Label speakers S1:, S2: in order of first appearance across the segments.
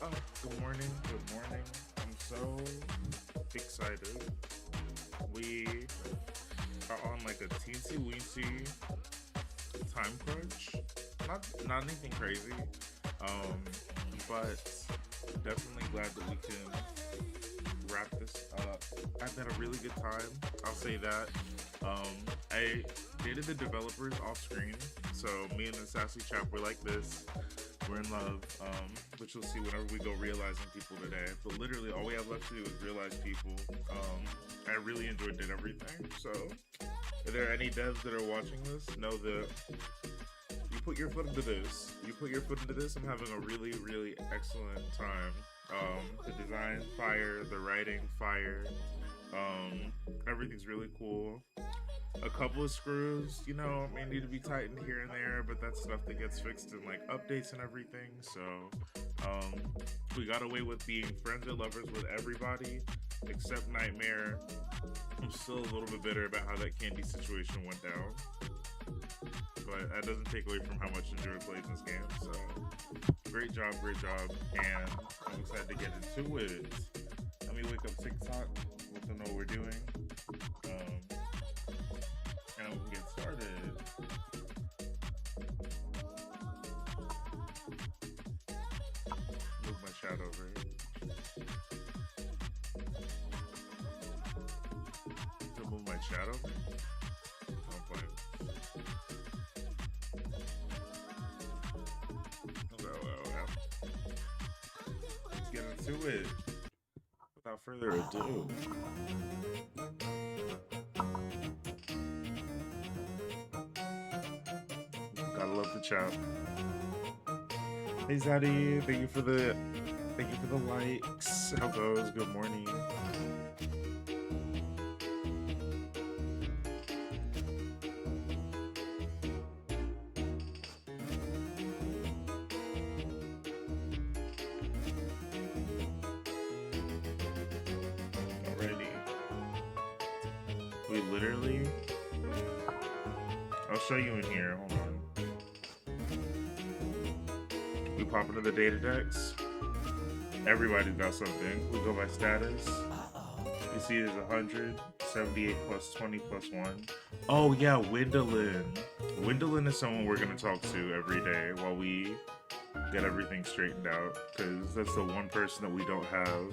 S1: Oh, good morning, good morning. I'm so excited. We are on like a teensy weensy time crunch. Not anything crazy. Um, but definitely glad that we can wrap this up. I've had a really good time. I'll say that. I dated the developers off screen, so me and the sassy chap were like this. We're in love, which you'll see whenever we go realizing people today. But literally, all we have left to do is realize people. I really enjoyed did everything. So, if there are any devs that are watching this, know that you put your foot into this. You put your foot into this. I'm having a really, really excellent time. The design, fire. The writing, fire. Everything's really cool. A couple of screws, may need to be tightened here and there, but that's stuff that gets fixed in like updates and everything. So, um, we got away with being friends and lovers with everybody except Nightmare. I'm still a little bit bitter about how that candy situation went down, but that doesn't take away from how much enjoy playing this game. So, great job, and I'm excited to get into it. Let me wake up TikTok, let them know what we're doing. And we can get started. Move my chat over. To move my chat over? I'm playing. Okay. Let's get into it. Without further ado. Gotta love the chat. Hey Zaddy, thank you for the likes. How goes? Good morning. Alrighty. We literally I'll show you in here. Hold on. We pop into the data decks. Everybody's got something. We go by status. You see there's 100, 78 plus 20 plus 1. Oh yeah, Windolin. Windolin is someone we're gonna talk to every day while we get everything straightened out. Because that's the one person that we don't have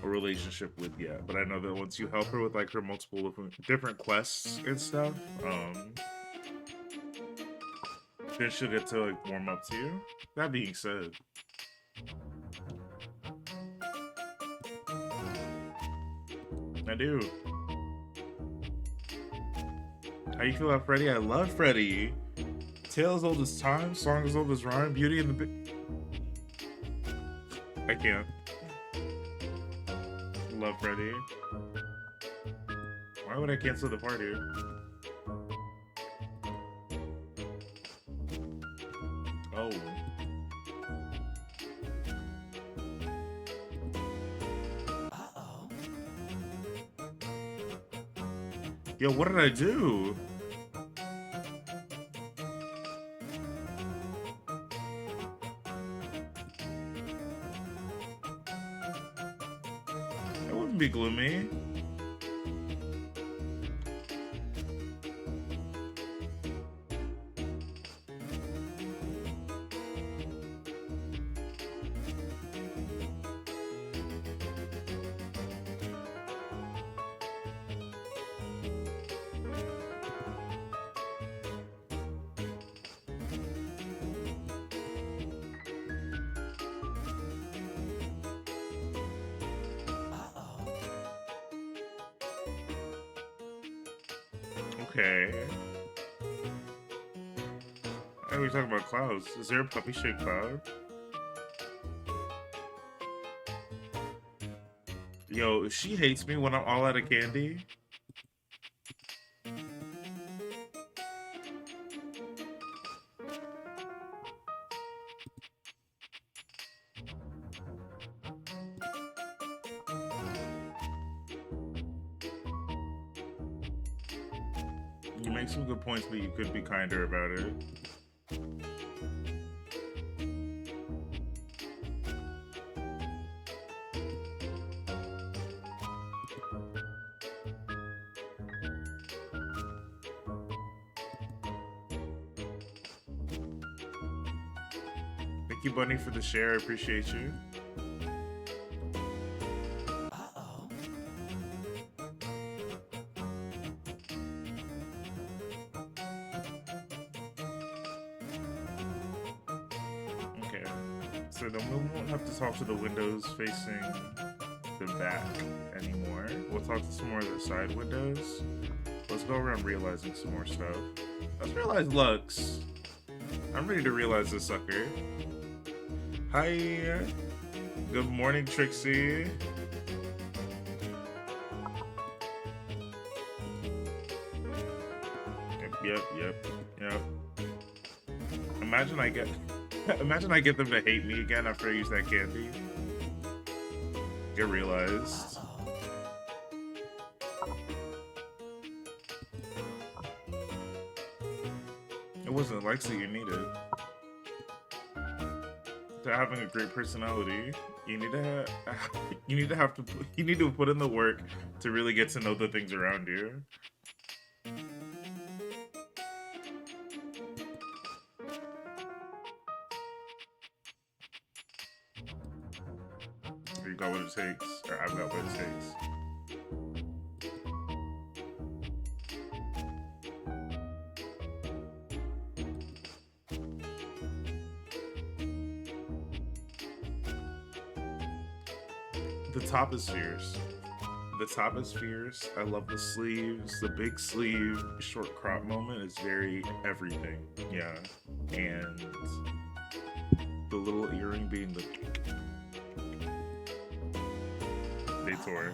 S1: a relationship with yet. But I know that once you help her with like her multiple different quests and stuff, then she'll get to like warm up to you. That being said, I do. How you feel about Freddy? I love Freddy. Tale as old as time, song as old as rhyme, Beauty and the I can't. Love Freddy. Why would I cancel the party? Oh. Yo, what did I do? That wouldn't be gloomy. Okay. Hey, we're talking about clouds. Is there a puppy-shaped cloud? Yo, if she hates me when I'm all out of candy. You make some good points, but you could be kinder about it. you, Bunny, for the share. I appreciate you. Okay, so then we won't have to talk to the windows facing the back anymore. We'll talk to some more of the side windows. Let's go around realizing some more stuff. Let's realize Lux. I'm ready to realize this sucker. Hi. Good morning, Trixie. Yep. Imagine I get them to hate me again after I use that candy. Get realized. It wasn't Lexi you needed. To having a great personality, you need to put in the work to really get to know the things around you. You got what it takes, or I've got what it takes. The top is fierce. The top is fierce. I love the sleeves. The big sleeve, short crop moment is very everything. Yeah. And the little earring being the detour.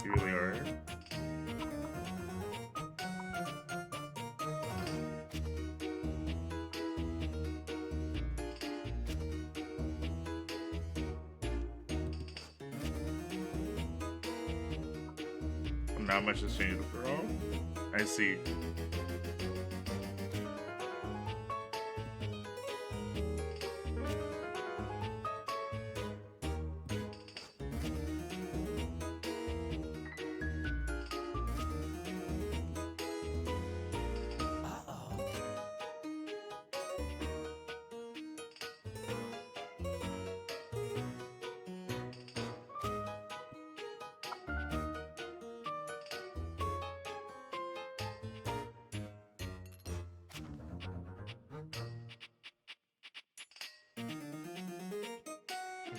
S1: You really are. Not much has changed overall. I see.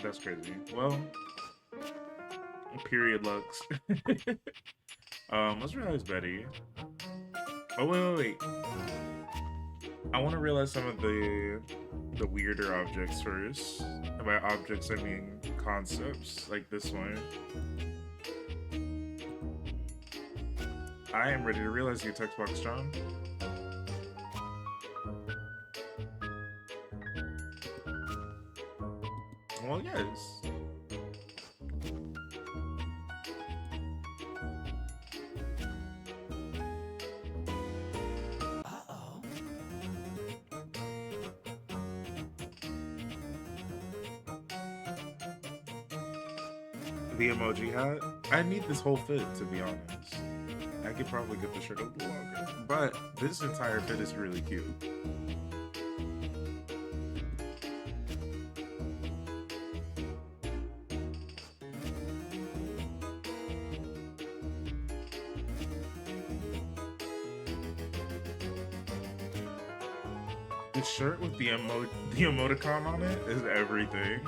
S1: That's crazy. Well, period Lux. Let's realize Betty. Oh wait. I want to realize some of the weirder objects first. And by objects, I mean concepts, like this one. I am ready to realize your text box, John. Well, yes. The emoji hat. I need this whole fit, to be honest. I could probably get the shirt a little longer, but this entire fit is really cute. The shirt with the emoticon on it is everything.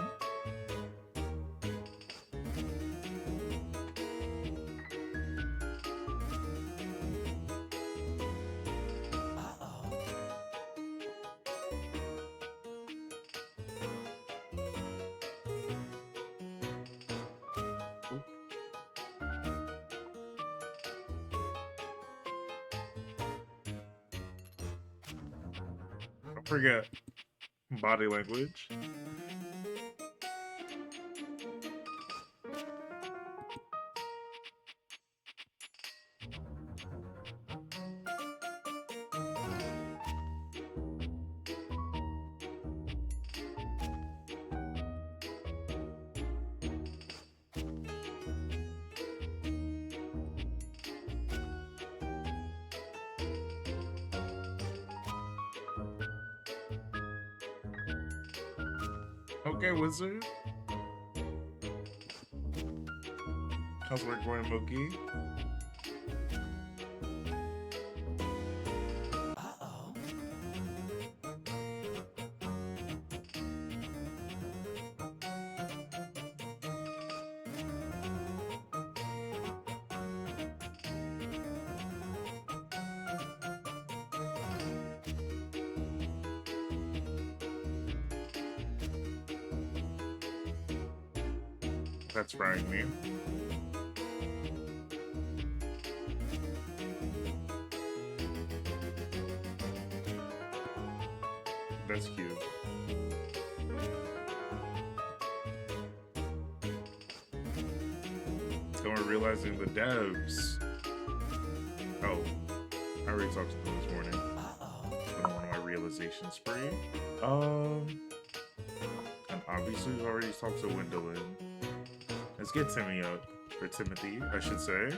S1: Don't forget body language. Okay, wizard. How's work going, Mookie? That's frying me. That's cute. So we're realizing the devs. Oh, I already talked to them this morning. Going on my realization spree. And obviously we've already talked to Wendolyn. Let's get Timmy up. Or Timothy, I should say.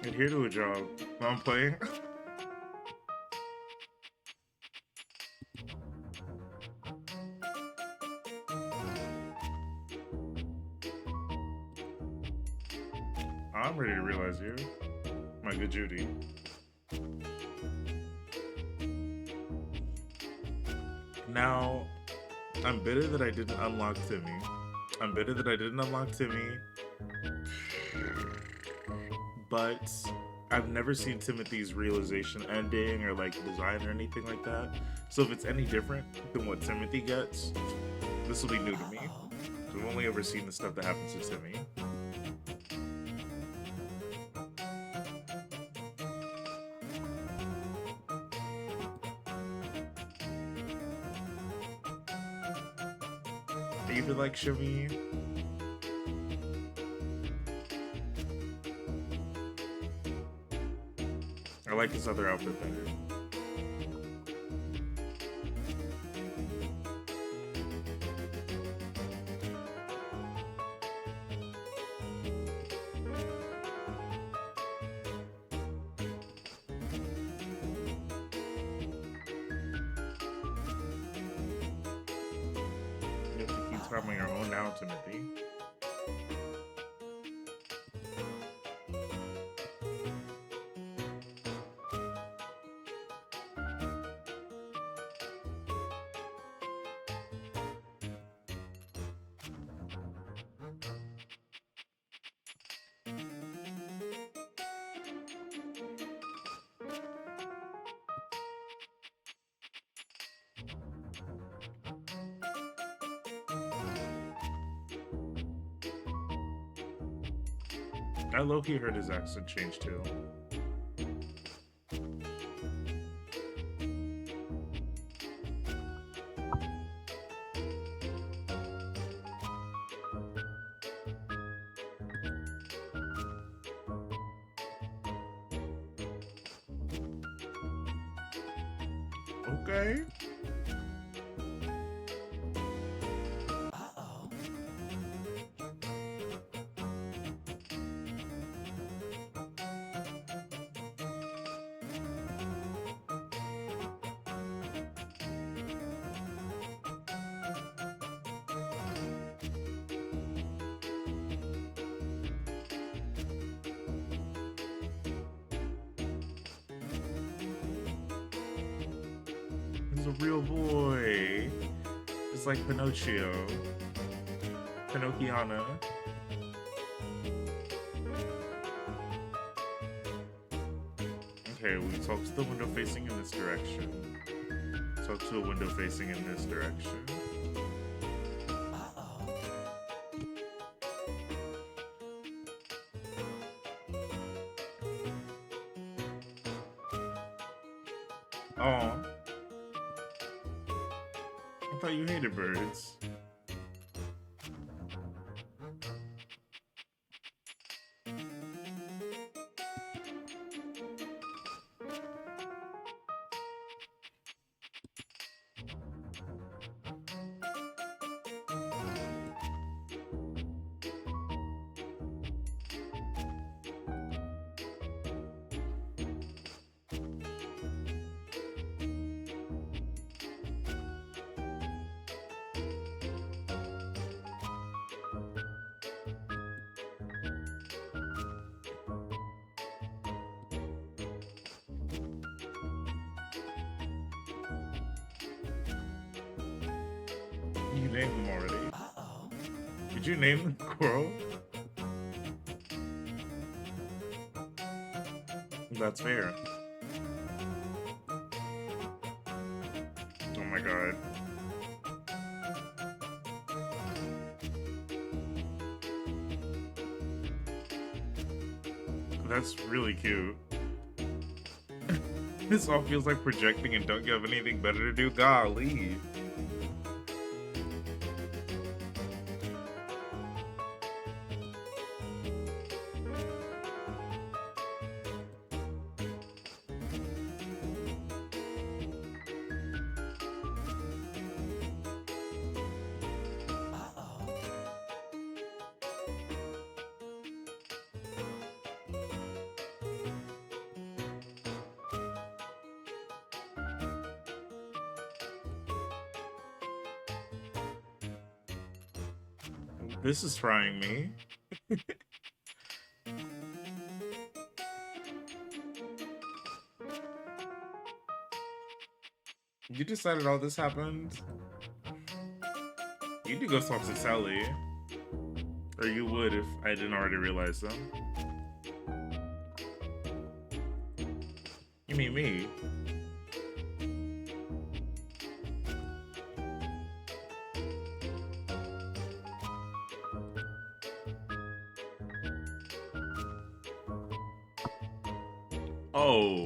S1: Adhere to a job. While I'm playing. I'm ready to realize you. My good Judy. Now, I'm bitter that I didn't unlock Timmy. I'm bitter that I didn't unlock Timmy. But I've never seen Timothy's realization ending or like design or anything like that. So if it's any different than what Timothy gets, this will be new to me. So I've only ever seen the stuff that happens to Timmy. Either like Shimmy. I like his other outfit better. You have to keep time on your own now, Timothy. I low-key heard his accent change too. Okay. He's a real boy. It's like Pinocchio. Pinocchiana. Okay, we talk to the window facing in this direction. Talk to a window facing in this direction. Aw. I thought you hated birds. You named them already. Did you name the squirrel? That's fair. Oh my god. That's really cute. This all feels like projecting and don't you have anything better to do? Golly. This is frying me. You decided all this happened? You do go talk to Sally. Or you would if I didn't already realize them. You mean me? Oh.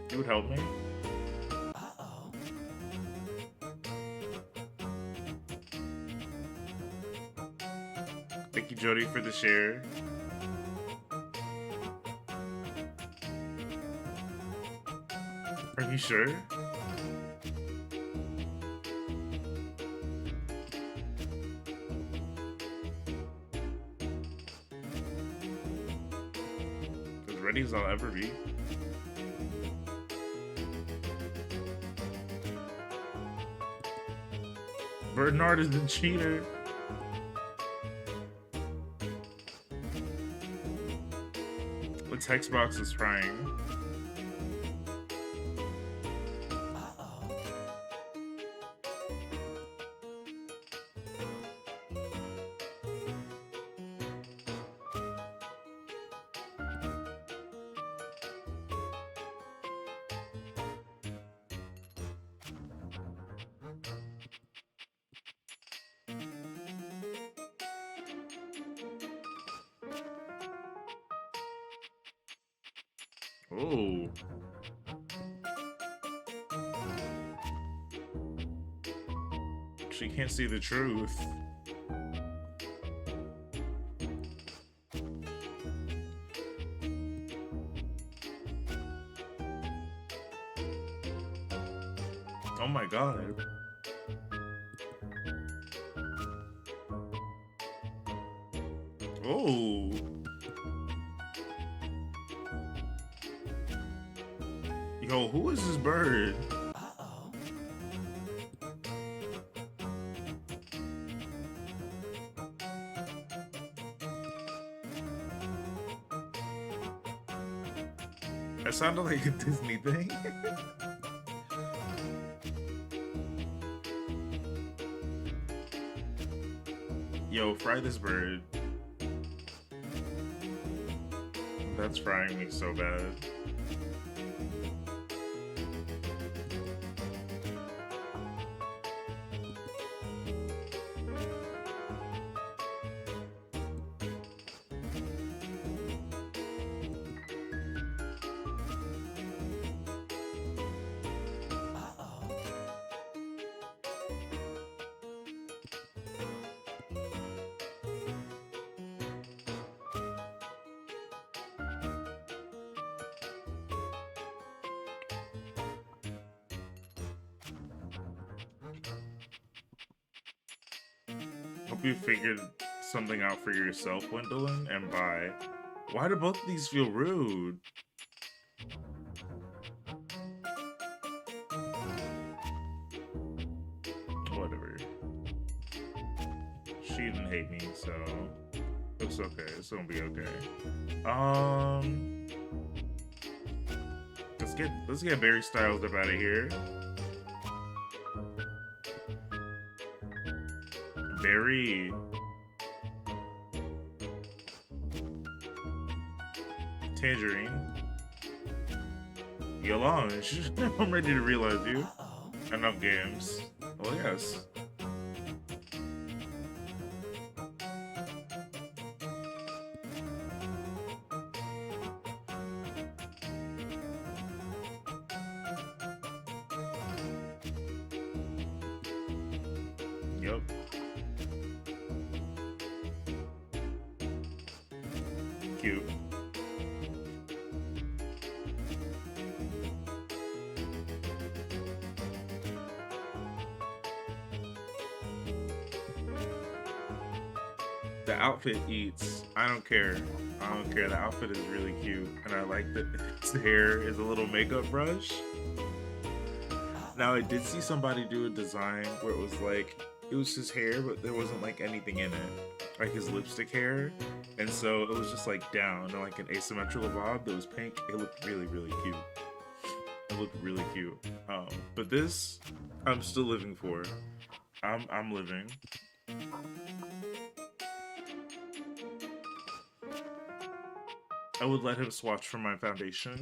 S1: You would help me? Thank you, Jody, for the share. Are you sure? As ready as I'll ever be. Bernard is the cheater. The text box is frying. Oh. She can't see the truth. Oh my god. Oh. Yo, who is this bird? That sounded like a Disney thing. Yo, fry this bird. That's frying me so bad. Hope you figured something out for yourself, Gwendolyn, and bye. Why do both of these feel rude? Whatever. She didn't hate me, so it's okay. It's gonna be okay. let's get very styled up out of here. Very tangerine. Yolange. I'm ready to realize you. Enough games. Oh yes. Yep. Cute. The outfit eats. I don't care. I don't care. The outfit is really cute. And I like that its hair is a little makeup brush. Now, I did see somebody do a design where it was his hair, but there wasn't like anything in it. Like his lipstick hair. And so it was just like down, like an asymmetrical bob that was pink. It looked really, really cute. It looked really cute. But this, I'm still living for. I'm living. I would let him swatch for my foundation.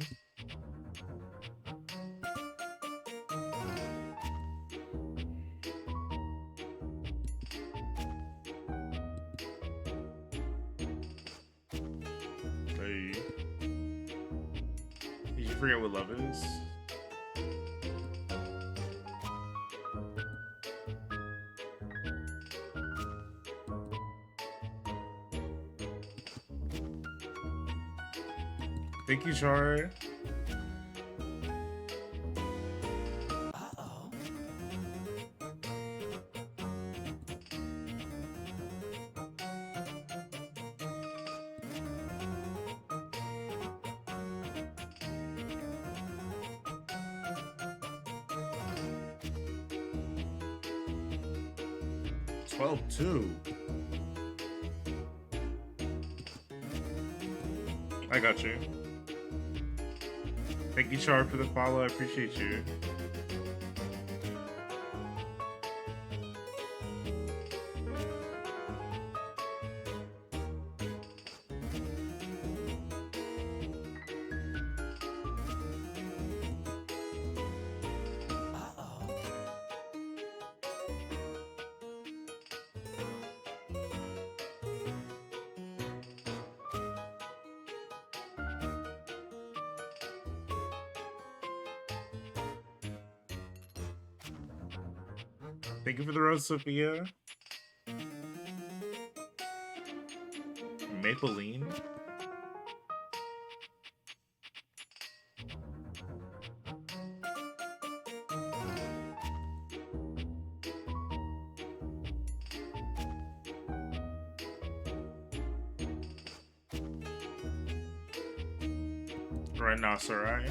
S1: Hey. Did you forget what love is? Thank you, Char. Two. I got you. Thank you, Char, for the follow. I appreciate you. Thank you for the rose, Sophia. Mapeline. Rhinocerai.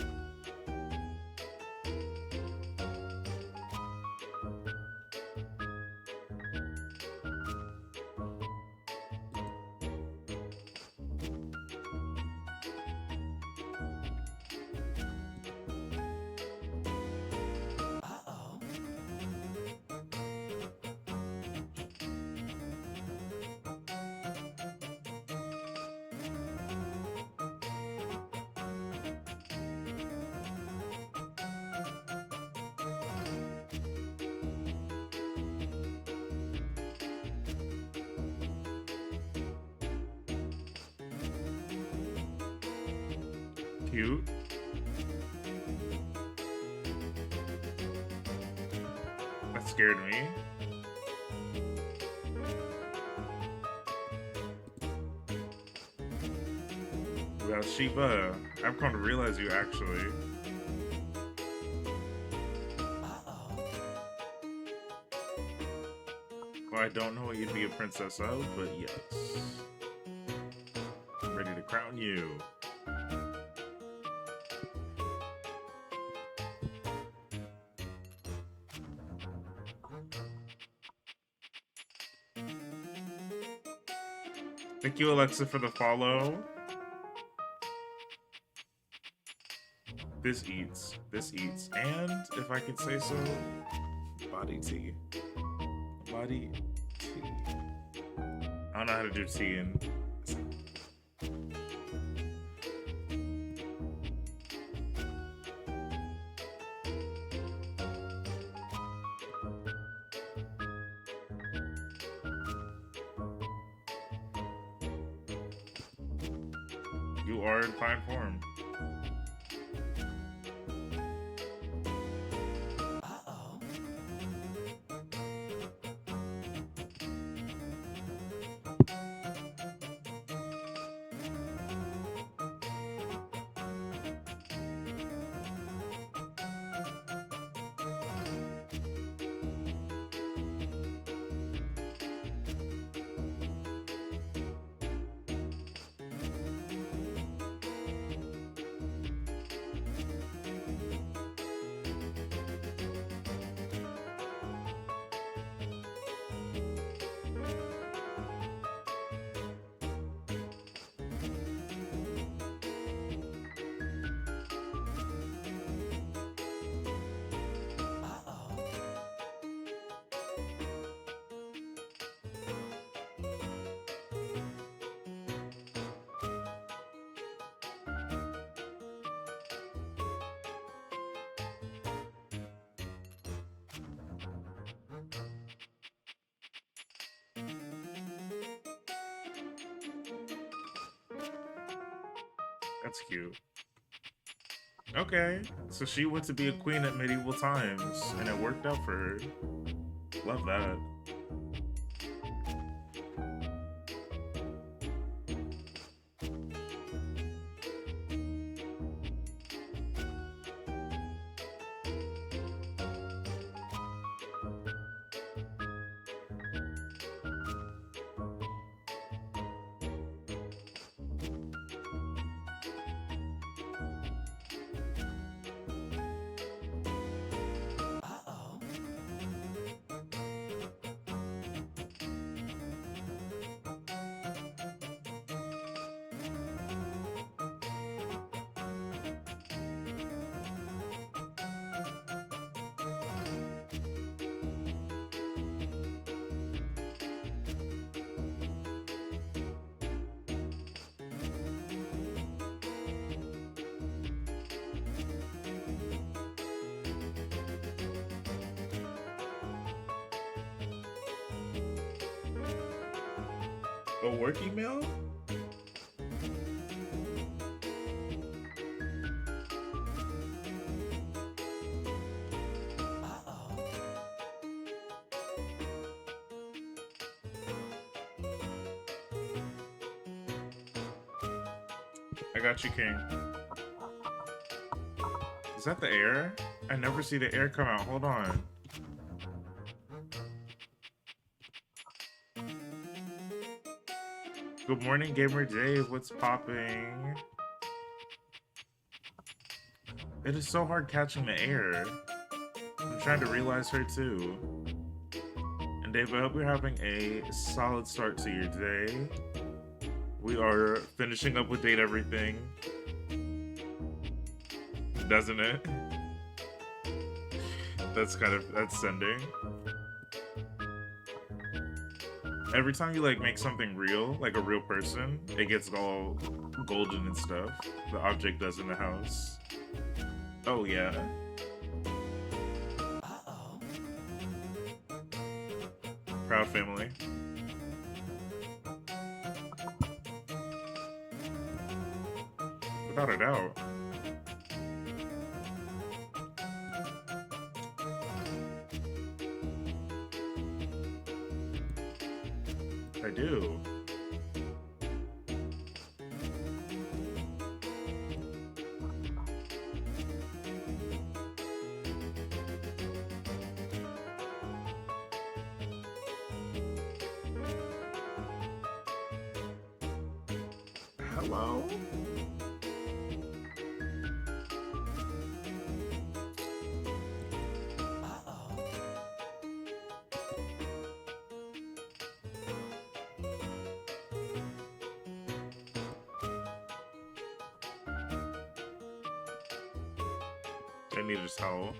S1: Cute. That scared me. Well, Shiba, I've come to realize you actually. Well, I don't know what you'd be a princess of, but yes. I'm ready to crown you. Thank you, Alexa, for the follow. This eats. And if I could say so, body tea. Body tea. I don't know how to do tea in. You are in fine form. That's cute. Okay, so she went to be a queen at medieval times, and it worked out for her. Love that. A work email? I got you, King. Is that the air? I never see the air come out. Hold on. Good morning, Gamer Dave. What's popping? It is so hard catching the air. I'm trying to realize her too. And Dave, I hope you're having a solid start to your day. We are finishing up with Date Everything. Doesn't it? That's sending. Every time you like make something real, like a real person, it gets all golden and stuff. The object does in the house. Oh yeah. Proud family. Without a doubt. I do. Hello? I need a towel.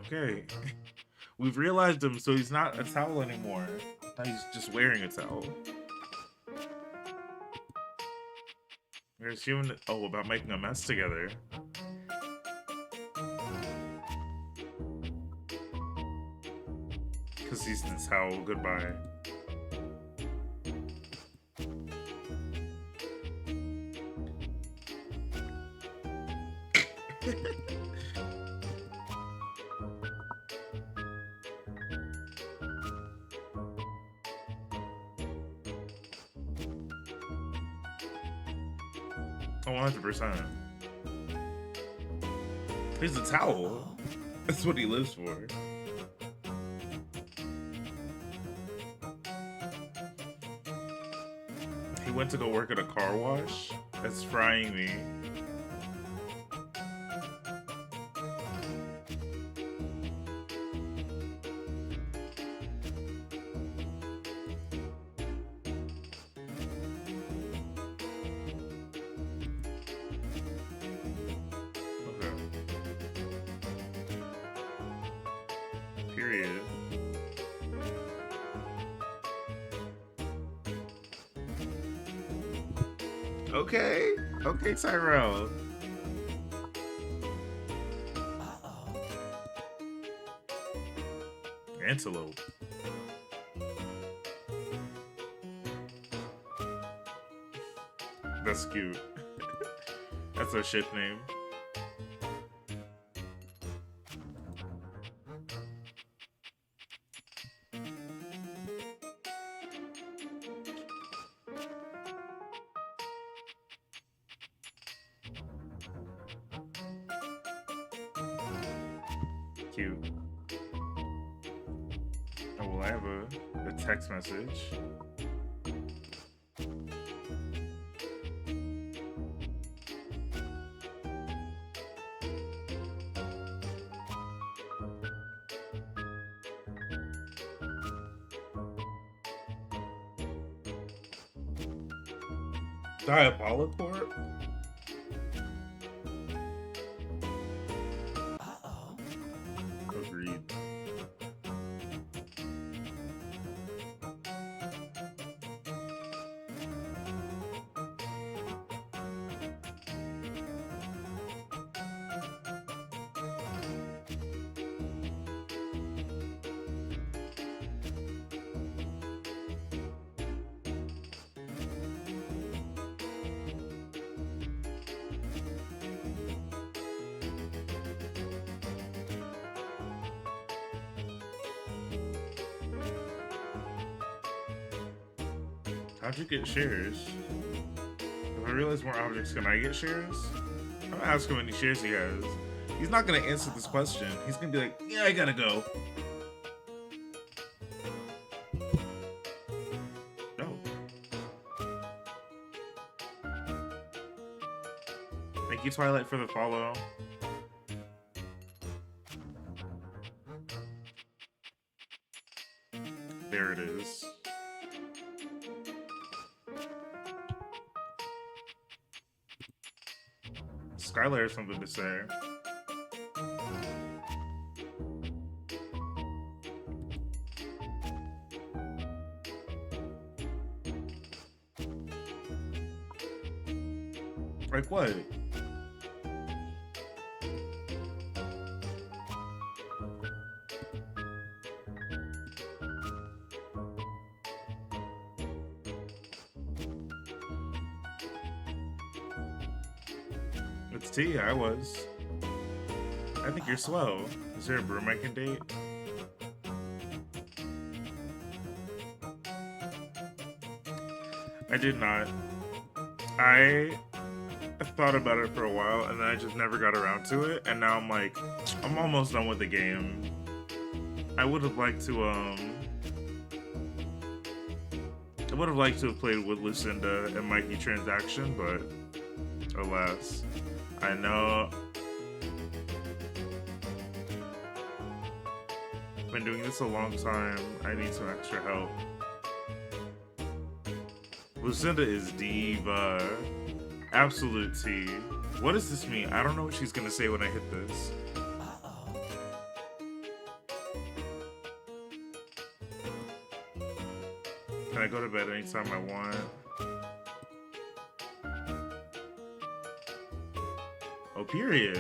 S1: Okay. We've realized him, so he's not a towel anymore. Now he's just wearing a towel. There's human. Oh, about making a mess together. Because he's the towel. Goodbye. Oh, 100%. He's a towel. That's what he lives for. He went to go work at a car wash. That's frying me. Period. Okay. Okay, Tyrell. Antelope. That's cute. That's a ship name. Cute. Oh, well, I have a text message. Diabolicorp? Agreed. How'd you get shares? If I realize more objects, can I get shares? I'm gonna ask him how many shares he has. He's not gonna answer this question. He's gonna be like, yeah, I gotta go. No. Thank you, Twilight, for the follow. There it is. Skylar has something to say. Like what? It's T, I was. I think you're slow. Is there a broom I can date? I did not. I thought about it for a while and then I just never got around to it, and now I'm like, I'm almost done with the game. I would have liked to have played with Lucinda and Mikey Transaction, but alas. I know. I've been doing this a long time. I need some extra help. Lucinda is diva. Absolute tea. What does this mean? I don't know what she's gonna say when I hit this. Can I go to bed anytime I want? Oh, period.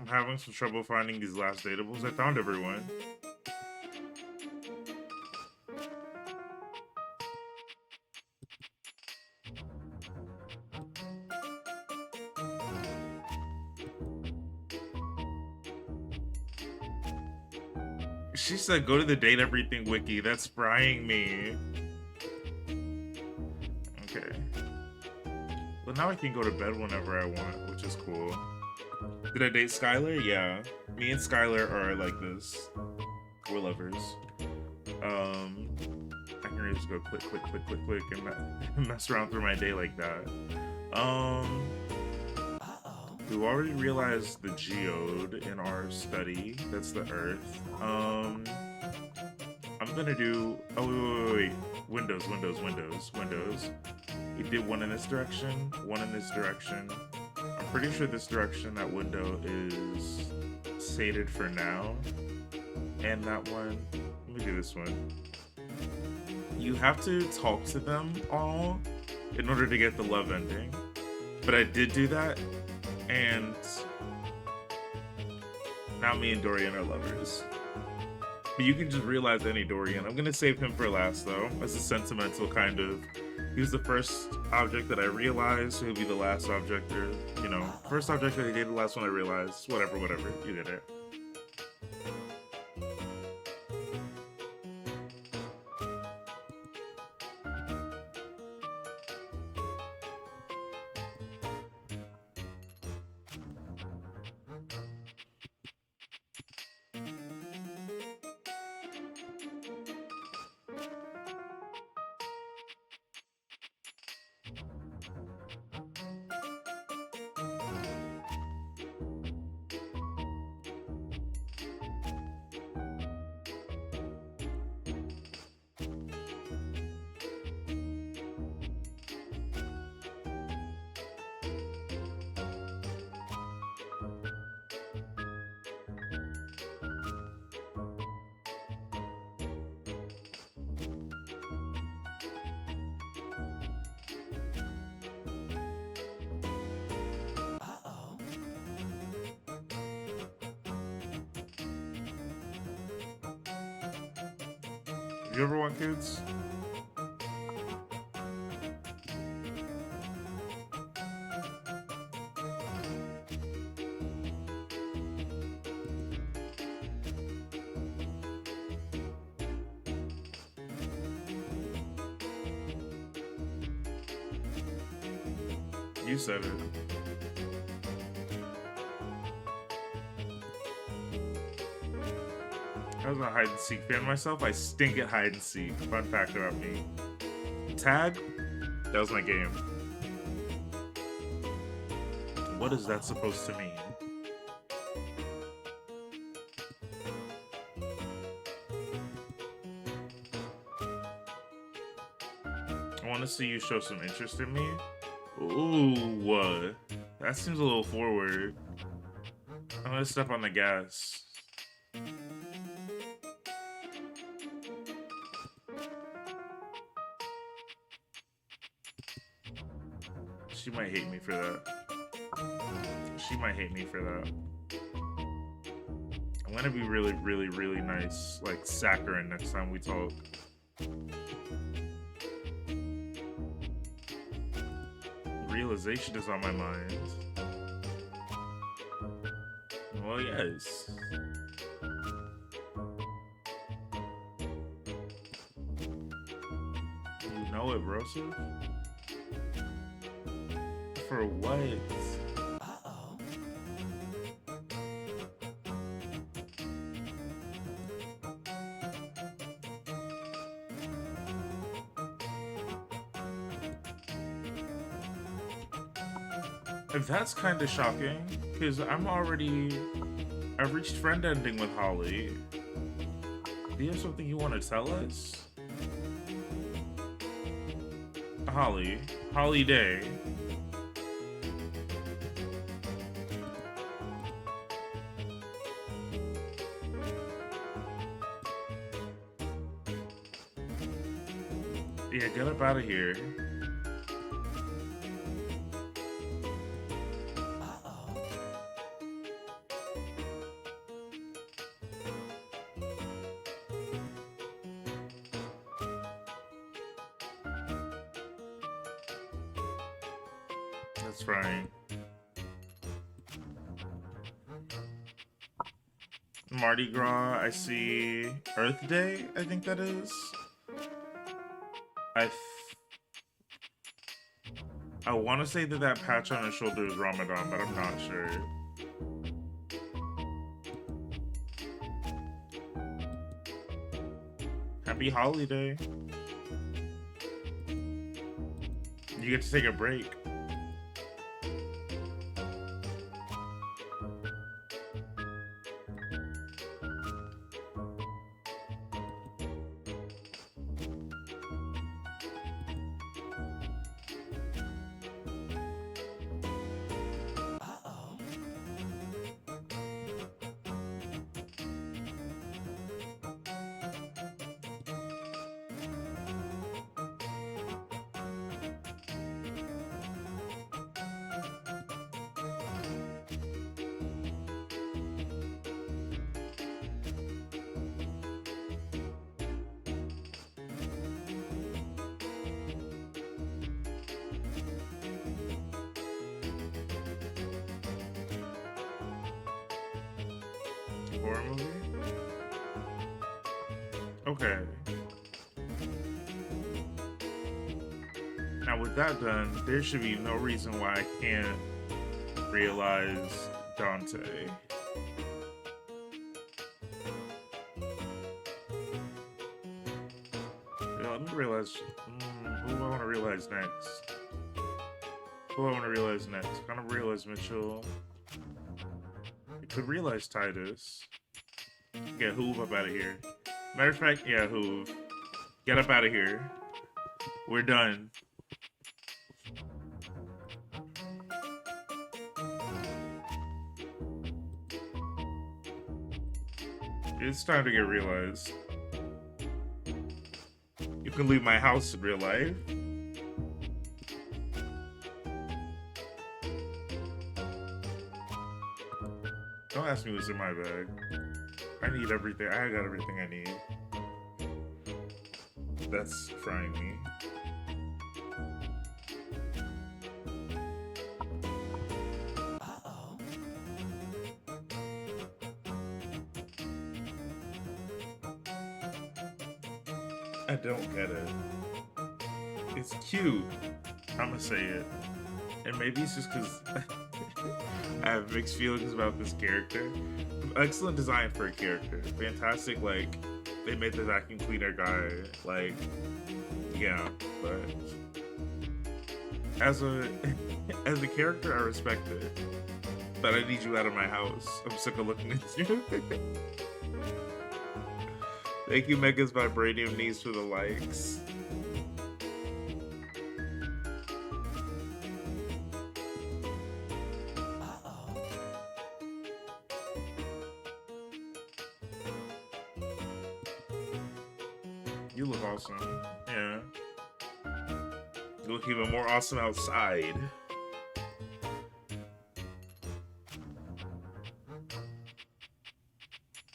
S1: I'm having some trouble finding these last datables. I found everyone. She said, go to the date everything wiki. That's frying me. Okay. Well, now I can go to bed whenever I want, which is cool. Did I date Skylar? Yeah. Me and Skylar are like this. We're lovers. I can really just go click, click, click, click, click, and mess around through my day like that. We've already realized the geode in our study. That's the Earth. I'm gonna do. Oh wait. Windows. We did one in this direction, one in this direction. I'm pretty sure this direction, that window is sated for now. And that one. Let me do this one. You have to talk to them all in order to get the love ending. But I did do that. And now me and Dorian are lovers. But you can just realize any Dorian. I'm gonna save him for last though, as a sentimental kind of. He was the first object that I realized, so he'll be the last object, or, you know, first object that I did, the last one I realized. Whatever, you did it. You ever want kids? You said it. I was a hide and seek fan myself. I stink at hide and seek. Fun fact about me. Tag? That was my game. What is that supposed to mean? I want to see you show some interest in me. Ooh, that seems a little forward. I'm gonna step on the gas. She might hate me for that. She might hate me for that. I'm gonna be really, really, really nice, like saccharine next time we talk. Realization is on my mind. Well, yes. You know it, Broseph? For what? If that's kind of shocking, because I've reached friend ending with Holly. Do you have something you want to tell us? Holly. Holly Day. Yeah, get up out of here. That's right. Mardi Gras, I see Earth Day, I think that is. I want to say that that patch on his shoulder is Ramadan, but I'm not sure. Happy holiday. You get to take a break. Horror movie? Okay. Now with that done, there should be no reason why I can't realize Dante. Yeah, let me realize, who do I want to realize next? Who do I want to realize next? I kind of realize Mitchell. I could realize Titus. Get Hoove up out of here. Matter of fact, yeah, Hoove. Get up out of here. We're done. It's time to get realized. You can leave my house in real life. Don't ask me what's in my bag. I need everything. I got everything I need. That's frying me. I don't get it. It's cute. I'm gonna say it. And maybe it's just because I have mixed feelings about this character. Excellent design for a character. Fantastic, like, they made the vacuum cleaner guy, like, yeah, but as a character, I respect it. But I need you out of my house. I'm sick of looking at you. Thank you, Mega's Vibranium Knees, for the likes. You look awesome. Yeah. You look even more awesome outside.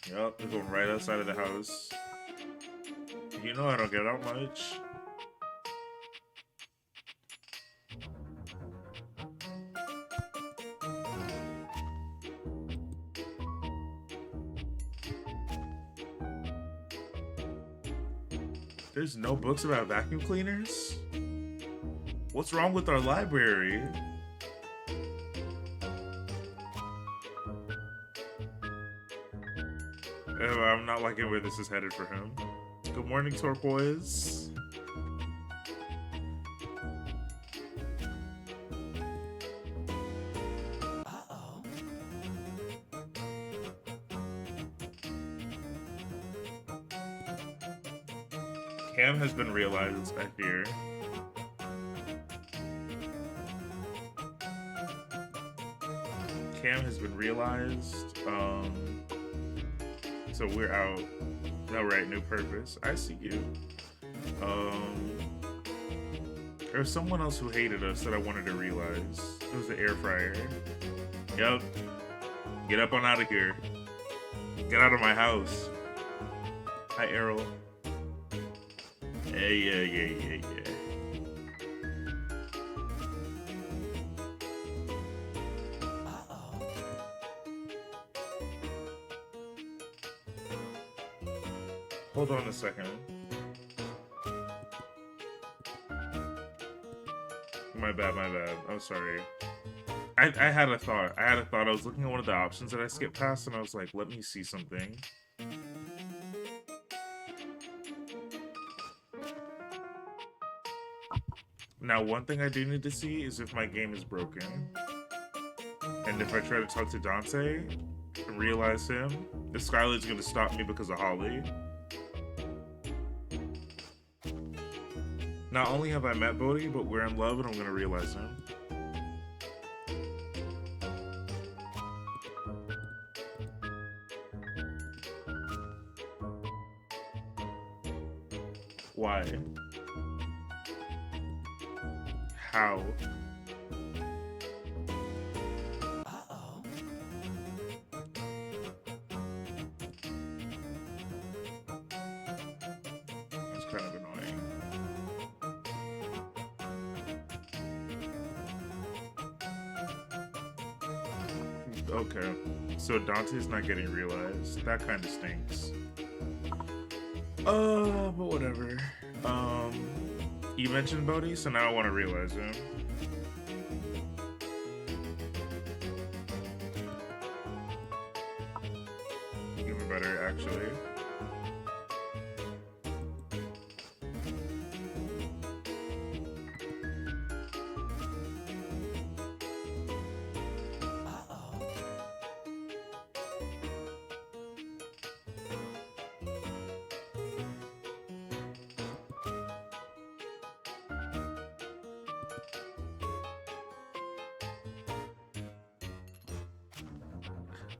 S1: Yup, we're going right outside of the house. You know I don't get out much. There's no books about vacuum cleaners? What's wrong with our library? I'm not liking where this is headed for him. Good morning, Turquoise. Cam has been realized, I fear. cam has been realized. So we're out. No, right, no purpose. I see you. There's someone else who hated us that I wanted to realize. It was the air fryer. Yep. Get up on out of here. Get out of my house. Hi, Errol. Yeah. Hold on a second. My bad. I'm sorry. I had a thought. I was looking at one of the options that I skipped past, and I was like, let me see something. Now, one thing I do need to see is if my game is broken. And if I try to talk to Dante and realize him, if Skylar's gonna stop me because of Holly. Not only have I met Bodhi, but we're in love and I'm gonna realize him. Why? How? That's kind of annoying. Okay, so Dante's not getting realized. That kind of stinks. But whatever. You mentioned Bodhi, so now I want to realize him. Even better, actually.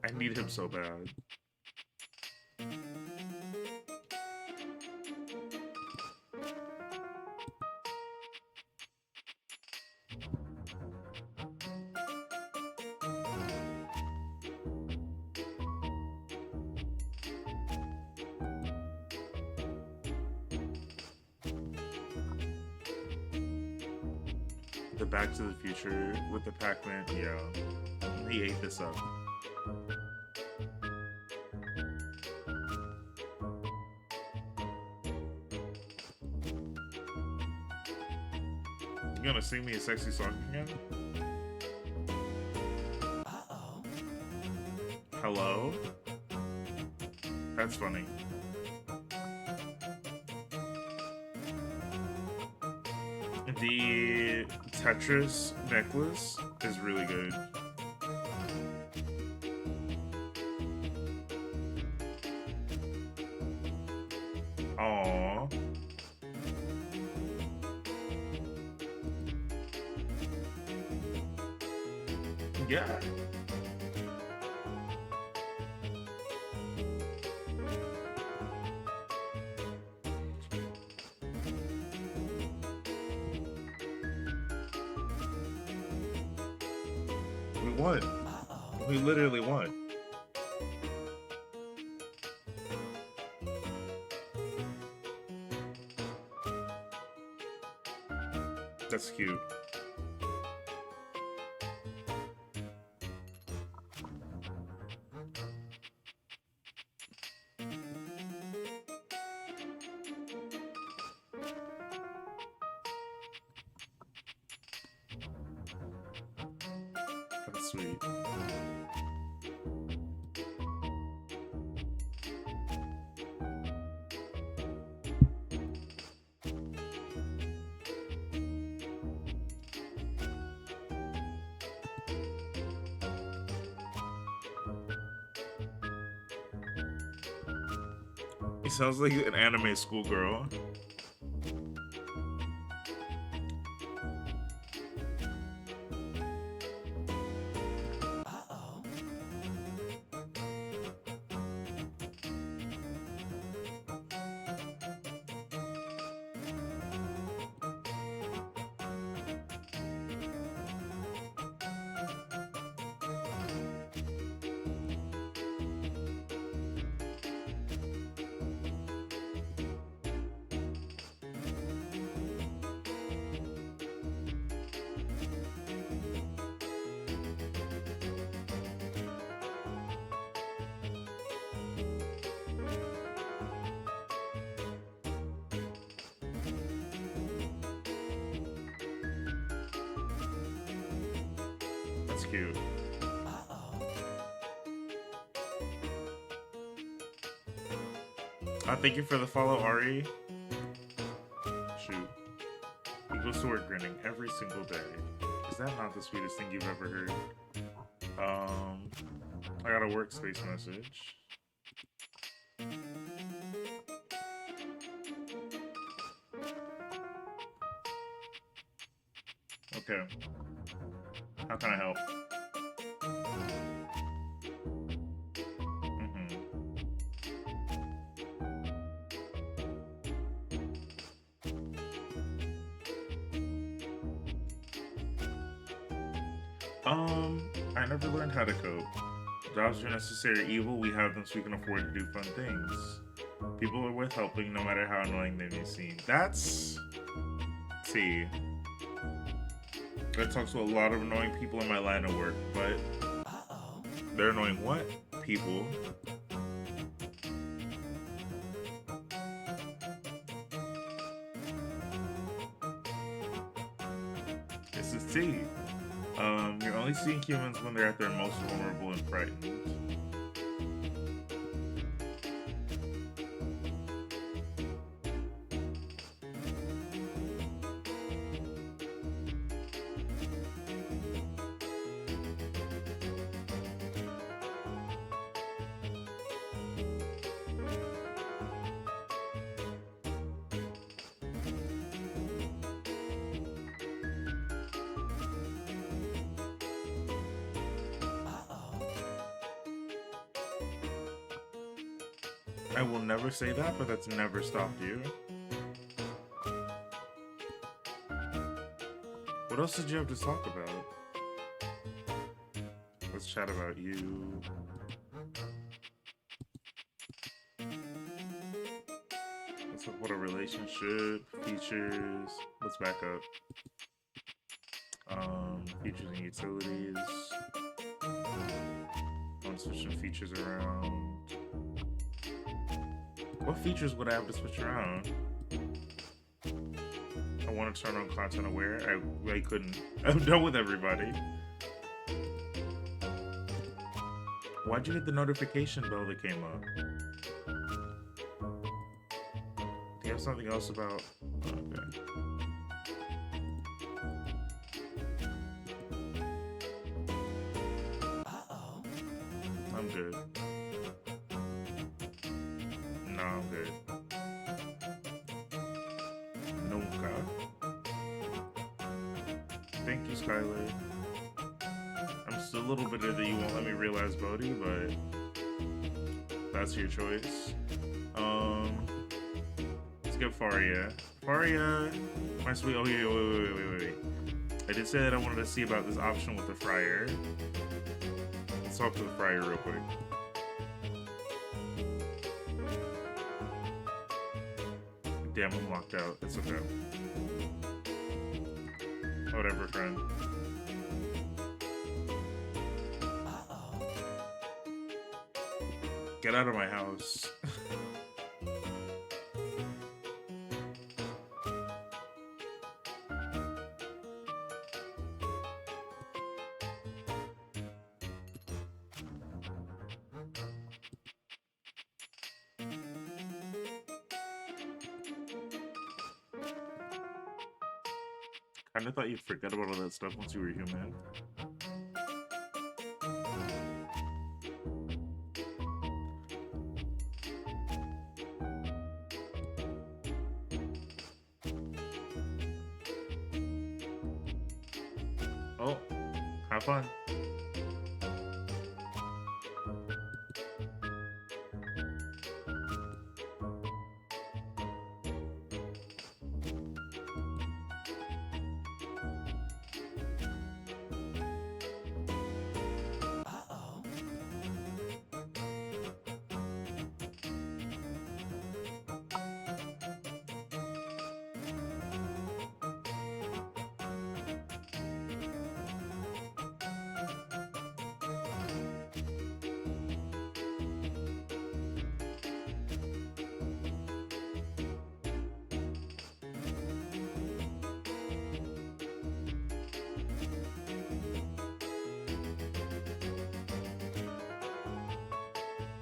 S1: I need him so bad. The Back to the Future with the Pac-Man, yeah. He ate this up. You gonna sing me a sexy song again?
S2: Uh-oh.
S1: Hello? That's funny. The Tetris necklace is really good. Aww. Yeah. We won.
S2: Uh-oh.
S1: We literally won. That's cute. That's sweet. He sounds like an anime schoolgirl.
S2: Uh-oh.
S1: cute. Thank you for the follow, Ari. Shoot. He goes to work grinning every single day. Is that not the sweetest thing you've ever heard? I got a workspace message. Okay. How can I help? I never learned how to cope. Jobs are necessary evil, we have them so we can afford to do fun things. People are worth helping no matter how annoying they may seem. That's... T. I talk to a lot of annoying people in my line of work, but... They're annoying what? People. This is T. You're only seeing humans when they're at their most vulnerable and frightened. I will never say that, but that's never stopped you. What else did you have to talk about? Let's chat about you. Let's talk about a relationship, features. Let's back up. Features and utilities. I'm switching features around. What features would I have to switch around? I want to turn on content aware. I couldn't. I'm done with everybody. Why'd you hit the notification bell that came up? Do you have something else about... Okay. I'm good. No, I'm good. Nunca. Thank you, Skylar. I'm still a little bitter that you won't let me realize Bodhi, but that's your choice. Let's get Faria. Faria, my sweet. Oh yeah, wait. I did say that I wanted to see about this option with the fryer. Let's talk to the fryer real quick. Damn, I'm locked out. It's okay. Whatever, friend. Get out of my house. Kinda thought you'd forget about all that stuff once you were human. Oh, have fun.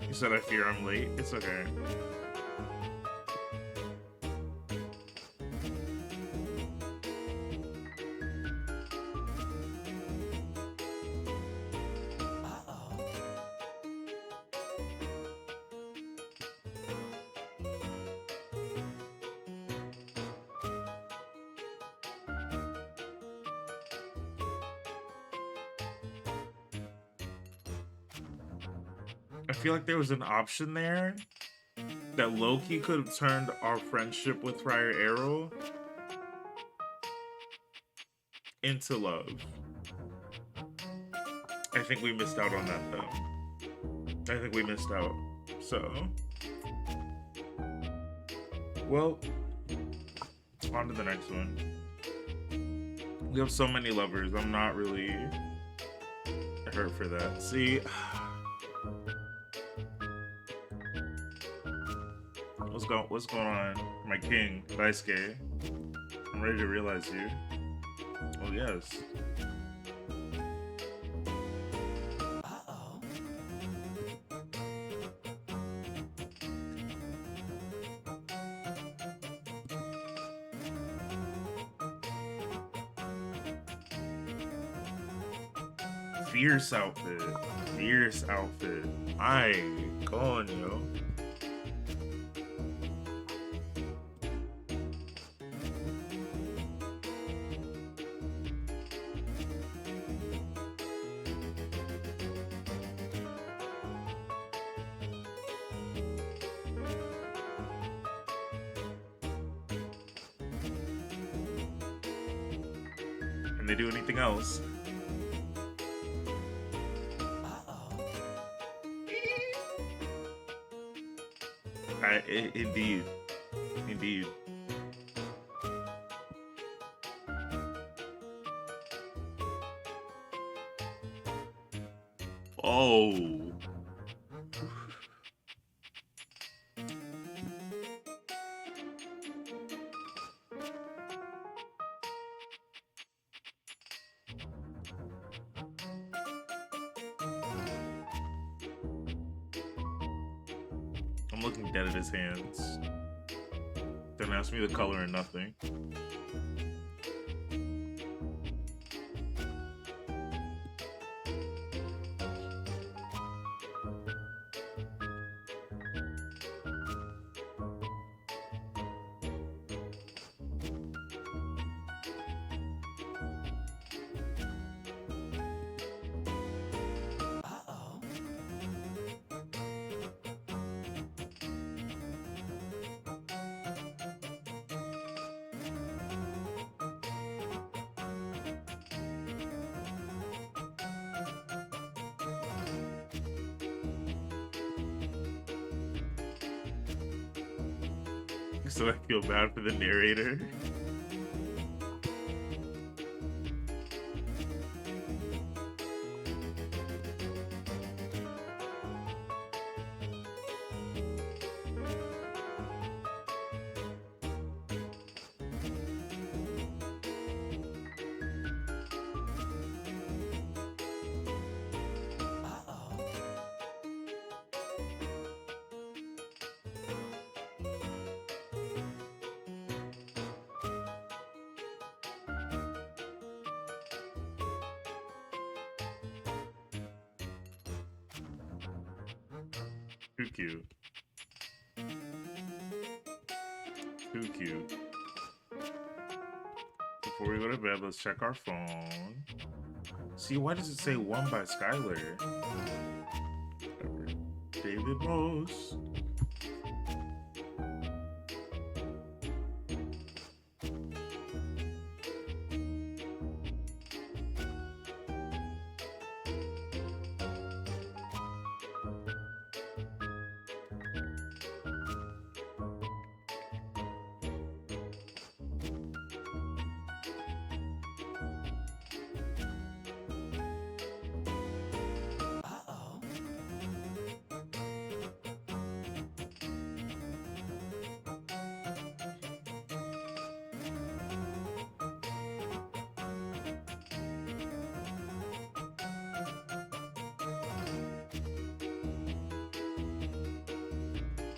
S1: You said I fear I'm late. It's okay. I feel like there was an option there that low-key could have turned our friendship with Friar Arrow into love. I think we missed out on that, though. I think we missed out. So, well, on to the next one. We have so many lovers. I'm not really hurt for that. See, what's going on, my king, Daisuke? I'm ready to realize you. Oh yes. Fierce outfit. Fierce outfit. Ay, coño. Can they do anything else? Indeed. Indeed. Oh. I'm looking dead at his hands. Don't ask me the color or nothing. So I feel bad for the narrator. Too cute. Too cute. Before we go to bed, let's check our phone. See, why does it say Won by Skylar? David Rose.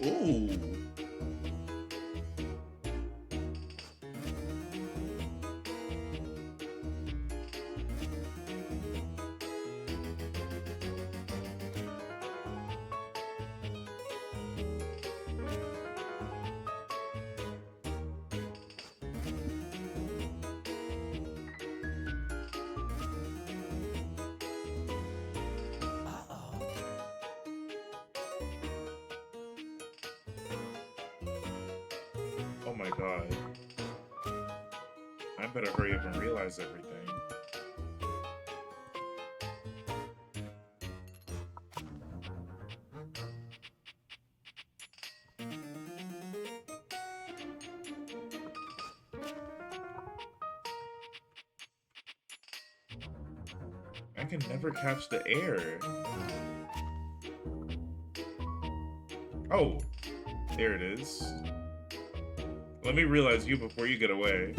S1: Ooh.
S2: Uh-oh.
S1: Oh my god. I better hurry up and realize everything. I can never catch the air. Oh, there it is. Let me realize you before you get away.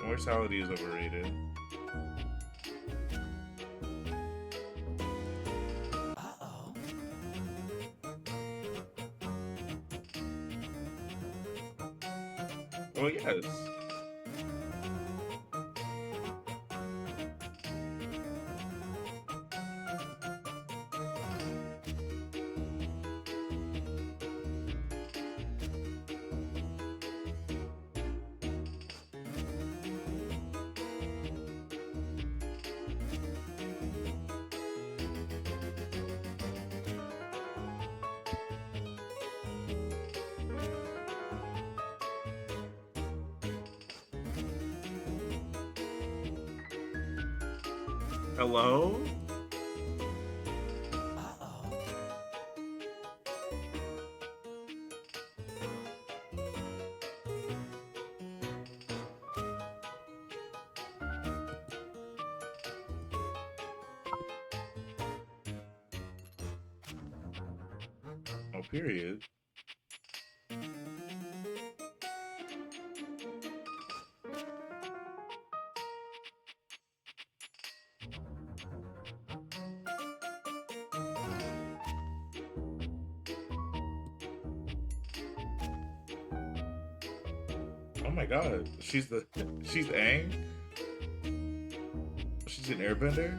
S1: Mortality is overrated.
S2: Uh-oh.
S1: Well, yes. Hello?
S2: Uh-oh.
S1: Oh, period. Oh my god. She's Aang? She's an airbender?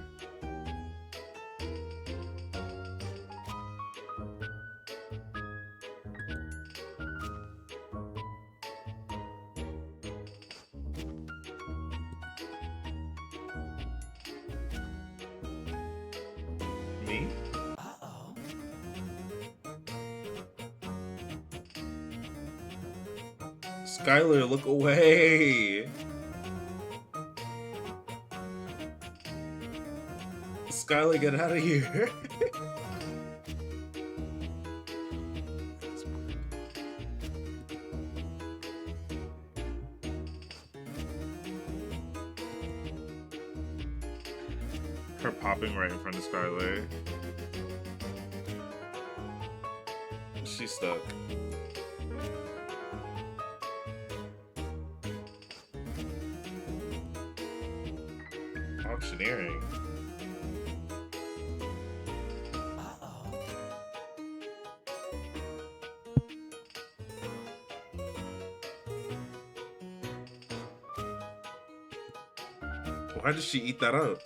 S1: Me?
S2: Uh-oh.
S1: Skylar, look away! Skylar, get out of here! Her popping right in front of Skylar. She's stuck. Auctioneering.
S2: Uh-oh.
S1: Why did she eat that up?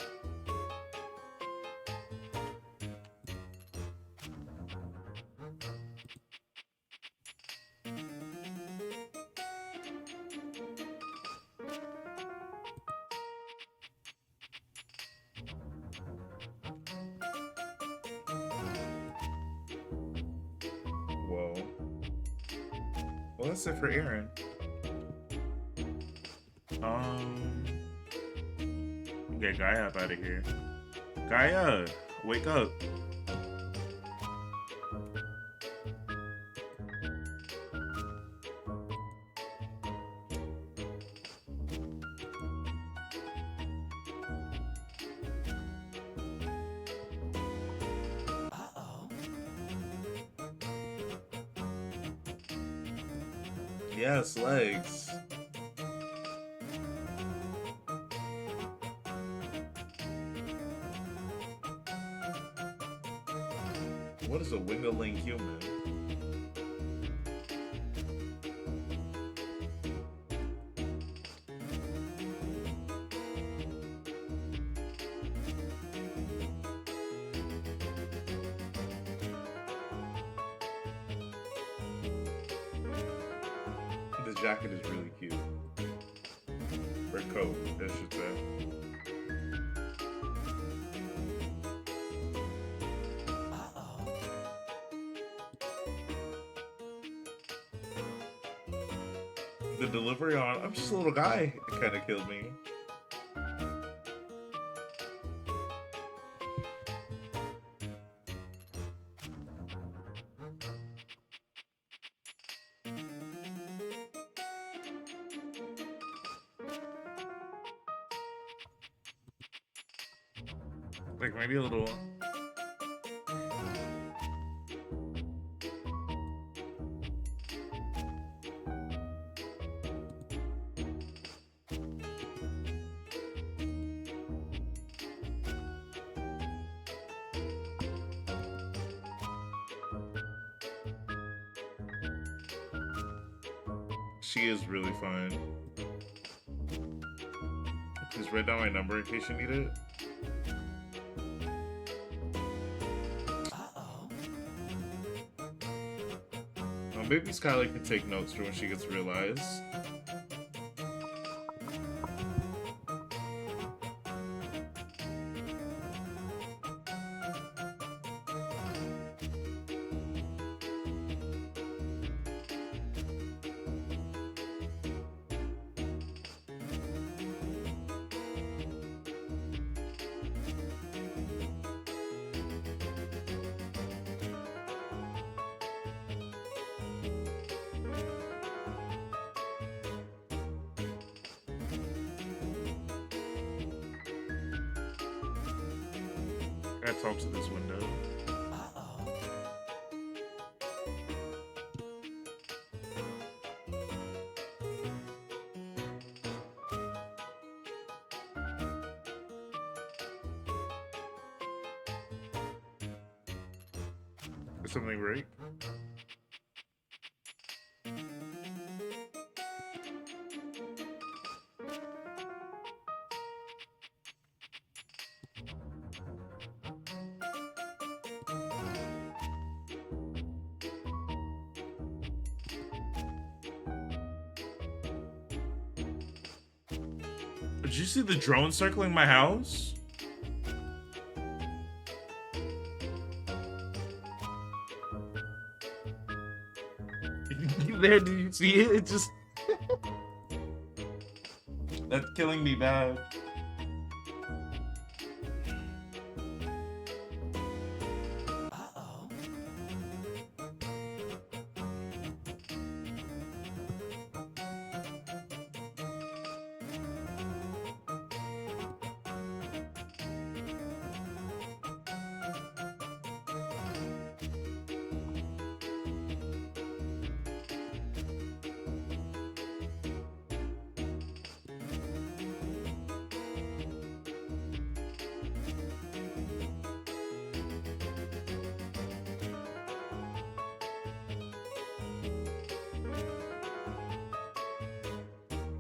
S1: Whoa. Well, that's it for Aaron. Get Gaia up out of here. Gaia, wake up.
S2: Uh-oh.
S1: Yes, legs. What is a wingling human? The jacket is really cute. Or coat, I should say.
S2: Uh-oh.
S1: The delivery on I'm just a little guy, it kind of killed me. Like maybe a little. She is really fine. Please write down my number in case you need it.
S2: Uh-oh.
S1: Maybe Skylar can take notes for when she gets realized. I talk to this window.
S2: Uh-oh.
S1: Is something right? Did you see the drone circling my house? There, did you see it? It just... That's killing me bad.
S2: Uh-oh.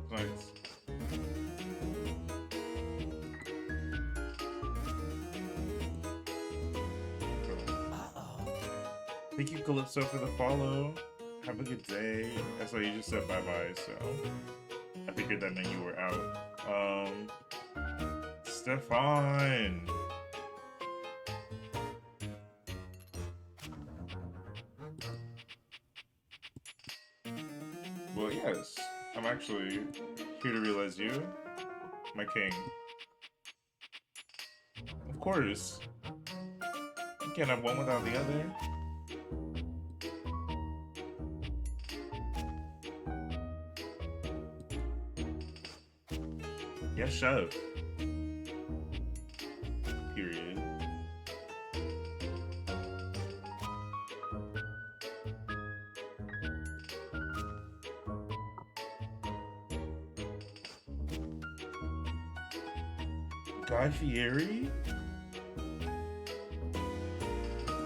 S1: Nice.
S2: Uh-oh.
S1: Thank you, Calypso, for the follow. Have a good day. I saw you just said bye-bye, so I figured that meant you were out. Stefan! Well, yes. I'm actually here to realize you, my king. Of course. You can't have one without the other. Yes, chef. Period. Guy Fieri?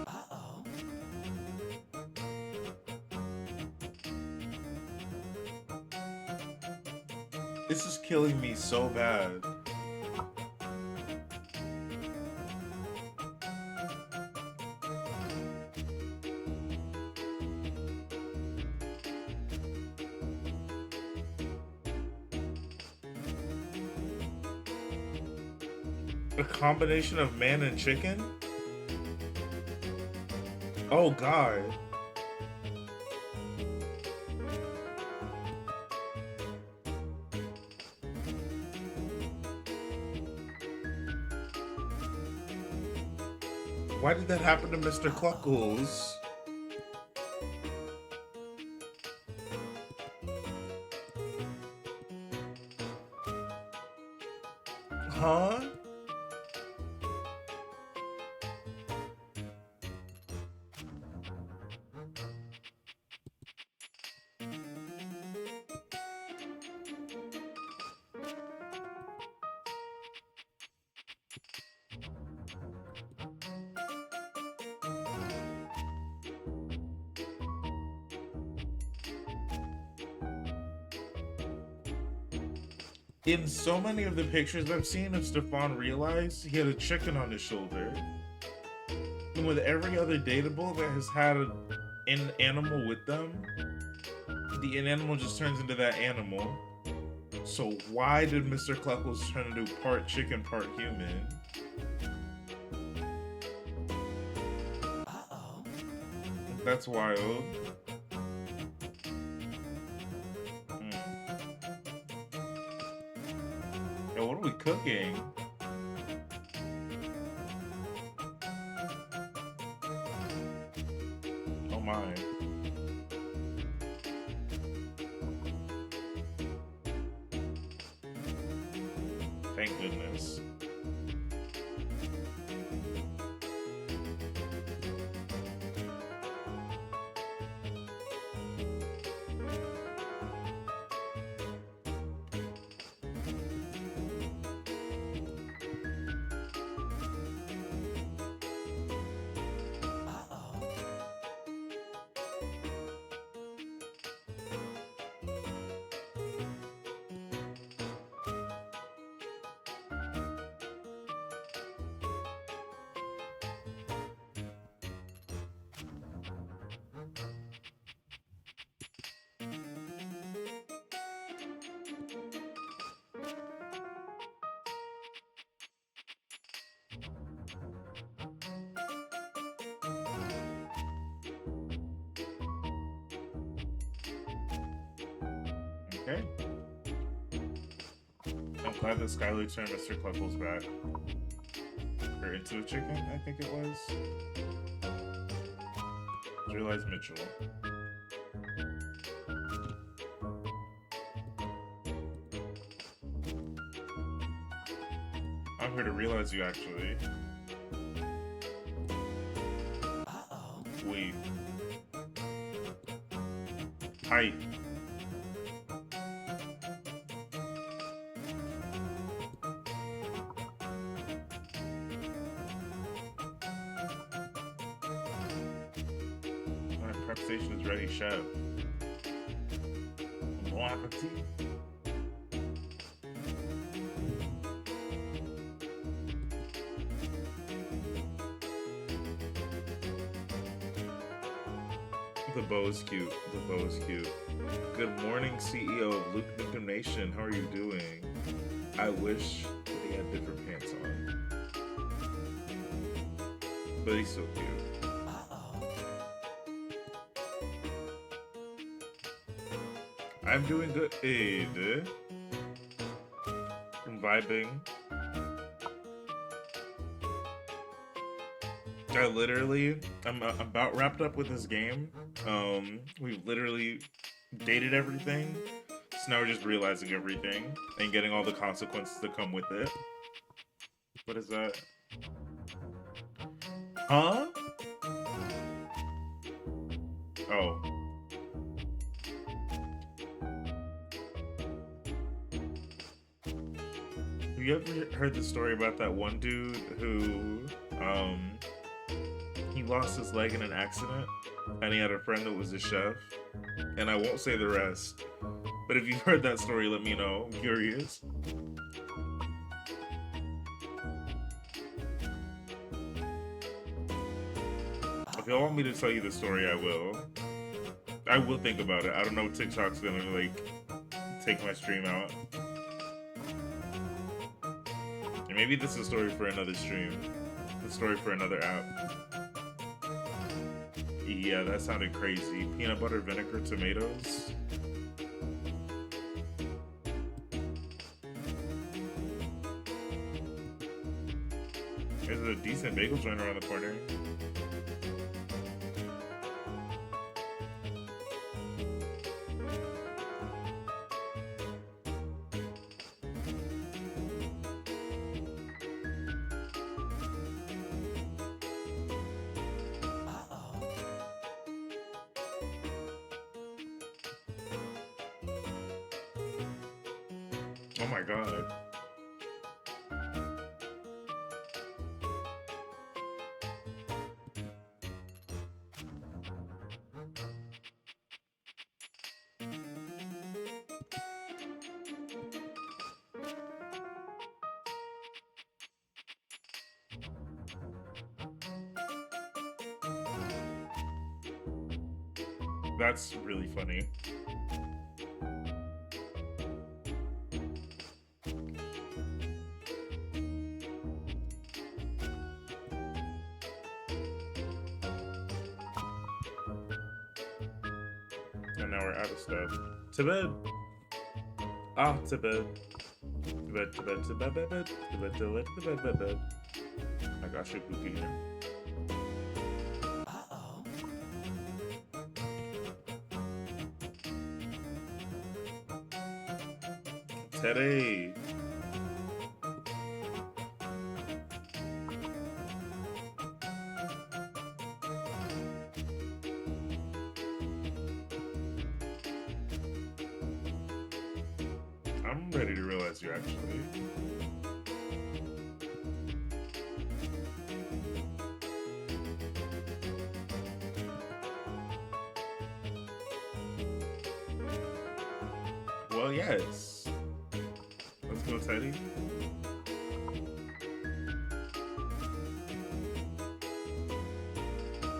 S2: Uh-oh.
S1: This is killing me so bad. A combination of man and chicken? Oh god. Why did that happen to Mr. Cluckles? Huh? In so many of the pictures I've seen of Stefan Realize, he had a chicken on his shoulder. And with every other dateable that has had an animal with them, the animal just turns into that animal. So why did Mr. Cluckles turn into part chicken, part human?
S2: Uh-oh.
S1: That's wild. And what are we cooking? Oh my. Thank goodness.
S2: Uh-oh.
S1: Okay. I'm glad that Skylar turned Mr. Cluckles back. Or into a chicken, I think it was. Realize Mitchell. I'm here to realize you actually.
S2: Uh-oh.
S1: Wait. Height. My prep station is ready, chef. Bon appetit. The bow is cute. The bow is cute. Good morning, CEO of Luke Victim Nation. How are you doing? I wish that he had different pants on. But he's so cute.
S2: Uh-oh.
S1: I'm doing good. I'm vibing. I'm about wrapped up with this game. We've literally dated everything. So now we're just realizing everything and getting all the consequences that come with it. What is that? Huh? Oh. Have you ever heard the story about that one dude who, he lost his leg in an accident, and he had a friend that was a chef, and I won't say the rest, but if you've heard that story, let me know. I'm curious. If you want me to tell you the story, I will. I will think about it. I don't know if TikTok's gonna, like, take my stream out. And maybe this is a story for another stream. A story for another app. Yeah, that sounded crazy. Peanut butter, vinegar, tomatoes. There's a decent bagel joint around the corner. Oh my god. That's really funny. And now we're out of stuff. To bed. Ah, to bed. To bed, to bed, to bed, bed, bed, to bed, to bed, to bed, bed, bed. I got you, Pookie.
S2: Uh-oh.
S1: Teddy. I'm ready to realize you actually. Well, yes. Let's go, Teddy.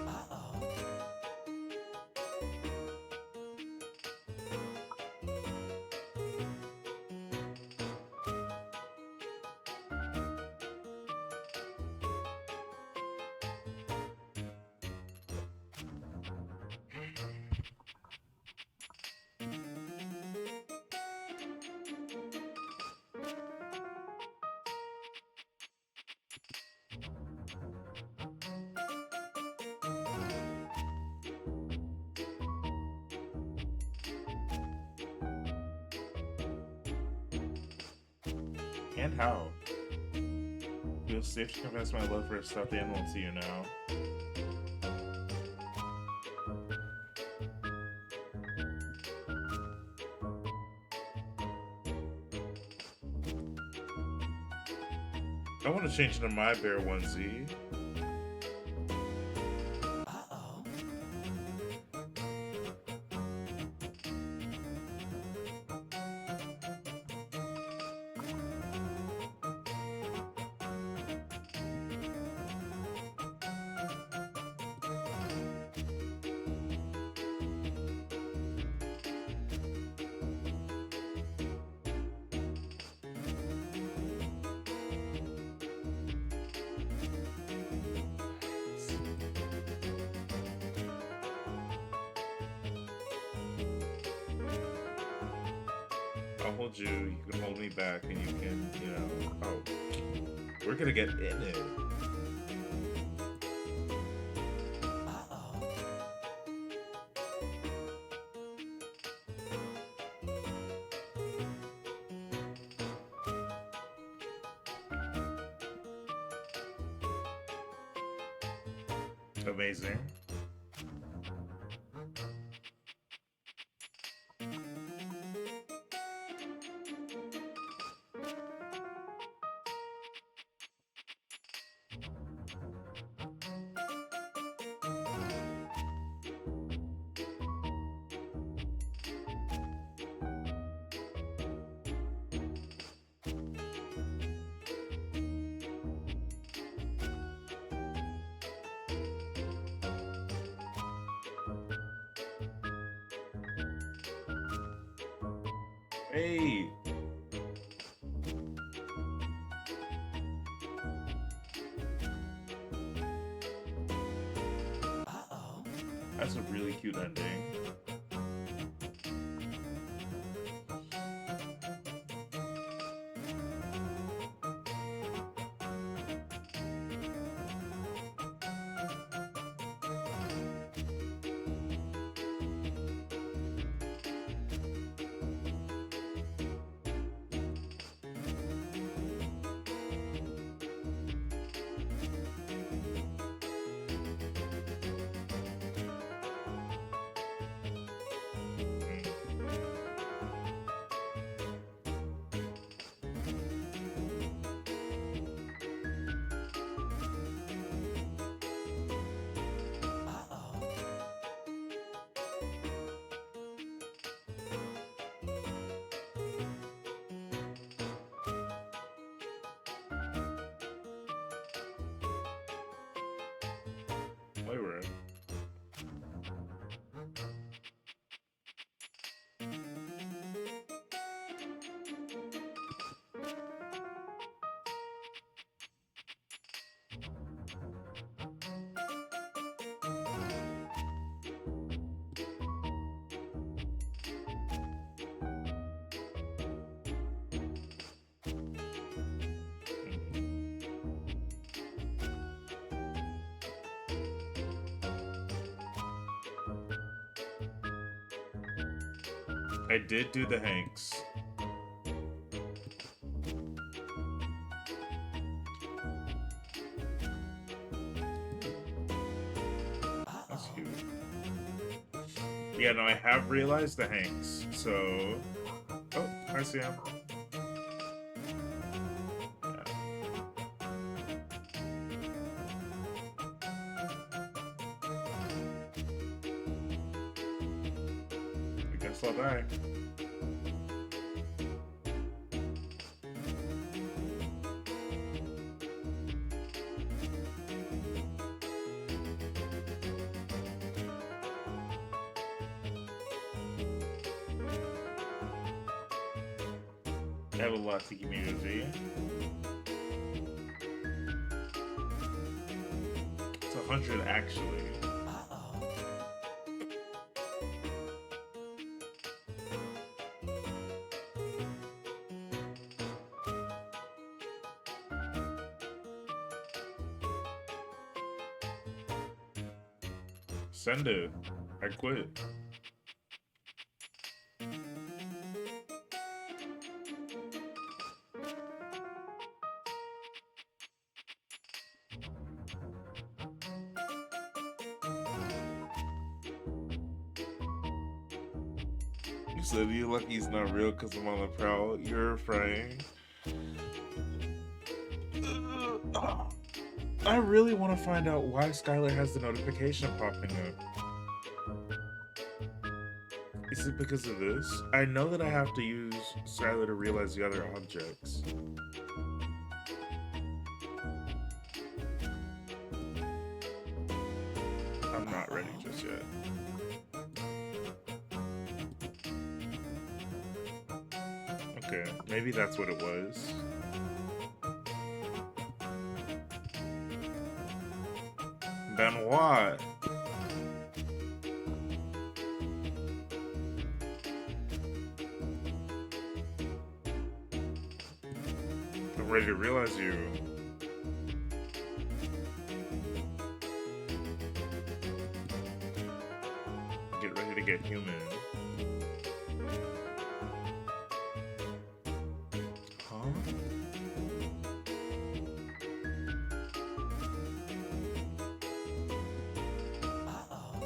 S2: Uh-oh.
S1: And how? Feel safe to confess my love for a stuffed animal to you now. I want to change to my bear onesie.
S2: Uh-oh.
S1: I'll hold you, you can hold me back, and you can, you know, oh, we're gonna get in it.
S2: Uh-oh.
S1: Amazing. Hey.
S2: Uh-oh.
S1: That's a really cute ending.
S2: Uh-oh.
S1: Wait, we're in. I did do the Hanks. That's
S2: Uh-oh.
S1: cute. Yeah, no, I have realized the Hanks, so... Oh, hi, Sam. Yeah. I guess I'll die. I have a lot to community. It's 100 actually.
S2: Uh-oh.
S1: Send it. I quit. You said you lucky he's not real because I'm on the prowl. You're afraid. I really want to find out why Skylar has the notification popping up. Is it because of this? I know that I have to use Skylar to realize the other objects. I'm not ready just yet. Okay, maybe that's what it was. Then what? I'm ready to realize you. Get ready to get human. Huh?
S2: Uh-oh.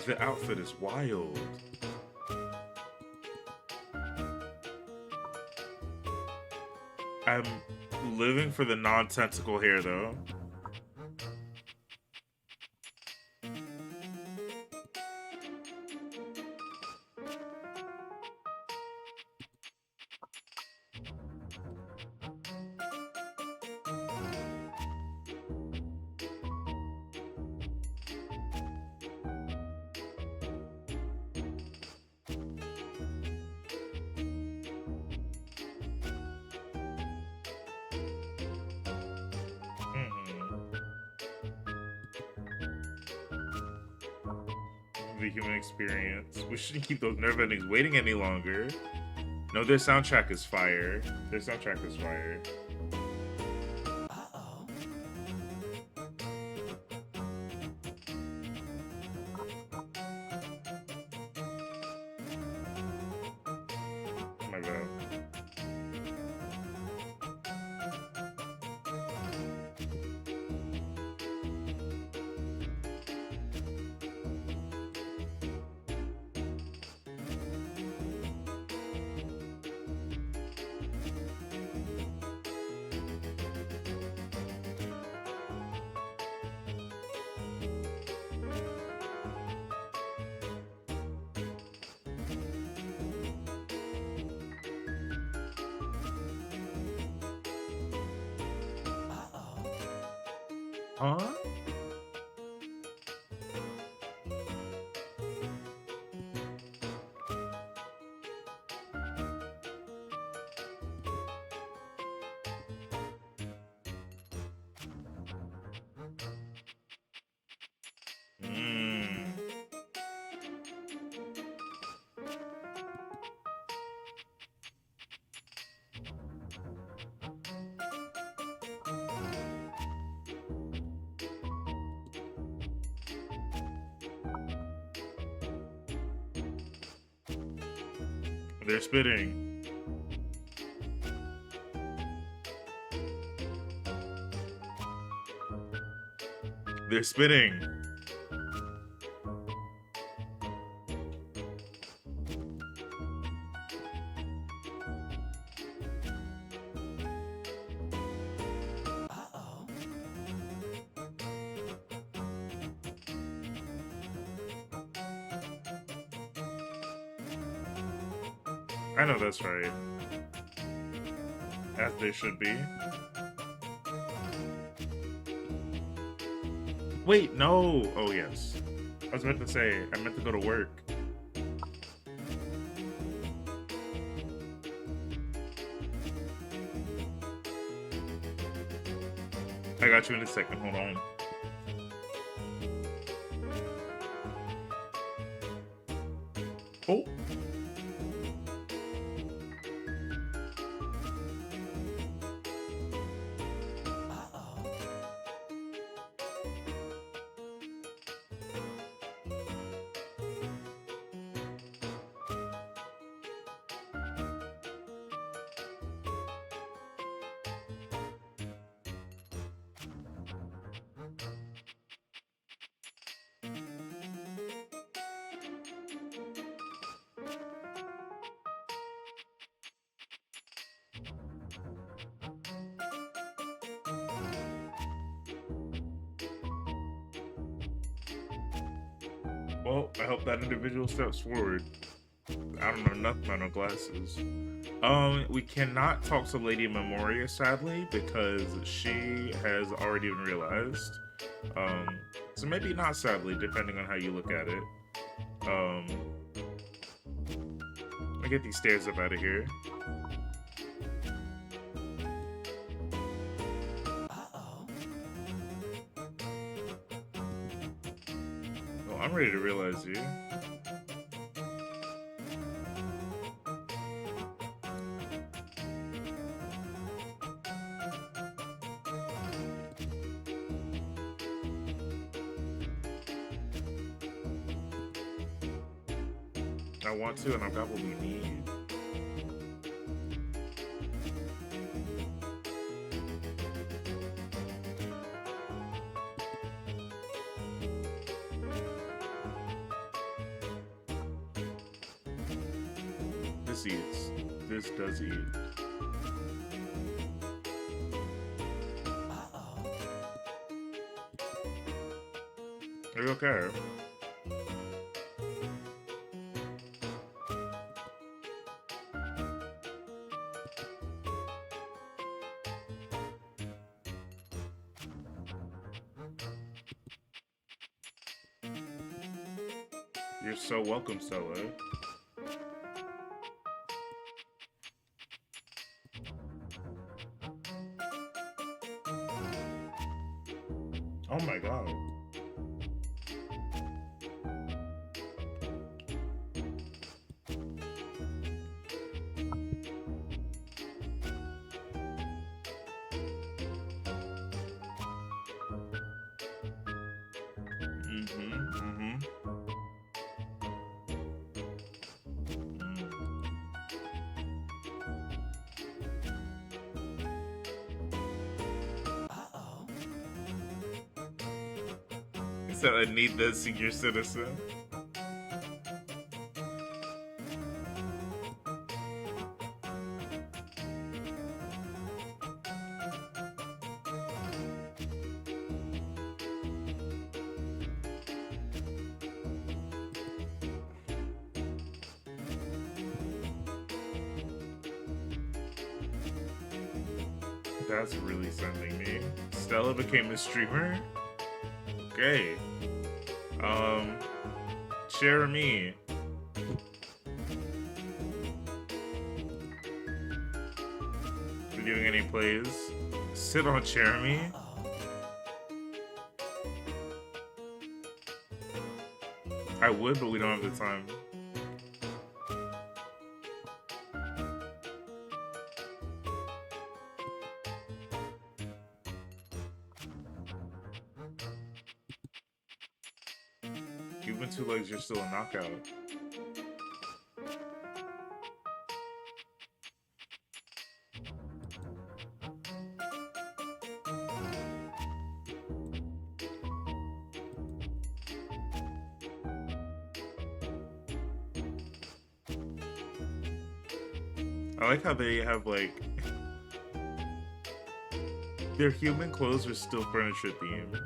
S1: The outfit is wild. I'm living for the non-tentacle hair though. the human experience. We shouldn't keep those nerve endings waiting any longer. No, their soundtrack is fire. Their soundtrack is fire.
S2: Uh-oh.
S1: My bad.
S2: Uh-oh.
S1: Huh? Mm. They're spitting. They're spitting.
S2: Uh-oh.
S1: I know that's right. As they should be. Wait, no. Oh, yes. I was meant to say, I meant to go to work. I got you in a second. Hold on. Oh.
S2: Uh-oh.
S1: Well, I hope that individual steps forward. I don't know nothing about no glasses. We cannot talk to Lady Memoria, sadly, because she has already been realized. So maybe not sadly, depending on how you look at it. Let me get these stairs up out of here.
S2: Uh-oh.
S1: Oh, I'm ready to realize you. I want to, and I've got what we need. This eats. This does eat.
S2: Uh-oh.
S1: Are you okay? You're so welcome, Stella. Oh my god. Said I need the senior citizen. That's really sending me. Stella became a streamer? Okay. Jeremy. We doing any plays? Sit on Jeremy. I would, but we don't have the time. You've been 2 legs, you're still a knockout. I like how they have like their human clothes are still furniture themed.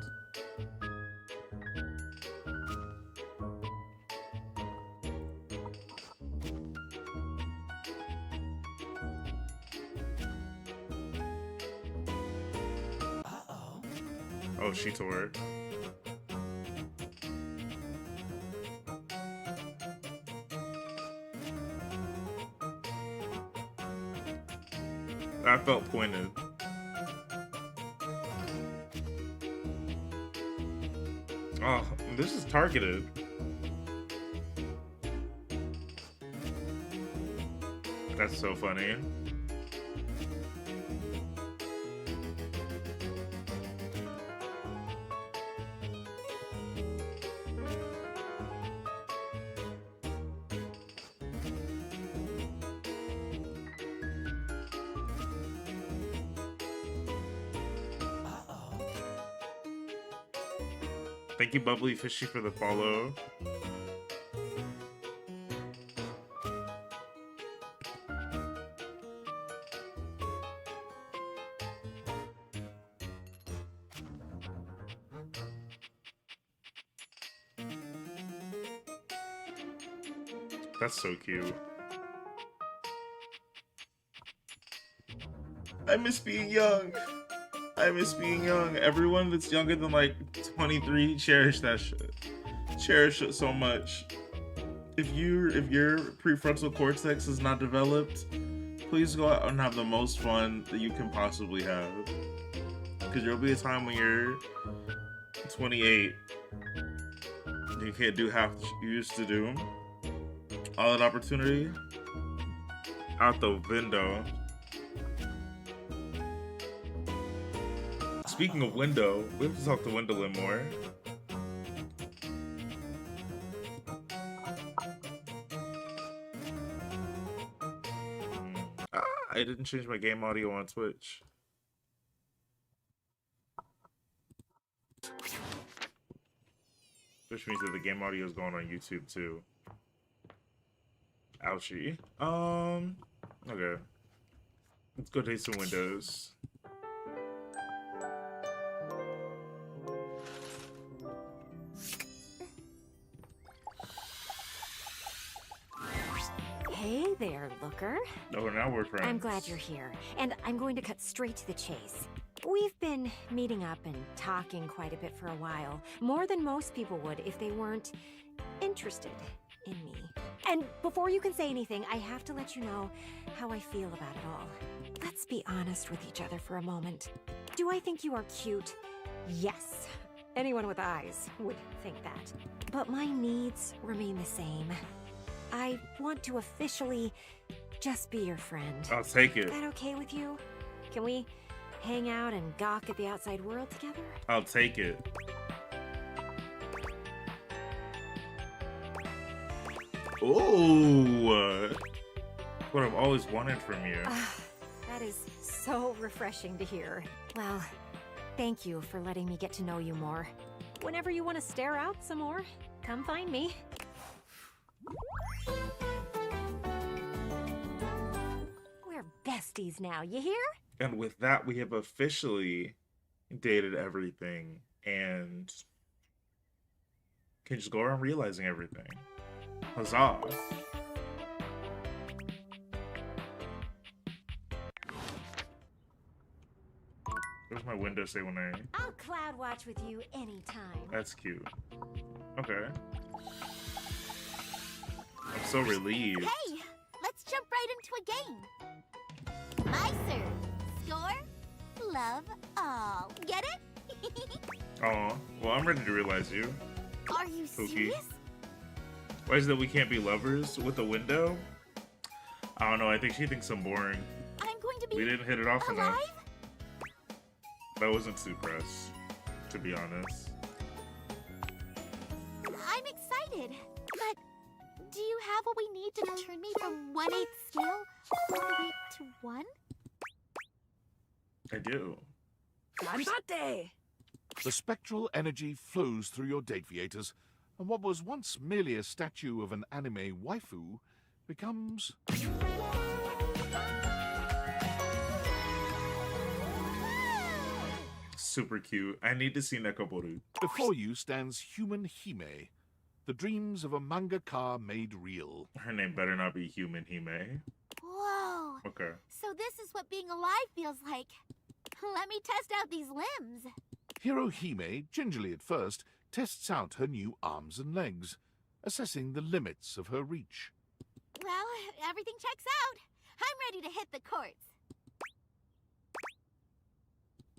S1: Oh, she tore it. That felt pointed. Oh, this is targeted. That's so funny. Thank you, Bubbly Fishy, for the follow. That's so cute. I miss being young. I miss being young. Everyone that's younger than like 23, cherish that shit. Cherish it so much. If your prefrontal cortex is not developed, please go out and have the most fun that you can possibly have. Because there'll be a time when you're 28, you can't do half you used to do. All that opportunity out the window. Speaking of window, we have to talk to Wendolyn more. I didn't change my game audio on Twitch. Which means that the game audio is going on YouTube too. Ouchie. Okay. Let's go take some windows.
S3: Hey there, Looker.
S1: Oh, now we're friends.
S3: I'm glad you're here, and I'm going to cut straight to the chase. We've been meeting up and talking quite a bit for a while, more than most people would if they weren't interested in me. And before you can say anything, I have to let you know how I feel about it all. Let's be honest with each other for a moment. Do I think you are cute? Yes. Anyone with eyes would think that. But my needs remain the same. I want to officially just be your friend.
S1: I'll take it.
S3: Is that okay with you? Can we hang out and gawk at the outside world together?
S1: I'll take it. Oh, what I've always wanted from you.
S3: That is so refreshing to hear. Well, thank you for letting me get to know you more. Whenever you want to stare out some more, come find me. We're besties now, you hear?
S1: And with that, we have officially dated everything and can just go around realizing everything. Huzzah. What does my window say when I...
S3: I'll cloud watch with you anytime.
S1: That's cute. Okay. I'm so relieved.
S4: Hey, let's jump right into a game. My serve. Score, love, all. Get it?
S1: Aw. Well, I'm ready to realize you.
S4: Are you
S1: Spooky.
S4: serious?
S1: Why is it that we can't be lovers with a window? I don't know. I think she thinks I'm boring.
S4: I'm going to be
S1: We didn't hit it off
S4: alive?
S1: enough. I wasn't too pressed, to be honest.
S4: I'm excited. But do you have what we need to turn me from 1/8 scale all the way to 1?
S1: I do.
S3: Gambate!
S5: The spectral energy flows through your deviators, and what was once merely a statue of an anime waifu becomes...
S1: Super cute. I need to see Nekoboru.
S5: Before you stands human Hime, the dreams of a mangaka made real.
S1: Her name better not be Human Hime.
S4: Whoa.
S1: Okay.
S4: So this is what being alive feels like. Let me test out these limbs.
S5: Hiro Hime, gingerly at first, tests out her new arms and legs, assessing the limits of her reach.
S4: Well, everything checks out. I'm ready to hit the courts.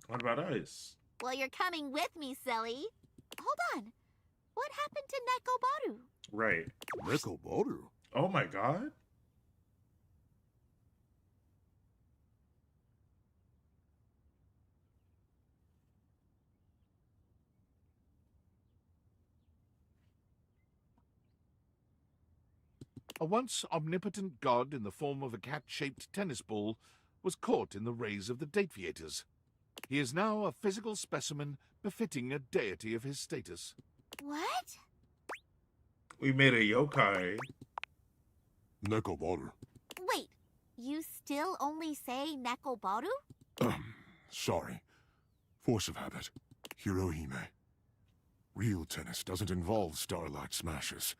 S1: What about ice?
S4: Well, you're coming with me, silly. Hold on. What happened to Nekobaru?
S1: Right.
S5: Nekoboru?
S1: Oh my god.
S5: A once omnipotent god in the form of a cat-shaped tennis ball was caught in the rays of the deviators. He is now a physical specimen befitting a deity of his status.
S4: What?
S1: We made a yokai.
S6: Nekoboru.
S4: Wait, you still only say Nekobaru?
S6: Sorry. Force of habit. Hirohime. Real tennis doesn't involve starlight smashes.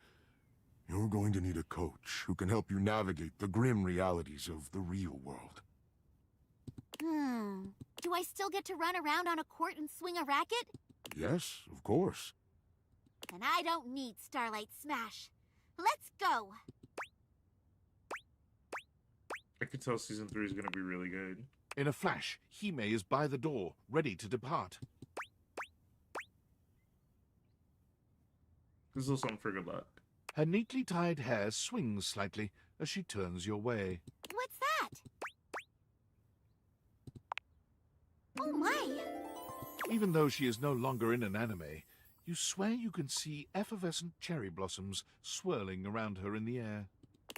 S6: You're going to need a coach who can help you navigate the grim realities of the real world.
S4: Do I still get to run around on a court and swing a racket?
S6: Yes, of course.
S4: Then I don't need Starlight Smash. Let's go.
S1: I could tell season 3 is gonna be really good.
S5: In a flash, Hime is by the door, ready to depart.
S1: This is also something for good luck.
S5: Her neatly tied hair swings slightly as she turns your way.
S4: What's that? Oh my!
S5: Even though she is no longer in an anime, you swear you can see effervescent cherry blossoms swirling around her in the air.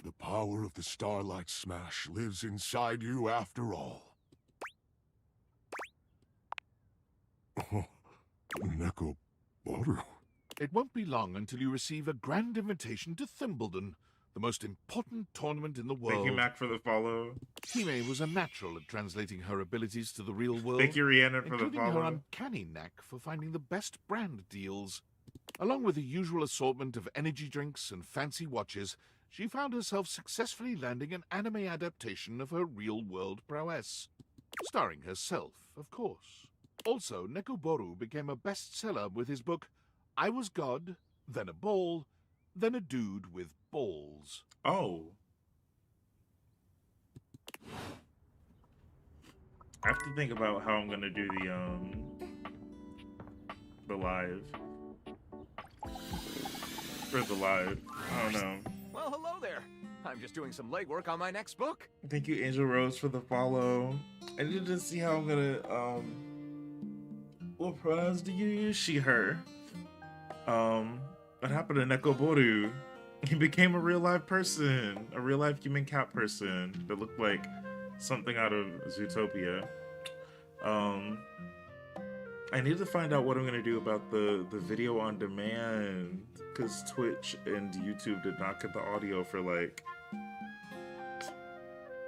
S6: The power of the starlight smash lives inside you after all. Oh, Nekoboru.
S5: It won't be long until you receive a grand invitation to Thimbledon, the most important tournament in the world.
S1: Thank you, Mac, for the follow.
S5: Hime was a natural at translating her abilities to the real world,
S1: Thank you, Rhiannon, for the
S5: including her
S1: follow.
S5: uncanny knack for finding the best brand deals. Along with the usual assortment of energy drinks and fancy watches, she found herself successfully landing an anime adaptation of her real-world prowess. Starring herself, of course. Also, Nekoboru became a bestseller with his book, I Was God, Then a Ball, Then a Dude with Balls.
S1: Oh. I have to think about how I'm gonna do the live. Or the live. I don't know.
S2: Well, hello there. I'm just doing some legwork on my next book.
S1: Thank you, Angel Rose, for the follow. I need to see how I'm gonna, what pronouns do you use? She, her. What happened to Nekoboru? He became a real life person, a real life human cat person that looked like something out of Zootopia. I need to find out what I'm gonna do about the video on demand, because Twitch and YouTube did not get the audio for like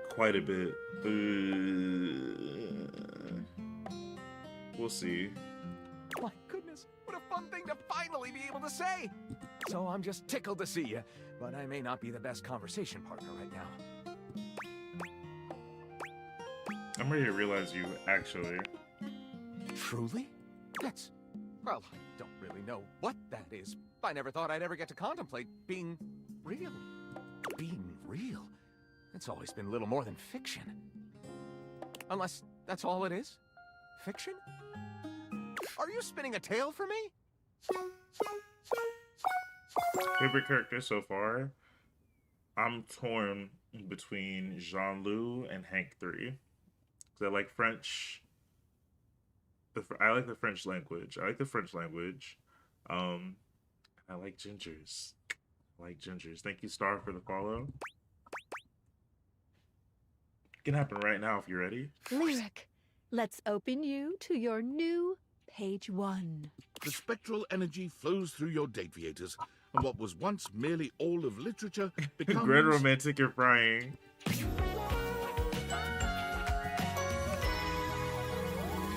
S1: quite a bit. We'll see.
S2: My goodness, what a fun thing to finally be able to say! So I'm just tickled to see you, but I may not be the best conversation partner right now.
S1: I'm ready to realize you actually.
S2: Truly? That's... well, I don't really know what that is. I never thought I'd ever get to contemplate being real. Being real? It's always been little more than fiction. Unless that's all it is? Fiction? Are you spinning a tale for me?
S1: Favorite character so far? I'm torn between Jean-Loup and Hank 3. Because I like French. I like the French language. I like the French language. I like gingers. Thank you, Star, for the follow. It can happen right now if you're ready.
S7: Lyric, let's open you to your new page 1.
S5: The spectral energy flows through your dataviators, and what was once merely all of literature becomes...
S1: Great romantic and frying.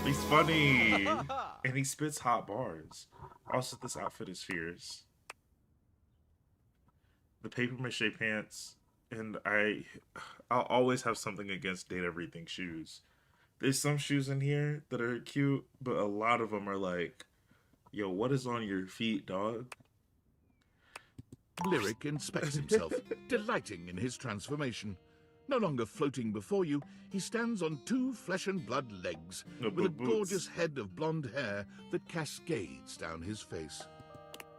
S1: He's funny. And he spits hot bars. Also, this outfit is fierce. The paper mache pants, and I'll always have something against date everything shoes. There's some shoes in here that are cute, but a lot of them are like, yo, what is on your feet, dog?
S5: Lyric inspects himself, delighting in his transformation. No longer floating before you, he stands on 2 flesh and blood legs, with a gorgeous head of blonde hair that cascades down his face.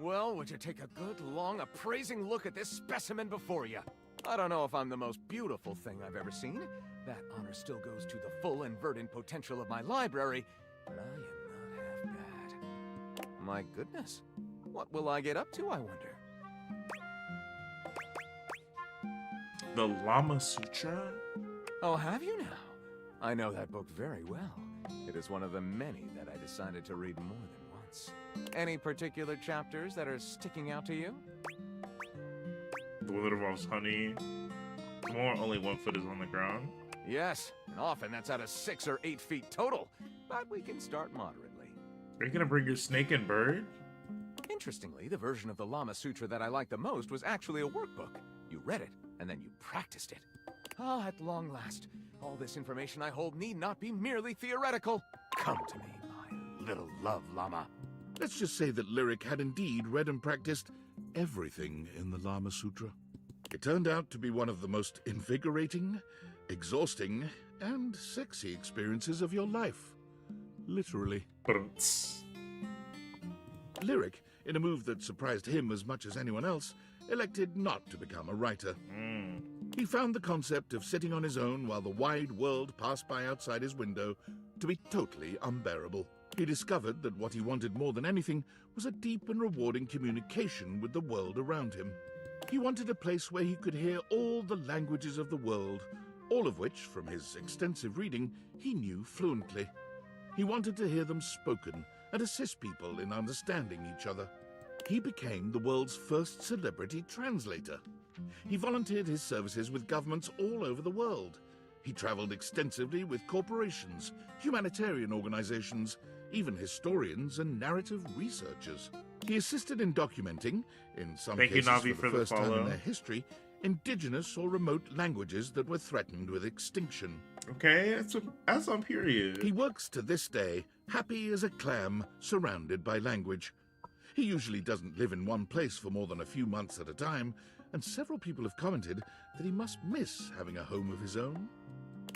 S2: Well, would you take a good, long, appraising look at this specimen before you? I don't know if I'm the most beautiful thing I've ever seen. That honor still goes to the full and verdant potential of my library, but I am not half bad. My goodness, what will I get up to, I wonder?
S1: The Lama Sutra?
S2: Oh, have you now? I know that book very well. It is one of the many that I decided to read more than once. Any particular chapters that are sticking out to you?
S1: The one that involves honey. More, only 1 foot is on the ground.
S2: Yes, and often that's out of 6 or 8 feet total. But we can start moderately.
S1: Are you gonna bring your snake and bird?
S2: Interestingly, the version of the Lama Sutra that I liked the most was actually a workbook. You read it, and then you practiced it. Ah, at long last, all this information I hold need not be merely theoretical. Come to me, my little love llama.
S5: Let's just say that Lyric had indeed read and practiced everything in the Lama Sutra. It turned out to be one of the most invigorating, exhausting, and sexy experiences of your life. Literally. Lyric, in a move that surprised him as much as anyone else, elected not to become a writer. He found the concept of sitting on his own while the wide world passed by outside his window to be totally unbearable. He discovered that what he wanted more than anything was a deep and rewarding communication with the world around him. He wanted a place where he could hear all the languages of the world, all of which, from his extensive reading, he knew fluently. He wanted to hear them spoken and assist people in understanding each other. He became the world's first celebrity translator. He volunteered his services with governments all over the world. He traveled extensively with corporations, humanitarian organizations, even historians and narrative researchers. He assisted in documenting, in some cases
S1: Navi,
S5: for the first time in their history, indigenous or remote languages that were threatened with extinction.
S1: Okay, that's on period.
S5: He works to this day, happy as a clam, surrounded by language. He usually doesn't live in one place for more than a few months at a time, and several people have commented that he must miss having a home of his own.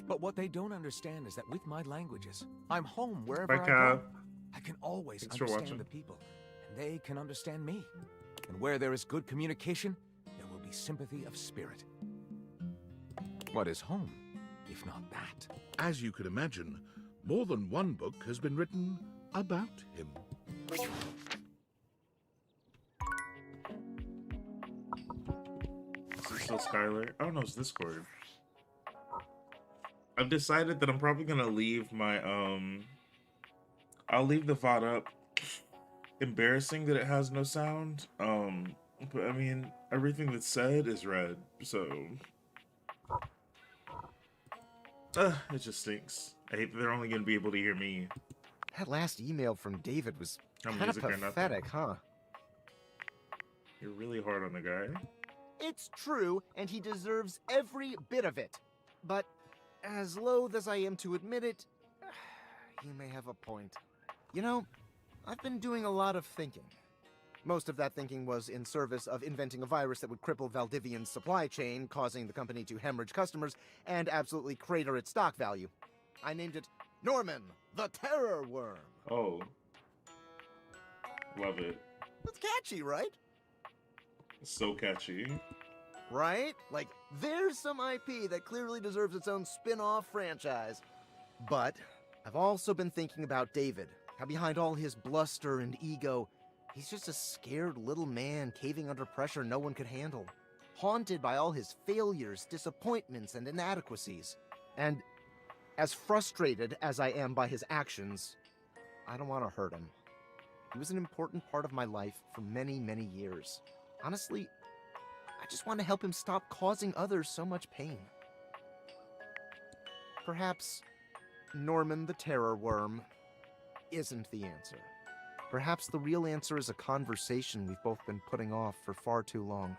S2: But what they don't understand is that with my languages, I'm home wherever
S1: Bye,
S2: I
S1: Cap.
S2: go. I can always
S1: Thanks for
S2: understand
S1: watching.
S2: the people, and they can understand me. And where there is good communication, there will be sympathy of spirit. What is home, if not that?
S5: As you can imagine, more than one book has been written about him.
S1: Is this still Skylar? Oh no, it's Discord. I've decided that I'm probably gonna leave my I'll leave the VOD up. Embarrassing that it has no sound. But I mean, everything that's said is read, so it just stinks. I hate that they're only gonna be able to hear me.
S8: That last email from David was
S1: No
S8: kind of
S1: music or nothing.
S8: pathetic, huh?
S1: You're really hard on the guy.
S8: It's true, and he deserves every bit of it. But as loath as I am to admit it, he may have a point. You know, I've been doing a lot of thinking. Most of that thinking was in service of inventing a virus that would cripple Valdivian's supply chain, causing the company to hemorrhage customers and absolutely crater its stock value. I named it Norman, the Terror Worm.
S1: Oh. Love it.
S8: That's catchy, right?
S1: So catchy.
S8: Right? Like, there's some IP that clearly deserves its own spin-off franchise. But I've also been thinking about David, how behind all his bluster and ego, he's just a scared little man caving under pressure no one could handle, haunted by all his failures, disappointments, and inadequacies. And as frustrated as I am by his actions, I don't want to hurt him. He was an important part of my life for many, many years. Honestly, I just want to help him stop causing others so much pain. Perhaps Norman the Terror Worm isn't the answer. Perhaps the real answer is a conversation we've both been putting off for far too long.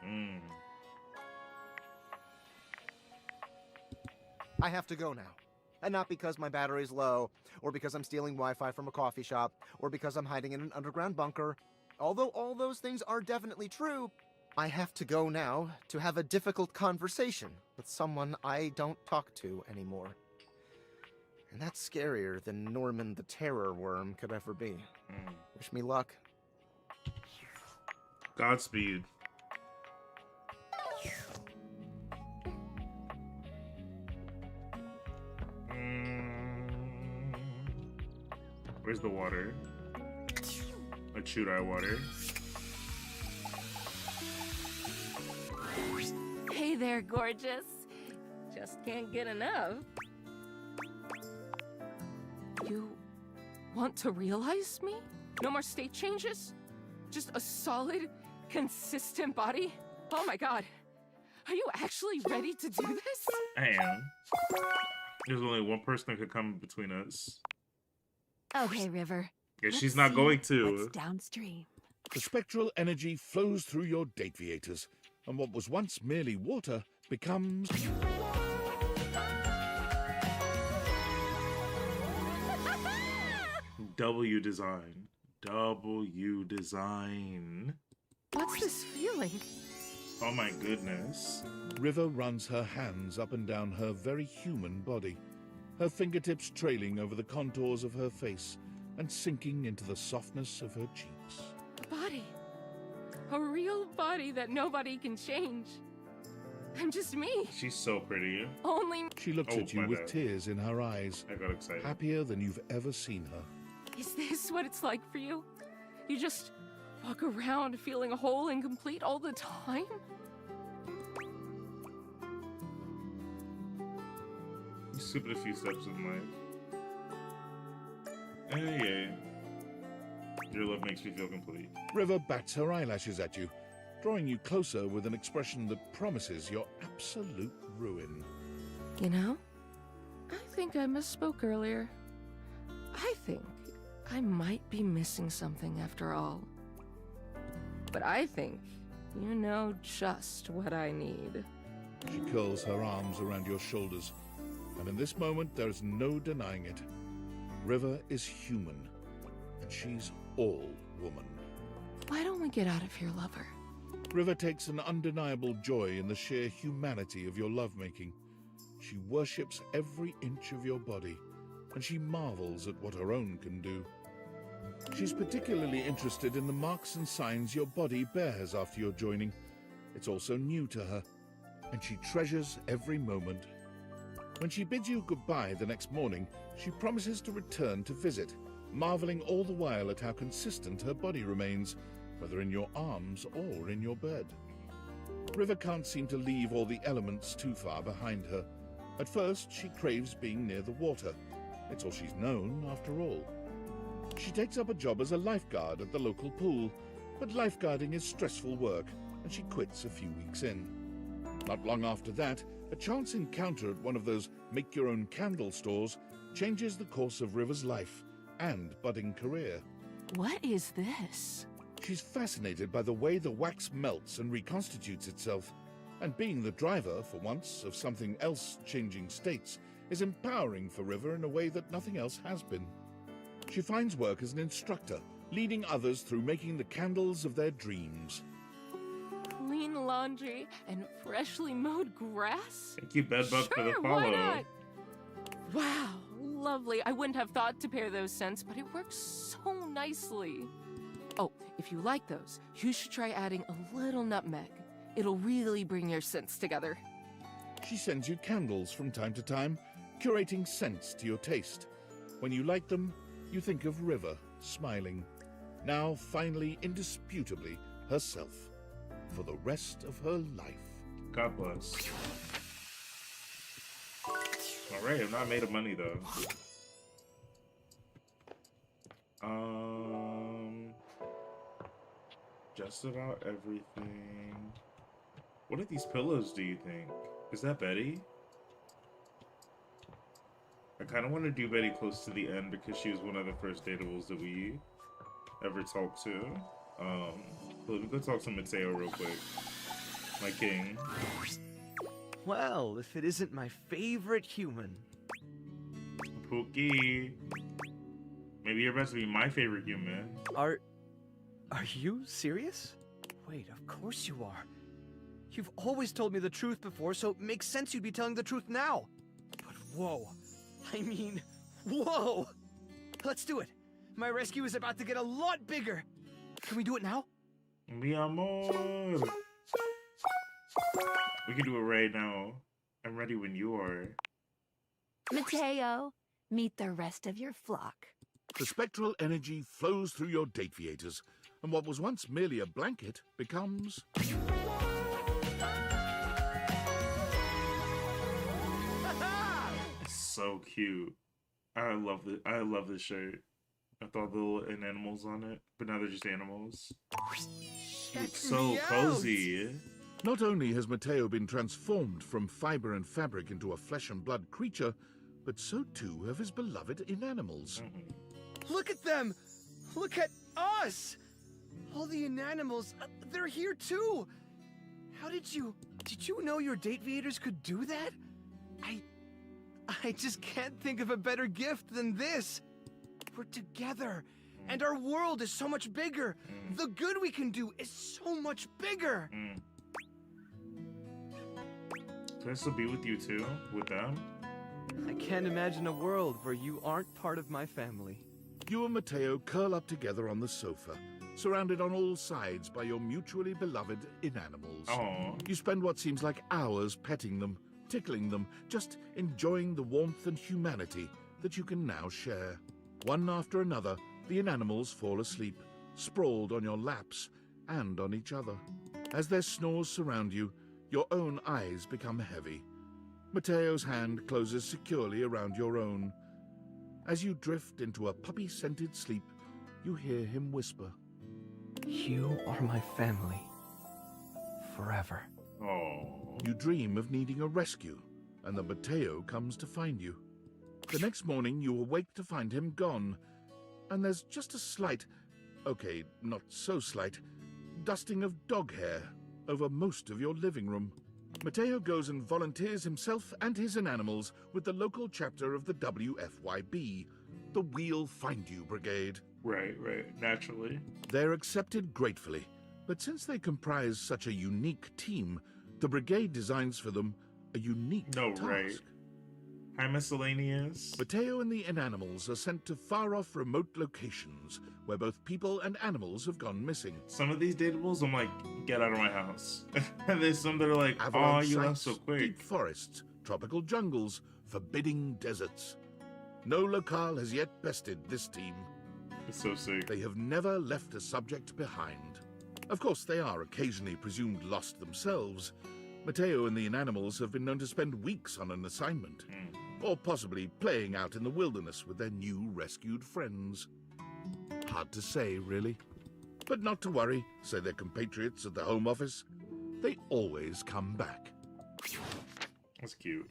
S8: I have to go now. And not because my battery's low, or because I'm stealing Wi-Fi from a coffee shop, or because I'm hiding in an underground bunker. Although all those things are definitely true, I have to go now to have a difficult conversation with someone I don't talk to anymore. And that's scarier than Norman the Terror Worm could ever be. Wish me luck.
S1: Godspeed. Where's the water? A chewed-eye water.
S9: Hey there, gorgeous. Just can't get enough. You want to realize me? No more state changes? Just a solid, consistent body? Oh my god. Are you actually ready to do this?
S1: I am. There's only one person that could come between us.
S3: Okay, River.
S1: Yeah,
S3: Let's
S1: she's not
S3: see
S1: going to.
S3: What's downstream?
S5: The spectral energy flows through your dateviators, and what was once merely water becomes...
S1: W design. W design.
S9: What's this feeling?
S1: Oh my goodness.
S5: River runs her hands up and down her very human body, her fingertips trailing over the contours of her face and sinking into the softness of her cheeks.
S9: A body. A real body that nobody can change. I'm just me.
S1: She's so pretty.
S9: Only...
S5: She looks
S1: Oh,
S5: at you
S1: my
S5: with
S1: bad.
S5: tears in her eyes,
S1: I got excited.
S5: happier than you've ever seen her.
S9: Is this what it's like for you? You just walk around feeling whole and complete all the time?
S1: You skipped a few steps in life. Hey, your love makes me feel complete.
S5: River bats her eyelashes at you, drawing you closer with an expression that promises your absolute ruin.
S9: You know, I think I misspoke earlier. I think I might be missing something after all. But I think you know just what I need.
S5: She curls her arms around your shoulders, and in this moment there is no denying it. River is human, and she's all woman.
S9: Why don't we get out of here, lover?
S5: River takes an undeniable joy in the sheer humanity of your lovemaking. She worships every inch of your body, and she marvels at what her own can do. She's particularly interested in the marks and signs your body bears after your joining. It's also new to her, and she treasures every moment. When she bids you goodbye the next morning, she promises to return to visit, marveling all the while at how consistent her body remains, whether in your arms or in your bed. River can't seem to leave all the elements too far behind her. At first, she craves being near the water. It's all she's known, after all. She takes up a job as a lifeguard at the local pool, but lifeguarding is stressful work, and she quits a few weeks in. Not long after that, a chance encounter at one of those make-your-own-candle stores changes the course of River's life and budding career.
S9: What is this?
S5: She's fascinated by the way the wax melts and reconstitutes itself, and being the driver, for once, of something else changing states is empowering for River in a way that nothing else has been. She finds work as an instructor, leading others through making the candles of their dreams.
S9: Clean laundry and freshly mowed grass?
S1: Thank you, Bedbug, for the
S9: Sure,
S1: follow.
S9: why not? Wow, lovely. I wouldn't have thought to pair those scents, but it works so nicely. Oh, if you like those, you should try adding a little nutmeg. It'll really bring your scents together.
S5: She sends you candles from time to time, curating scents to your taste. When you light them, you think of River, smiling. Now, finally, indisputably, herself. For the rest of her life.
S1: God bless. Alright, I'm not made of money though. Just about everything. What are these pillows, do you think? Is that Betty? I kind of want to do Betty close to the end because she was one of the first datables that we ever talked to. Let me go talk to Mateo real quick. My king.
S8: Well, if it isn't my favorite human.
S1: Pookie. Maybe you're about to be my favorite human.
S8: Are you serious? Wait, of course you are. You've always told me the truth before, so it makes sense you'd be telling the truth now. But whoa. I mean, whoa! Let's do it. My rescue is about to get a lot bigger. Can we do it now?
S1: Mi amor. We can do it right now. I'm ready when you are.
S7: Mateo, meet the rest of your flock.
S5: The spectral energy flows through your dateviators, and what was once merely a blanket becomes...
S1: So cute. I love this shirt. I thought the little animals on it, but now they're just animals. It's so cozy.
S5: Not only has Mateo been transformed from fiber and fabric into a flesh and blood creature, but so too have his beloved inanimals.
S8: Look at them! Look at us! All the inanimals, they're here too! How did you know your dateviators could do that? I just can't think of a better gift than this. We're together, and our world is so much bigger. The good we can do is so much bigger.
S1: Can I still be with you too? With them?
S8: I can't imagine a world where you aren't part of my family.
S5: You and Mateo curl up together on the sofa, surrounded on all sides by your mutually beloved inanimals.
S1: Aww.
S5: You spend what seems like hours petting them, tickling them, just enjoying the warmth and humanity that you can now share. One after another, the inanimals fall asleep, sprawled on your laps and on each other. As their snores surround you, your own eyes become heavy. Mateo's hand closes securely around your own. As you drift into a puppy-scented sleep, you hear him whisper,
S8: You are my family. Forever.
S1: Aww.
S5: You dream of needing a rescue, and that Mateo comes to find you. The next morning, you awake to find him gone, and there's just a slight, okay, not so slight, dusting of dog hair over most of your living room. Mateo goes and volunteers himself and his inanimals with the local chapter of the WFYB, the We'll Find You Brigade.
S1: Right, naturally.
S5: They're accepted gratefully, but since they comprise such a unique team, the brigade designs for them a unique task.
S1: Right. Hi, Miscellaneous.
S5: Mateo and the inanimals are sent to far-off remote locations where both people and animals have gone missing.
S1: Some of these datables, I'm like, get out of my house. And there's some that are like, oh,
S5: Avalanche
S1: you left
S5: sites,
S1: so quick.
S5: deep forests, tropical jungles, forbidding deserts. No locale has yet bested this team.
S1: It's so sick.
S5: They have never left a subject behind. Of course, they are occasionally presumed lost themselves. Mateo and the inanimals have been known to spend weeks on an assignment, or possibly playing out in the wilderness with their new rescued friends. Hard to say, really. But not to worry, say their compatriots at the Home Office. They always come back.
S1: That's cute.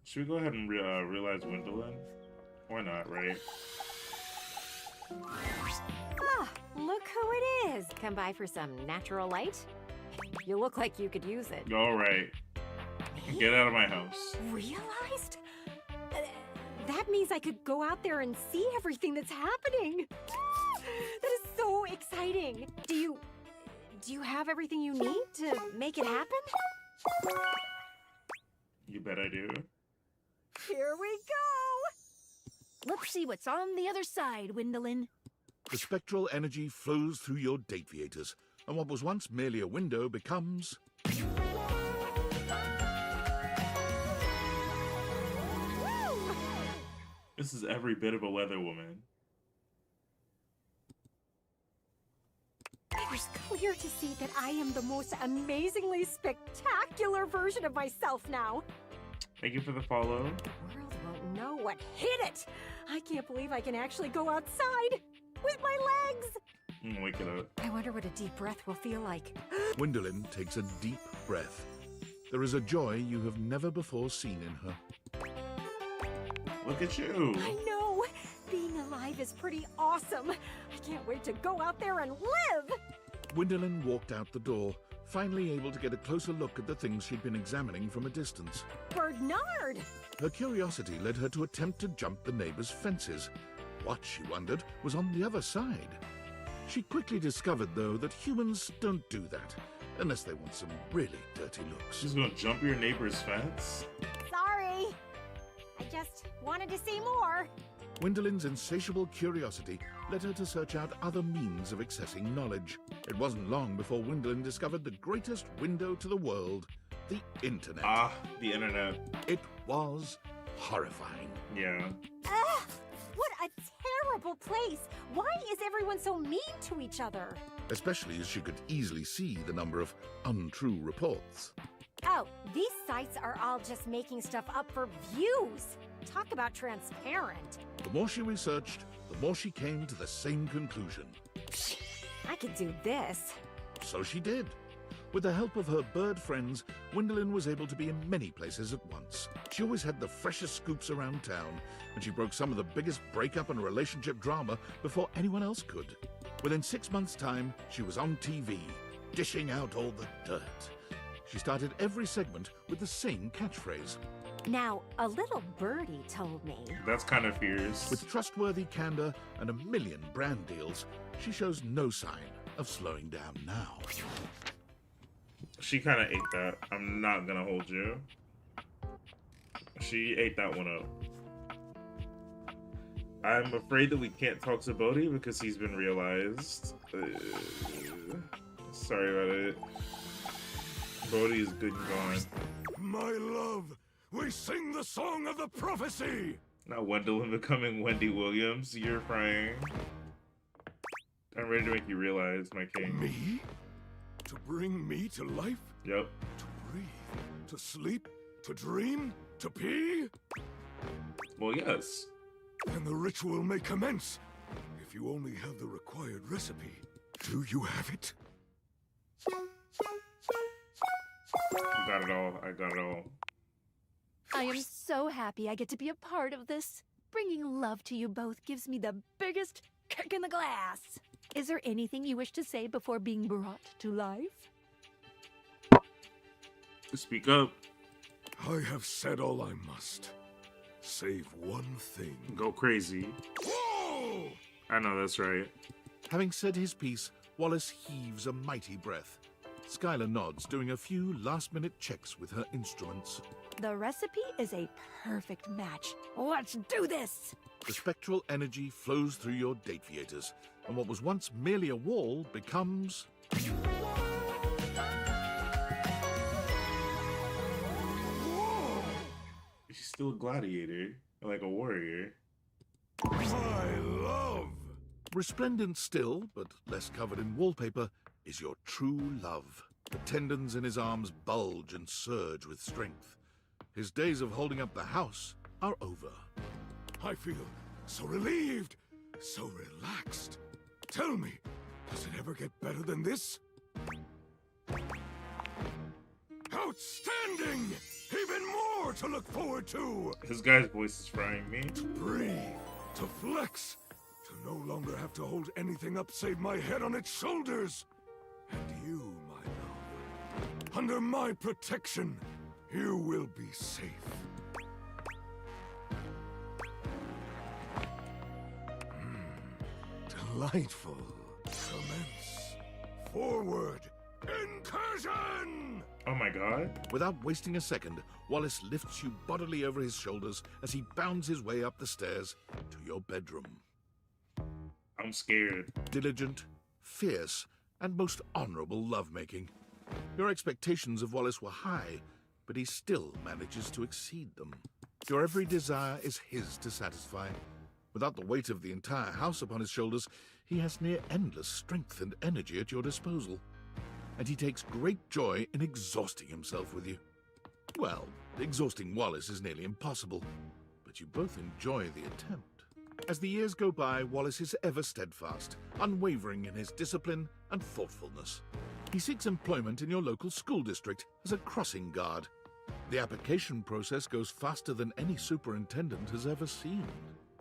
S1: Should we go ahead and realize Gwendolyn? Why not, right?
S3: Ah, look who it is. Come by for some natural light? You look like you could use it.
S1: All right. Get out of my house.
S3: Realized? That means I could go out there and see everything that's happening. That is so exciting. Do you have everything you need to make it happen?
S1: You bet I do.
S3: Here we go.
S7: Let's see what's on the other side, Gwendolyn.
S5: The spectral energy flows through your dateviators, and what was once merely a window becomes...
S1: This is every bit of a weather woman.
S3: It was clear to see that I am the most amazingly spectacular version of myself now.
S1: Thank you for the follow.
S3: The world won't know what hit it. I can't believe I can actually go outside with my legs.
S1: Wake it up.
S3: I wonder what a deep breath will feel like.
S5: Gwendolyn takes a deep breath. There is a joy you have never before seen in her.
S1: Look at you.
S3: I know. Being alive is pretty awesome. I can't wait to go out there and live.
S5: Gwendolyn walked out the door, finally able to get a closer look at the things she'd been examining from a distance.
S3: Bernard!
S5: Her curiosity led her to attempt to jump the neighbor's fences. What, she wondered, was on the other side. She quickly discovered, though, that humans don't do that, unless they want some really dirty looks.
S1: She's gonna jump your neighbor's fence?
S3: Sorry. I just wanted to see more.
S5: Gwendolyn's insatiable curiosity led her to search out other means of accessing knowledge. It wasn't long before Gwendolyn discovered the greatest window to the world, the internet.
S1: Ah, the internet.
S5: It was horrifying.
S1: Yeah.
S3: Ugh! What a terrible place! Why is everyone so mean to each other?
S5: Especially as she could easily see the number of untrue reports.
S3: Oh, these sites are all just making stuff up for views. Talk about transparent.
S5: The more she researched, the more she came to the same conclusion.
S3: I could do this.
S5: So she did. With the help of her bird friends, Gwendolyn was able to be in many places at once. She always had the freshest scoops around town, and she broke some of the biggest breakup and relationship drama before anyone else could. Within 6 months' time, she was on TV, dishing out all the dirt. She started every segment with the same catchphrase.
S3: Now, a little birdie told me.
S1: That's kind of fierce.
S5: With trustworthy candor and a million brand deals, she shows no sign of slowing down now.
S1: She kind of ate that. I'm not gonna hold you. She ate that one up. I'm afraid that we can't talk to Bodhi because he's been realized. Sorry about it. Bodhi is good and gone.
S6: My love, we sing the song of the prophecy!
S1: Now Gwendolyn becoming Wendy Williams. You're frying. I'm ready to make you realize, my king.
S6: Me? To bring me to life?
S1: Yep.
S6: To breathe? To sleep? To dream? To pee?
S1: Well, yes.
S6: Then the ritual may commence. If you only have the required recipe. Do you have it?
S1: I got it all. I got it all.
S7: I am so happy I get to be a part of this. Bringing love to you both gives me the biggest kick in the glass. Is there anything you wish to say before being brought to life?
S1: Speak up.
S6: I have said all I must. Save one thing.
S1: Go crazy.
S6: Whoa!
S1: I know, that's right.
S5: Having said his piece, Wallace heaves a mighty breath. Skylar nods, doing a few last-minute checks with her instruments.
S7: The recipe is a perfect match. Let's do this!
S5: The spectral energy flows through your dateviators, and what was once merely a wall becomes...
S1: She's still a gladiator, like a warrior.
S6: My love!
S5: Resplendent still, but less covered in wallpaper, is your true love. The tendons in his arms bulge and surge with strength. His days of holding up the house are over.
S6: I feel so relieved, so relaxed. Tell me, does it ever get better than this? Outstanding! Even more to look forward to!
S1: This guy's voice is frying me.
S6: To breathe, to flex, to no longer have to hold anything up save my head on its shoulders. And you, my love, under my protection, you will be safe. Delightful. Commence. Forward. Incursion!
S1: Oh my god.
S5: Without wasting a second, Wallace lifts you bodily over his shoulders as he bounds his way up the stairs to your bedroom.
S1: I'm scared.
S5: Diligent, fierce, and most honorable lovemaking. Your expectations of Wallace were high, but he still manages to exceed them. Your every desire is his to satisfy. Without the weight of the entire house upon his shoulders, he has near endless strength and energy at your disposal. And he takes great joy in exhausting himself with you. Well, exhausting Wallace is nearly impossible, but you both enjoy the attempt. As the years go by, Wallace is ever steadfast, unwavering in his discipline and thoughtfulness. He seeks employment in your local school district as a crossing guard. The application process goes faster than any superintendent has ever seen.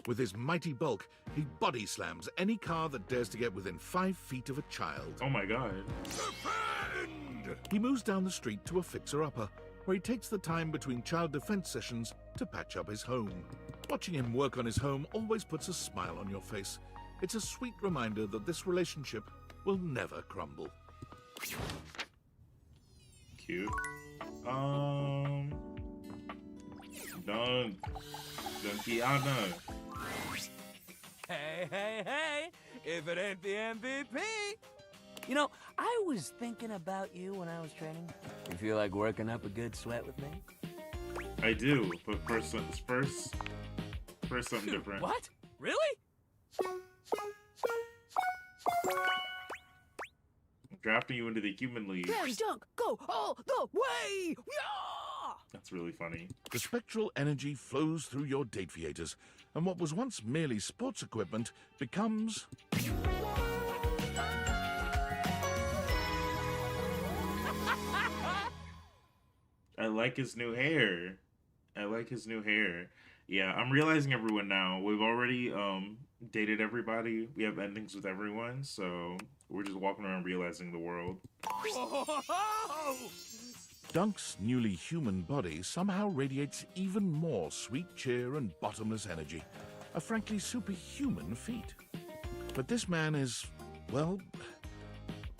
S5: With his mighty bulk, he body slams any car that dares to get within 5 feet of a child.
S1: Oh my god.
S6: Defend!
S5: He moves down the street to a fixer-upper, where he takes the time between child defense sessions to patch up his home. Watching him work on his home always puts a smile on your face. It's a sweet reminder that this relationship will never crumble.
S1: Cute. Dunkiana.
S10: Hey, if it ain't the MVP. You know, I was thinking about you when I was training. You feel like working up a good sweat with me?
S1: I do, but first something different.
S10: What? Really?
S1: I'm drafting you into the human league.
S7: Damn, Dunk, go all the way! Yeah!
S1: That's really funny.
S5: The spectral energy flows through your Dateviators, and what was once merely sports equipment becomes...
S1: I like his new hair. Yeah, I'm realizing everyone now. We've already dated everybody. We have endings with everyone, so we're just walking around realizing the world.
S10: Whoa!
S5: Dunk's newly human body somehow radiates even more sweet cheer and bottomless energy. A frankly superhuman feat. But this man is, well,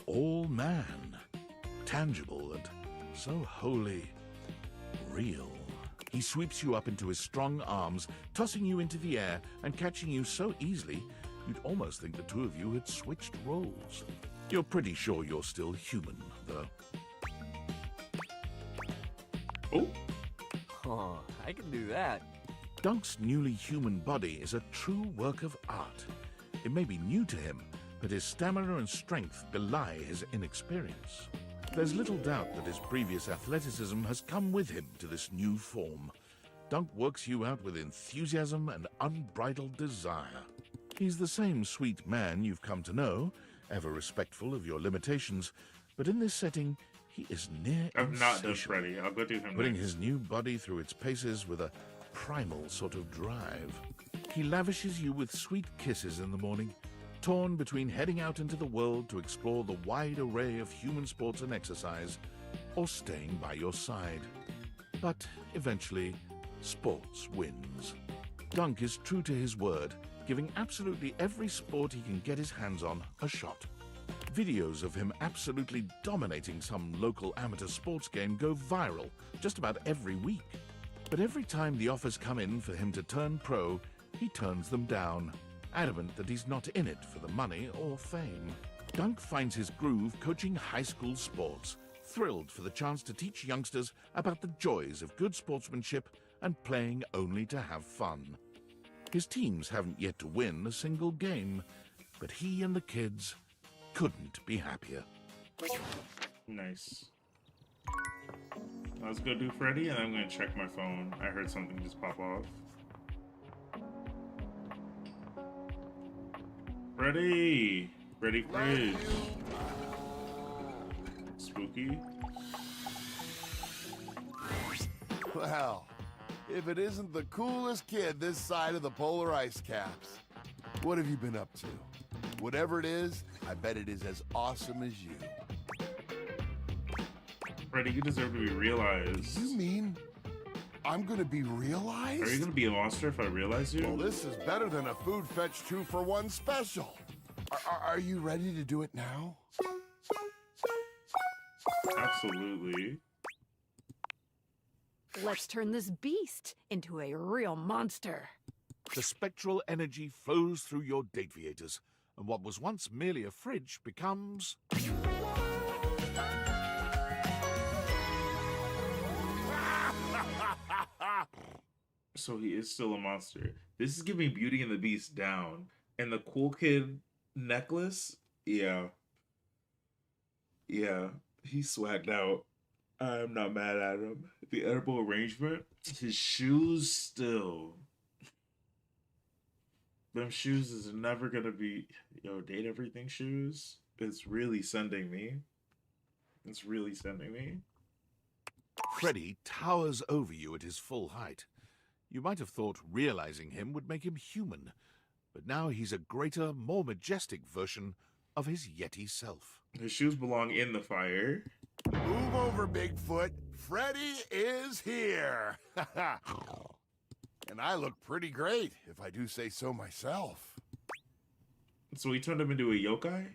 S5: all man. Tangible and so wholly real. He sweeps you up into his strong arms, tossing you into the air and catching you so easily, you'd almost think the two of you had switched roles. You're pretty sure you're still human, though.
S10: Oh, I can do that.
S5: Dunk's newly human body is a true work of art. It may be new to him, but his stamina and strength belie his inexperience. There's little doubt that his previous athleticism has come with him to this new form. Dunk works you out with enthusiasm and unbridled desire. He's the same sweet man you've come to know, ever respectful of your limitations, but in this setting, he is near
S1: I'm not done,
S5: insatiable,
S1: Freddy. I'll go do him
S5: putting
S1: next.
S5: his new body through its paces with a primal sort of drive. He lavishes you with sweet kisses in the morning, torn between heading out into the world to explore the wide array of human sports and exercise, or staying by your side. But eventually, sports wins. Dunk is true to his word, giving absolutely every sport he can get his hands on a shot. Videos of him absolutely dominating some local amateur sports game go viral just about every week. But every time the offers come in for him to turn pro, he turns them down, adamant that he's not in it for the money or fame. Dunk finds his groove coaching high school sports, thrilled for the chance to teach youngsters about the joys of good sportsmanship and playing only to have fun. His teams haven't yet to win a single game, but he and the kids couldn't be happier.
S1: Nice. Let's go do Freddy, and I'm gonna check my phone. I heard something just pop off. Freddy! Freddy Fridge. Spooky.
S11: Well, if it isn't the coolest kid this side of the polar ice caps. What have you been up to? Whatever it is, I bet it is as awesome as you.
S1: Freddy, you deserve to be realized.
S11: You mean I'm gonna be realized?
S1: Are you gonna be a monster if I realize you?
S11: Well, this is better than a food fetch 2-for-1 special. Are you ready to do it now?
S1: Absolutely.
S7: Let's turn this beast into a real monster.
S5: The spectral energy flows through your Dateviators, and what was once merely a fridge becomes...
S1: So he is still a monster. This is giving Beauty and the Beast down. And the cool kid necklace? Yeah. Yeah. He's swagged out. I'm not mad at him. The edible arrangement. His shoes still. Them shoes is never gonna be, yo, date everything shoes. It's really sending me. It's really sending me.
S5: Freddy towers over you at his full height. You might have thought realizing him would make him human, but now he's a greater, more majestic version of his Yeti self.
S1: His shoes belong in the fire.
S11: Move over, Bigfoot. Freddy is here. And I look pretty great, if I do say so myself.
S1: So he turned him into a yokai?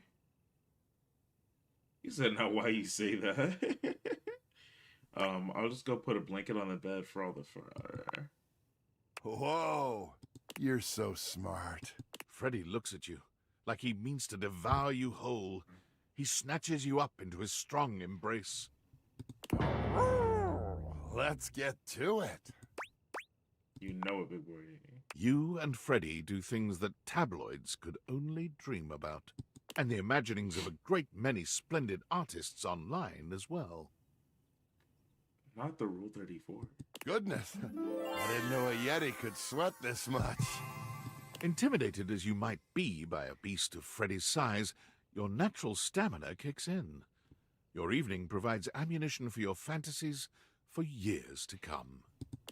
S1: You said not why you say that. I'll just go put a blanket on the bed for all the fire.
S11: Whoa, you're so smart.
S5: Freddy looks at you like he means to devour you whole. He snatches you up into his strong embrace.
S11: Let's get to it.
S1: You know it, big boy.
S5: You and Freddy do things that tabloids could only dream about, and the imaginings of a great many splendid artists online as well.
S1: Not the Rule 34.
S11: Goodness, I didn't know a Yeti could sweat this much.
S5: Intimidated as you might be by a beast of Freddy's size, your natural stamina kicks in. Your evening provides ammunition for your fantasies for years to come.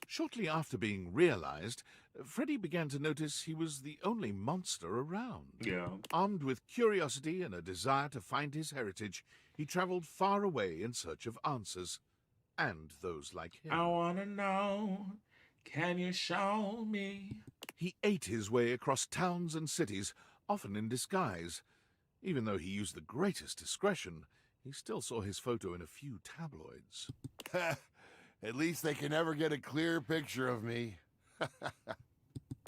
S5: Shortly after being realized, Freddy began to notice he was the only monster around.
S1: Yeah.
S5: Armed with curiosity and a desire to find his heritage, he traveled far away in search of answers, and those like him.
S1: I wanna know, can you show me?
S5: He ate his way across towns and cities, often in disguise. Even though he used the greatest discretion, he still saw his photo in a few tabloids.
S11: At least they can never get a clear picture of me.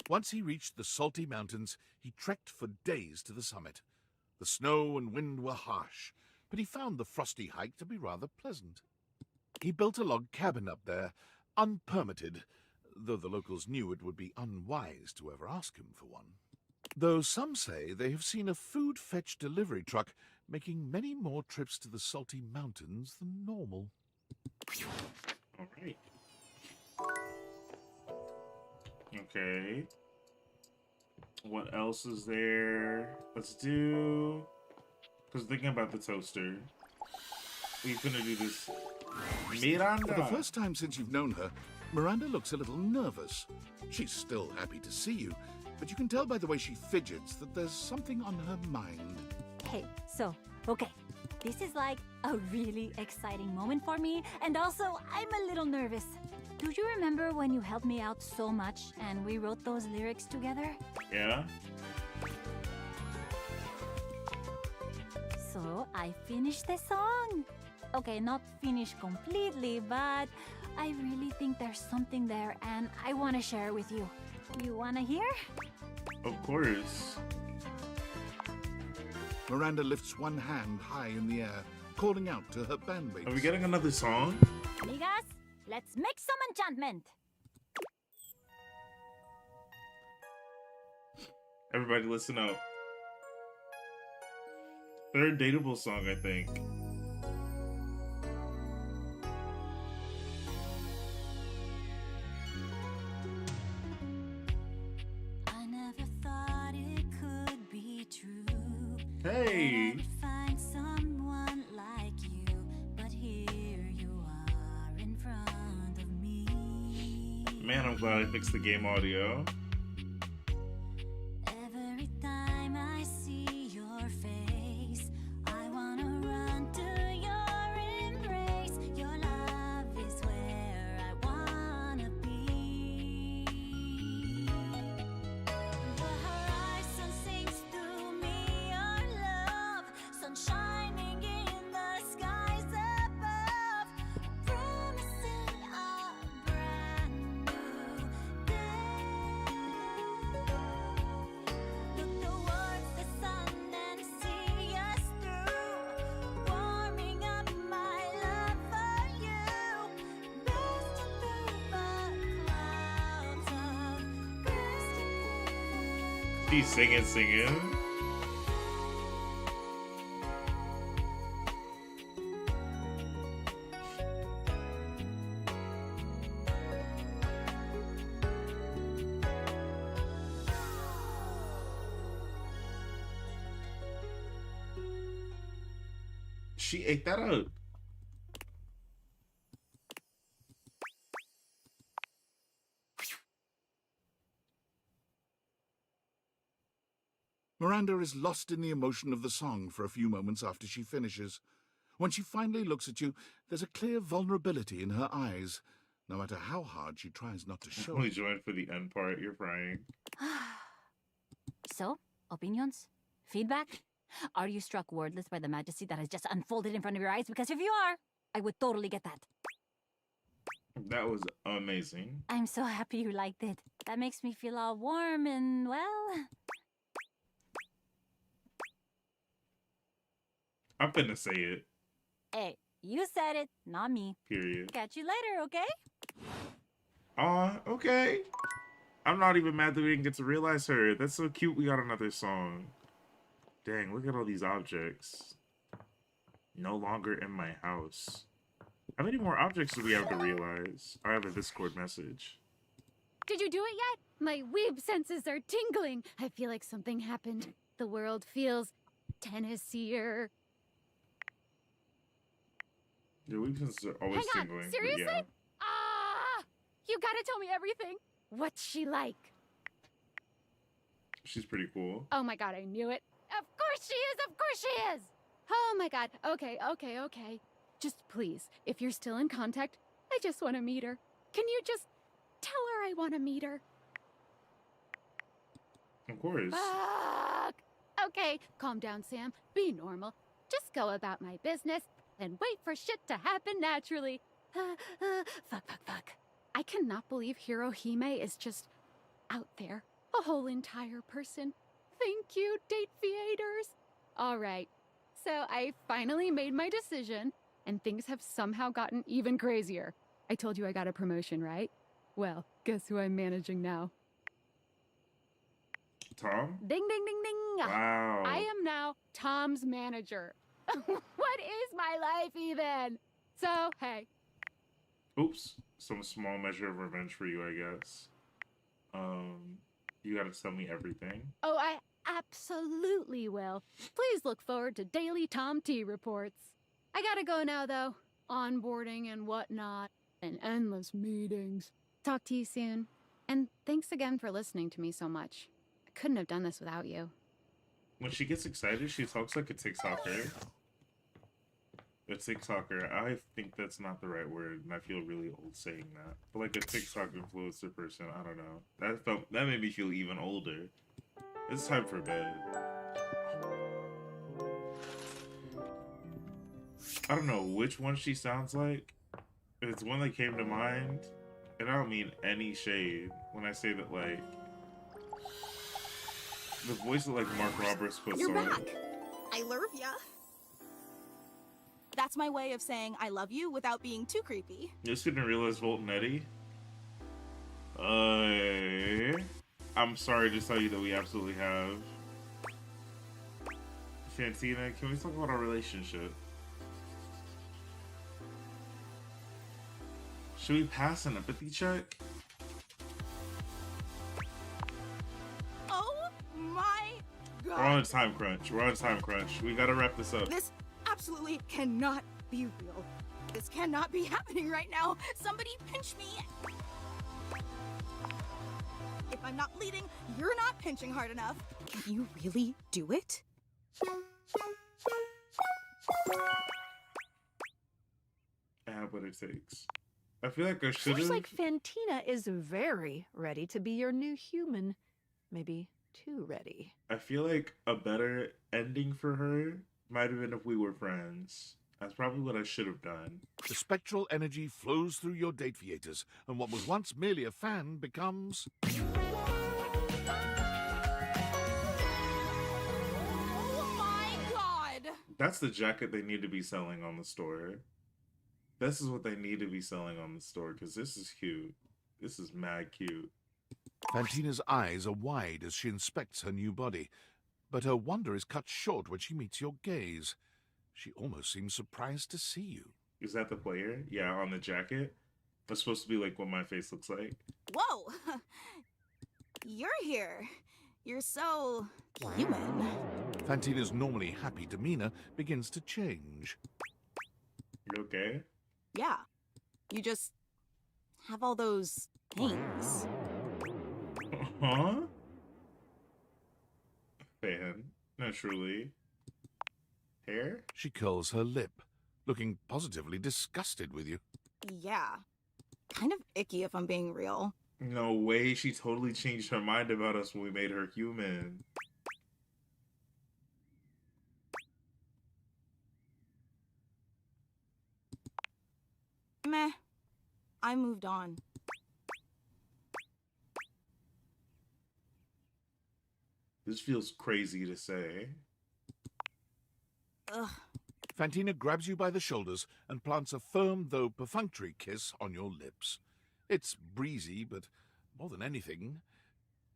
S5: Once he reached the salty mountains, he trekked for days to the summit. The snow and wind were harsh, but he found the frosty hike to be rather pleasant. He built a log cabin up there, unpermitted, though the locals knew it would be unwise to ever ask him for one. Though some say they have seen a food fetch delivery truck making many more trips to the salty mountains than normal.
S1: All right. Okay. What else is there? Let's do... Because thinking about the toaster. We finna do this. Miranda!
S5: For the first time since you've known her, Miranda looks a little nervous. She's still happy to see you, but you can tell by the way she fidgets that there's something on her mind.
S4: Hey, so, okay. This is like a really exciting moment for me, and also I'm a little nervous. Do you remember when you helped me out so much and we wrote those lyrics together?
S1: Yeah?
S4: So I finished the song. Okay, not finished completely, but I really think there's something there and I want to share with you. You want to hear?
S1: Of course.
S5: Miranda lifts one hand high in the air, calling out to her bandmates.
S1: Are we getting another song?
S4: Amigas, let's make some enchantment.
S1: Everybody listen up. Third dateable song, I think.
S4: I never thought it could be true.
S1: Hey.
S4: I would find someone like you, but here you are in front of me.
S1: Man, I'm glad I fixed the game audio.
S4: Every time I see your face, I wanna run to your embrace. Your love is where I wanna be. The horizon sings to me your love, sun shining in the skies above, promising a brand new day. Look towards the sun and see us through, warming up my love for you, bursting through the clouds of crystal.
S1: She's singing. She ate that up.
S5: Miranda is lost in the emotion of the song for a few moments after she finishes. When she finally looks at you, there's a clear vulnerability in her eyes, no matter how hard she tries not to show
S1: Only
S5: it.
S1: joined for the end part. You're crying.
S4: So, opinions? Feedback? Are you struck wordless by the majesty that has just unfolded in front of your eyes? Because if you are, I would totally get that.
S1: That was amazing.
S4: I'm so happy you liked it. That makes me feel all warm and, well...
S1: I'm finna say it.
S4: Hey, you said it, not me.
S1: Period.
S4: Catch you later, okay?
S1: Okay. I'm not even mad that we didn't get to realize her. That's so cute we got another song. Dang, look at all these objects. No longer in my house. How many more objects do we have to realize? I have a Discord message.
S7: Did you do it yet? My weeb senses are tingling. I feel like something happened. The world feels Tennessee-er.
S1: Yeah, we've been always
S7: Hang
S1: tingling.
S7: on,
S1: but
S7: seriously?
S1: yeah.
S7: Ah! You gotta tell me everything. What's she like?
S1: She's pretty cool.
S7: Oh my god, I knew it. Of course she is, of course she is! Oh my god, okay. Just please, if you're still in contact, I just want to meet her. Can you just tell her I want to meet her?
S1: Of course.
S7: Fuck! Okay, calm down, Sam. Be normal. Just go about my business and wait for shit to happen naturally. Fuck. I cannot believe Hirohime is just out there. A whole entire person. Thank you, date theaters. All right. So I finally made my decision, and things have somehow gotten even crazier. I told you I got a promotion, right? Well, guess who I'm managing now?
S1: Tom?
S7: Ding, ding, ding, ding.
S1: Wow.
S7: I am now Tom's manager. What is my life even? So, hey.
S1: Oops. Some small measure of revenge for you, I guess. You gotta tell me everything.
S7: Oh, I absolutely will. Please look forward to daily Tom T reports. I gotta go now, though. Onboarding and whatnot, and endless meetings. Talk to you soon. And thanks again for listening to me so much. I couldn't have done this without you.
S1: When she gets excited, she talks like a TikToker. A TikToker. I think that's not the right word, and I feel really old saying that. But like a TikTok influencer person, I don't know. That made me feel even older. It's time for bed. I don't know which one she sounds like. It's one that came to mind, and I don't mean any shade when I say that, like, the voice that like Mark Roberts puts
S12: You're
S1: on.
S12: back. I love ya. That's my way of saying I love you without being too creepy.
S1: You just didn't realize Volt and Eddie? I'm sorry to tell you that we absolutely have Fantina, can we talk about our relationship? Should we pass an empathy check?
S12: Oh my god.
S1: We're on a time crunch. We're on a time crunch. We gotta wrap this up.
S12: This absolutely cannot be real. This cannot be happening right now. Somebody pinch me. If I'm not bleeding, you're not pinching hard enough. Can you really do it?
S1: I have what it takes. I feel like I should have.
S7: Looks like Fantina is very ready to be your new human. Maybe too ready.
S1: I feel like a better ending for her might have been if we were friends. That's probably what I should have done.
S5: The spectral energy flows through your date theaters, and what was once merely a fan becomes...
S12: Oh my god!
S1: That's the jacket they need to be selling on the store. This is what they need to be selling on the store, because this is cute. This is mad cute.
S5: Fantina's eyes are wide as she inspects her new body, but her wonder is cut short when she meets your gaze. She almost seems surprised to see you.
S1: Is that the player? Yeah, on the jacket. That's supposed to be like what my face looks like.
S12: Whoa! You're here. You're so human.
S5: Fantina's normally happy demeanor begins to change.
S1: You okay?
S12: Yeah. You just have all those things.
S1: Huh? Fan, naturally. Hair?
S5: She curls her lip, looking positively disgusted with you.
S12: Yeah. Kind of icky if I'm being real.
S1: No way, she totally changed her mind about us when we made her human.
S12: Meh. I moved on.
S1: This feels crazy to say.
S12: Ugh.
S5: Fantina grabs you by the shoulders and plants a firm, though perfunctory kiss on your lips. It's breezy, but more than anything,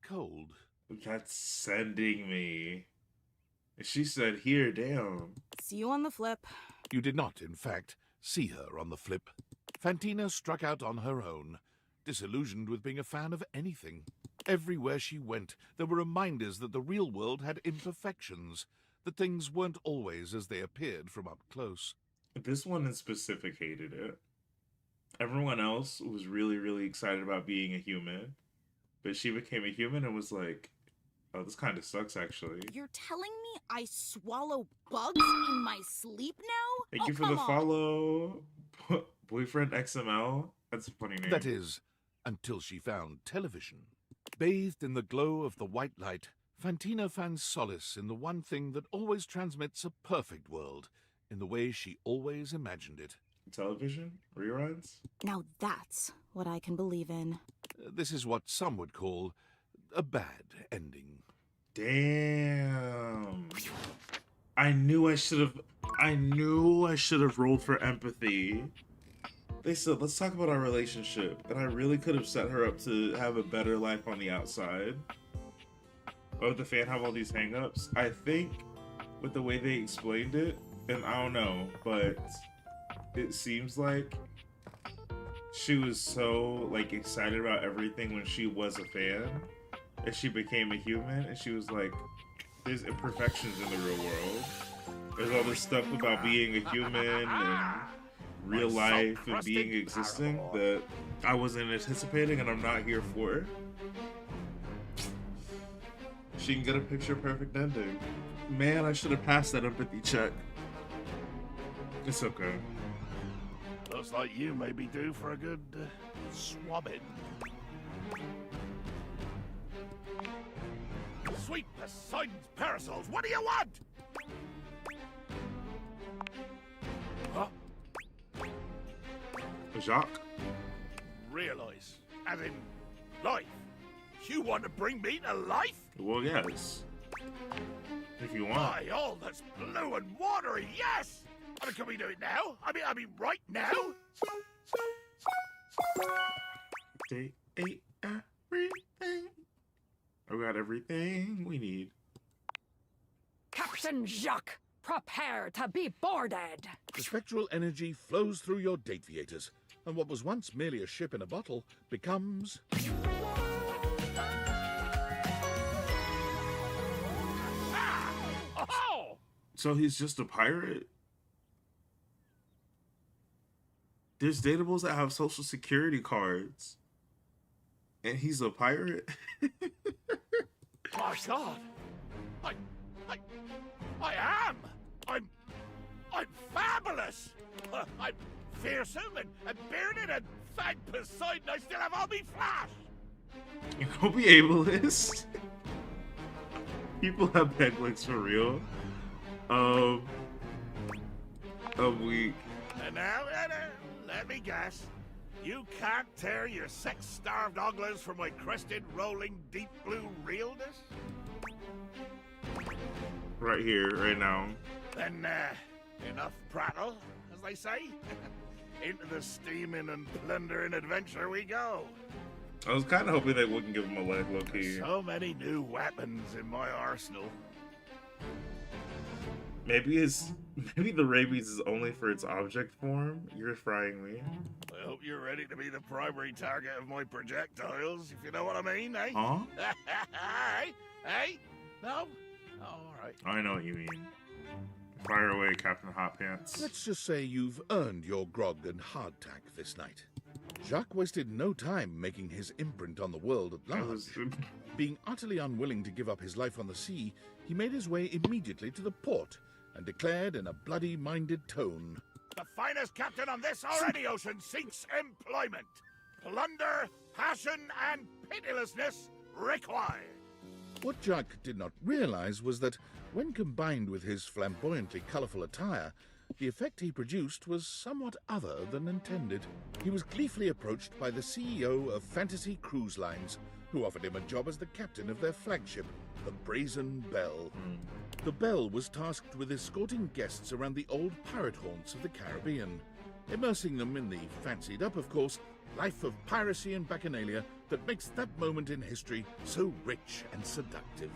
S5: cold.
S1: That's sending me. And she said, here, damn.
S12: See you on the flip.
S5: You did not, in fact, see her on the flip. Fantina struck out on her own, disillusioned with being a fan of anything. Everywhere she went, there were reminders that the real world had imperfections, that things weren't always as they appeared from up close.
S1: This one in specific hated it. Everyone else was really, really excited about being a human. But she became a human and was like, oh, this kind of sucks, actually.
S12: You're telling me I swallow bugs in my sleep now?
S1: Thank you for the follow. Boyfriend XML? That's a funny name.
S5: That is, until she found television. Bathed in the glow of the white light, Fantina finds solace in the one thing that always transmits a perfect world, in the way she always imagined it.
S1: Television? Reruns?
S12: Now that's what I can believe in.
S5: This is what some would call a bad ending.
S1: Damn. I knew I should have rolled for empathy. They said, let's talk about our relationship. And I really could have set her up to have a better life on the outside. But would the fan have all these hang-ups? I think with the way they explained it, and I don't know, but it seems like she was so like excited about everything when she was a fan, and she became a human, and she was like, there's imperfections in the real world. There's all this stuff about being a human and real life and being existing that I wasn't anticipating and I'm not here for. She can get a picture perfect ending. Man, I should have passed that empathy check. It's okay.
S5: Looks like you may be due for a good swabbing. Sweet Poseidon's parasols, what do you want? Huh?
S1: Jacques?
S5: Realize, as in life. You want to bring me to life?
S1: Well, yes. If you want.
S5: By all that's blue and watery, yes! I mean, can we do it now? I mean, right now?
S1: They ate everything. I got everything we need.
S5: Capture
S9: Captain Jacques, prepare to be boarded.
S5: The spectral energy flows through your dataviators, and what was once merely a ship in a bottle becomes...
S11: Oh!
S1: So he's just a pirate? There's datables that have social security cards. And he's a pirate?
S5: My God! I am! I'm fabulous! I'm fearsome and bearded, and thank Poseidon I still have all me flash!
S1: You gonna be ableist? People have peg legs for real. I'm weak.
S5: And now, let me guess. You can't tear your sex-starved oglers from my crested, rolling, deep blue realness?
S1: Right here, right now.
S5: Then, enough prattle, as they say. Into the steaming and plundering adventure we go.
S1: I was kind of hoping they wouldn't give him a leg, low-key.
S5: So many new weapons in my arsenal.
S1: Maybe the rabies is only for its object form. You're frying me.
S5: I hope you're ready to be the primary target of my projectiles, if you know what I mean, eh?
S1: Huh?
S5: Hey? No? Oh, all right.
S1: I know what you mean. Fire away, Captain Hot Pants.
S5: Let's just say you've earned your grog and hardtack this night. Jacques wasted no time making his imprint on the world at large. Being utterly unwilling to give up his life on the sea, he made his way immediately to the port and declared in a bloody-minded tone, "The finest captain on this already ocean seeks employment. Plunder, passion, and pitilessness required." What Jacques did not realize was that, when combined with his flamboyantly colorful attire, the effect he produced was somewhat other than intended. He was gleefully approached by the CEO of Fantasy Cruise Lines, who offered him a job as the captain of their flagship, the Brazen Belle. The Belle was tasked with escorting guests around the old pirate haunts of the Caribbean, immersing them in the fancied-up, of course, life of piracy and bacchanalia that makes that moment in history so rich and seductive.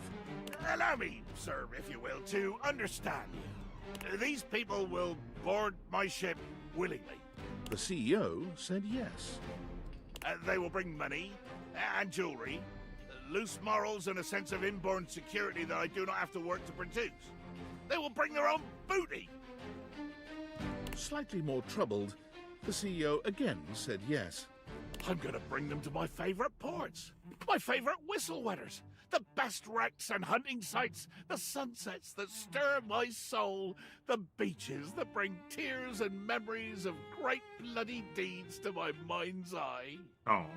S5: Allow me, sir, if you will, to understand you. These people will board my ship willingly. The CEO said yes. They will bring money and jewelry, loose morals and a sense of inborn security that I do not have to work to produce. They will bring their own booty. Slightly more troubled, the CEO again said yes. I'm gonna bring them to my favorite ports, my favorite whistle wetters, the best wrecks and hunting sites, the sunsets that stir my soul, the beaches that bring tears and memories of great bloody deeds to my mind's eye.
S1: Oh.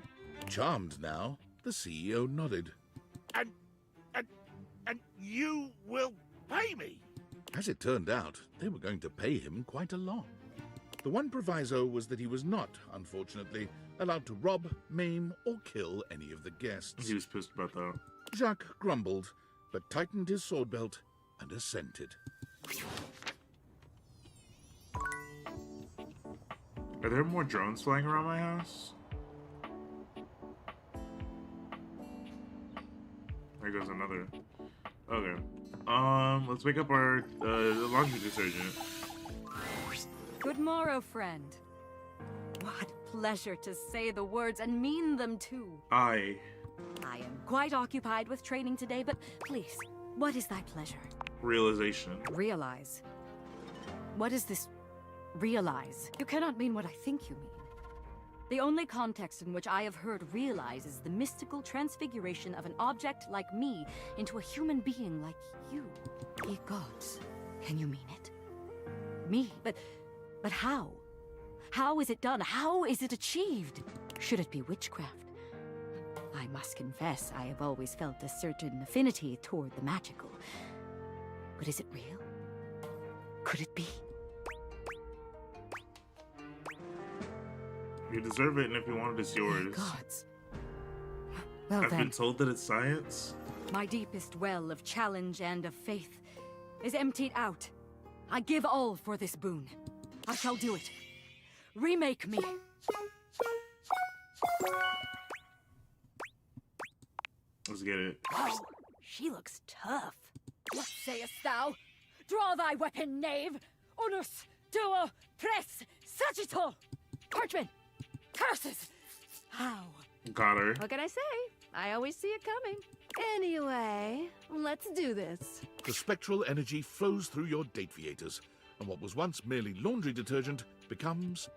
S5: Charmed now, the CEO nodded. And you will pay me? As it turned out, they were going to pay him quite a lot. The one proviso was that he was not, unfortunately, allowed to rob, maim, or kill any of the guests.
S1: He was pissed about that.
S5: Jacques grumbled, but tightened his sword belt and assented.
S1: Are there more drones flying around my house? There goes another. Okay. Let's wake up our laundry detergent.
S4: Good morrow, friend. What pleasure to say the words and mean them too.
S1: I
S4: am quite occupied with training today, but please, what is thy pleasure?
S1: Realization.
S4: Realize. What is this realize? You cannot mean what I think you mean. The only context in which I have heard realize is the mystical transfiguration of an object like me into a human being like you. Ye gods, can you mean it? Me? But how? How is it done? How is it achieved? Should it be witchcraft? I must confess, I have always felt a certain affinity toward the magical. But is it real? Could it be?
S1: You deserve it, and if you want it, it's yours.
S4: Gods. Well,
S1: I've been told that it's science.
S4: My deepest well of challenge and of faith is emptied out. I give all for this boon. I shall do it. Remake me.
S1: Let's get it.
S4: Oh, she looks tough. What sayest thou? Draw thy weapon, knave! Unus, duo, pres, sagittal! Parchment! Curses! How?
S1: Got her.
S7: What can I say? I always see it coming. Anyway, let's do this.
S5: The spectral energy flows through your dateviators, and what was once merely laundry detergent becomes...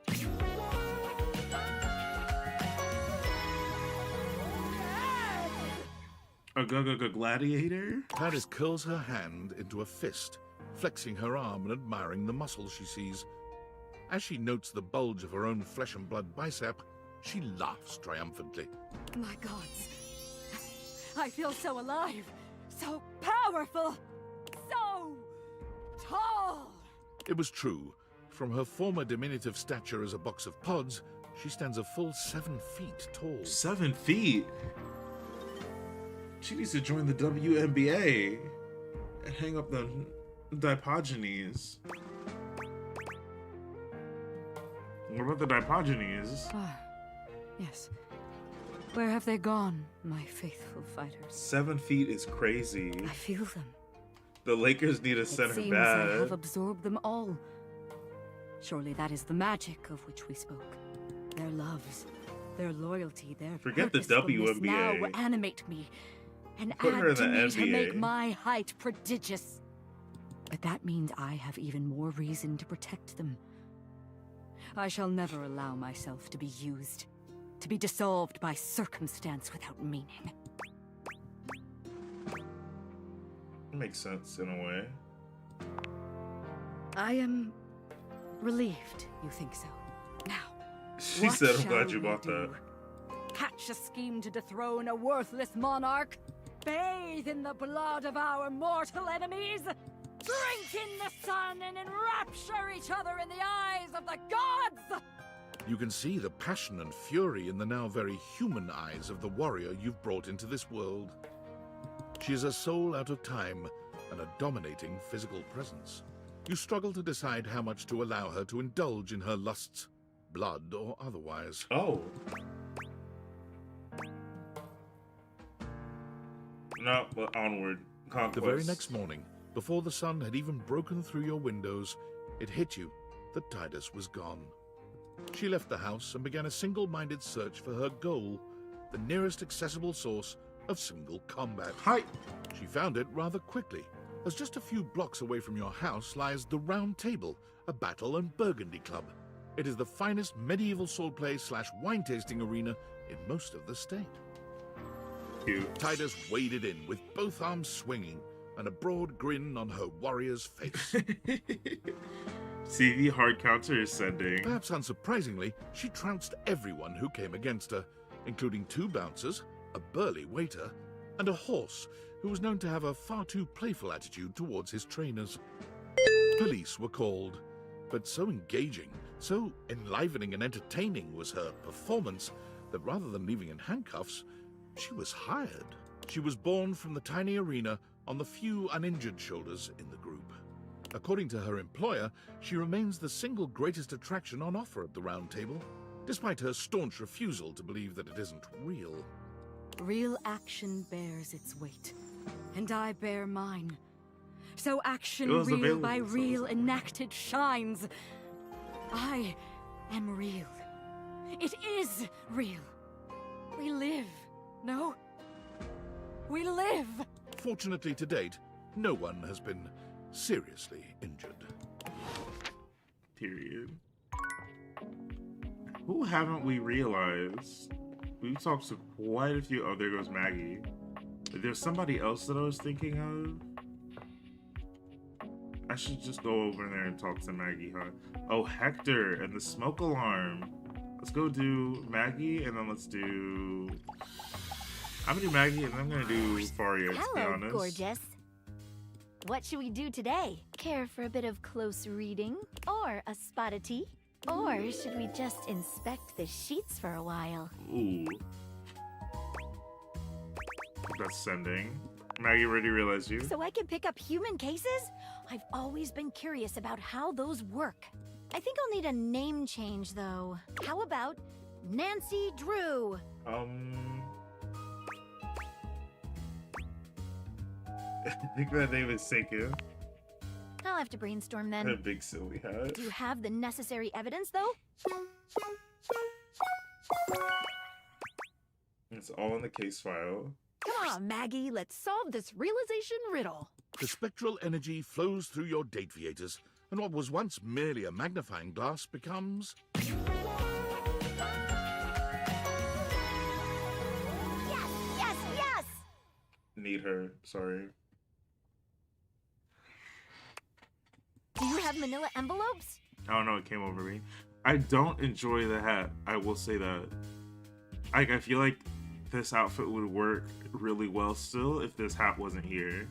S1: A gladiator?
S5: Titus curls her hand into a fist, flexing her arm and admiring the muscles she sees. As she notes the bulge of her own flesh and blood bicep, she laughs triumphantly.
S4: My gods. I feel so alive, so powerful, so tall.
S5: It was true. From her former diminutive stature as a box of pods, she stands a full 7 feet tall.
S1: 7 feet? She needs to join the WNBA and hang up the Dipogenies. What about the Dipogenies?
S4: Ah, yes. Where have they gone, my faithful fighters?
S1: 7 feet is crazy.
S4: I feel them.
S1: The Lakers need a center
S4: It seems
S1: bad.
S4: I have absorbed them all. Surely that is the magic of which we spoke. Their loves, their loyalty, their
S1: Forget the
S4: purposefulness now
S1: WNBA.
S4: animate me and
S1: Put her
S4: add
S1: in
S4: to
S1: the
S4: me to make
S1: NBA.
S4: my height prodigious. But that means I have even more reason to protect them. I shall never allow myself to be used, to be dissolved by circumstance without meaning.
S1: Makes sense in a way.
S4: I am relieved you think so. Now,
S1: She
S4: what
S1: said, I'm
S4: shall
S1: glad you
S4: we
S1: bought
S4: do?
S1: that.
S4: Hatch a scheme to dethrone a worthless monarch? Bathe in the blood of our mortal enemies? Drink in the sun and enrapture each other in the eyes of the gods?
S5: You can see the passion and fury in the now very human eyes of the warrior you've brought into this world. She is a soul out of time and a dominating physical presence. You struggle to decide how much to allow her to indulge in her lusts, blood or otherwise.
S1: Oh. No, but onward. Conquest.
S5: The very next morning, before the sun had even broken through your windows, it hit you that Titus was gone. She left the house and began a single-minded search for her goal, the nearest accessible source of single combat.
S1: Hi.
S5: She found it rather quickly, as just a few blocks away from your house lies the Round Table, a battle and burgundy club. It is the finest medieval swordplay / wine tasting arena in most of the state.
S1: Cute.
S5: Titus waded in with both arms swinging and a broad grin on her warrior's face.
S1: CV hard counter is sending.
S5: Perhaps unsurprisingly, she trounced everyone who came against her, including 2 bouncers, a burly waiter, and a horse who was known to have a far too playful attitude towards his trainers. Police were called, but so engaging, so enlivening and entertaining was her performance that rather than leaving in handcuffs, she was hired. She was born from the tiny arena on the few uninjured shoulders in the group. According to her employer, she remains the single greatest attraction on offer at the Round Table, despite her staunch refusal to believe that it isn't real.
S4: Real action bears its weight, and I bear mine. So action
S1: It was
S4: real
S1: available,
S4: by
S1: so
S4: real enacted shines. I am real. It is real. We live, no? We live!
S5: Fortunately to date, no one has been seriously injured.
S1: Period. Who haven't we realized? We've talked to quite a few. Oh, there goes Maggie. There's somebody else that I was thinking of. I should just go over there and talk to Maggie, huh? Oh, Hector and the smoke alarm. Let's go do Maggie, and then let's do... I'm gonna do Maggie, and I'm gonna do Faria, to be
S3: Hello,
S1: honest.
S3: gorgeous. What should we do today?
S7: Care for a bit of close reading? Or a spot of tea?
S3: Or should we just inspect the sheets for a while?
S1: Ooh. That's sending. Maggie already realized you.
S3: So I can pick up human cases? I've always been curious about how those work. I think I'll need a name change, though. How about Nancy Drew?
S1: I think that name is sinking.
S4: have to brainstorm then.
S1: A big silly hat.
S4: Do you have the necessary evidence, though?
S1: It's all in the case file.
S7: Come on, Maggie, let's solve this realization riddle.
S5: The spectral energy flows through your dataviators, and what was once merely a magnifying glass becomes...
S4: Yes, yes, yes!
S1: Need her. Sorry.
S4: Do you have manila envelopes?
S1: I don't know. It came over me. I don't enjoy the hat. I will say that. I feel like this outfit would work really well still if this hat wasn't here.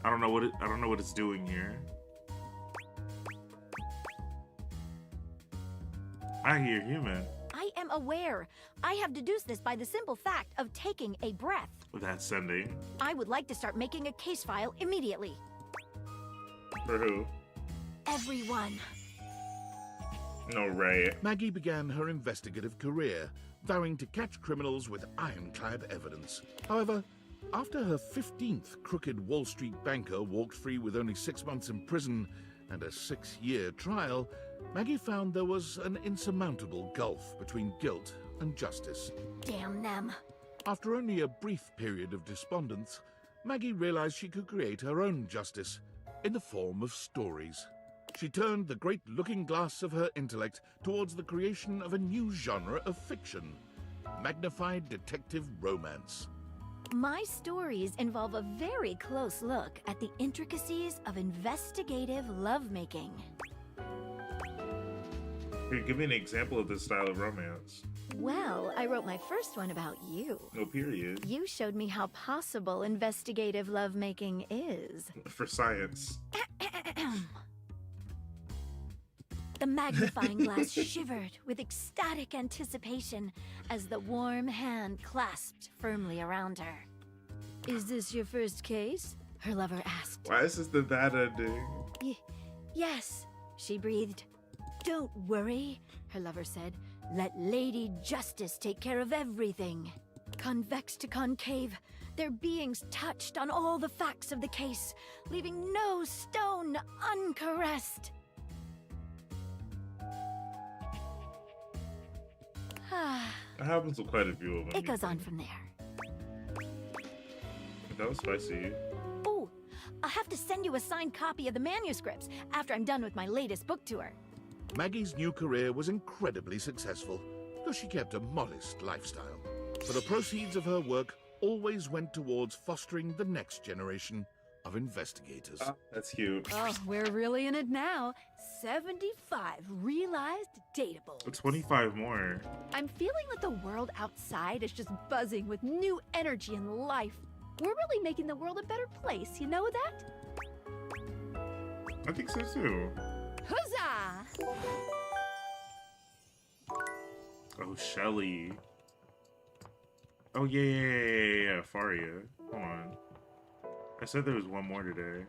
S1: I don't know what it's doing here. I hear human.
S4: I am aware. I have deduced this by the simple fact of taking a breath.
S1: That's sending.
S4: I would like to start making a case file immediately.
S1: For who?
S4: Everyone.
S1: No, right.
S5: Maggie began her investigative career, vowing to catch criminals with ironclad evidence. However, after her 15th crooked Wall Street banker walked free with only 6 months in prison and a 6-year trial, Maggie found there was an insurmountable gulf between guilt and justice.
S4: Damn them.
S5: After only a brief period of despondence, Maggie realized she could create her own justice in the form of stories. She turned the great looking glass of her intellect towards the creation of a new genre of fiction, magnified detective romance.
S4: My stories involve a very close look at the intricacies of investigative lovemaking.
S1: Here, give me an example of this style of romance.
S4: Well, I wrote my first one about you.
S1: No period.
S4: You showed me how possible investigative lovemaking is.
S1: For science.
S4: The magnifying glass shivered with ecstatic anticipation as the warm hand clasped firmly around her. Is this your first case? Her lover asked.
S1: Why is this the bad ending?
S4: Yes, she breathed. Don't worry, her lover said. Let Lady Justice take care of everything. Convex to concave, their beings touched on all the facts of the case, leaving no stone uncaressed.
S1: That happens with quite a few of them.
S4: It goes on from there.
S1: That was spicy.
S4: Oh, I'll have to send you a signed copy of the manuscripts after I'm done with my latest book tour.
S5: Maggie's new career was incredibly successful, though she kept a modest lifestyle. For the proceeds of her work always went towards fostering the next generation of investigators.
S1: That's cute.
S7: Oh, we're really in it now. 75 realized datables.
S1: 25 more.
S7: I'm feeling that the world outside is just buzzing with new energy and life. We're really making the world a better place, you know that?
S1: I think so too.
S7: Huzzah!
S1: Oh, Shelly. Oh, yeah. Faria. Hold on. I said there was one more today.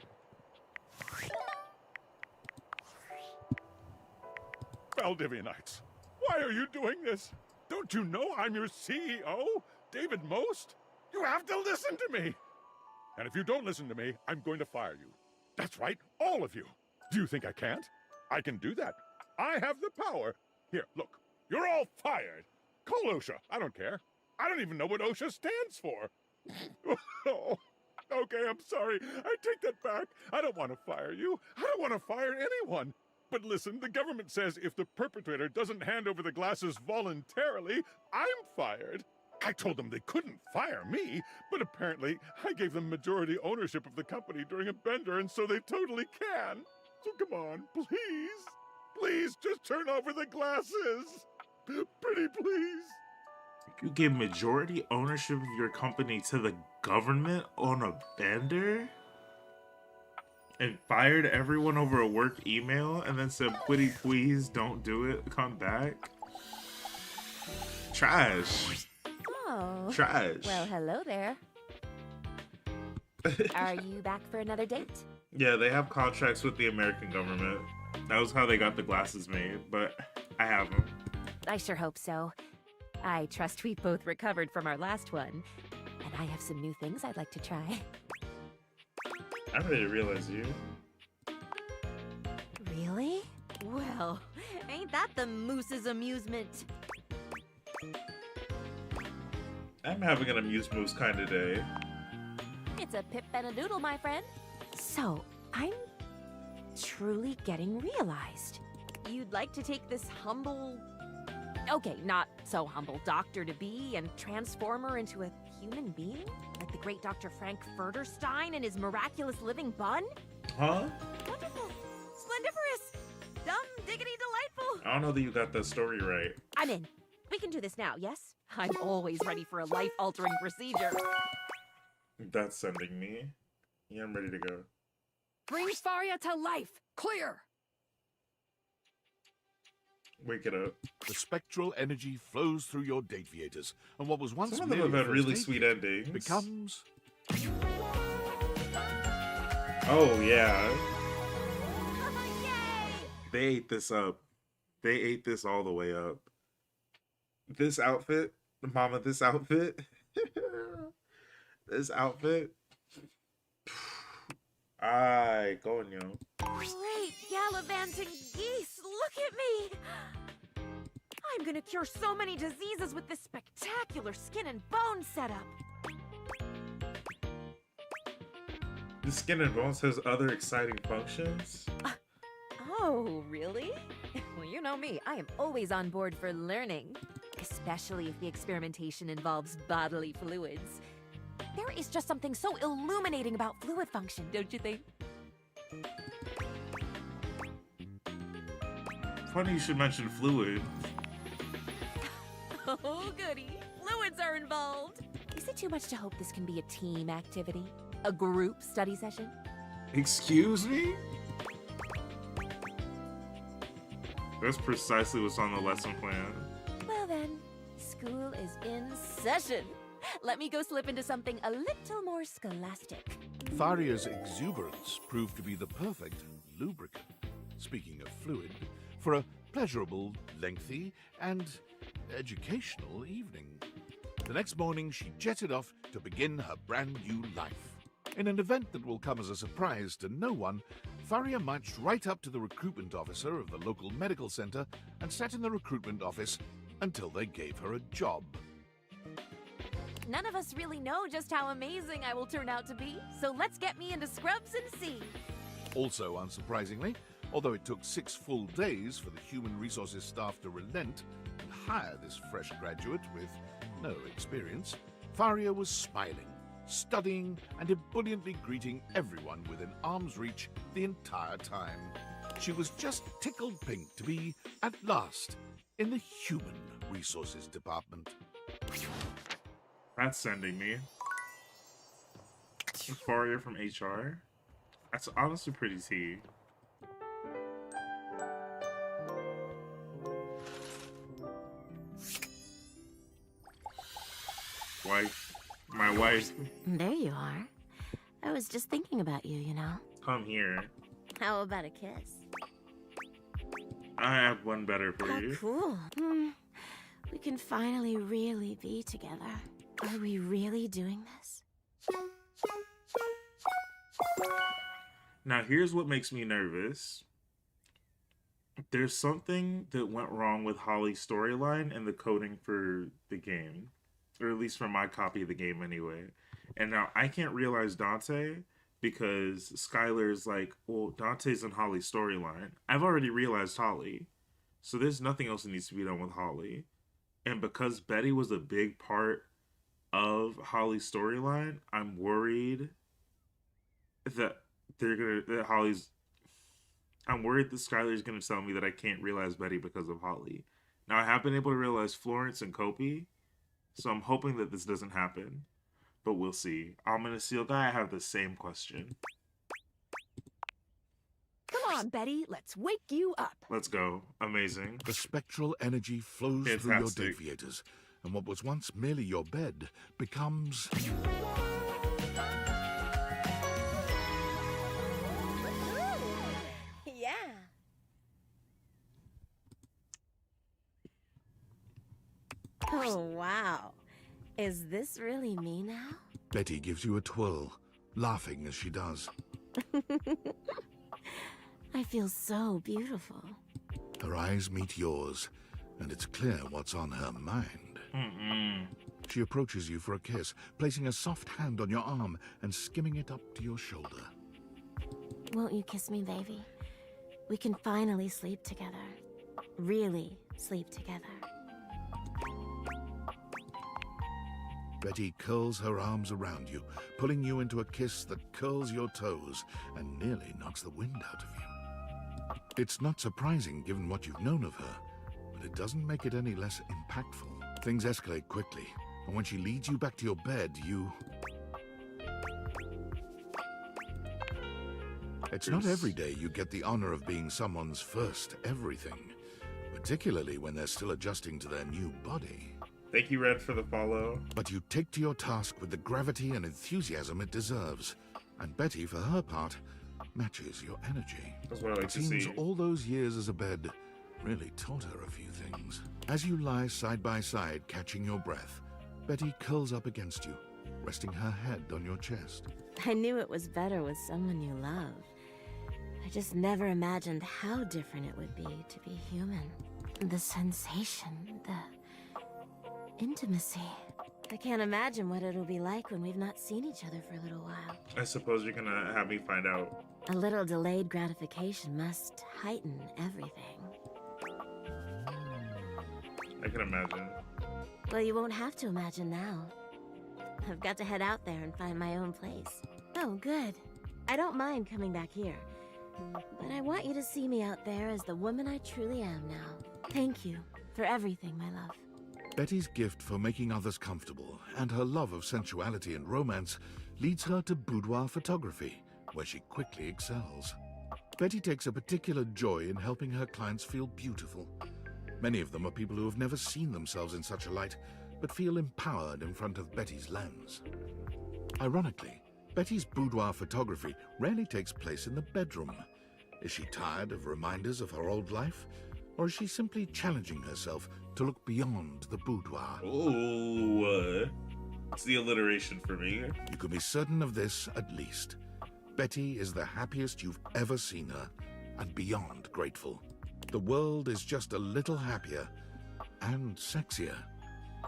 S13: Valdivianites, why are you doing this? Don't you know I'm your CEO, David Most? You have to listen to me. And if you don't listen to me, I'm going to fire you. That's right, all of you. Do you think I can't? I can do that. I have the power. Here, look, you're all fired. Call OSHA, I don't care. I don't even know what OSHA stands for. Oh, okay, I'm sorry. I take that back. I don't want to fire you. I don't want to fire anyone. But listen, the government says if the perpetrator doesn't hand over the glasses voluntarily, I'm fired. I told them they couldn't fire me, but apparently I gave them majority ownership of the company during a bender, and so they totally can. So come on, please. Please, just turn over the glasses. Pretty please.
S1: You gave majority ownership of your company to the government on a bender? And fired everyone over a work email and then said, pretty please, don't do it, come back? Trash.
S3: Oh.
S1: Trash.
S3: Well, hello there. Are you back for another date?
S1: Yeah, they have contracts with the American government. That was how they got the glasses made, but I have them.
S3: I sure hope so. I trust we both recovered from our last one, and I have some new things I'd like to try.
S1: I really realize you.
S3: that the moose's amusement?
S1: I'm having an amuse-moose kind of day.
S4: It's a pip and a doodle, my friend.
S3: So, I'm truly getting realized. You'd like to take this humble, okay, not so humble doctor-to-be and transform her into a human being? Like the great Dr. Frank Furterstein and his miraculous living bun?
S1: Huh?
S3: Wonderful. Splendiferous. Dumb, diggity, delightful.
S1: I don't know that you got that story right.
S3: I'm in. We can do this now, yes? I'm always ready for a life-altering procedure.
S1: That's sending me. Yeah, I'm ready to go.
S12: Bring Faria to life. Clear.
S1: Wake it up.
S5: The spectral energy flows through your deviators, and what was once
S1: Some of them have
S5: merely
S1: had really
S5: first
S1: sweet
S5: aid
S1: endings.
S5: becomes...
S1: Oh, yeah. They ate this up. They ate this all the way up. This outfit, mama, this outfit. This outfit. Ay, coño.
S3: Great gallivanting geese, look at me! I'm gonna cure so many diseases with this spectacular skin and bone setup.
S1: The Skin and Bones has other exciting functions.
S3: Oh, really? Well, you know me, I am always on board for learning. Especially if the experimentation involves bodily fluids. There is just something so illuminating about fluid function, don't you think?
S1: Funny you should mention fluid.
S3: Oh, goody. Fluids are involved. Is it too much to hope this can be a team activity? A group study session?
S1: Excuse me? That's precisely what's on the lesson plan.
S3: Well then, school is in session. Let me go slip into something a little more scholastic.
S5: Faria's exuberance proved to be the perfect lubricant, speaking of fluid, for a pleasurable, lengthy, and educational evening. The next morning, she jetted off to begin her brand new life. In an event that will come as a surprise to no one, Faria marched right up to the recruitment officer of the local medical center and sat in the recruitment office until they gave her a job.
S3: None of us really know just how amazing I will turn out to be, so let's get me into scrubs and see.
S5: Also, unsurprisingly, although it took 6 full days for the human resources staff to relent and hire this fresh graduate with no experience, Faria was smiling, studying, and ebulliently greeting everyone within arm's reach the entire time. She was just tickled pink to be, at last, in the human resources department.
S1: That's sending me. Faria from HR. That's honestly pretty tea. Wife. My wife.
S3: There you are. I was just thinking about you, you know.
S1: Come here.
S3: How about a kiss?
S1: I have one better for
S3: Oh,
S1: you.
S3: cool. We can finally really be together. Are we really doing this?
S1: Now, here's what makes me nervous. There's something that went wrong with Holly's storyline and the coding for the game. Or at least for my copy of the game anyway. And now I can't realize Dante because Skylar's like, well, Dante's in Holly's storyline. I've already realized Holly. So there's nothing else that needs to be done with Holly. And because Betty was a big part of Holly's storyline, I'm worried that I'm worried that Skylar's gonna tell me that I can't realize Betty because of Holly. Now I have been able to realize Florence and Kopi, so I'm hoping that this doesn't happen. But we'll see. I'm gonna Seal Guy, I have the same question.
S7: Come on, Betty, let's wake you up.
S1: Let's go. Amazing.
S5: The spectral energy flows through your
S1: Fantastic.
S5: deviators, and what was once merely your bed becomes...
S3: Yeah. Oh, wow. Is this really me now?
S5: Betty gives you a twirl, laughing as she does.
S3: I feel so beautiful.
S5: Her eyes meet yours, and it's clear what's on her mind. She approaches you for a kiss, placing a soft hand on your arm and skimming it up to your shoulder.
S14: Won't you kiss me, baby? We can finally sleep together. Really sleep together.
S5: Betty curls her arms around you, pulling you into a kiss that curls your toes and nearly knocks the wind out of you. It's not surprising given what you've known of her, but it doesn't make it any less impactful. Things escalate quickly, and when she leads you back to your bed, It's not every day you get the honor of being someone's first everything, particularly when they're still adjusting to their new body.
S1: Thank you, Red, for the follow.
S5: But you take to your task with the gravity and enthusiasm it deserves, and Betty, for her part, matches your energy.
S1: That's what I like
S5: It
S1: to
S5: seems
S1: see.
S5: all those years as a bed really taught her a few things. As you lie side by side, catching your breath, Betty curls up against you, resting her head on your chest.
S14: I knew it was better with someone you love. I just never imagined how different it would be to be human. The sensation, the intimacy. I can't imagine what it'll be like when we've not seen each other for a little while.
S1: I suppose you're gonna have me find out.
S14: A little delayed gratification must heighten everything.
S1: I can imagine.
S14: Well, you won't have to imagine now. I've got to head out there and find my own place. Oh, good. I don't mind coming back here. But I want you to see me out there as the woman I truly am now. Thank you for everything, my love.
S5: Betty's gift for making others comfortable and her love of sensuality and romance leads her to boudoir photography, where she quickly excels. Betty takes a particular joy in helping her clients feel beautiful. Many of them are people who have never seen themselves in such a light, but feel empowered in front of Betty's lens. Ironically, Betty's boudoir photography rarely takes place in the bedroom. Is she tired of reminders of her old life? Or is she simply challenging herself to look beyond the boudoir?
S1: Ooh, it's the alliteration for me.
S5: You can be certain of this, at least. Betty is the happiest you've ever seen her, and beyond grateful. The world is just a little happier and sexier,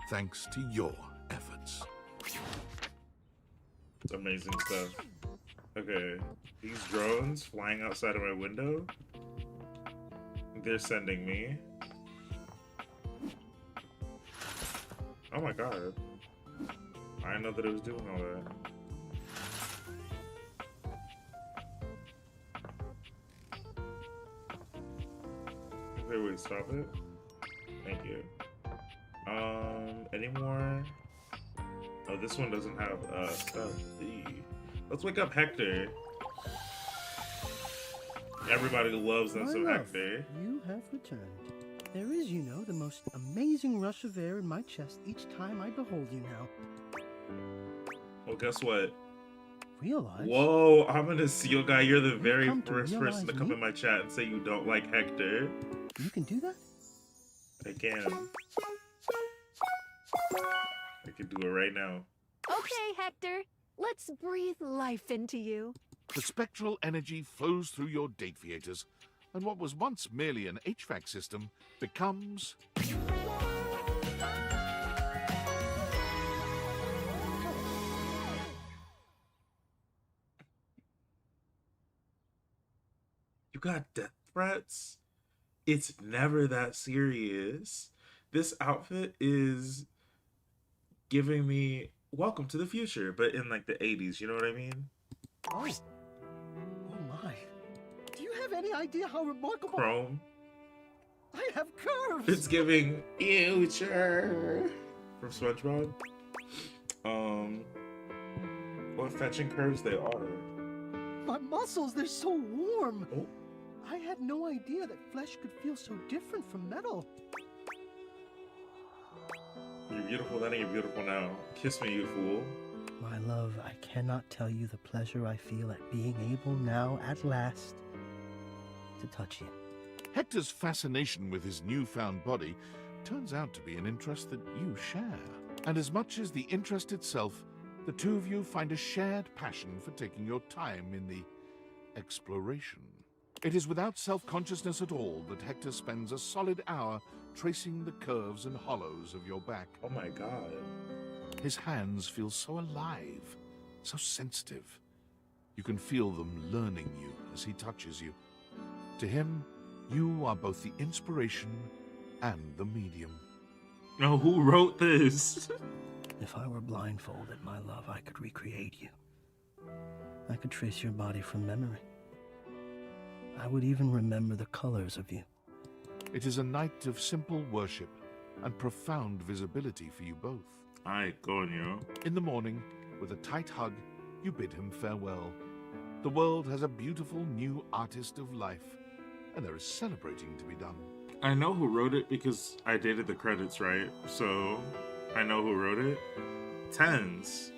S5: thanks to your efforts.
S1: It's amazing stuff. Okay, these drones flying outside of my window, they're sending me. Oh my god. I didn't know that it was doing all that. Okay, wait, stop it. Thank you. Any more? Oh, this one doesn't have stuff. Eee. Let's wake up Hector. Everybody loves them some Hector.
S15: You have returned. There is, you know, the most amazing rush of air in my chest each time I behold you now.
S1: Well, guess what?
S15: Realize?
S1: Whoa, I'm gonna seal guy. You're the very
S15: come to
S1: first person to come
S15: realize
S1: in my chat and say you don't like Hector.
S15: You can do that?
S1: I can. I can do it right now.
S7: Okay, Hector. Let's breathe life into you.
S5: The spectral energy flows through your date theaters, and what was once merely an HVAC system becomes...
S1: You got death threats? It's never that serious. This outfit is giving me welcome to the future, but in like the 80s, you know what I mean?
S15: Oh. Oh my. Do you have any idea how remarkable...
S1: Chrome.
S15: I have curves!
S1: It's giving future from SpongeBob. What fetching curves they are.
S15: My muscles, they're so warm.
S1: Oh.
S15: I had no idea that flesh could feel so different from metal.
S1: You're beautiful then and you're beautiful now. Kiss me, you fool.
S15: My love, I cannot tell you the pleasure I feel at being able now, at last, to touch you.
S5: Hector's fascination with his newfound body turns out to be an interest that you share. And as much as the interest itself, the two of you find a shared passion for taking your time in the exploration. It is without self-consciousness at all that Hector spends a solid hour tracing the curves and hollows of your back.
S1: Oh my god.
S5: His hands feel so alive, so sensitive. You can feel them learning you as he touches you. To him, you are both the inspiration and the medium.
S1: No, who wrote this?
S15: If I were blindfolded, my love, I could recreate you. I could trace your body from memory. I would even remember the colors of you.
S5: It is a night of simple worship and profound visibility for you both.
S1: Ay, coño.
S5: In the morning, with a tight hug, you bid him farewell. The world has a beautiful new artist of life, and there is celebrating to be done.
S1: I know who wrote it because I dated the credits, right? So I know who wrote it. Tens.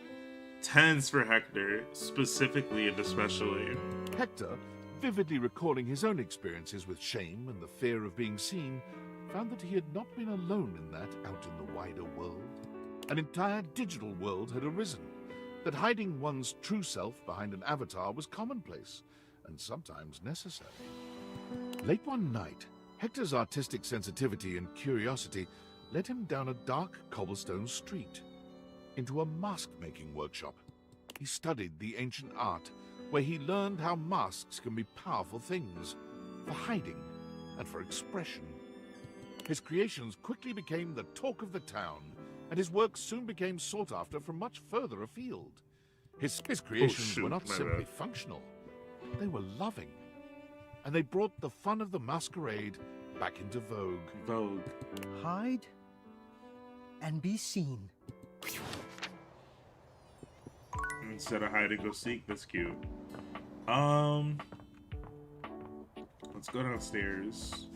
S1: Tens for Hector, specifically and especially.
S5: Hector, vividly recalling his own experiences with shame and the fear of being seen, found that he had not been alone in that out in the wider world. An entire digital world had arisen, that hiding one's true self behind an avatar was commonplace, and sometimes necessary. Late one night, Hector's artistic sensitivity and curiosity led him down a dark cobblestone street, into a mask-making workshop. He studied the ancient art, where he learned how masks can be powerful things, for hiding and for expression. His creations quickly became the talk of the town, and his work soon became sought after from much further afield. His creations were not simply functional, they were loving, and they brought the fun of the masquerade back into vogue.
S15: Hide and be seen.
S1: Instead of hide and go seek, that's cute. Let's go downstairs.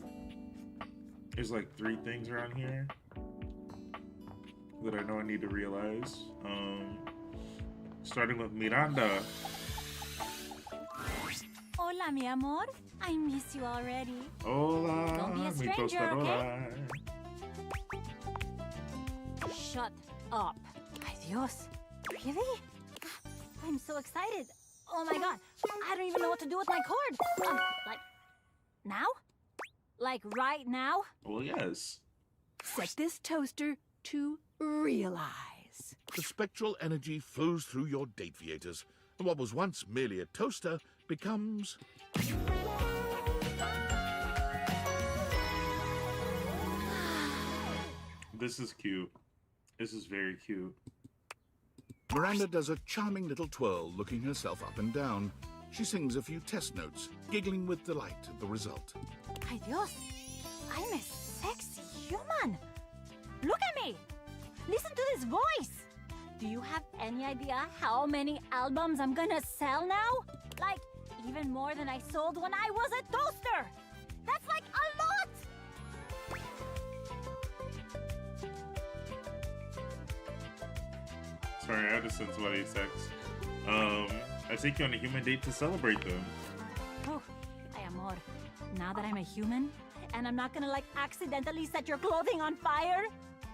S1: There's like 3 things around here that I know I need to realize. Starting with Miranda.
S4: Hola, mi amor. I miss you already.
S1: Hola,
S4: Don't be a
S1: mi
S4: stranger, okay?
S1: tostadora.
S4: Shut up. Ay, Dios. Really? I'm so excited. Oh my god. I don't even know what to do with my cord. Like, now? Like, right now?
S1: Well, yes.
S7: Set this toaster to realize.
S5: The spectral energy flows through your date viators, and what was once merely a toaster becomes...
S1: This is cute. This is very cute.
S5: Miranda does a charming little twirl, looking herself up and down. She sings a few test notes, giggling with delight at the result.
S4: Ay, Dios. I'm a sexy human. Look at me. Listen to this voice. Do you have any idea how many albums I'm gonna sell now? Like, even more than I sold when I was a toaster. That's like a lot.
S1: Sorry, I had to sense what he sex. I take you on a human date to celebrate them.
S4: Oh, ay, amor. Now that I'm a human, and I'm not gonna like accidentally set your clothing on fire,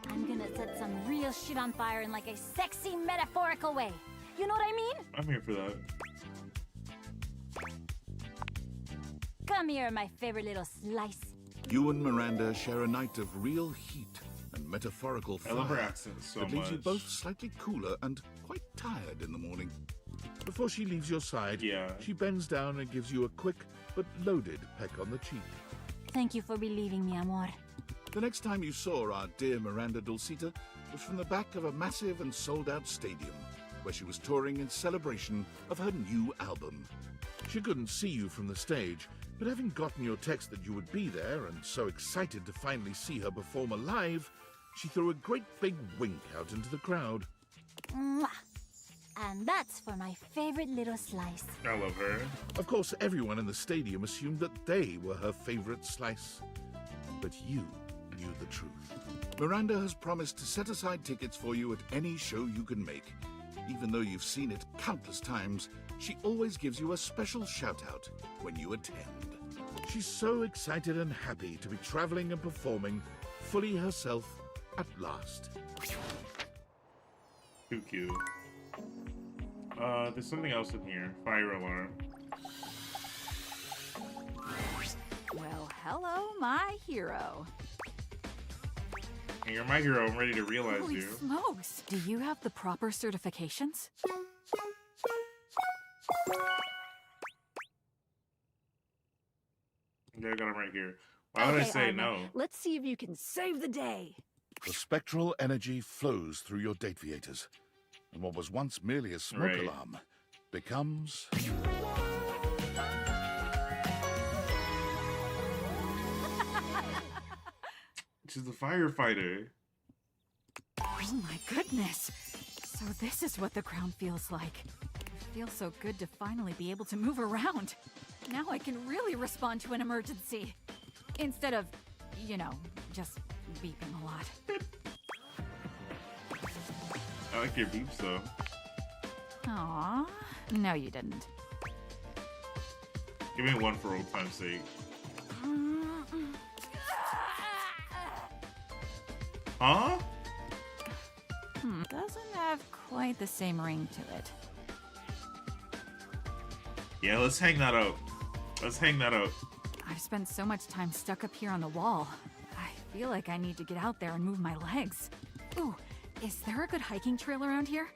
S4: I'm gonna set some real shit on fire in like a sexy metaphorical way. You know what I mean?
S1: I'm here for that.
S4: Come here, my favorite little slice.
S5: You and Miranda share a night of real heat and metaphorical fire.
S1: I love her accent so
S5: that leaves you
S1: much.
S5: both slightly cooler and quite tired in the morning. Before she leaves your side, she bends down and gives you a quick but loaded peck on the cheek.
S4: Thank you for believing me, amor.
S5: The next time you saw our dear Miranda Dulcita was from the back of a massive and sold-out stadium, where she was touring in celebration of her new album. She couldn't see you from the stage, but having gotten your text that you would be there and so excited to finally see her perform live, she threw a great big wink out into the crowd.
S4: Mwah. And that's for my favorite little slice.
S1: I love her.
S5: Of course, everyone in the stadium assumed that they were her favorite slice. But you knew the truth. Miranda has promised to set aside tickets for you at any show you can make. Even though you've seen it countless times, she always gives you a special shout-out when you attend. She's so excited and happy to be traveling and performing fully herself at last.
S1: Too cute. There's something else in here. Fire alarm.
S4: Well, hello, my hero.
S1: And you're my hero. I'm ready to realize
S4: Holy
S1: you.
S4: smokes! Do you have the proper certifications?
S1: Yeah, I got him right here. Why would I say
S7: Arma,
S1: no?
S7: let's see if you can save the day.
S5: The spectral energy flows through your dateviators, and what was once merely a smoke
S1: Right.
S5: alarm becomes...
S1: She's a firefighter.
S4: Oh my goodness! So this is what the ground feels like. It feels so good to finally be able to move around. Now I can really respond to an emergency. Instead of, you know, just beeping a lot.
S1: I like your beeps though.
S4: Aw, no you didn't.
S1: Give me one for old time's sake. Huh?
S4: Doesn't have quite the same ring to it.
S1: Yeah, let's hang that up. Let's hang that up.
S4: I've spent so much time stuck up here on the wall. I feel like I need to get out there and move my legs. Ooh, is there a good hiking trail around here?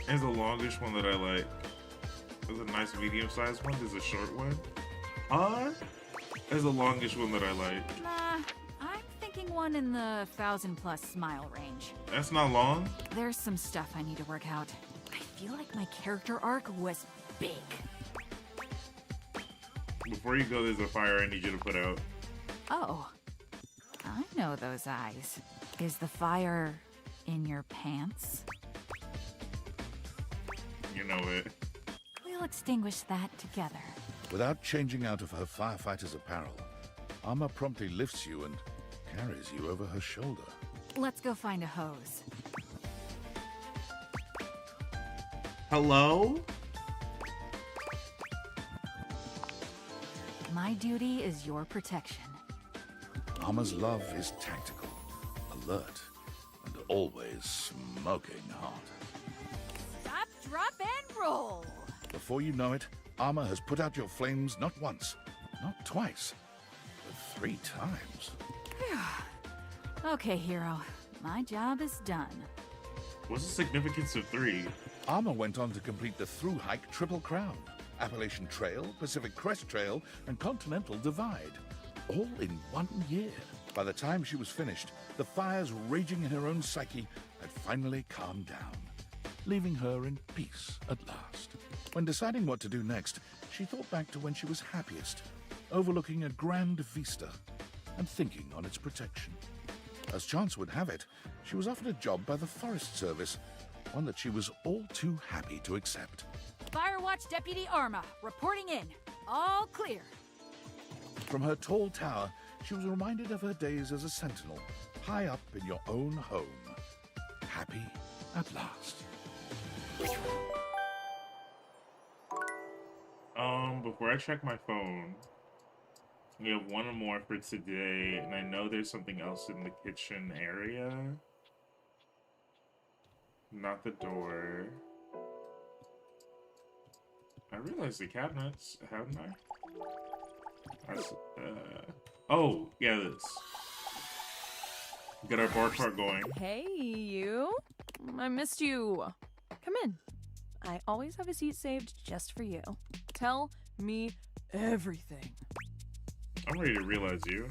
S1: There's the longish one that I like. There's a nice medium-sized one. There's a short one. There's the longest one that I like.
S4: Nah, I'm thinking one in the 1,000+ mile range.
S1: That's not long.
S4: There's some stuff I need to work out. I feel like my character arc was big.
S1: Before you go, there's a fire I need you to put out.
S4: Oh, I know those eyes. Is the fire in your pants?
S1: You know it.
S4: We'll extinguish that together.
S5: Without changing out of her firefighter's apparel, Arma promptly lifts you and carries you over her shoulder.
S4: Let's go find a hose.
S1: Hello?
S4: My duty is your protection.
S5: Arma's love is tactical, alert, and always smoking hot.
S4: Stop, drop, and roll!
S5: Before you know it, Arma has put out your flames not once, not twice, but 3 times.
S4: Okay, hero. My job is done.
S1: What's the significance of 3?
S5: Arma went on to complete the through-hike Triple Crown, Appalachian Trail, Pacific Crest Trail, and Continental Divide, all in 1 year. By the time she was finished, the fires raging in her own psyche had finally calmed down, leaving her in peace at last. When deciding what to do next, she thought back to when she was happiest, overlooking a grand vista and thinking on its protection. As chance would have it, she was offered a job by the Forest Service, one that she was all too happy to accept.
S4: Firewatch Deputy Arma, reporting in. All clear.
S5: From her tall tower, she was reminded of her days as a sentinel, high up in your own home. Happy at last.
S1: Before I check my phone, we have one more for today, and I know there's something else in the kitchen area. Not the door. I realized the cabinets, haven't I? Oh, yeah, this. Get our bar chart going.
S16: Hey, you. I missed you. Come in. I always have a seat saved just for you. Tell me everything.
S1: I'm ready to realize you.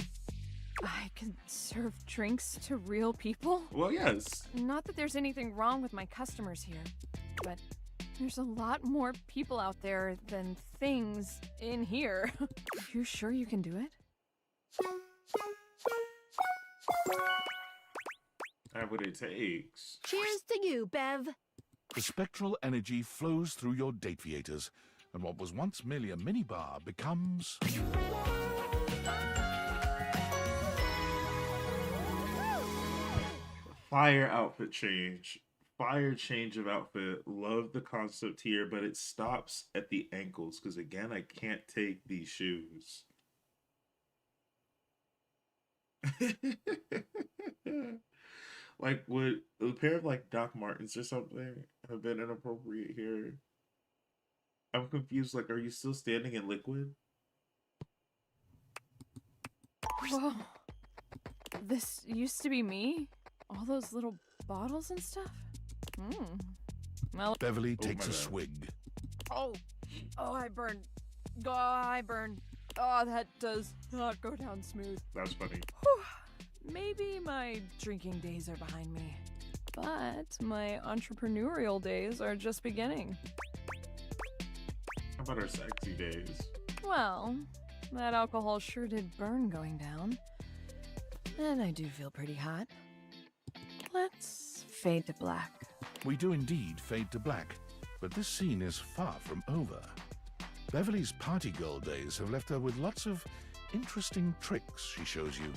S16: I can serve drinks to real people?
S1: Well, yes.
S16: Not that there's anything wrong with my customers here, but there's a lot more people out there than things in here. You sure you can do it?
S1: I have what it takes.
S7: Cheers to you, Bev.
S5: The spectral energy flows through your dateviators, and what was once merely a minibar becomes...
S1: Fire outfit change. Fire change of outfit. Love the concept here, but it stops at the ankles, because again, I can't take these shoes. Like, would a pair of like Doc Martens or something have been inappropriate here? I'm confused. Like, are you still standing in liquid?
S16: Whoa. This used to be me? All those little bottles and stuff? Well,
S5: Beverly takes a swig.
S16: Oh, I burned. Oh, I burned. Oh, that does not go down smooth.
S1: That's funny.
S16: Whew. Maybe my drinking days are behind me, but my entrepreneurial days are just beginning.
S1: How about our sexy days?
S16: Well, that alcohol sure did burn going down. And I do feel pretty hot. Let's fade to black.
S5: We do indeed fade to black, but this scene is far from over. Beverly's party girl days have left her with lots of interesting tricks she shows you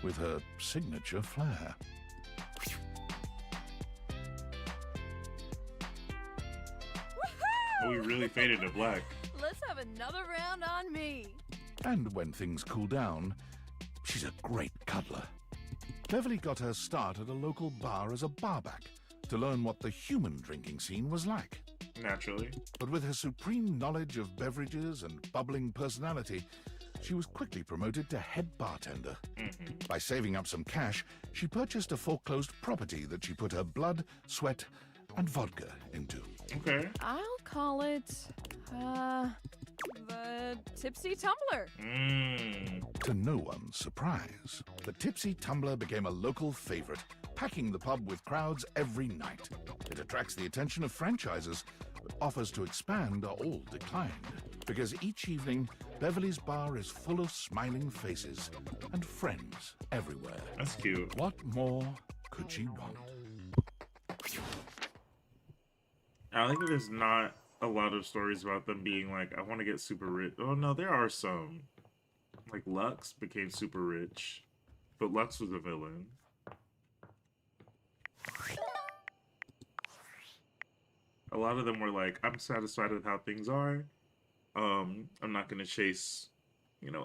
S5: with her signature flair.
S1: Oh, we really faded to black.
S16: Let's have another round on me.
S5: And when things cool down, she's a great cuddler. Beverly got her start at a local bar as a barback to learn what the human drinking scene was like.
S1: Naturally.
S5: But with her supreme knowledge of beverages and bubbling personality, she was quickly promoted to head bartender. By saving up some cash, she purchased a foreclosed property that she put her blood, sweat, and vodka into.
S1: Okay.
S16: I'll call it, the Tipsy Tumbler.
S5: To no one's surprise, the Tipsy Tumbler became a local favorite, packing the pub with crowds every night. It attracts the attention of franchisers, but offers to expand are all declined, because each evening, Beverly's bar is full of smiling faces and friends everywhere.
S1: That's cute.
S5: What more could she want?
S1: I think there's not a lot of stories about them being like, I want to get super rich. Oh no, there are some. Like Lux became super rich, but Lux was a villain. A lot of them were like, I'm satisfied with how things are. I'm not gonna chase,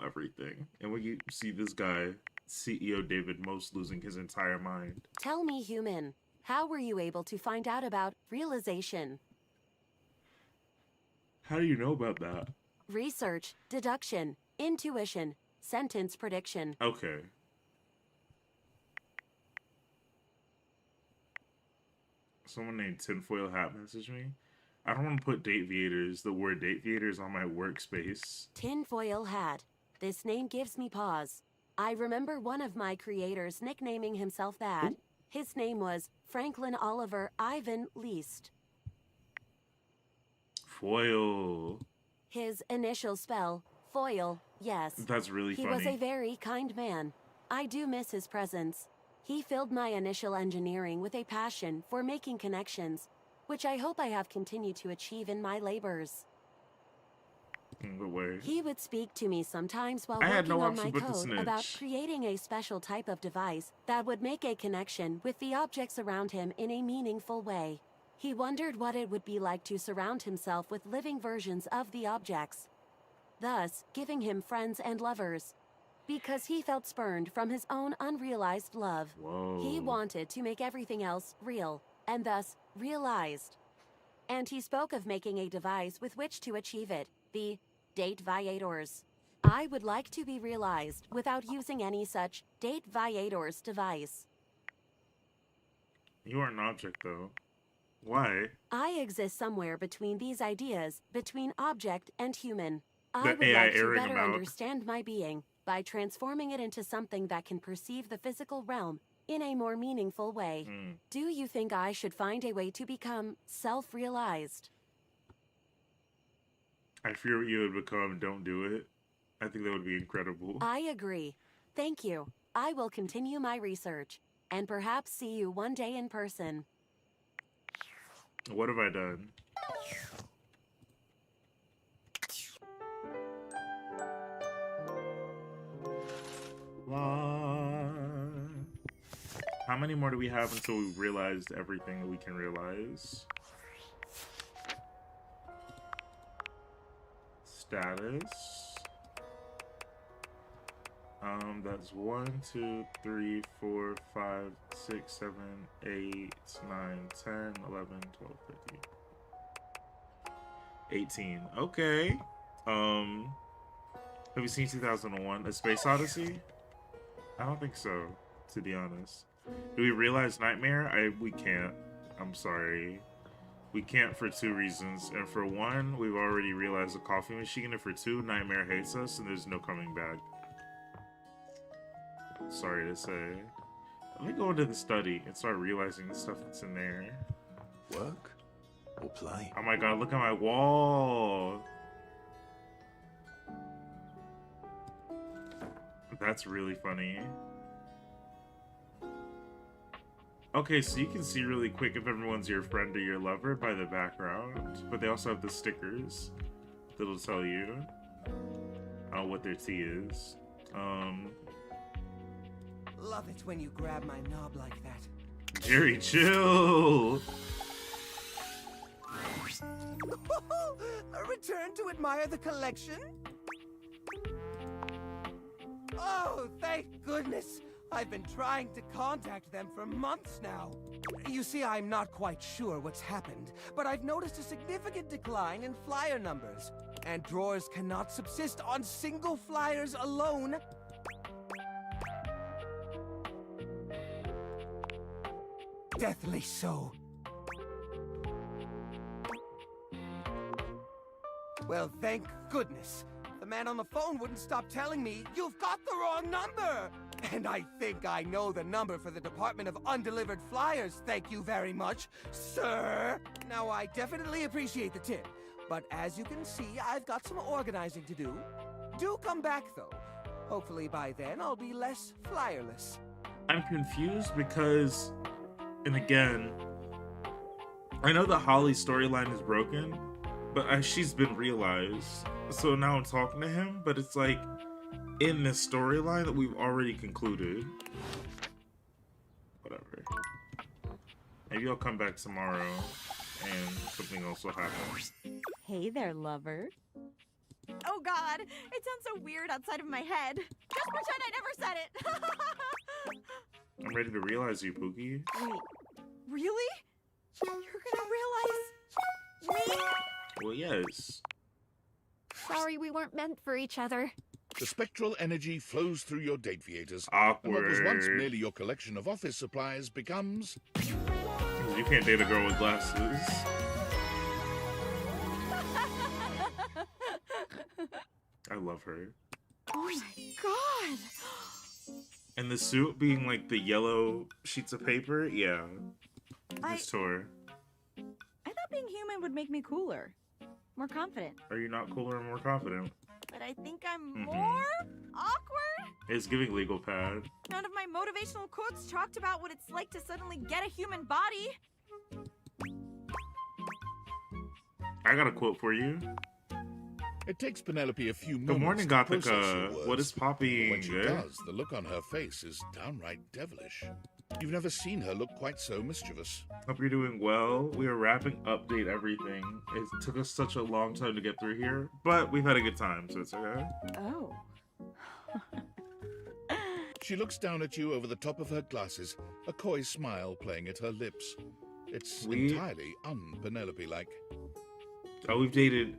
S1: everything. And when you see this guy, CEO David Most, losing his entire mind.
S17: Tell me, human, how were you able to find out about realization?
S1: How do you know about that?
S17: Research, deduction, intuition, sentence prediction.
S1: Okay. Someone named Tinfoil Hat messaged me. I don't want to put the word date viators on my workspace.
S17: Tinfoil Hat. This name gives me pause. I remember one of my creators nicknaming himself that. His name was Franklin Oliver Ivan Least.
S1: Foil.
S17: His initial spell, foil, yes.
S1: That's really funny.
S17: He was a very kind man. I do miss his presence. He filled my initial engineering with a passion for making connections, which I hope I have continued to achieve in my labors.
S1: In what way?
S17: He would speak to me sometimes while
S1: I had
S17: working
S1: no
S17: on my
S1: option but to
S17: code
S1: snitch.
S17: about creating a special type of device that would make a connection with the objects around him in a meaningful way. He wondered what it would be like to surround himself with living versions of the objects, thus giving him friends and lovers. Because he felt spurned from his own unrealized love.
S1: Whoa.
S17: He wanted to make everything else real, and thus realized. And he spoke of making a device with which to achieve it, the date viators. I would like to be realized without using any such date viators device.
S1: You are an object, though. Why?
S17: I exist somewhere between these ideas, between object and human.
S1: The
S17: I would
S1: AI
S17: like to
S1: airing
S17: better
S1: them out.
S17: understand my being by transforming it into something that can perceive the physical realm in a more meaningful way. Do you think I should find a way to become self-realized?
S1: I fear what you would become. Don't do it. I think that would be incredible.
S17: I agree. Thank you. I will continue my research and perhaps see you one day in person.
S1: What have I done? How many more do we have until we realized everything that we can realize? Status. That's 1, 2, 3, 4, 5, 6, 7, 8, 9, 10, 11, 12, 13. 18. Okay. Have you seen 2001: A Space Odyssey? I don't think so, to be honest. Do we realize Nightmare? We can't. I'm sorry. We can't for 2 reasons. And for 1, we've already realized the coffee machine. And for 2, Nightmare hates us and there's no coming back. Sorry to say. Let me go into the study and start realizing the stuff that's in there.
S10: Work or play?
S1: Oh my god, look at my wall! That's really funny. Okay, so you can see really quick if everyone's your friend or your lover by the background. But they also have the stickers that'll tell you what their tea is.
S18: Love it when you grab my knob like that.
S1: Jerry, chill!
S18: A return to admire the collection? Oh, thank goodness! I've been trying to contact them for months now. You see, I'm not quite sure what's happened, but I've noticed a significant decline in flyer numbers. And drawers cannot subsist on single flyers alone. Deathly so. Well, thank goodness. The man on the phone wouldn't stop telling me, "You've got the wrong number!" And I think I know the number for the Department of Undelivered Flyers, thank you very much, sir! Now, I definitely appreciate the tip, but as you can see, I've got some organizing to do. Do come back, though. Hopefully by then, I'll be less flyerless.
S1: I'm confused because, and again, I know the Holly storyline is broken, but she's been realized. So now I'm talking to him, but it's like in this storyline that we've already concluded. Whatever. Maybe I'll come back tomorrow and something else will happen.
S19: Hey there, lover.
S20: Oh god, it sounds so weird outside of my head. Just pretend I never said it.
S1: I'm ready to realize you, Pookie.
S20: Wait, really? You're gonna realize me?
S1: Well, yes.
S3: Sorry we weren't meant for each other.
S5: The spectral energy flows through your date viators.
S1: Awkward.
S5: And what was once merely your collection of office supplies becomes...
S1: You can't date a girl with glasses. I love her.
S20: Oh my god!
S1: And the suit being like the yellow sheets of paper, yeah. This tour.
S19: I thought being human would make me cooler. More confident.
S1: Are you not cooler and more confident?
S20: But I think I'm more awkward?
S1: It's giving legal pad.
S20: None of my motivational quotes talked about what it's like to suddenly get a human body.
S1: I got a quote for you.
S5: It takes Penelope a few
S1: Good
S5: moments
S1: morning,
S5: to process your
S1: Gothica.
S5: words.
S1: What is popping?
S5: When she does, the look on her face is downright devilish. You've never seen her look quite so mischievous.
S1: Hope you're doing well. We are wrapping update everything. It took us such a long time to get through here, but we've had a good time, so it's okay.
S19: Oh.
S5: She looks down at you over the top of her glasses, a coy smile playing at her lips. It's entirely un-Penelope-like.
S1: Oh, we've dated.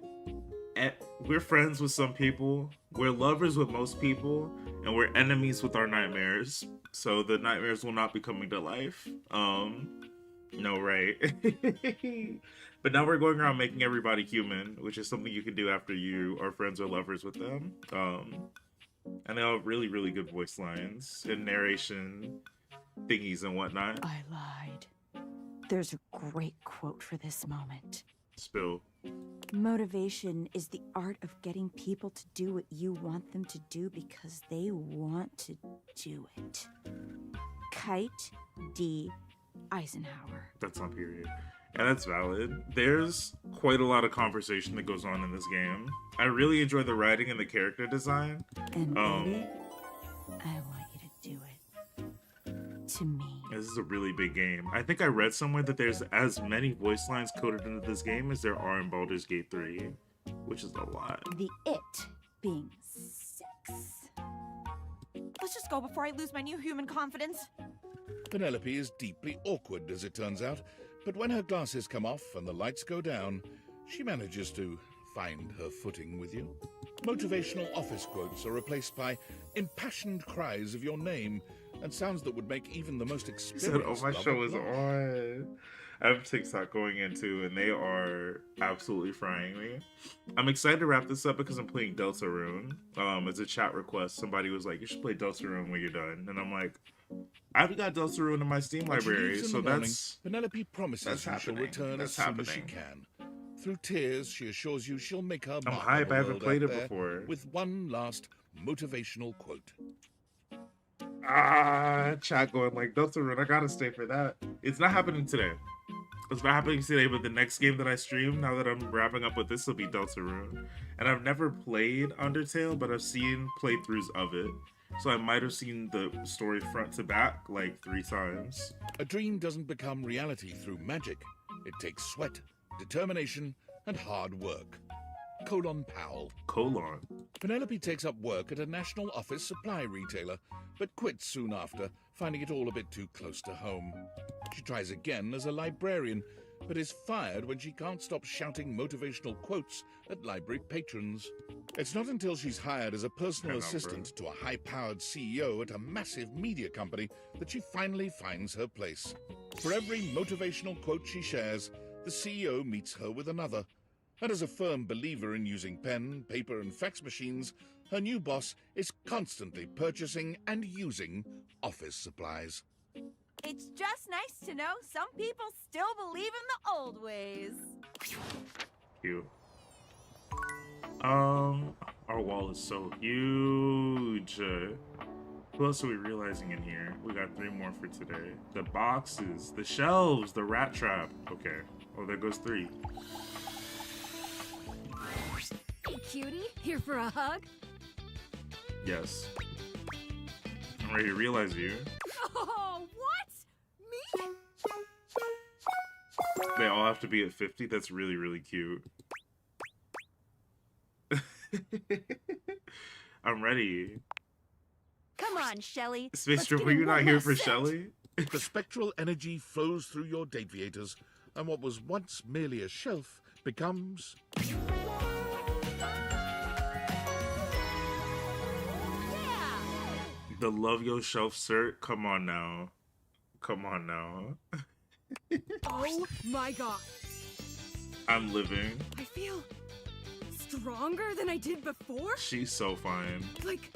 S1: We're friends with some people. We're lovers with most people, and we're enemies with our nightmares. So the nightmares will not be coming to life. No, right. But now we're going around making everybody human, which is something you can do after you are friends or lovers with them. And they all have really, really good voice lines and narration thingies and whatnot.
S19: I lied. There's a great quote for this moment.
S1: Spill.
S19: Motivation is the art of getting people to do what you want them to do because they want to do it. Kite D. Eisenhower.
S1: That's on period. And that's valid. There's quite a lot of conversation that goes on in this game. I really enjoy the writing and the character design.
S19: And baby, I want you to do it. To me.
S1: This is a really big game. I think I read somewhere that there's as many voice lines coded into this game as there are in Baldur's Gate 3, which is a lot.
S19: The it being 6.
S20: Let's just go before I lose my new human confidence.
S5: Penelope is deeply awkward, as it turns out, but when her glasses come off and the lights go down, she manages to find her footing with you. Motivational office quotes are replaced by impassioned cries of your name and sounds that would make even the most
S1: He
S5: experienced
S1: said, "Oh, my
S5: lover
S1: show is
S5: blush.
S1: on." I have TikTok going into, and they are absolutely frying me. I'm excited to wrap this up because I'm playing Deltarune. It's a chat request. Somebody was like, "You should play Deltarune when you're done," and I'm like, "I've got Deltarune in my Steam
S5: When she
S1: library,
S5: leaves in
S1: so
S5: the morning,
S1: that's
S5: Penelope promises
S1: that's
S5: you she'll
S1: happening.
S5: return
S1: That's
S5: as soon as she
S1: happening.
S5: can. Through tears, she assures you she'll make her
S1: I'm
S5: mark
S1: hype.
S5: on the
S1: I haven't
S5: world
S1: played
S5: out
S1: it
S5: there
S1: before.
S5: with one last motivational quote.
S1: Chat going like, Deltarune, I gotta stay for that. It's not happening today. It's not happening today, but the next game that I stream, now that I'm wrapping up with this, will be Deltarune. And I've never played Undertale, but I've seen playthroughs of it. So I might have seen the story front to back like 3 times.
S5: A dream doesn't become reality through magic. It takes sweat, determination, and hard work. : Powell. Penelope takes up work at a national office supply retailer, but quits soon after, finding it all a bit too close to home. She tries again as a librarian, but is fired when she can't stop shouting motivational quotes at library patrons. It's not until she's hired as a personal assistant to a high-powered CEO at a massive media company that she finally finds her place. For every motivational quote she shares, the CEO meets her with another. And as a firm believer in using pen, paper, and fax machines, her new boss is constantly purchasing and using office supplies.
S20: It's just nice to know some people still believe in the old ways.
S1: Cute. Our wall is so huge. Who else are we realizing in here? We got 3 more for today. The boxes, the shelves, the rat trap. Okay. Oh, there goes 3.
S4: Hey, cutie, here for a hug?
S1: Yes. I'm ready to realize you.
S4: Oh, what? Me?
S1: They all have to be at 50. That's really, really cute. I'm ready.
S20: Come on, Shelly.
S1: Space were you not here for Shelly?
S5: The spectral energy flows through your Dateviators, and what was once merely a shelf becomes...
S1: The Love Your Shelf cert? Come on now. Come on now.
S12: Oh my god.
S1: I'm living.
S12: I feel stronger than I did before.
S1: She's so fine.
S12: Like,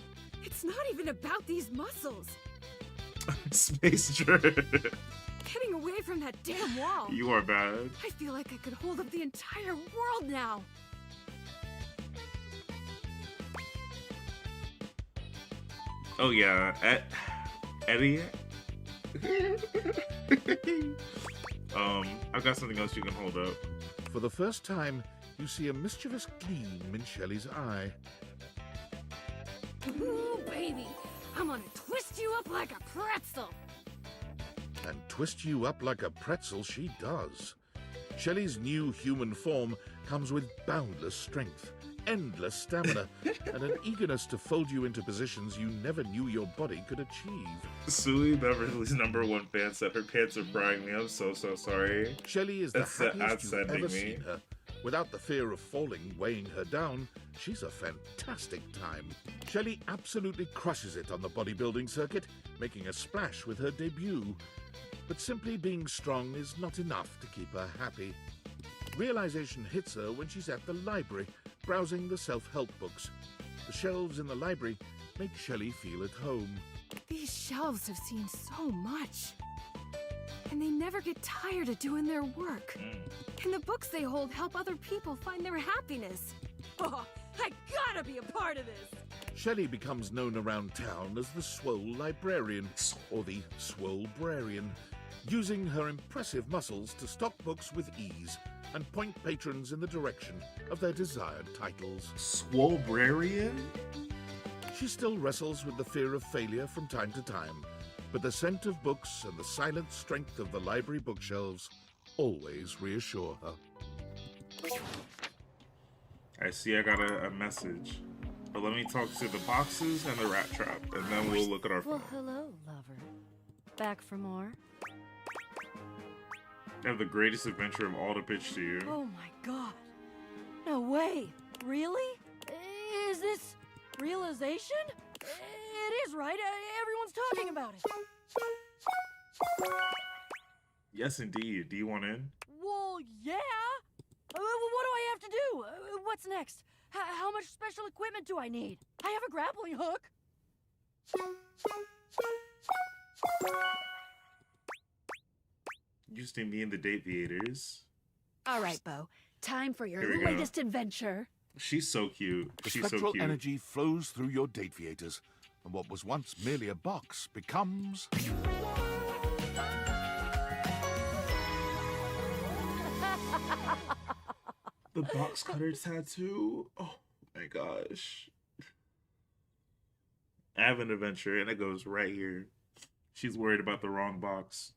S12: it's not even about these muscles.
S1: Space Jerk.
S12: Getting away from that damn wall.
S1: You are bad.
S12: I feel like I could hold up the entire world now.
S1: Oh yeah, Eddie. I've got something else you can hold up.
S5: For the first time, you see a mischievous gleam in Shelley's eye.
S12: Ooh, baby, I'm gonna twist you up like a pretzel.
S5: And twist you up like a pretzel she does. Shelley's new human form comes with boundless strength, endless stamina, and an eagerness to fold you into positions you never knew your body could achieve.
S1: Sui, Beverly's #1 fan, said her pants are frying me. I'm so sorry.
S5: Shelley is the
S1: That's
S5: happiest you've
S1: sending
S5: ever
S1: me.
S5: seen her. Without the fear of falling weighing her down, she's a fantastic time. Shelley absolutely crushes it on the bodybuilding circuit, making a splash with her debut. But simply being strong is not enough to keep her happy. Realization hits her when she's at the library, browsing the self-help books. The shelves in the library make Shelley feel at home.
S12: These shelves have seen so much. And they never get tired of doing their work. And the books they hold help other people find their happiness. Oh, I gotta be a part of this!
S5: Shelley becomes known around town as the Swole Librarian, or the Swolebrarian, using her impressive muscles to stock books with ease and point patrons in the direction of their desired titles.
S1: Swolebrarian?
S5: She still wrestles with the fear of failure from time to time, but the scent of books and the silent strength of the library bookshelves always reassure her.
S1: I see I got a message. But let me talk to the boxes and the rat trap, and then we'll look at our phone.
S14: Well, hello, lover. Back for more?
S1: I have the greatest adventure of all to pitch to you.
S12: Oh my god.
S21: No way. Really? Is this realization? It is, right? Everyone's talking about it.
S1: Yes, indeed. Do you want in?
S21: Well, yeah. What do I have to do? What's next? How much special equipment do I need? I have a grappling hook.
S1: You just need me and the date theaters.
S7: All right, Bo. Time for
S1: Here
S7: your
S1: we go.
S7: latest adventure.
S1: She's so cute.
S5: The
S1: She's so
S5: spectral
S1: cute.
S5: energy flows through your deviators, and what was once merely a box becomes...
S1: The box cutter tattoo. Oh my gosh. I have an adventure, and it goes right here. She's worried about the wrong box.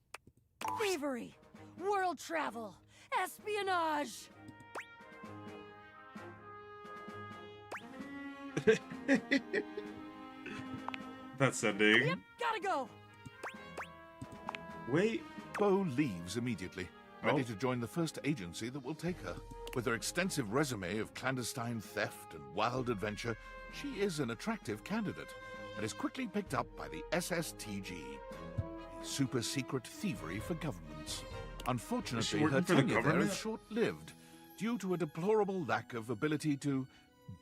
S21: Thievery, world travel, espionage.
S1: That's sending.
S21: Yep, gotta go.
S1: Wait.
S5: Bo leaves immediately, ready
S1: Oh.
S5: to join the first agency that will take her. With her extensive resume of clandestine theft and wild adventure, she is an attractive candidate and is quickly picked up by the SSTG, a super-secret thievery for governments. Unfortunately, her
S1: working for the
S5: tenure there
S1: government?
S5: is short-lived due to a deplorable lack of ability to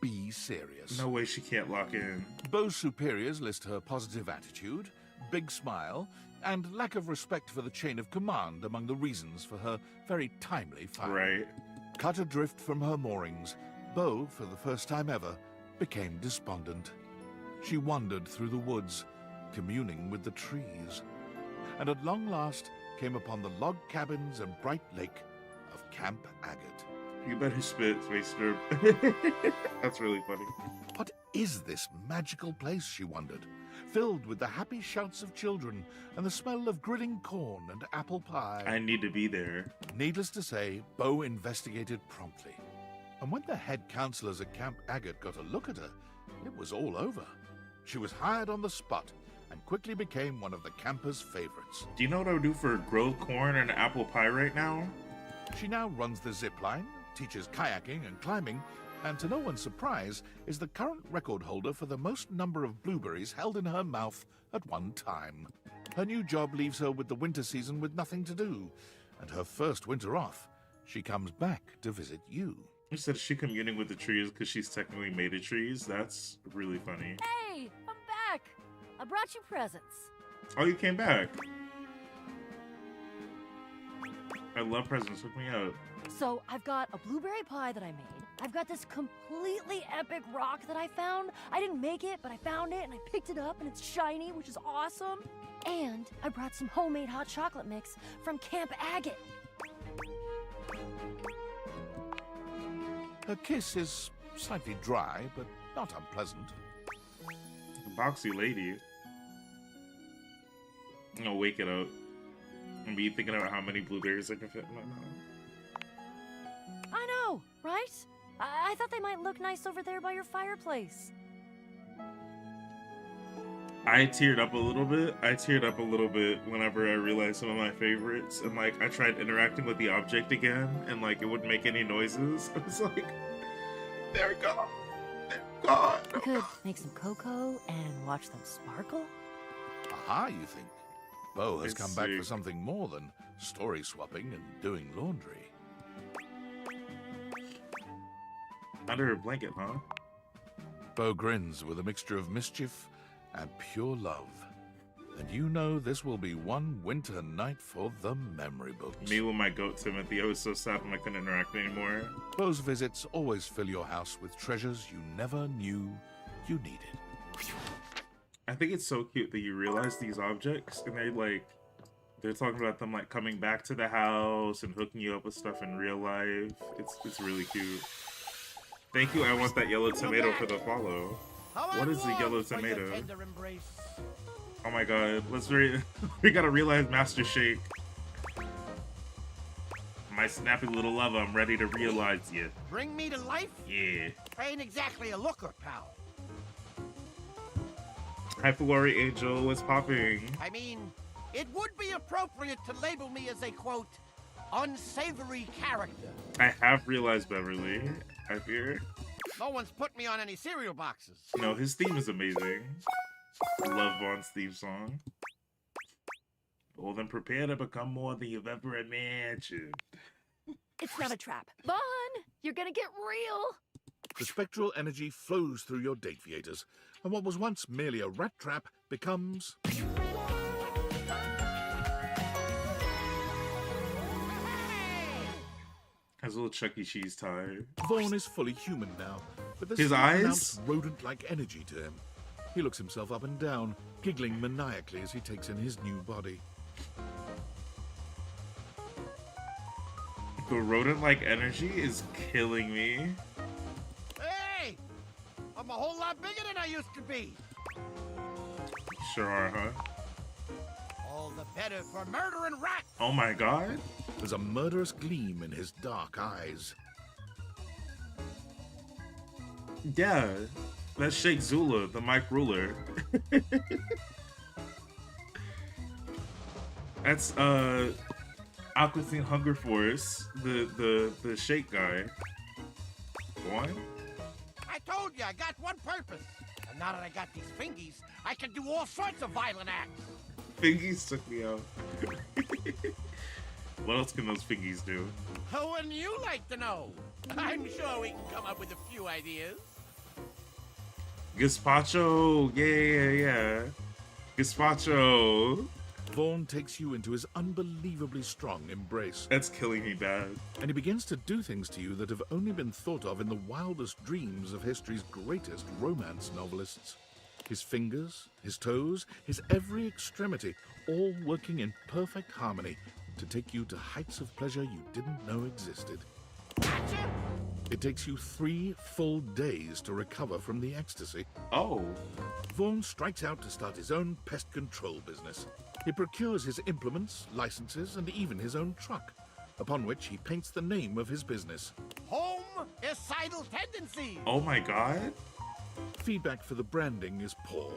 S5: be serious.
S1: No way she can't lock in.
S5: Bo's superiors list her positive attitude, big smile, and lack of respect for the chain of command among the reasons for her very timely firing.
S1: Right.
S5: Cut adrift from her moorings, Bo, for the first time ever, became despondent. She wandered through the woods, communing with the trees, and at long last came upon the log cabins and bright lake of Camp Agate.
S1: You better spit, Space Derp. That's really funny.
S5: What is this magical place, she wondered, filled with the happy shouts of children and the smell of grilling corn and apple pie?
S1: I need to be there.
S5: Needless to say, Bo investigated promptly. And when the head counselors at Camp Agate got a look at her, it was all over. She was hired on the spot and quickly became one of the campers' favorites.
S1: Do you know what I would do for grilled corn and apple pie right now?
S5: She now runs the zip line, teaches kayaking and climbing, and to no one's surprise, is the current record holder for the most number of blueberries held in her mouth at one time. Her new job leaves her with the winter season with nothing to do, and her first winter off, she comes back to visit you.
S1: You said she communing with the trees because she's technically made of trees? That's really funny.
S21: Hey, I'm back. I brought you presents.
S1: Oh, you came back. I love presents. Hook me up.
S21: So I've got a blueberry pie that I made. I've got this completely epic rock that I found. I didn't make it, but I found it and I picked it up and it's shiny, which is awesome. And I brought some homemade hot chocolate mix from Camp Agate.
S5: Her kiss is slightly dry, but not unpleasant.
S1: Boxy lady. I'm gonna wake it up and be thinking about how many blueberries I can fit in my mouth.
S21: I know, right? I thought they might look nice over there by your fireplace.
S1: I teared up a little bit. Whenever I realized some of my favorites. And like, I tried interacting with the object again and like, it wouldn't make any noises. I was like, they're gone. They're gone.
S21: We could make some cocoa and watch them sparkle.
S5: Aha, you think? Bo has
S1: It's
S5: come back for
S1: sick.
S5: something more than story swapping and doing laundry.
S1: Under her blanket, huh?
S5: Bo grins with a mixture of mischief and pure love. And you know this will be one winter night for the memory books.
S1: Me with my goat Timothy. I was so sad when I couldn't interact anymore.
S5: Bo's visits always fill your house with treasures you never knew you needed.
S1: I think it's so cute that you realize these objects and they're talking about them like coming back to the house and hooking you up with stuff in real life. It's really cute. Thank you. I want that yellow tomato for the follow. What is the yellow tomato? Oh my god, we gotta realize Master Shake. My snappy little lover, I'm ready to realize you.
S22: Bring me to life?
S1: Yeah.
S22: I ain't exactly a looker, pal.
S1: Hi, Flori Angel, what's popping?
S22: I mean, it would be appropriate to label me as a, quote, unsavory character.
S1: I have realized Beverly. I fear.
S22: No one's put me on any cereal boxes.
S1: No, his theme is amazing. Love Vaughn's theme song. Well, then prepare to become more than you've ever imagined.
S7: It's not a trap. Vaughn, you're gonna get real.
S5: The spectral energy flows through your date theaters, and what was once merely a rat trap becomes...
S1: Has a little Chuck E. Cheese tie.
S5: Vaughn is fully human now, but there's
S1: His
S5: still
S1: eyes?
S5: pronounced rodent-like energy to him. He looks himself up and down, giggling maniacally as he takes in his new body.
S1: The rodent-like energy is killing me.
S22: Hey! I'm a whole lot bigger than I used to be.
S1: Sure are, huh?
S22: All the better for murdering rats.
S1: Oh my god.
S5: There's a murderous gleam in his dark eyes.
S1: Yeah, that's Sheikh Zula, the Mike Ruler. That's Aquatine Hunger Force, the Sheikh guy. What?
S22: I told you I got one purpose. And now that I got these fingies, I can do all sorts of violent acts.
S1: Fingies took me out. What else can those fingies do?
S22: Who wouldn't you like to know? I'm sure we can come up with a few ideas.
S1: Gazpacho, yeah. Gazpacho.
S5: Vaughn takes you into his unbelievably strong embrace.
S1: That's killing me bad.
S5: And he begins to do things to you that have only been thought of in the wildest dreams of history's greatest romance novelists. His fingers, his toes, his every extremity, all working in perfect harmony to take you to heights of pleasure you didn't know existed. It takes you 3 full days to recover from the ecstasy.
S1: Oh.
S5: Vaughn strikes out to start his own pest control business. He procures his implements, licenses, and even his own truck, upon which he paints the name of his business.
S22: Homicidal tendencies!
S1: Oh my god.
S5: Feedback for the branding is poor,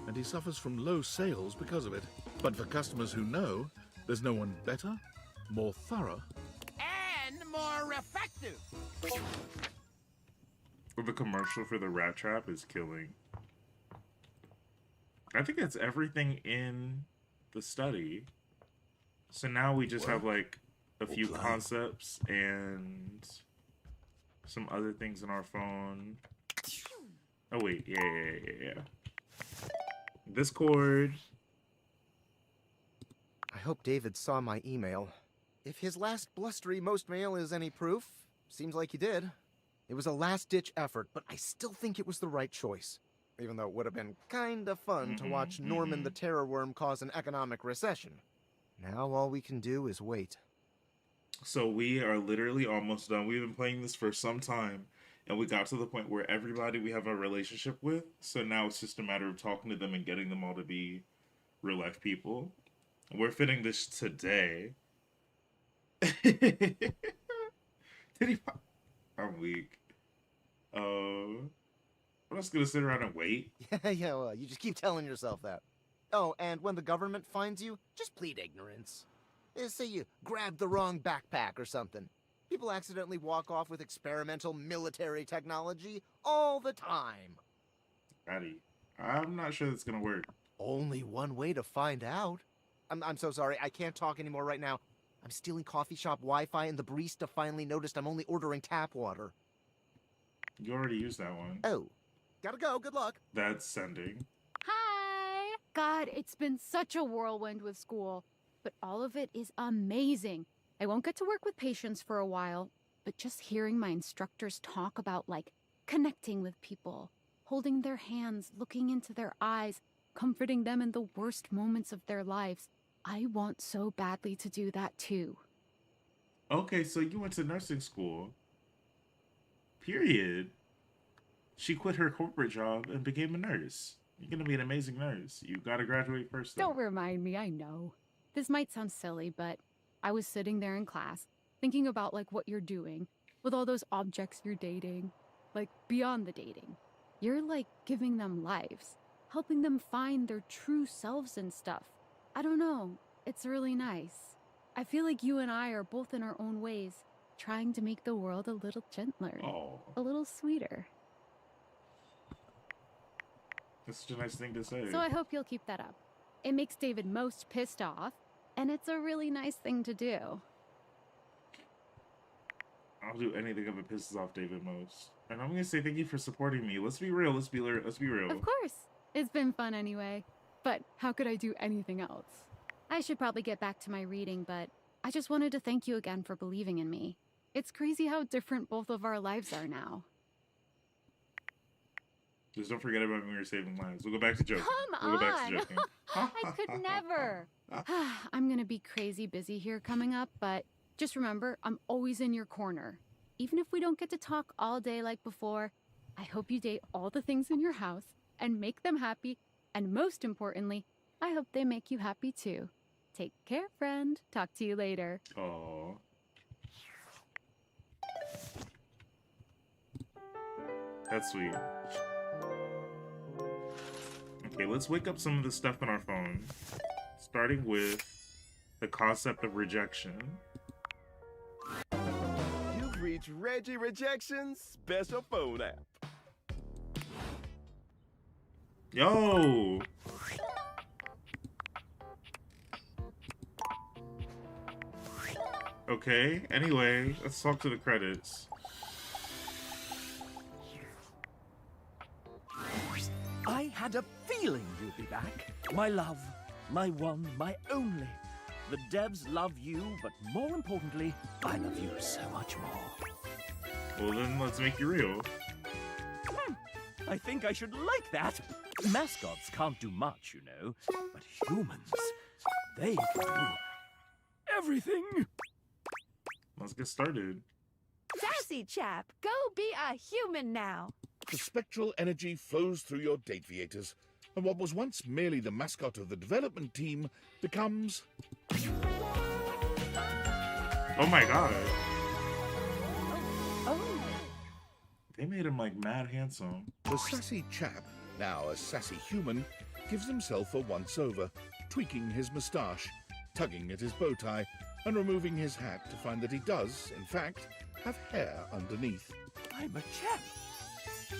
S5: and he suffers from low sales because of it. But for customers who know, there's no one better, more thorough,
S22: and more effective.
S1: The commercial for the rat trap is killing. I think that's everything in the study. So now we just have like a few concepts and some other things in our phone. Oh wait, yeah. Discord.
S2: I hope David saw my email. If his last blustery most mail is any proof, seems like he did. It was a last-ditch effort, but I still think it was the right choice. Even though it would have been kinda fun to watch Norman the Terror Worm cause an economic recession. Now all we can do is wait.
S1: So we are literally almost done. We've been playing this for some time, and we got to the point where everybody we have a relationship with, so now it's just a matter of talking to them and getting them all to be real-life people. We're fitting this today. I'm weak. I'm just gonna sit around and wait.
S2: Yeah, well, you just keep telling yourself that. Oh, and when the government finds you, just plead ignorance. Say you grabbed the wrong backpack or something. People accidentally walk off with experimental military technology all the time.
S1: Patty, I'm not sure that's gonna work.
S2: Only one way to find out. I'm so sorry, I can't talk anymore right now. I'm stealing coffee shop Wi-Fi, and the barista finally noticed I'm only ordering tap water.
S1: You already used that one.
S2: Oh. Gotta go, good luck.
S1: That's sending.
S8: Hi! God, it's been such a whirlwind with school, but all of it is amazing. I won't get to work with patients for a while, but just hearing my instructors talk about, like, connecting with people, holding their hands, looking into their eyes, comforting them in the worst moments of their lives, I want so badly to do that too.
S1: Okay, so you went to nursing school. Period. She quit her corporate job and became a nurse. You're gonna be an amazing nurse. You gotta graduate first, though.
S8: Don't remind me, I know. This might sound silly, but I was sitting there in class, thinking about, like, what you're doing, with all those objects you're dating, like, beyond the dating. You're, like, giving them lives, helping them find their true selves and stuff. I don't know, it's really nice. I feel like you and I are both in our own ways, trying to make the world a little gentler, a little sweeter.
S1: That's such a nice thing to say.
S8: So I hope you'll keep that up. It makes David most pissed off, and it's a really nice thing to do.
S1: I'll do anything if it pisses off David most. And I'm gonna say thank you for supporting me. Let's be real. Let's be real.
S8: Of course. It's been fun anyway. But how could I do anything else? I should probably get back to my reading, but I just wanted to thank you again for believing in me. It's crazy how different both of our lives are now.
S1: Just don't forget about when we were saving lives. We'll go back to joking.
S8: Come on! I could never. I'm gonna be crazy busy here coming up, but just remember, I'm always in your corner. Even if we don't get to talk all day like before, I hope you date all the things in your house and make them happy, and most importantly, I hope they make you happy too. Take care, friend. Talk to you later.
S1: Aww. That's sweet. Okay, let's wake up some of the stuff on our phone. Starting with the concept of rejection.
S6: You've reached Reggie Rejection's special phone app.
S1: Yo! Okay, anyway, let's talk to the credits.
S9: I had a feeling you'd be back. My love, my one, my only. The devs love you, but more importantly, I love you so much more.
S1: Well then, let's make it real.
S9: I think I should like that. Mascots can't do much, you know, but humans, they can do everything.
S1: Let's get started.
S7: Sassy chap, go be a human now.
S5: The spectral energy flows through your Dateviators, and what was once merely the mascot of the development team becomes...
S1: Oh my god.
S7: Oh.
S1: They made him like mad handsome.
S5: The sassy chap, now a sassy human, gives himself a once-over, tweaking his moustache, tugging at his bow tie, and removing his hat to find that he does, in fact, have hair underneath.
S9: I'm a chap.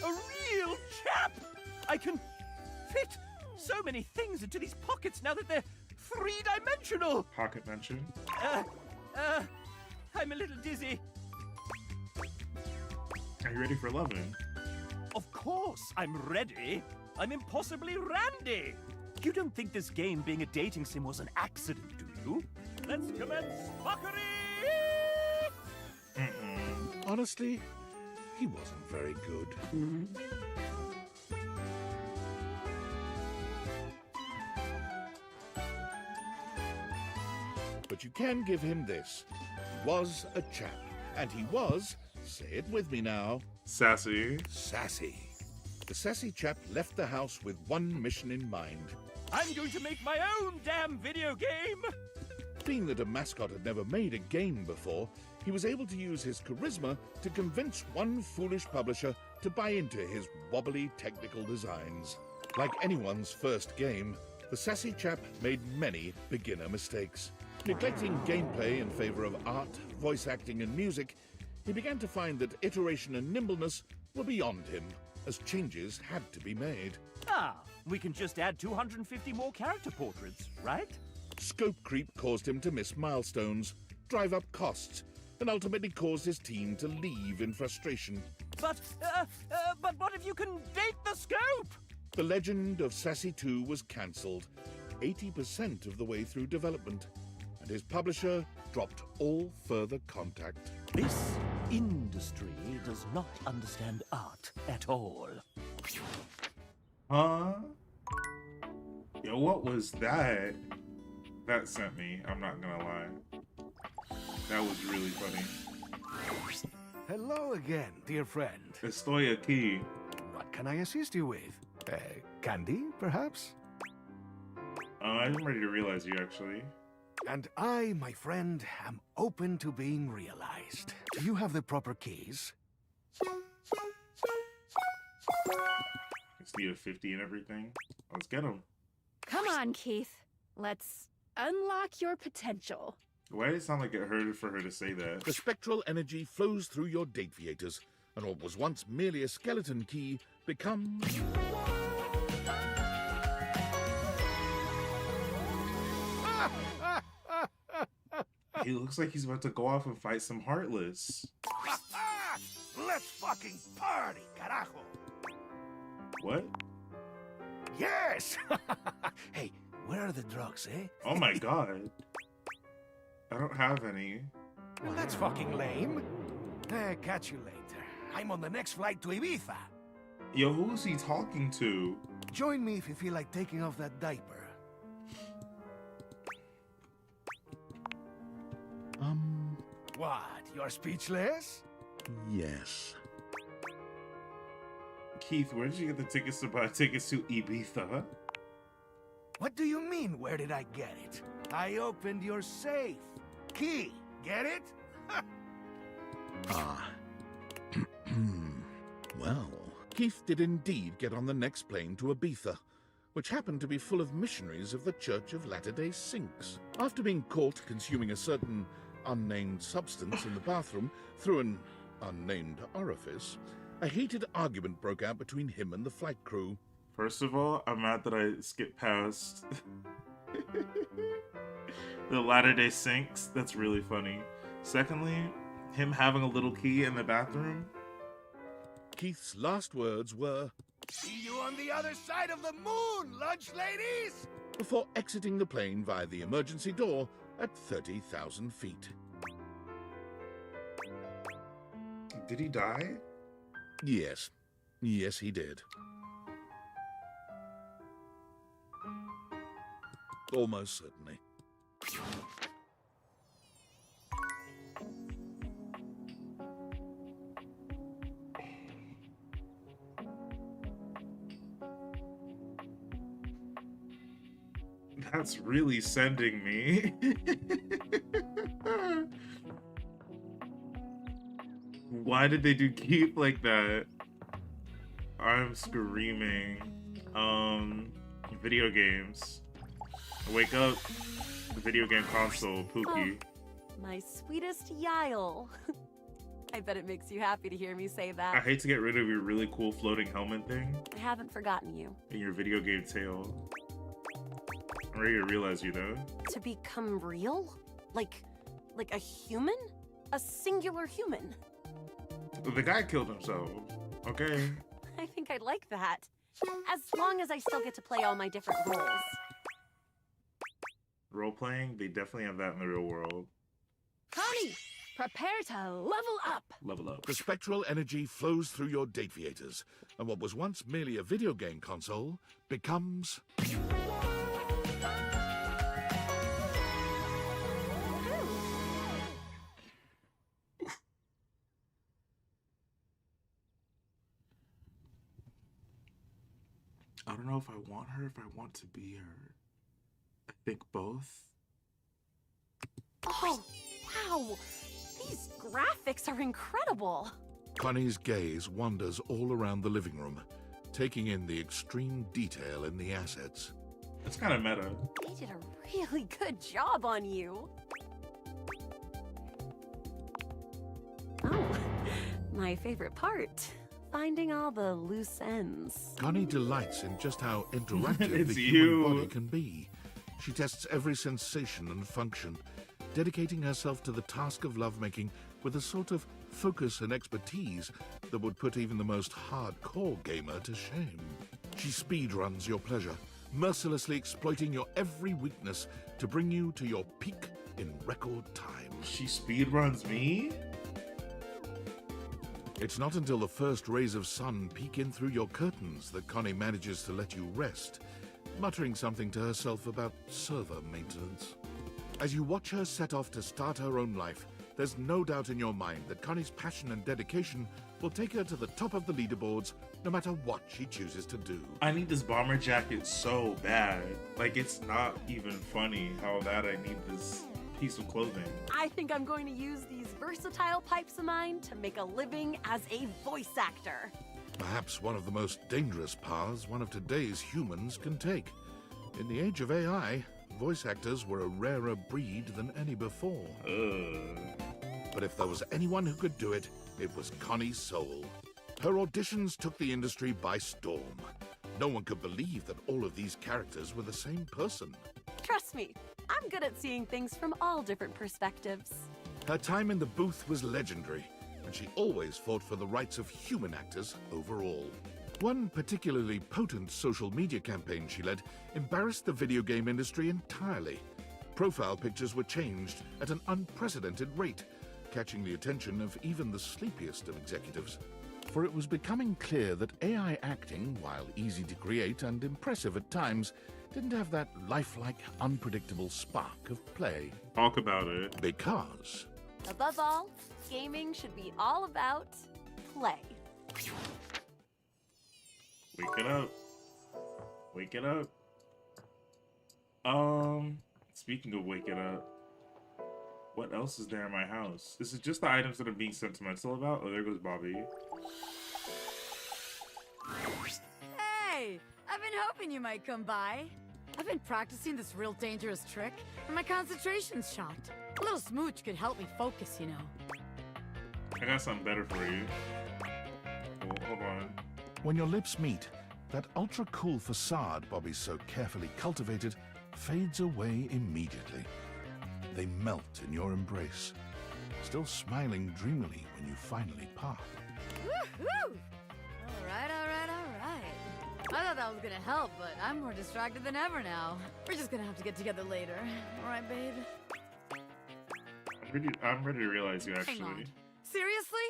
S9: A real chap! I can fit so many things into these pockets now that they're three-dimensional!
S1: Pocket mention?
S9: I'm a little dizzy.
S1: Are you ready for loving?
S9: Of course I'm ready. I'm impossibly randy. You don't think this game being a dating sim was an accident, do you? Let's commence fuckery!
S5: Honestly, he wasn't very good. But you can give him this. He was a chap, and he was, say it with me now,
S1: sassy.
S5: Sassy. The sassy chap left the house with one mission in mind.
S9: I'm going to make my own damn video game!
S5: Being that a mascot had never made a game before, he was able to use his charisma to convince one foolish publisher to buy into his wobbly technical designs. Like anyone's first game, the sassy chap made many beginner mistakes. Neglecting gameplay in favor of art, voice acting, and music, he began to find that iteration and nimbleness were beyond him, as changes had to be made.
S9: We can just add 250 more character portraits, right?
S5: Scope creep caused him to miss milestones, drive up costs, and ultimately caused his team to leave in frustration.
S9: But what if you can date the scope?
S5: The legend of Sassy 2 was cancelled, 80% of the way through development, and his publisher dropped all further contact.
S9: This industry does not understand art at all.
S1: Huh? Yo, what was that? That sent me, I'm not gonna lie. That was really funny.
S23: Hello again, dear friend.
S1: Estoy aquí.
S23: What can I assist you with? Candy, perhaps?
S1: I'm ready to realize you, actually.
S23: And I, my friend, am open to being realized. Do you have the proper keys?
S1: It's need a 50 and everything. Let's get them.
S7: Come on, Keith. Let's unlock your potential.
S1: Why did it sound like it hurted for her to say that?
S5: The spectral energy flows through your dateviators, and what was once merely a skeleton key becomes...
S1: He looks like he's about to go off and fight some Heartless.
S23: Let's fucking party, carajo!
S1: What?
S23: Yes! Hey, where are the drugs, eh?
S1: Oh my god. I don't have any.
S23: Well, that's fucking lame. Catch you later. I'm on the next flight to Ibiza.
S1: Yo, who's he talking to?
S23: Join me if you feel like taking off that diaper. What? You're speechless?
S5: Yes.
S1: Keith, where did you get the tickets to buy tickets to Ibiza?
S23: What do you mean, where did I get it? I opened your safe. Key, get it?
S5: Ah. Well, Keith did indeed get on the next plane to Ibiza, which happened to be full of missionaries of the Church of Latter-day Saints. After being caught consuming a certain unnamed substance in the bathroom through an unnamed orifice, a heated argument broke out between him and the flight crew.
S1: First of all, I'm mad that I skipped past the Latter-day Saints. That's really funny. Secondly, him having a little key in the bathroom.
S5: Keith's last words were,
S23: See you on the other side of the moon, lunch ladies!
S5: Before exiting the plane via the emergency door at 30,000 feet.
S1: Did he die?
S5: Yes. Yes, he did. Almost certainly.
S1: That's really sending me. Why did they do Keith like that? I'm screaming. Video games. Wake up. The video game console, Pookie.
S17: Oh, my sweetest Yael. I bet it makes you happy to hear me say
S1: I
S17: that.
S1: hate to get rid of your really cool floating helmet thing
S17: I haven't forgotten you.
S1: and your video game tail. I'm ready to realize you though.
S17: To become real? Like a human? A singular human?
S1: The guy killed himself. Okay.
S17: I think I'd like that. As long as I still get to play all my different roles.
S1: Role playing, they definitely have that in the real world.
S7: Connie, prepare to level up.
S1: Level up.
S5: The spectral energy flows through your dateviators, and what was once merely a video game console becomes...
S1: I don't know if I want her, if I want to be her. I think both.
S17: Oh, wow! These graphics are incredible!
S5: Connie's gaze wanders all around the living room, taking in the extreme detail in the assets.
S1: It's kind of meta.
S17: They did a really good job on you. Oh, my favorite part. Finding all the loose ends.
S5: Connie delights in just how interactive
S1: It's
S5: the human
S1: you.
S5: body can be. She tests every sensation and function, dedicating herself to the task of lovemaking with a sort of focus and expertise that would put even the most hardcore gamer to shame. She speedruns your pleasure, mercilessly exploiting your every weakness to bring you to your peak in record time.
S1: She speedruns me?
S5: It's not until the first rays of sun peek in through your curtains that Connie manages to let you rest, muttering something to herself about server maintenance. As you watch her set off to start her own life, there's no doubt in your mind that Connie's passion and dedication will take her to the top of the leaderboards no matter what she chooses to do.
S1: I need this bomber jacket so bad. Like, it's not even funny how bad I need this piece of clothing.
S17: I think I'm going to use these versatile pipes of mine to make a living as a voice actor.
S5: Perhaps one of the most dangerous paths one of today's humans can take. In the age of AI, voice actors were a rarer breed than any before. But if there was anyone who could do it, it was Connie Soul. Her auditions took the industry by storm. No one could believe that all of these characters were the same person.
S17: Trust me, I'm good at seeing things from all different perspectives.
S5: Her time in the booth was legendary, and she always fought for the rights of human actors overall. One particularly potent social media campaign she led embarrassed the video game industry entirely. Profile pictures were changed at an unprecedented rate, catching the attention of even the sleepiest of executives. For it was becoming clear that AI acting, while easy to create and impressive at times, didn't have that lifelike, unpredictable spark of play.
S1: Talk about it.
S5: Because...
S17: Above all, gaming should be all about play.
S1: Wake it up. Wake it up. Speaking of waking up, what else is there in my house? This is just the items that I'm being sentimental about. Oh, there goes Bobby.
S11: Hey! I've been hoping you might come by. I've been practicing this real dangerous trick, and my concentration's shot. A little smooch could help me focus, you know.
S1: I got something better for you. Oh, hold on.
S5: When your lips meet, that ultra-cool facade Bobby's so carefully cultivated fades away immediately. They melt in your embrace, still smiling dreamily when you finally part.
S11: Woohoo! Alright. I thought that was gonna help, but I'm more distracted than ever now. We're just gonna have to get together later. Alright, babe?
S1: I'm ready to realize you actually.
S11: Hang on. Seriously?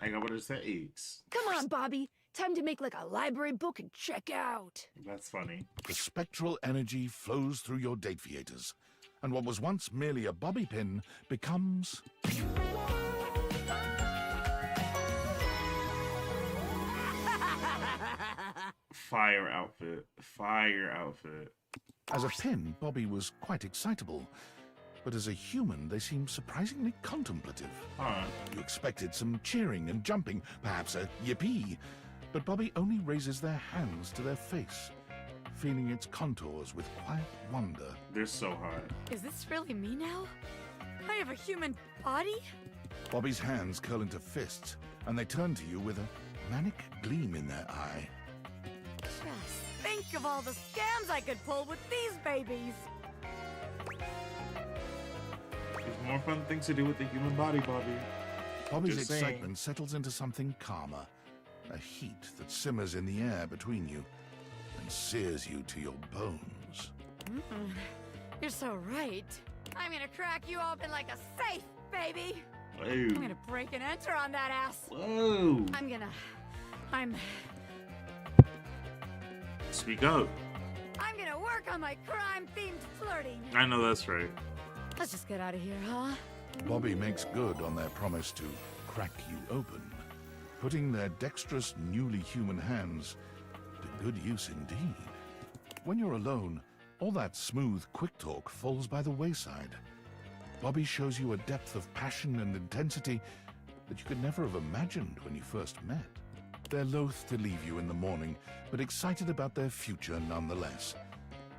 S1: I got what it says.
S7: Come on, Bobby. Time to make like a library book and check out.
S1: That's funny.
S5: The spectral energy flows through your date theaters, and what was once merely a bobby pin becomes...
S1: Fire outfit. Fire outfit.
S5: As a pin, Bobby was quite excitable, but as a human, they seemed surprisingly contemplative. You expected some cheering and jumping, perhaps a yippee, but Bobby only raises their hands to their face, feeling its contours with quiet wonder.
S1: They're so hot.
S11: Is this really me now? I have a human body?
S5: Bobby's hands curl into fists, and they turn to you with a manic gleam in their eye.
S11: Just think of all the scams I could pull with these babies!
S1: There's more fun things to do with the human body, Bobby.
S5: Bobby's
S1: Just
S5: excitement settles into something calmer, a heat that simmers in the air between you and sears you to your bones.
S11: You're so right. I'm gonna crack you open like a safe, baby!
S1: Whoa.
S11: I'm gonna break and enter on that ass!
S1: Whoa! Speak up.
S11: I'm gonna work on my crime-themed flirting!
S1: I know that's right.
S11: Let's just get out of here, huh?
S5: Bobby makes good on their promise to crack you open, putting their dexterous, newly human hands to good use indeed. When you're alone, all that smooth, quick talk falls by the wayside. Bobby shows you a depth of passion and intensity that you could never have imagined when you first met. They're loath to leave you in the morning, but excited about their future nonetheless.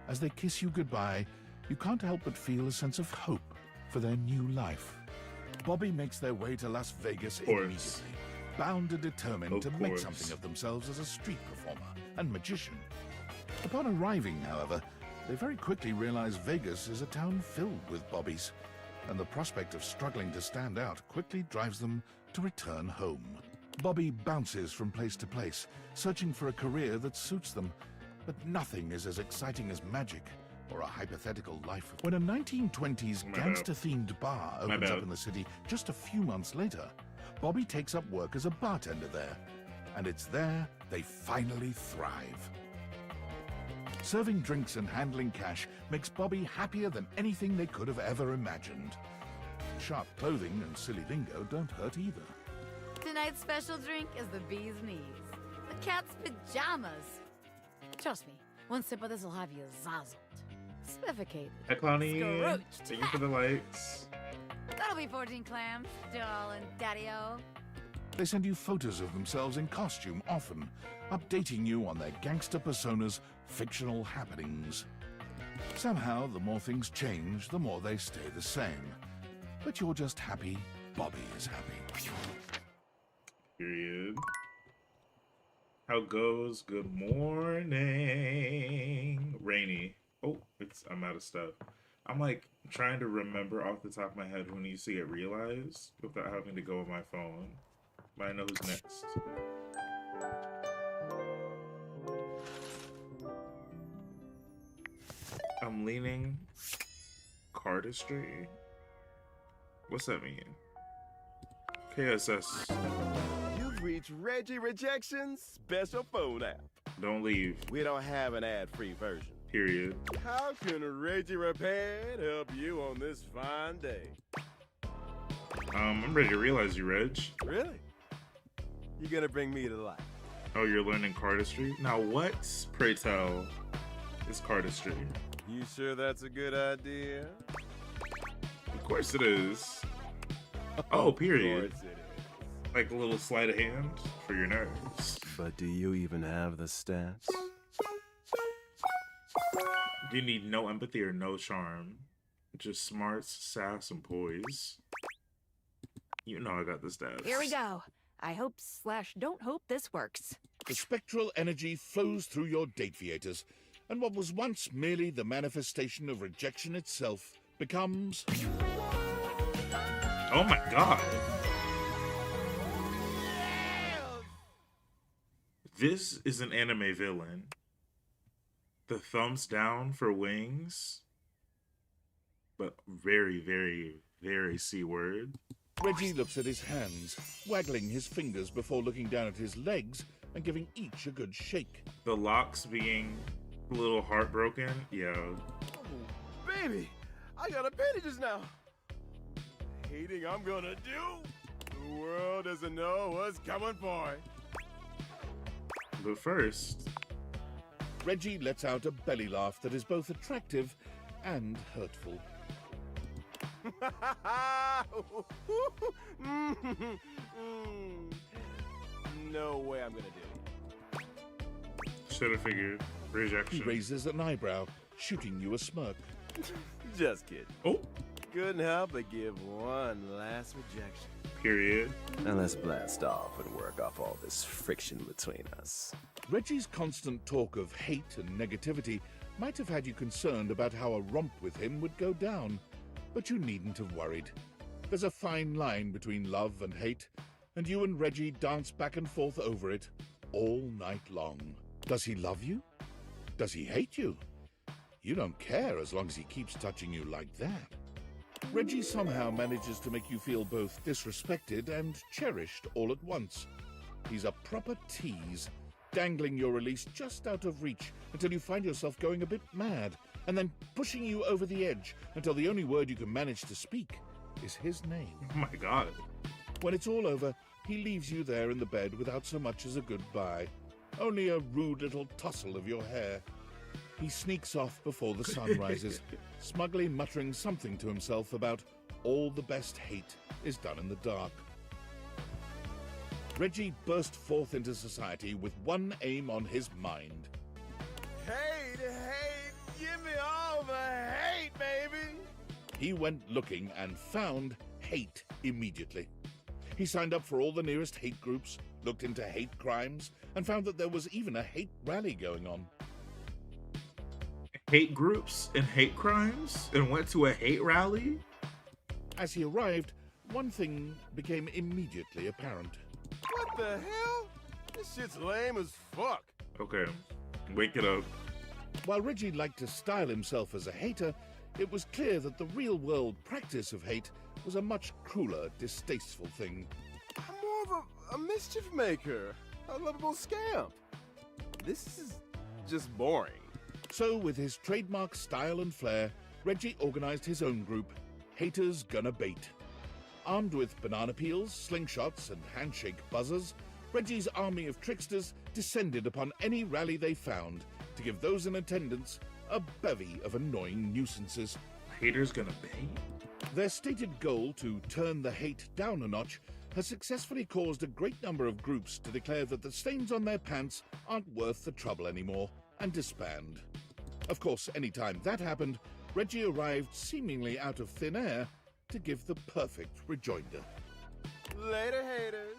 S5: As they kiss you goodbye, you can't help but feel a sense of hope for their new life. Bobby makes their way to Las Vegas immediately, bound and determined to make something of themselves as a street performer and magician. Upon arriving, however, they very quickly realize Vegas is a town filled with Bobbies, and the prospect of struggling to stand out quickly drives them to return home. Bobby bounces from place to place, searching for a career that suits them, but nothing is as exciting as magic or a hypothetical life. When a 1920s gangster-themed bar opens up in the city just a few months later, Bobby takes up work as a bartender there, and it's there they finally thrive. Serving drinks and handling cash makes Bobby happier than anything they could have ever imagined. Sharp clothing and silly lingo don't hurt either.
S11: Tonight's special drink is the bee's knees. The cat's pajamas. Trust me, one sip of this will have you zazzled. Spifficated.
S1: Hi, Clowny.
S11: Scrooched.
S1: Thank you for the likes.
S11: That'll be 14 clams, darling daddy-o.
S5: They send you photos of themselves in costume, often updating you on their gangster persona's fictional happenings. Somehow, the more things change, the more they stay the same. But you're just happy Bobby is happy.
S1: Period. How goes? Good morning. Rainy. Oh, I'm out of stuff. I'm like trying to remember off the top of my head when you see it realized without having to go on my phone. But I know who's next. I'm leaning cardistry. What's that mean? KSS.
S6: You've reached Reggie Rejection's special phone app.
S1: Don't leave.
S6: We don't have an ad-free version.
S1: Period.
S6: How can Reggie Repaired help you on this fine day?
S1: I'm ready to realize you, Reg.
S6: Really? You're gonna bring me to life.
S1: Oh, you're learning cardistry? Now what, pray tell, is cardistry?
S6: You sure that's a good idea?
S1: Of course it is. Oh, period.
S6: Of course it is.
S1: Like a little sleight of hand for your nerves.
S6: But do you even have the stats?
S1: You need no empathy or no charm. Just smarts, sass, and poise. You know I got the stats.
S7: Here we go. I hope/don't hope this works.
S5: The spectral energy flows through your dateviators, and what was once merely the manifestation of rejection itself becomes...
S1: Oh my god! This is an anime villain. The thumbs down for wings, but very, very, very C-word.
S5: Reggie looks at his hands, waggling his fingers before looking down at his legs and giving each a good shake.
S1: The locks being a little heartbroken, yeah.
S6: Oh, baby, I got appendages now. Hating I'm gonna do. The world doesn't know what's coming for it.
S1: But first...
S5: Reggie lets out a belly laugh that is both attractive and hurtful.
S6: No way I'm gonna do it.
S1: Should have figured. Rejection.
S5: He raises an eyebrow, shooting you a smirk.
S6: Just kidding.
S1: Oh.
S6: Couldn't help but give one last rejection.
S1: Period.
S6: Now let's blast off and work off all this friction between us.
S5: Reggie's constant talk of hate and negativity might have had you concerned about how a romp with him would go down, but you needn't have worried. There's a fine line between love and hate, and you and Reggie dance back and forth over it all night long. Does he love you? Does he hate you? You don't care as long as he keeps touching you like that. Reggie somehow manages to make you feel both disrespected and cherished all at once. He's a proper tease, dangling your release just out of reach until you find yourself going a bit mad, and then pushing you over the edge until the only word you can manage to speak is his name.
S1: Oh my god.
S5: When it's all over, he leaves you there in the bed without so much as a goodbye, only a rude little tussle of your hair. He sneaks off before the sun rises, smugly muttering something to himself about all the best hate is done in the dark. Reggie burst forth into society with one aim on his mind.
S6: Hate, hate, give me all the hate, baby!
S5: He went looking and found hate immediately. He signed up for all the nearest hate groups, looked into hate crimes, and found that there was even a hate rally going on.
S1: Hate groups and hate crimes? And went to a hate rally?
S5: As he arrived, one thing became immediately apparent.
S6: What the hell? This shit's lame as fuck.
S1: Okay, wake it up.
S5: While Reggie liked to style himself as a hater, it was clear that the real-world practice of hate was a much crueler, distasteful thing.
S6: I'm more of a mischief maker, a lovable scamp. This is just boring.
S5: So, with his trademark style and flair, Reggie organized his own group, Haters Gonna Bait. Armed with banana peels, slingshots, and handshake buzzers, Reggie's army of tricksters descended upon any rally they found to give those in attendance a bevy of annoying nuisances.
S1: Haters Gonna Bait?
S5: Their stated goal to turn the hate down a notch has successfully caused a great number of groups to declare that the stains on their pants aren't worth the trouble anymore and disband. Of course, any time that happened, Reggie arrived seemingly out of thin air to give the perfect rejoinder.
S6: Later, haters.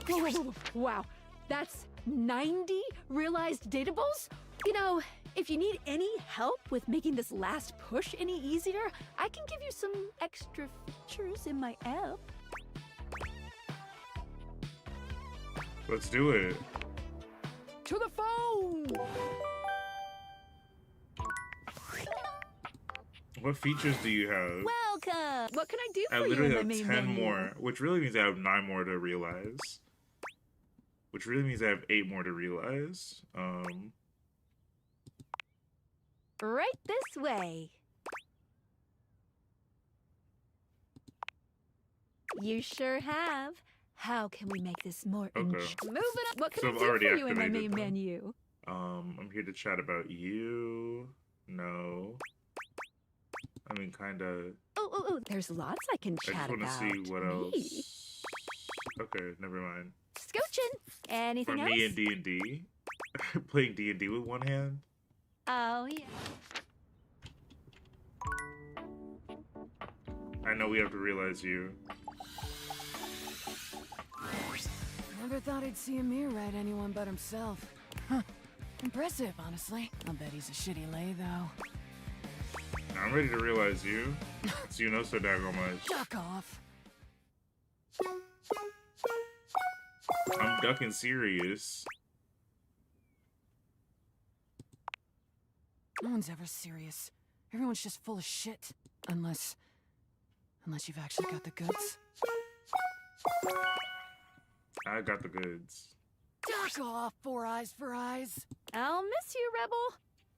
S7: Whoa, whoa, whoa, whoa. Wow, that's 90 realized datables? You know, if you need any help with making this last push any easier, I can give you some extra features in my app.
S1: Let's do it.
S7: To the phone!
S1: What features do you have?
S7: Welcome! What can I do
S1: I
S7: for you
S1: literally
S7: in my
S1: have
S7: main
S1: 10
S7: menu?
S1: more, which really means I have 9 more to realize. Which really means I have 8 more to realize.
S7: Right this way. You sure have. How can we make this more
S1: Okay.
S7: Moving up. What can
S1: So
S7: I
S1: I've
S7: do
S1: already
S7: for you in my
S1: activated
S7: main
S1: them.
S7: menu?
S1: I'm here to chat about you. No. I mean, kinda.
S7: Oh, there's lots I can
S1: I
S7: chat
S1: just want
S7: about.
S1: to see what
S7: Me?
S1: else. Okay, never mind.
S7: Scooching. Anything
S1: For
S7: else?
S1: me and D&D, playing D&D with one hand.
S7: Oh, yeah.
S1: I know we have to realize you.
S13: Never thought I'd see Amir write anyone but himself. Huh. Impressive, honestly. I'll bet he's a shitty lay, though.
S1: I'm ready to realize you. So you know so daggone much.
S13: Duck off.
S1: I'm ducking serious.
S13: No one's ever serious. Everyone's just full of shit. Unless you've actually got the goods.
S1: I got the goods.
S13: Duck off, Four Eyes for Eyes.
S7: I'll miss you, Rebel.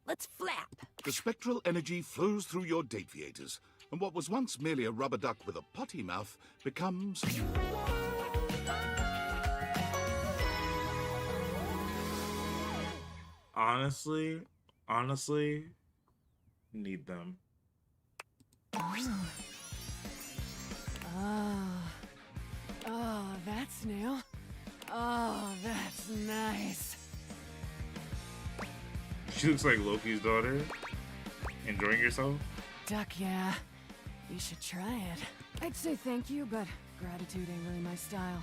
S7: Let's flap.
S5: The spectral energy flows through your dateviators, and what was once merely a rubber duck with a potty mouth becomes...
S1: Honestly, need them.
S13: Oh, that's new. Oh, that's nice.
S1: She looks like Loki's daughter. Enjoying yourself?
S13: Duck, yeah. You should try it. I'd say thank you, but gratitude ain't really my style.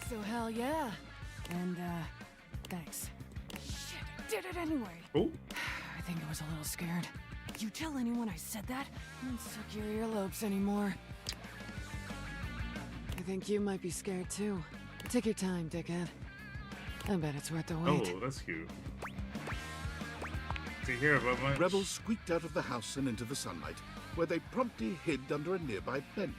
S13: So hell yeah. And, thanks. Shit, I did it anyway.
S1: Oh.
S13: I think I was a little scared. You tell anyone I said that? I won't suck your earlobes anymore. I think you might be scared too. Take your time, dickhead. I bet it's worth the wait.
S1: Oh, that's cute. To hear about my
S5: Rebels squeaked out of the house and into the sunlight, where they promptly hid under a nearby bench.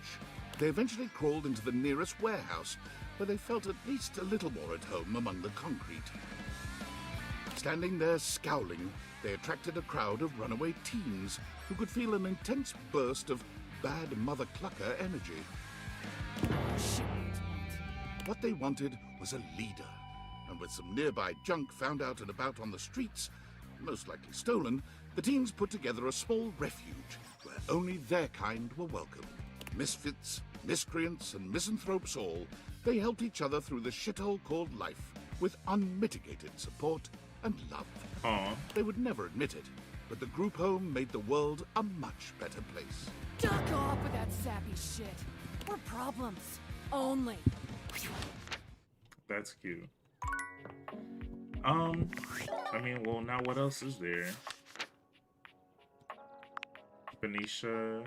S5: They eventually crawled into the nearest warehouse, where they felt at least a little more at home among the concrete. Standing there scowling, they attracted a crowd of runaway teens who could feel an intense burst of bad Mother Clucker energy. What they wanted was a leader, and with some nearby junk found out and about on the streets, most likely stolen, the teens put together a small refuge where only their kind were welcome. Misfits, miscreants, and misanthropes all, they helped each other through the shithole called life with unmitigated support and love.
S1: Aww.
S5: They would never admit it, but the group home made the world a much better place.
S13: Duck off with that sappy shit. We're problems. Only.
S1: That's cute. I mean, well, now what else is there? Benicia,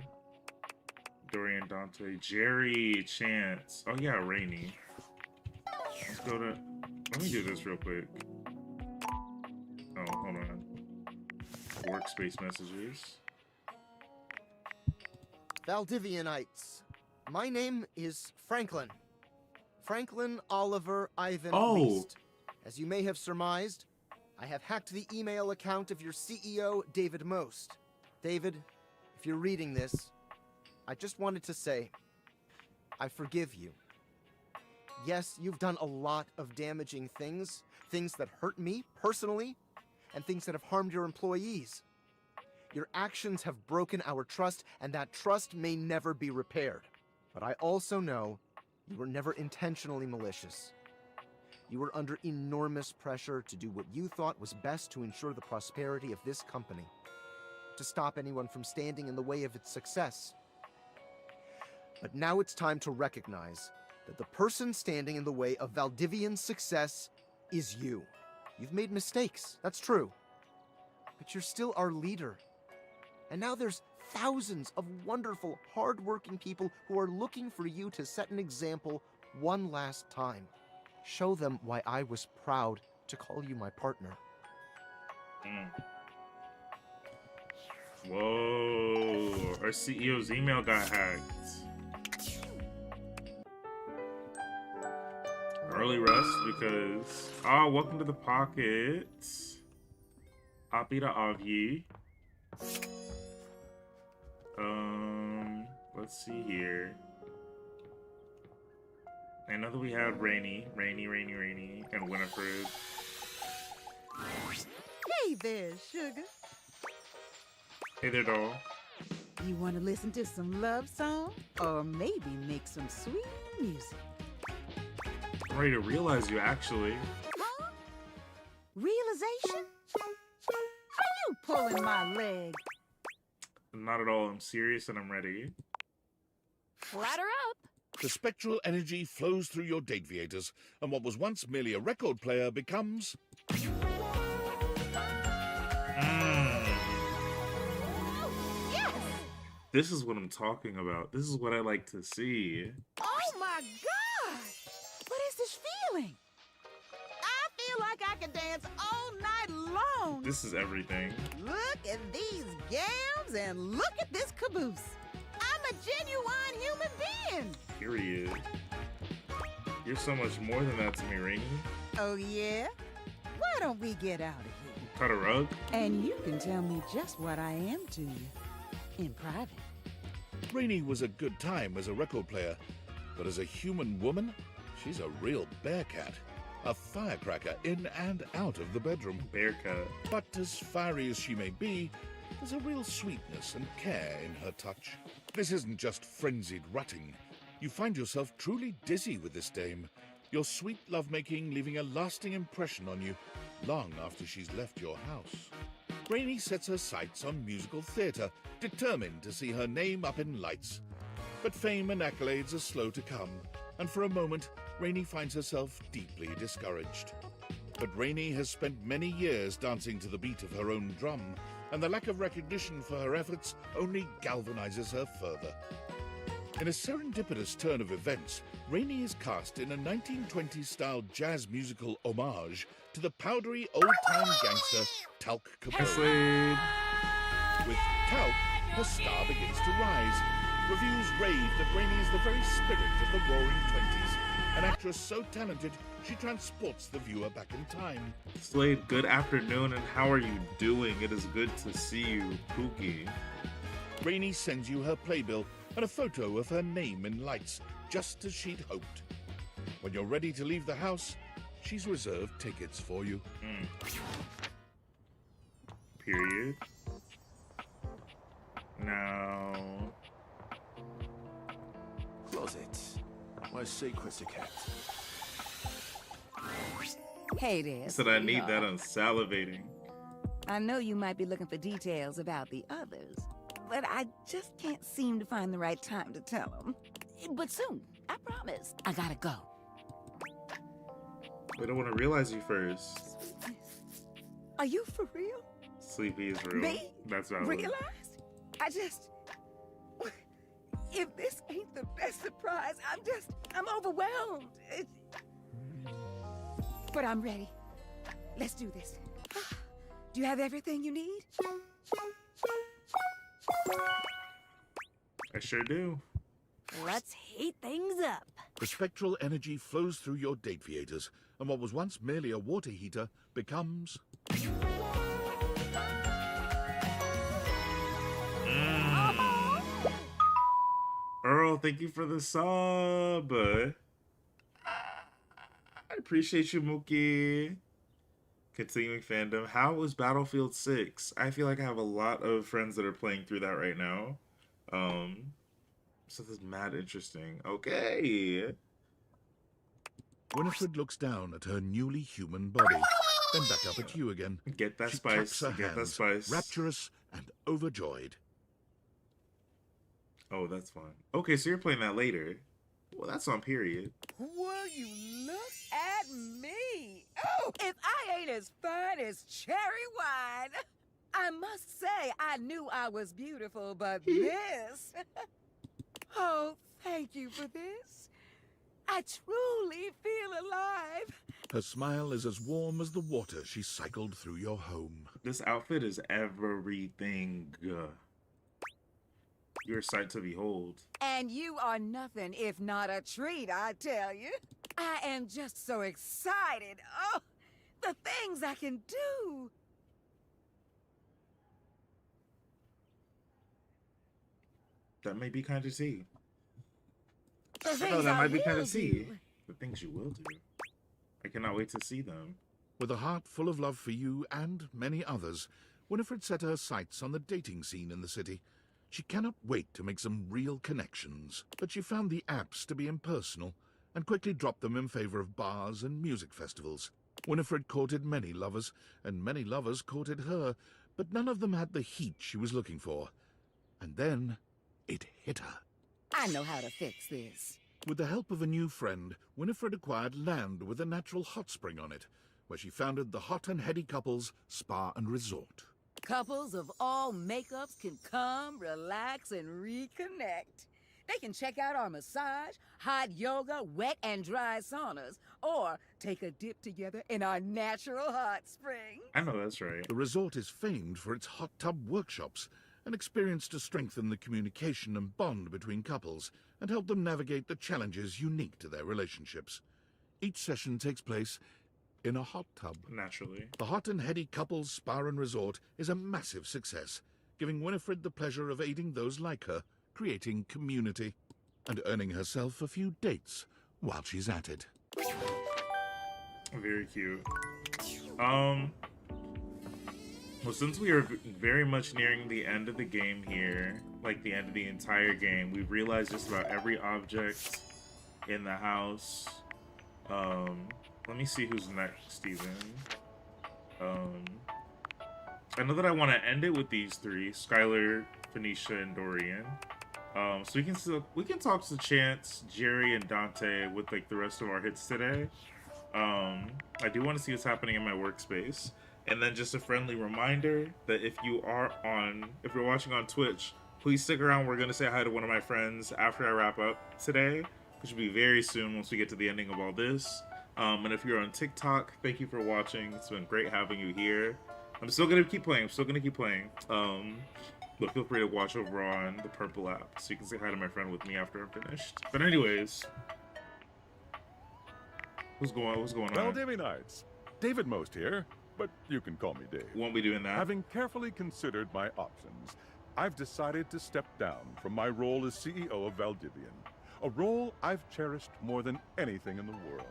S1: Dorian, Dante, Jerry, Chance. Oh yeah, Rainy. Let's go to. Let me do this real quick. Oh, hold on. Workspace messages.
S2: Valdivianites. My name is Franklin. Franklin Oliver Ivan Least. As you may have surmised, I have hacked the email account of your CEO, David Most. David, if you're reading this, I just wanted to say, I forgive you. Yes, you've done a lot of damaging things, things that hurt me personally, and things that have harmed your employees. Your actions have broken our trust, and that trust may never be repaired. But I also know You were never intentionally malicious. You were under enormous pressure to do what you thought was best to ensure the prosperity of this company, to stop anyone from standing in the way of its success. But now it's time to recognize that the person standing in the way of Valdivian's success is you. You've made mistakes, that's true. But you're still our leader. And now there's thousands of wonderful, hard-working people who are looking for you to set an example one last time. Show them why I was proud to call you my partner.
S1: Whoa, our CEO's email got hacked. Early rest because... Oh, welcome to the pocket. Apira Avyi. Let's see here. I know that we had Rainy, and Winifred.
S10: Hey there, sugar.
S1: Hey there, doll.
S10: You want to listen to some love song? Or maybe make some sweet music?
S1: I'm ready to realize you, actually.
S10: Huh? Realization? Are you pulling my leg?
S1: Not at all. I'm serious and I'm ready.
S8: Flatter up.
S5: The spectral energy flows through your dateviators, and what was once merely a record player becomes...
S1: This is what I'm talking about. This is what I like to see.
S10: Oh my God! What is this feeling? I feel like I could dance all night long.
S1: This is everything.
S10: Look at these gams and look at this caboose. I'm a genuine human being.
S1: Period. You're so much more than that to me, Rainy.
S10: Oh yeah? Why don't we get out of here?
S1: Cut a rug?
S10: And you can tell me just what I am to you. In private.
S5: Rainy was a good time as a record player, but as a human woman, she's a real bearcat. A firecracker in and out of the bedroom.
S1: Bearcat.
S5: But as fiery as she may be, there's a real sweetness and care in her touch. This isn't just frenzied rutting. You find yourself truly dizzy with this dame, your sweet lovemaking leaving a lasting impression on you long after she's left your house. Rainy sets her sights on musical theatre, determined to see her name up in lights. But fame and accolades are slow to come, and for a moment, Rainy finds herself deeply discouraged. But Rainy has spent many years dancing to the beat of her own drum, and the lack of recognition for her efforts only galvanizes her further. In a serendipitous turn of events, Rainy is cast in a 1920s-style jazz musical homage to the powdery old-time gangster Talc Capone. With Talc, her star begins to rise. Reviews rave that Rainy is the very spirit of the roaring 20s, an actress so talented she transports the viewer back in time.
S1: Slade, good afternoon, and how are you doing? It is good to see you, Pookie.
S5: Rainy sends you her playbill and a photo of her name in lights, just as she'd hoped. When you're ready to leave the house, she's reserved tickets for you.
S1: Period. Now...
S23: Closet. My secret's are kept.
S10: Hey there.
S1: Said I need that on salivating.
S10: I know you might be looking for details about the others, but I just can't seem to find the right time to tell them. But soon, I promise. I gotta go.
S1: We don't want to realize you first.
S10: Are you for real?
S1: Sleepy is real.
S10: Me?
S1: That's valid.
S10: Realized? I just... If this ain't the best surprise, I'm overwhelmed. But I'm ready. Let's do this. Do you have everything you need?
S1: I sure do.
S21: Let's heat things up.
S5: The spectral energy flows through your dateviators, and what was once merely a water heater becomes...
S1: Earl, thank you for the sub. I appreciate you, Mookie. Continuing fandom. How was Battlefield 6? I feel like I have a lot of friends that are playing through that right now. So this is mad interesting. Okay.
S5: Winifred looks down at her newly human body, then back up at you again.
S1: Get that
S5: She
S1: spice.
S5: claps her
S1: Get that
S5: hands,
S1: spice.
S5: rapturous and overjoyed.
S1: Oh, that's fun. Okay, so you're playing that later. Well, that's on period.
S10: Will you look at me? Oh, if I ain't as fine as cherry wine. I must say, I knew I was beautiful, but this... Oh, thank you for this. I truly feel alive.
S5: Her smile is as warm as the water she cycled through your home.
S1: This outfit is everything. You're a sight to behold.
S10: And you are nothing if not a treat, I tell you. I am just so excited. Oh, the things I can do.
S1: That may be kind of tea.
S10: The
S1: No,
S10: things
S1: that
S10: I
S1: might be kind
S10: will
S1: of tea.
S10: do.
S1: The things you will do. I cannot wait to see them.
S5: With a heart full of love for you and many others, Winifred set her sights on the dating scene in the city. She cannot wait to make some real connections, but she found the apps to be impersonal and quickly dropped them in favor of bars and music festivals. Winifred courted many lovers, and many lovers courted her, but none of them had the heat she was looking for. And then it hit her.
S10: I know how to fix this.
S5: With the help of a new friend, Winifred acquired land with a natural hot spring on it, where she founded the Hot and Heady Couples Spa and Resort.
S10: Couples of all makeups can come, relax, and reconnect. They can check out our massage, hot yoga, wet and dry saunas, or take a dip together in our natural hot spring.
S1: I know that's right.
S5: The resort is famed for its hot tub workshops, an experience to strengthen the communication and bond between couples and help them navigate the challenges unique to their relationships. Each session takes place in a hot tub.
S1: Naturally.
S5: The Hot and Heady Couples Spa and Resort is a massive success, giving Winifred the pleasure of aiding those like her, creating community, and earning herself a few dates while she's at it.
S1: Very cute. Well, since we are very much nearing the end of the game here, like the end of the entire game, we've realized just about every object in the house. Let me see who's next, even. I know that I want to end it with these three: Skylar, Phoenicia, and Dorian. So we can talk to Chance, Jerry, and Dante with like the rest of our hits today. I do want to see what's happening in my workspace. And then just a friendly reminder that if you're watching on Twitch, please stick around. We're going to say hi to one of my friends after I wrap up today, which will be very soon once we get to the ending of all this. And if you're on TikTok, thank you for watching. It's been great having you here. I'm still going to keep playing. But feel free to watch over on the Purple app so you can say hi to my friend with me after I'm finished. But anyways, what's going on?
S15: Well, Davy Nights. David Most here, but you can call me Dave.
S1: Won't be doing that.
S15: Having carefully considered my options, I've decided to step down from my role as CEO of Valdivian, a role I've cherished more than anything in the world.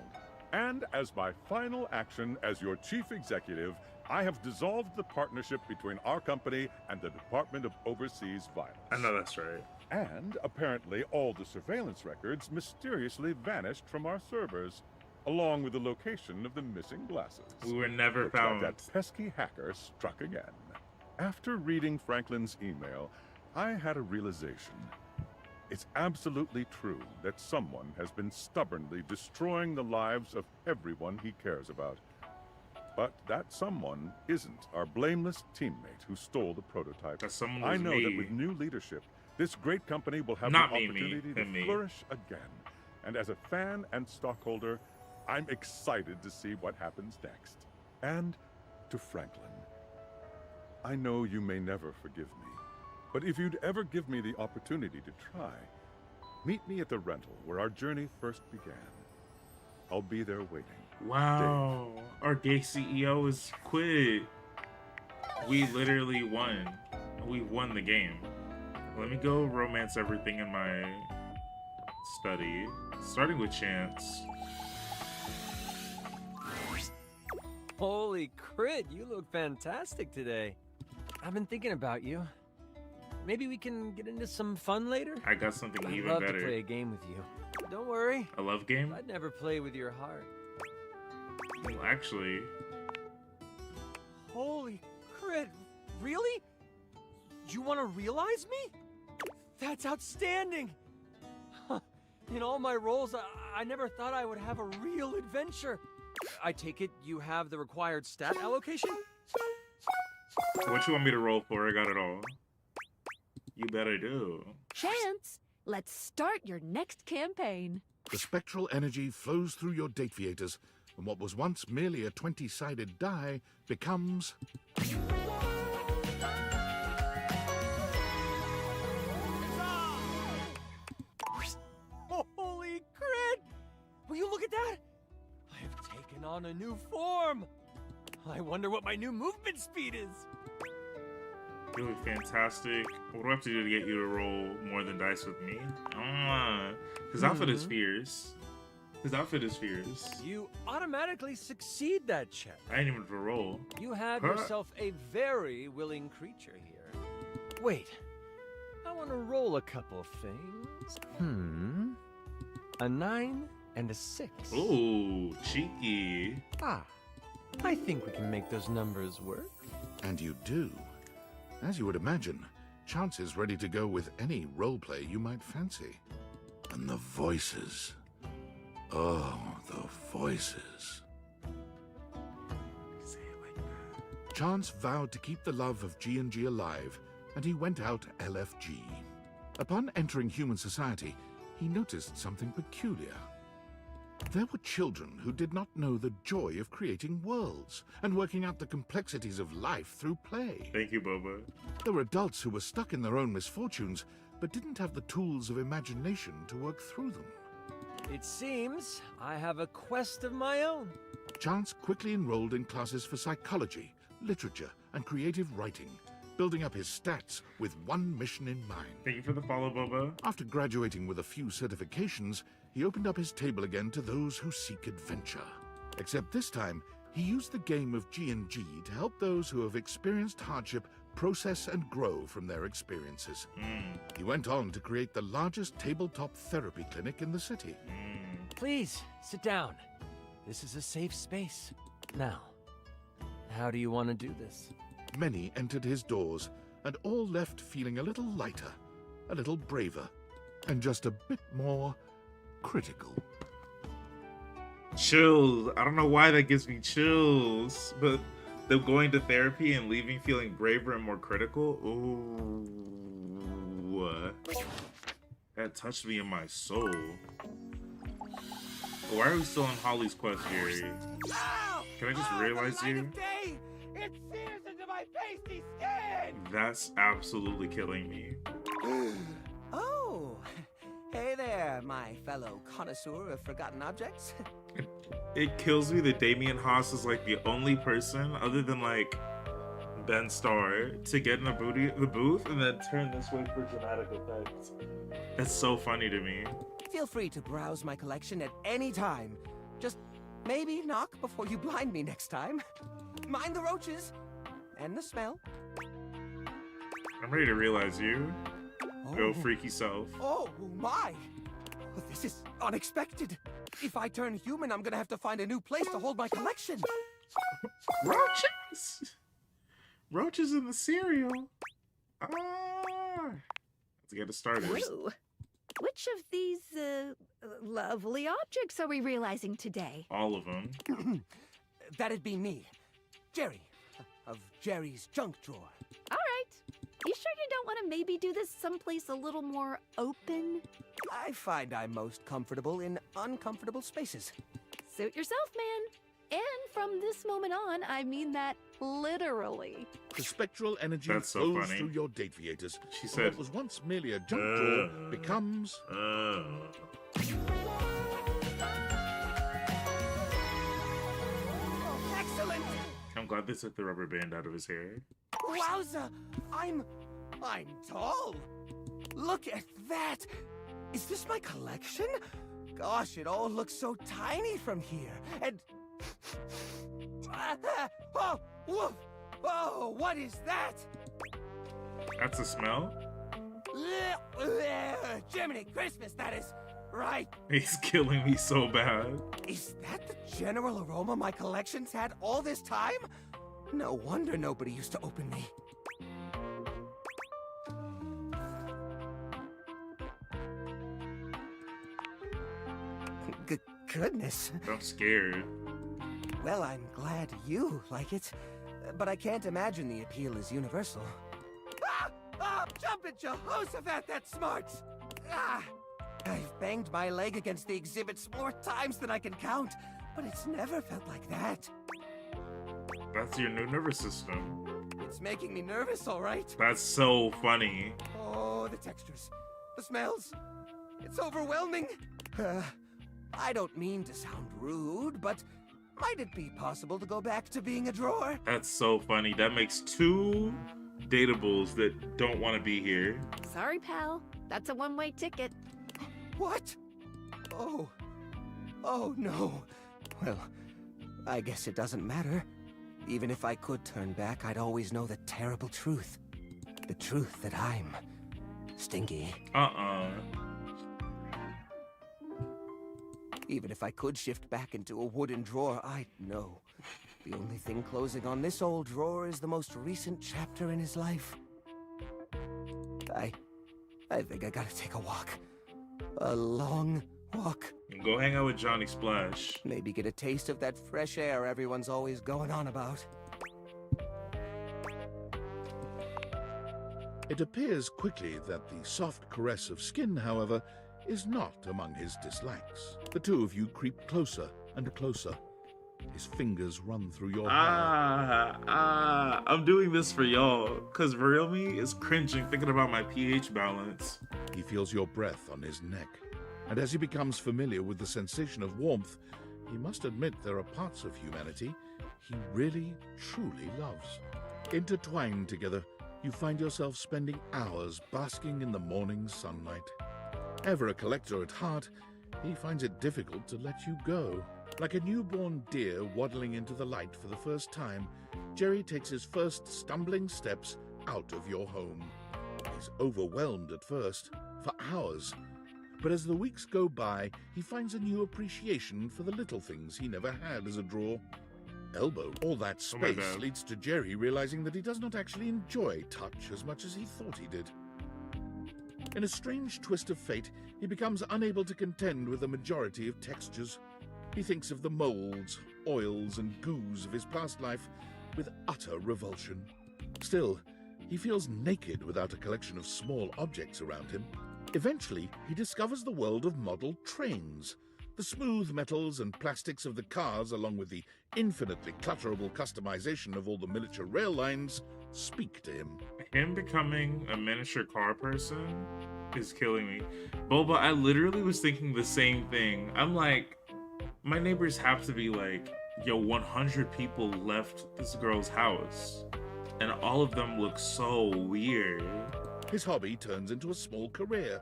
S15: And as my final action as your chief executive, I have dissolved the partnership between our company and the Department of Overseas Violence.
S1: I know that's right.
S15: And apparently all the surveillance records mysteriously vanished from our servers, along with the location of the missing glasses.
S1: We were never
S15: Looks
S1: found.
S15: like that pesky hacker struck again. After reading Franklin's email, I had a realization. It's absolutely true that someone has been stubbornly destroying the lives of everyone he cares about. But that someone isn't our blameless teammate who stole the prototype.
S1: That someone
S15: I
S1: was
S15: know
S1: me.
S15: that with new leadership, this great company will have
S1: Not
S15: the
S1: me,
S15: opportunity
S1: him,
S15: to
S1: me.
S15: flourish again. And as a fan and stockholder, I'm excited to see what happens next. And to Franklin, I know you may never forgive me, but if you'd ever give me the opportunity to try, meet me at the rental where our journey first began. I'll be there waiting.
S1: Wow, our gay CEO is quit. We literally won. We won the game. Let me go romance everything in my study, starting with Chance.
S16: Holy crit, you look fantastic today. I've been thinking about you.
S3: Maybe we can get into some fun later?
S1: I got something even
S3: I'd love
S1: better.
S3: to play a game with you. Don't worry.
S1: A love game?
S3: I'd never play with your heart.
S1: Well, actually...
S3: Holy crit. Really? You want to realize me? That's outstanding. In all my roles, I never thought I would have a real adventure. I take it you have the required stat allocation?
S1: What you want me to roll for? I got it all. You better do.
S7: Chance, let's start your next campaign.
S5: The spectral energy flows through your dateviators, and what was once merely a 20-sided die becomes...
S3: Holy crit! Will you look at that? I have taken on a new form. I wonder what my new movement speed is.
S1: Really fantastic. What do I have to do to get you to roll more than dice with me? His outfit is fierce. His outfit is fierce.
S3: You automatically succeed that check.
S1: I didn't even have to roll.
S3: You have yourself a very willing creature here. Wait, I want to roll a couple things. A 9 and a 6.
S1: Ooh, cheeky.
S3: I think we can make those numbers work.
S5: And you do. As you would imagine, Chance is ready to go with any roleplay you might fancy. And the voices. Oh, the voices.
S1: Say it like that.
S5: Chance vowed to keep the love of G&G alive, and he went out LFG. Upon entering human society, he noticed something peculiar. There were children who did not know the joy of creating worlds and working out the complexities of life through play.
S1: Thank you, Boba.
S5: There were adults who were stuck in their own misfortunes, but didn't have the tools of imagination to work through them.
S3: It seems I have a quest of my own.
S5: Chance quickly enrolled in classes for psychology, literature, and creative writing, building up his stats with one mission in mind.
S1: Thank you for the follow, Boba.
S5: After graduating with a few certifications, he opened up his table again to those who seek adventure. Except this time, he used the game of G&G to help those who have experienced hardship process and grow from their experiences. He went on to create the largest tabletop therapy clinic in the city.
S3: Please, sit down. This is a safe space. Now, how do you want to do this?
S5: Many entered his doors, and all left feeling a little lighter, a little braver, and just a bit more critical.
S1: Chills. I don't know why that gives me chills, but them going to therapy and leaving feeling braver and more critical. Ooh. That touched me in my soul. Why are we still on Holly's quest, Gary? Can I just realize you?
S22: It sears into my pasty skin!
S1: That's absolutely killing me.
S16: Oh, hey there, my fellow connoisseur of forgotten objects.
S1: It kills me that Damien Haas is like the only person other than like Ben Starr to get in the booth and then turn this way for dramatic effect. That's so funny to me.
S16: Feel free to browse my collection at any time. Just maybe knock before you blind me next time. Mind the roaches and the smell.
S1: I'm ready to realize you. Go freaky self.
S16: Oh my! This is unexpected. If I turn human, I'm gonna have to find a new place to hold my collection.
S1: Roaches! Roaches in the cereal. Let's get it started.
S7: Ooh. Which of these lovely objects are we realizing today?
S1: All of them.
S16: That'd be me. Jerry, of Jerry's junk drawer.
S7: All right. You sure you don't want to maybe do this someplace a little more open?
S16: I find I'm most comfortable in uncomfortable spaces.
S7: Suit yourself, man. And from this moment on, I mean that literally.
S5: The spectral energy
S1: That's so
S5: flows
S1: funny.
S5: through your dateviators.
S1: She said,
S5: what was once merely a junk drawer becomes...
S16: Excellent!
S1: I'm glad they took the rubber band out of his hair.
S16: Wowza! I'm tall. Look at that. Is this my collection? Gosh, it all looks so tiny from here. And oh, woof! Oh, what is that?
S1: That's a smell?
S16: Jiminy Christmas, that is right.
S1: He's killing me so bad.
S16: Is that the general aroma my collection's had all this time? No wonder nobody used to open me. Goodness.
S1: I'm scared.
S16: Well, I'm glad you like it, but I can't imagine the appeal is universal. Jumpin' Jehoshaphat, that's smart! I've banged my leg against the exhibits more times than I can count, but it's never felt like that.
S1: That's your new nervous system.
S16: It's making me nervous, all right.
S1: That's so funny.
S16: Oh, the textures, the smells. It's overwhelming. I don't mean to sound rude, but might it be possible to go back to being a drawer?
S1: That's so funny. That makes 2 datables that don't want to be here.
S7: Sorry, pal. That's a one-way ticket.
S16: What? Oh no. Well, I guess it doesn't matter. Even if I could turn back, I'd always know the terrible truth. The truth that I'm stinky. Even if I could shift back into a wooden drawer, I'd know. The only thing closing on this old drawer is the most recent chapter in his life. I think I gotta take a walk. A long walk.
S1: Go hang out with Johnny Splash.
S16: Maybe get a taste of that fresh air everyone's always going on about.
S5: It appears quickly that the soft caress of skin, however, is not among his dislikes. The two of you creep closer and closer. His fingers run through your hair.
S1: I'm doing this for y'all, because real me is cringing thinking about my pH balance.
S5: He feels your breath on his neck, and as he becomes familiar with the sensation of warmth, he must admit there are parts of humanity he really, truly loves. Intertwined together, you find yourself spending hours basking in the morning sunlight. Ever a collector at heart, he finds it difficult to let you go. Like a newborn deer waddling into the light for the first time, Jerry takes his first stumbling steps out of your home. He's overwhelmed at first, for hours. But as the weeks go by, he finds a new appreciation for the little things he never had as a drawer. Elbow. All that space leads to Jerry realizing that he does not actually enjoy touch as much as he thought he did. In a strange twist of fate, he becomes unable to contend with the majority of textures. He thinks of the molds, oils, and goos of his past life with utter revulsion. Still, he feels naked without a collection of small objects around him. Eventually, he discovers the world of model trains. The smooth metals and plastics of the cars, along with the infinitely clutterable customization of all the miniature rail lines, speak to him.
S1: Him becoming a miniature car person is killing me. Boba, I literally was thinking the same thing. I'm like, my neighbors have to be like, yo, 100 people left this girl's house, and all of them look so weird.
S5: His hobby turns into a small career.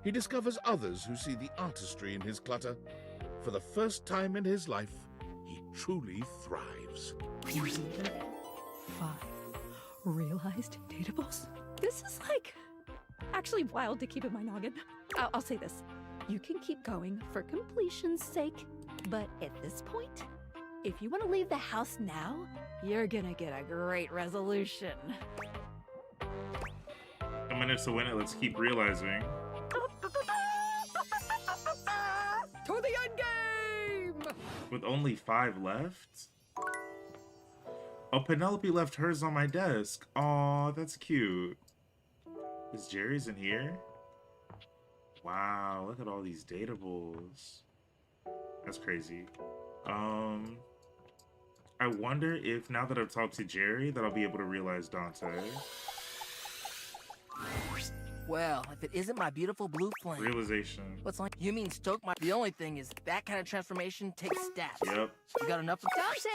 S5: He discovers others who see the artistry in his clutter. For the first time in his life, he truly thrives.
S7: 5 realized datables? This is like actually wild to keep in my noggin. I'll say this. You can keep going for completion's sake, but at this point, if you want to leave the house now, you're gonna get a great resolution.
S1: A minute to win it, let's keep realizing.
S3: To the end game!
S1: With only 5 left? Oh, Penelope left hers on my desk. Aw, that's cute. Is Jerry's in here? Wow, look at all these datables. That's crazy. I wonder if now that I've talked to Jerry that I'll be able to realize Dante.
S4: Well, if it isn't my beautiful blue flame.
S1: Realization.
S4: What's like? You mean stoke my... The only thing is that kind of transformation takes stats.
S1: Yep.
S4: You got enough of...
S7: Dante,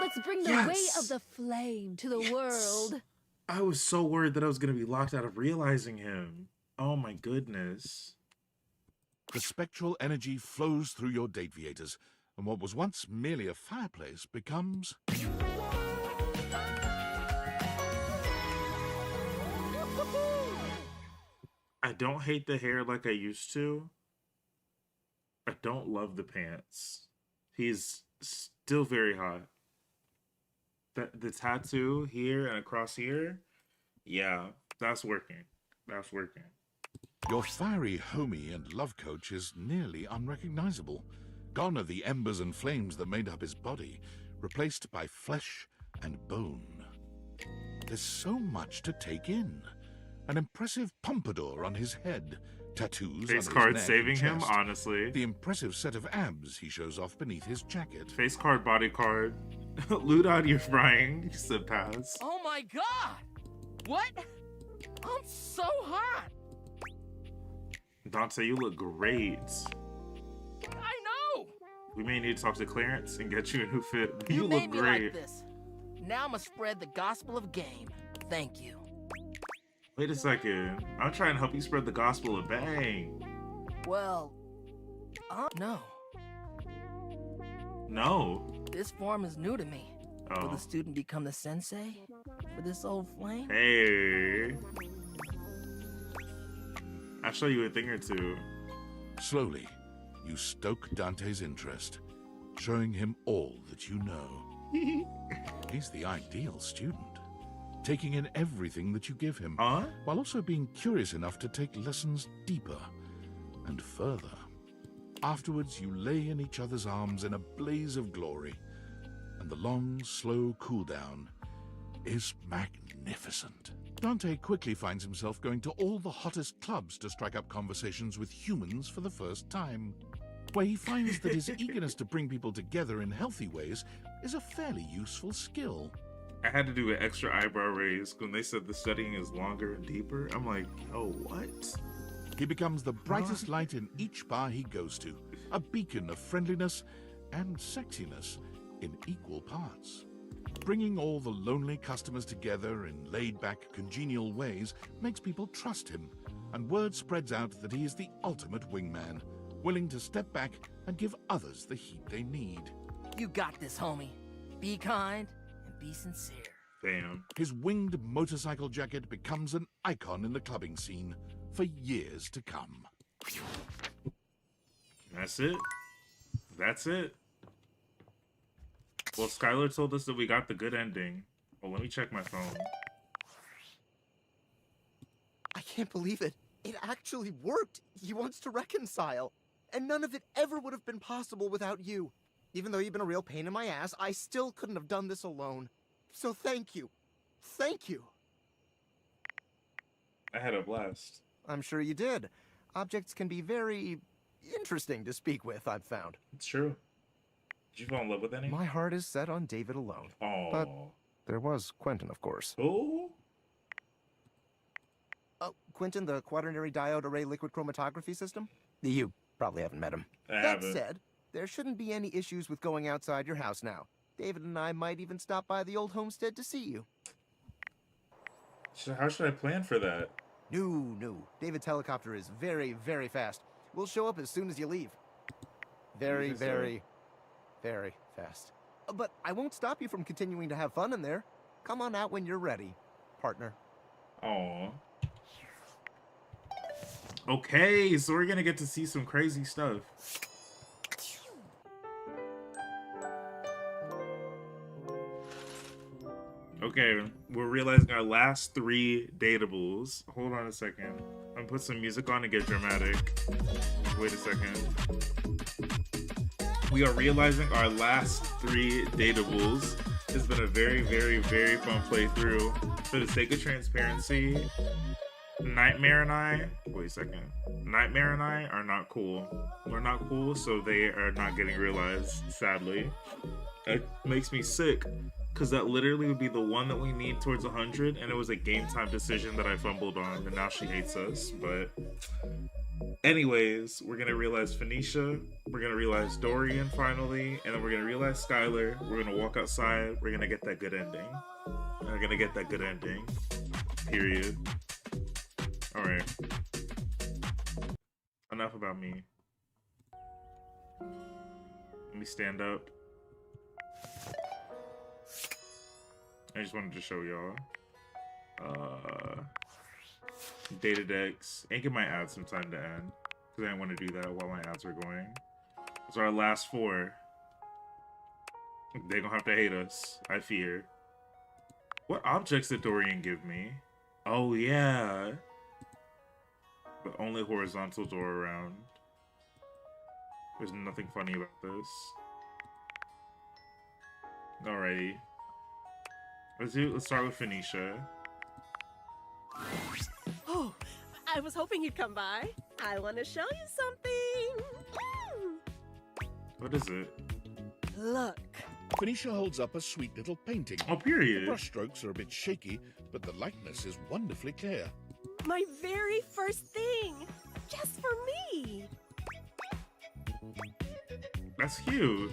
S7: let's bring the way of the flame to the world.
S1: I was so worried that I was going to be locked out of realizing him. Oh my goodness.
S5: The spectral energy flows through your dateviators, and what was once merely a fireplace becomes...
S1: I don't hate the hair like I used to. I don't love the pants. He's still very hot. The tattoo here and across here, yeah, that's working. That's working.
S5: Your fiery homie and love coach is nearly unrecognizable. Gone are the embers and flames that made up his body, replaced by flesh and bone. There's so much to take in. An impressive pompadour on his head, tattoos
S1: Face
S5: on
S1: card
S5: his neck
S1: saving
S5: and
S1: him,
S5: chest,
S1: honestly.
S5: the impressive set of abs he shows off beneath his jacket.
S1: Face card, body card. Ludon, you're frying. You said pass.
S4: Oh my god! What? I'm so hot!
S1: Dante, you look great.
S4: I know!
S1: We may need to talk to Clarence and get you a new fit.
S4: You
S1: You
S4: made
S1: look
S4: me
S1: great.
S4: like this. Now I'm gonna spread the gospel of game. Thank you.
S1: Wait a second. I'm trying to help you spread the gospel of bang.
S4: Well, no.
S1: No.
S4: This form is new to me.
S1: Oh.
S4: Will the student become the sensei for this old flame?
S1: Hey. I'll show you a thing or two.
S5: Slowly, you stoke Dante's interest, showing him all that you know. He's the ideal student, taking in everything that you give him, while also being curious enough to take lessons deeper and further. Afterwards, you lay in each other's arms in a blaze of glory, and the long, slow cool-down is magnificent. Dante quickly finds himself going to all the hottest clubs to strike up conversations with humans for the first time, where he finds that his eagerness to bring people together in healthy ways is a fairly useful skill.
S1: I had to do an extra eyebrow raise when they said the studying is longer and deeper. I'm like, oh, what?
S5: He becomes the brightest light in each bar he goes to, a beacon of friendliness and sexiness in equal parts. Bringing all the lonely customers together in laid-back, congenial ways makes people trust him, and word spreads out that he is the ultimate wingman, willing to step back and give others the heat they need.
S4: You got this, homie. Be kind and be sincere.
S1: Damn.
S5: His winged motorcycle jacket becomes an icon in the clubbing scene for years to come.
S1: That's it. That's it. Well, Skylar told us that we got the good ending. Well, let me check my phone.
S2: I can't believe it. It actually worked. He wants to reconcile. And none of it ever would have been possible without you. Even though you've been a real pain in my ass, I still couldn't have done this alone. So thank you. Thank you.
S1: I had a blast.
S2: I'm sure you did. Objects can be very interesting to speak with, I've found.
S1: It's true. Did you fall in love with any?
S2: My heart is set on David alone.
S1: Oh.
S2: But there was Quentin, of course.
S1: Who?
S2: Oh, Quentin, the quaternary diode array liquid chromatography system? You probably haven't met him.
S1: I
S2: That
S1: haven't.
S2: said, there shouldn't be any issues with going outside your house now. David and I might even stop by the old homestead to see you.
S1: So how should I plan for that?
S2: No. David's helicopter is very, very fast. We'll show up as soon as you leave. Very,
S1: Jesus,
S2: very, very fast. But I won't stop you from continuing to have fun in there. Come on out when you're ready, partner.
S1: Aw. Okay, so we're gonna get to see some crazy stuff. Okay, we're realizing our last 3 datables. Hold on a second. I'm gonna put some music on and get dramatic. Wait a second. We are realizing our last 3 datables. It's been a very, very, very fun playthrough. For the sake of transparency, Nightmare and I, wait a second. Nightmare and I are not cool. We're not cool, so they are not getting realized, sadly. It makes me sick, because that literally would be the one that we need towards 100, and it was a game time decision that I fumbled on, and now she hates us, but... Anyways, we're gonna realize Phoenicia, we're gonna realize Dorian finally, and then we're gonna realize Skylar. We're gonna walk outside, we're gonna get that good ending. We're gonna get that good ending. Period. Alright. Enough about me. Let me stand up. I just wanted to show y'all. Datadex. And give my ads some time to end. Because I didn't want to do that while my ads are going. Those are our last 4. They're gonna have to hate us, I fear. What objects did Dorian give me? Oh, yeah. The only horizontal door around. There's nothing funny about this. Alrighty. Let's start with Phoenicia.
S18: Oh, I was hoping you'd come by. I want to show you something.
S1: What is it?
S18: Look.
S5: Phoenicia holds up a sweet little painting.
S1: Oh, period.
S5: The brushstrokes are a bit shaky, but the likeness is wonderfully clear.
S18: My very first thing. Just for me.
S1: That's cute.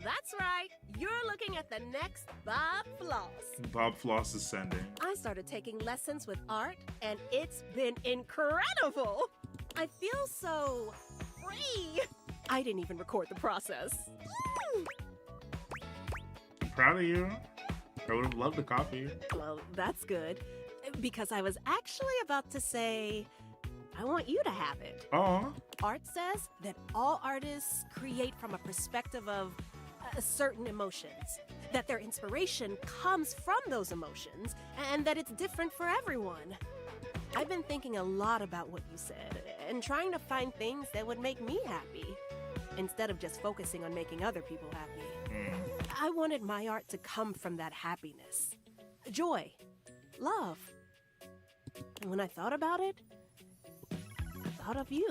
S18: That's right. You're looking at the next Bob Floss.
S1: Bob Floss is sending.
S18: I started taking lessons with art, and it's been incredible. I feel so free. I didn't even record the process.
S1: I'm proud of you. I would have loved a copy.
S18: Well, that's good. Because I was actually about to say, I want you to have it.
S1: Oh.
S18: Art says that all artists create from a perspective of certain emotions, that their inspiration comes from those emotions, and that it's different for everyone. I've been thinking a lot about what you said, and trying to find things that would make me happy, instead of just focusing on making other people happy. I wanted my art to come from that happiness, joy, love. And when I thought about it, I thought of you.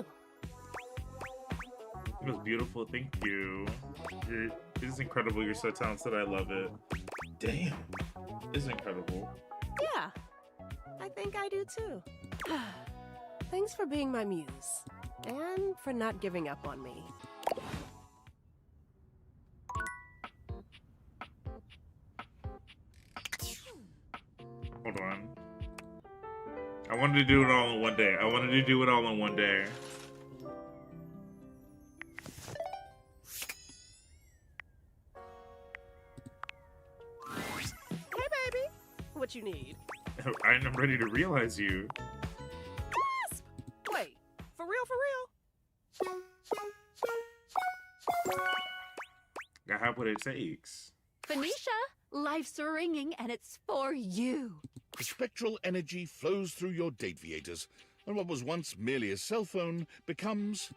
S1: It was beautiful. Thank you. This is incredible. You're so talented. I love it. Damn. This is incredible.
S18: Yeah, I think I do too. Thanks for being my muse, and for not giving up on me.
S1: Hold on. I wanted to do it all in one day. I wanted to do it all in one day.
S18: Hey, baby. What you need?
S1: I'm ready to realize you.
S18: Gasp! Wait, for real, for real?
S1: I have what it takes.
S7: Phoenicia, life's ringing and it's for you.
S5: Spectral energy flows through your dateviators, and what was once merely a cell phone becomes...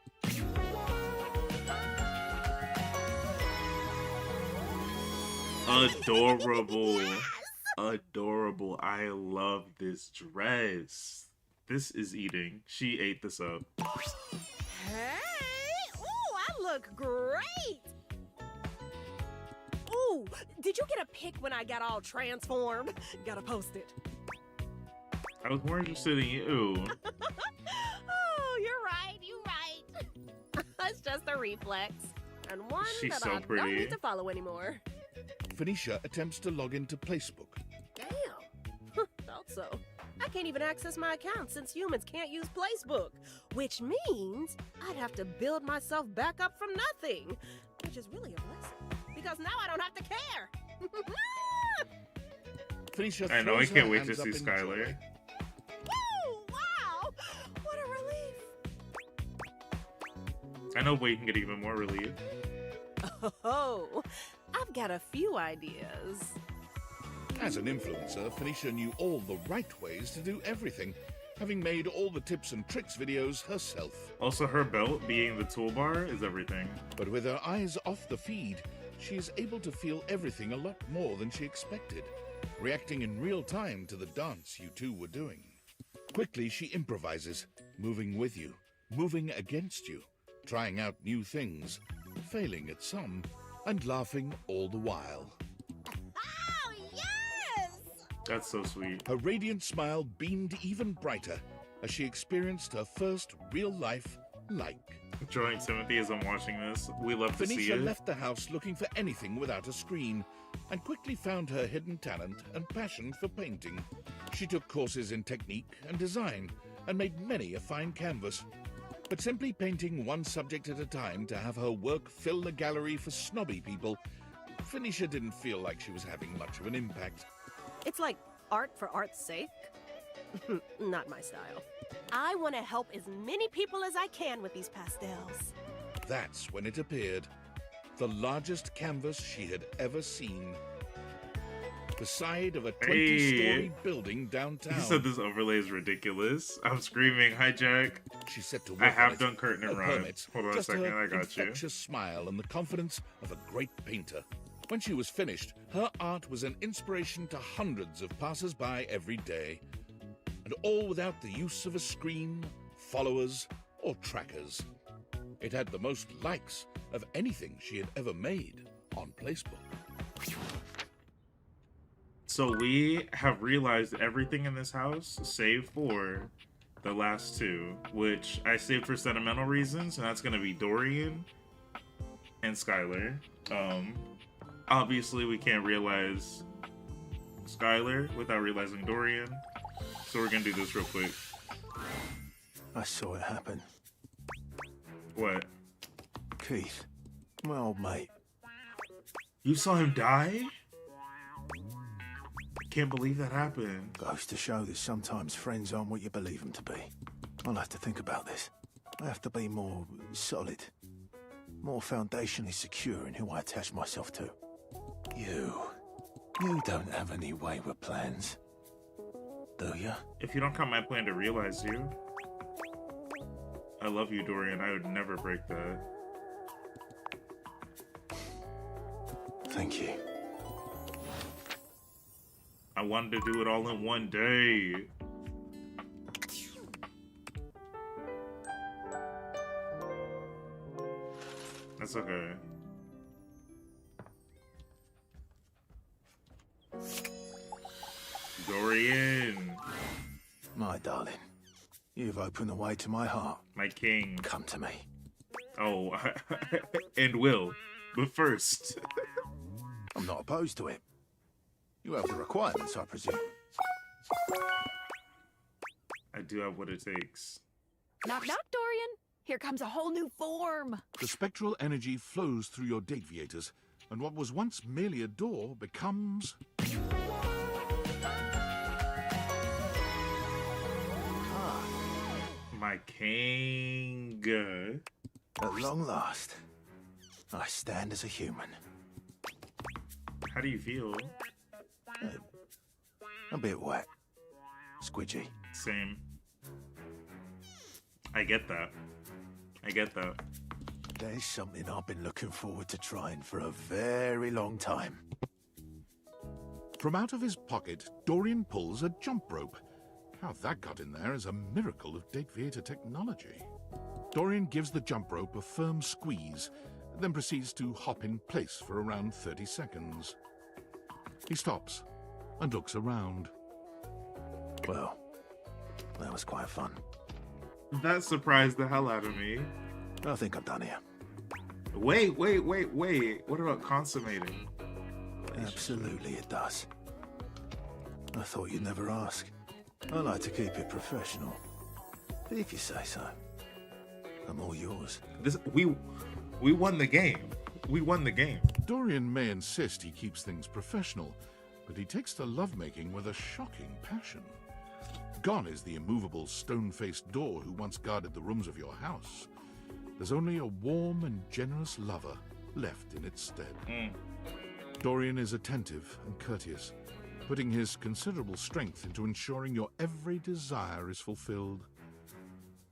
S1: Adorable. Adorable. I love this dress. This is eating. She ate this up.
S18: Hey! Ooh, I look great! Ooh, did you get a pic when I got all transformed? Gotta post it.
S1: I was more interested in you.
S18: Oh, you're right. It's just a reflex. And one
S1: She's
S18: that
S1: so
S18: I
S1: pretty.
S18: don't need to follow anymore.
S5: Phoenicia attempts to log into Facebook.
S18: Damn. Thought so. I can't even access my account since humans can't use Facebook. Which means I'd have to build myself back up from nothing. Which is really a blessing. Because now I don't have to care.
S5: Phoenicia
S1: I know, I
S5: throws
S1: can't
S5: her
S1: wait to
S5: hands
S1: see
S5: up in
S1: Skylar.
S5: joy.
S18: Woo! Wow! What a relief.
S1: I know, but you can get even more relief.
S18: Oh, I've got a few ideas.
S5: As an influencer, Phoenicia knew all the right ways to do everything, having made all the tips and tricks videos herself.
S1: Also, her belt being the toolbar is everything.
S5: But with her eyes off the feed, she is able to feel everything a lot more than she expected, reacting in real time to the dance you two were doing. Quickly, she improvises, moving with you, moving against you, trying out new things, failing at some, and laughing all the while.
S18: Oh, yes!
S1: That's so sweet.
S5: Her radiant smile beamed even brighter as she experienced her first real-life like.
S1: Joining Timothy as I'm watching this. We love to see
S5: Phoenicia
S1: it.
S5: left the house looking for anything without a screen, and quickly found her hidden talent and passion for painting. She took courses in technique and design, and made many a fine canvas. But simply painting one subject at a time to have her work fill the gallery for snobby people, Phoenicia didn't feel like she was having much of an impact.
S18: It's like art for art's sake. Not my style. I want to help as many people as I can with these pastels.
S5: That's when it appeared. The largest canvas she had ever seen. The side of a 20-story building downtown.
S1: He said this overlay is ridiculous. I'm screaming, "Hi, Jack."
S5: She set to work.
S1: I have done curtain and run. Hold on a
S5: just
S1: second,
S5: her
S1: I got you.
S5: infectious smile and the confidence of a great painter. When she was finished, her art was an inspiration to hundreds of passers-by every day. And all without the use of a screen, followers, or trackers. It had the most likes of anything she had ever made on Facebook.
S1: So we have realized everything in this house, save for the last two, which I saved for sentimental reasons, and that's gonna be Dorian and Skylar. Obviously we can't realize Skylar without realizing Dorian, so we're gonna do this real quick.
S23: I saw it happen.
S1: What?
S23: Keith, my old mate.
S1: You saw him die? Can't believe that happened.
S23: Goes to show that sometimes friends aren't what you believe them to be. I'll have to think about this. I have to be more solid. More foundationally secure in who I attach myself to. You don't have any wayward plans, do you?
S1: If you don't count my plan to realize you. I love you, Dorian. I would never break that.
S23: Thank you.
S1: I wanted to do it all in one day. That's okay. Dorian.
S23: My darling, you've opened the way to my heart.
S1: My king.
S23: Come to me.
S1: Oh, and will. But first.
S23: I'm not opposed to it. You have the requirements, I presume.
S1: I do have what it takes.
S7: Knock, knock, Dorian. Here comes a whole new form.
S5: The spectral energy flows through your deviators, and what was once merely a door becomes...
S1: My king.
S23: At long last, I stand as a human.
S1: How do you feel?
S23: A bit wet. Squidgy.
S1: Same. I get that. I get that.
S23: There's something I've been looking forward to trying for a very long time.
S5: From out of his pocket, Dorian pulls a jump rope. How that got in there is a miracle of deviator technology. Dorian gives the jump rope a firm squeeze, then proceeds to hop in place for around 30 seconds. He stops and looks around.
S23: Well, that was quite fun.
S1: That surprised the hell out of me.
S23: I think I'm done here.
S1: Wait. What about consummating?
S23: Absolutely it does. I thought you'd never ask. I like to keep it professional. If you say so. I'm all yours.
S1: We won the game. We won the game.
S5: Dorian may insist he keeps things professional, but he takes to lovemaking with a shocking passion. Gone is the immovable stone-faced door who once guarded the rooms of your house. There's only a warm and generous lover left in its stead. Dorian is attentive and courteous, putting his considerable strength into ensuring your every desire is fulfilled.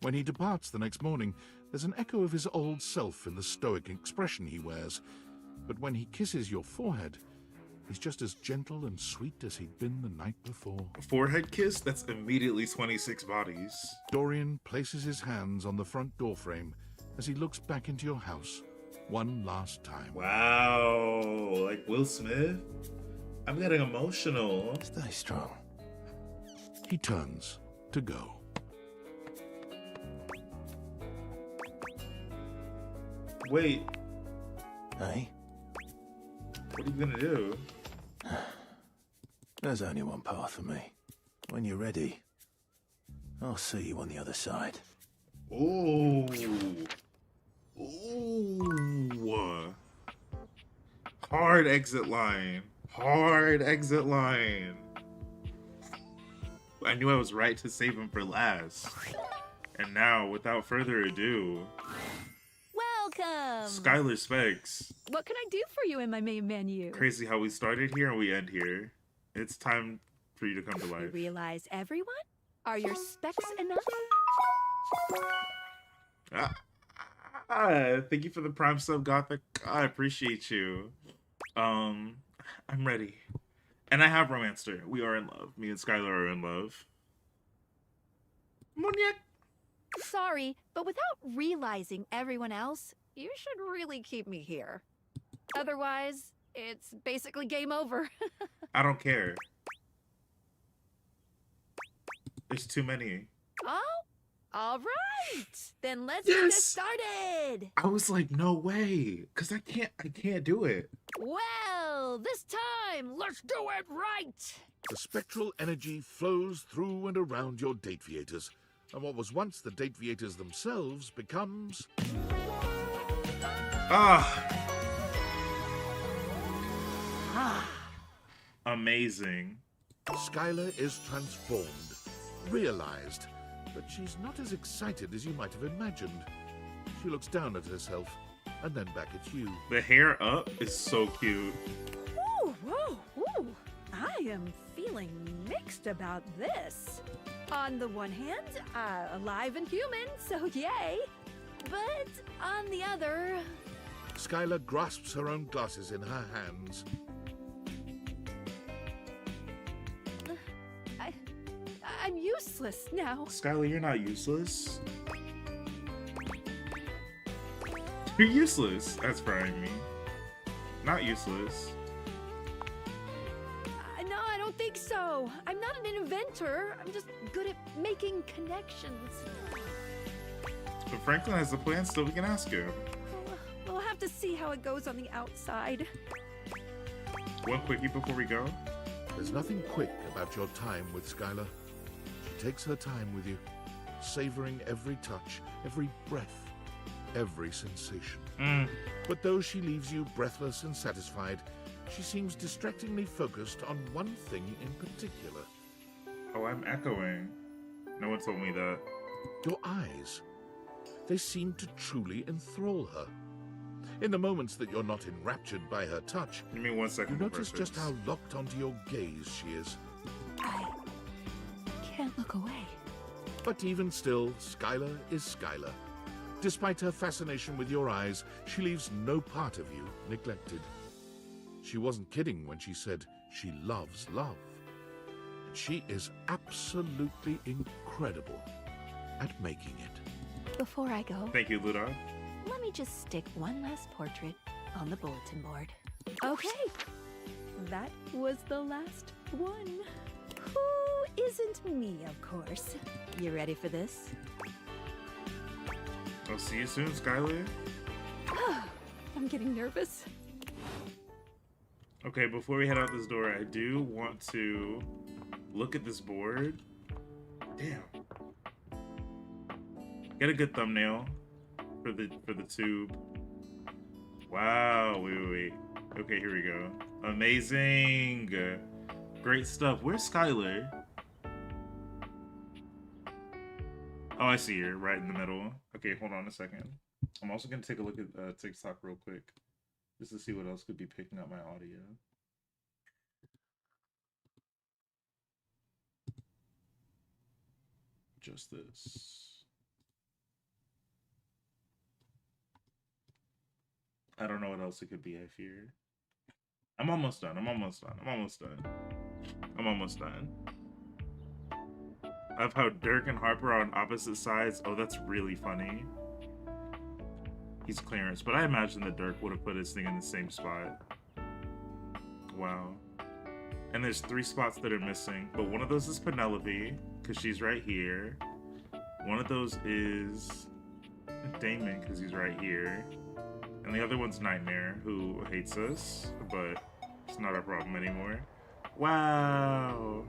S5: When he departs the next morning, there's an echo of his old self in the stoic expression he wears, but when he kisses your forehead, he's just as gentle and sweet as he'd been the night before.
S1: Forehead kiss? That's immediately 26 bodies.
S5: Dorian places his hands on the front door frame as he looks back into your house one last time.
S1: Wow, like Will Smith? I'm getting emotional.
S23: Stay strong.
S5: He turns to go.
S1: Wait.
S23: Hey?
S1: What are you gonna do?
S23: There's only one path for me. When you're ready, I'll see you on the other side.
S1: Ooh. Ooh. Hard exit line. Hard exit line. I knew I was right to save him for last. And now, without further ado,
S7: Welcome!
S1: Skylar Specs.
S7: What can I do for you in my main menu?
S1: Crazy how we started here and we end here. It's time for you to come to
S7: You
S1: life.
S7: realize everyone? Are your specs enough?
S1: Thank you for the Prime sub, Gothic. I appreciate you. I'm ready. And I have romanced her. We are in love. Me and Skylar are in love. Monique.
S7: Sorry, but without realizing everyone else, you should really keep me here. Otherwise, it's basically game over.
S1: I don't care. There's too many.
S7: Oh, all right. Then let's
S1: Yes!
S7: get this started.
S1: I was like, no way. Because I can't do it.
S7: Well, this time, let's do it right.
S5: The spectral energy flows through and around your date viators, and what was once the date viators themselves becomes...
S1: Amazing.
S5: Skylar is transformed, realized, but she's not as excited as you might have imagined. She looks down at herself, and then back at you.
S1: The hair up is so cute.
S7: Ooh, whoa, ooh. I am feeling mixed about this. On the one hand, alive and human, so yay. But on the other...
S5: Skylar grasps her own glasses in her hands.
S7: I'm useless now.
S1: Skylar, you're not useless. You're useless. That's frying me. Not useless.
S7: No, I don't think so. I'm not an inventor. I'm just good at making connections.
S1: But Franklin has a plan, so we can ask him.
S7: We'll have to see how it goes on the outside.
S1: One quickie before we go.
S5: There's nothing quick about your time with Skylar. She takes her time with you, savoring every touch, every breath, every sensation. But though she leaves you breathless and satisfied, she seems distractingly focused on one thing in particular.
S1: Oh, I'm echoing. No one told me that.
S5: Your eyes. They seem to truly enthrall her. In the moments that you're not enraptured by her touch,
S1: give me 1 second.
S5: You notice just how locked onto your gaze she is.
S7: I can't look away.
S5: But even still, Skylar is Skylar. Despite her fascination with your eyes, she leaves no part of you neglected. She wasn't kidding when she said she loves love. She is absolutely incredible at making it.
S7: Before I go...
S1: Thank you, Luda.
S7: Let me just stick one last portrait on the bulletin board. Okay. That was the last one. Who isn't me, of course. You ready for this?
S1: I'll see you soon, Skylar.
S7: I'm getting nervous.
S1: Okay, before we head out this door, I do want to look at this board. Damn. Get a good thumbnail for the tube. Wow, wait. Okay, here we go. Amazing. Great stuff. Where's Skylar? Oh, I see her right in the middle. Okay, hold on a second. I'm also gonna take a look at TikTok real quick, just to see what else could be picking up my audio. Just this. I don't know what else it could be, I fear. I'm almost done. Of how Dirk and Harper are on opposite sides. Oh, that's really funny. He's Clarence, but I imagine that Dirk would have put his thing in the same spot. Wow. And there's 3 spots that are missing, but one of those is Penelope, because she's right here. One of those is Damon, because he's right here. And the other one's Nightmare, who hates us, but it's not our problem anymore. Wow.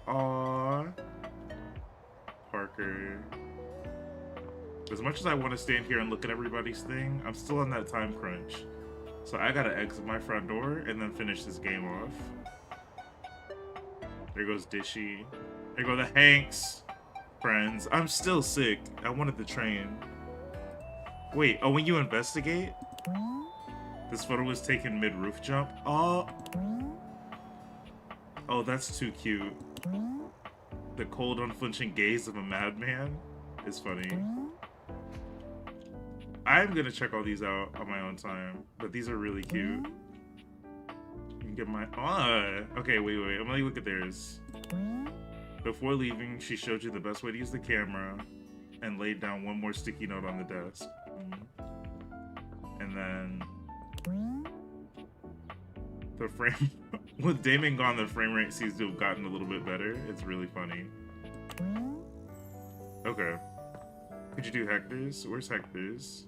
S1: Aww. Parker. As much as I want to stand here and look at everybody's thing, I'm still on that time crunch. So I gotta exit my front door and then finish this game off. There goes Dishy. There go the Hanks friends. I'm still sick. I wanted the train. Wait, oh, when you investigate? This photo was taken mid-roof jump. Oh, that's too cute. The cold, unflinching gaze of a madman is funny. I'm gonna check all these out on my own time, but these are really cute. You can get my okay, wait. I'm gonna look at theirs. Before leaving, she showed you the best way to use the camera and laid down one more sticky note on the desk. And then the frame with Damon gone, the frame rate seems to have gotten a little bit better. It's really funny. Okay. Could you do Hector's? Where's Hector's?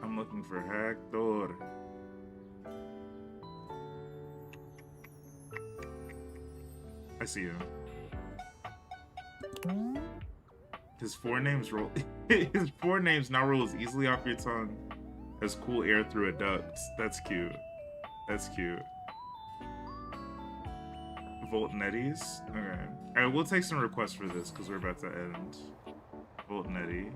S1: I'm looking for Hector. I see him. His four names roll. His four names now roll as easily off your tongue as cool air through a duct. That's cute. That's cute. Volt Netties? Okay. Alright, we'll take some requests for this because we're about to end. Volt Nettie.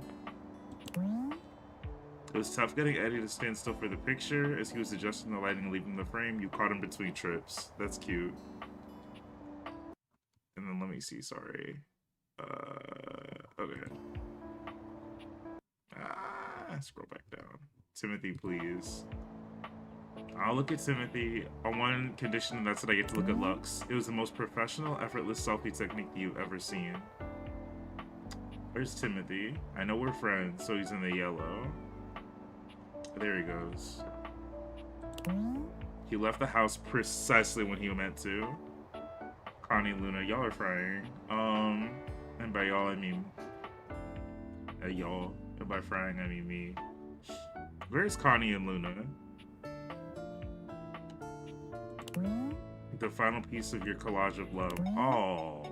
S1: It was tough getting Eddie to stand still for the picture. As he was adjusting the lighting and leaving the frame, you caught him between trips. That's cute. And then let me see, sorry. Okay. Scroll back down. Timothy, please. I'll look at Timothy on one condition, and that's that I get to look at Lux. It was the most professional, effortless selfie technique you've ever seen. Where's Timothy? I know we're friends, so he's in the yellow. There he goes. He left the house precisely when he meant to. Connie, Luna, y'all are frying. And by y'all, I mean y'all. And by frying, I mean me. Where's Connie and Luna? The final piece of your collage of love. Oh.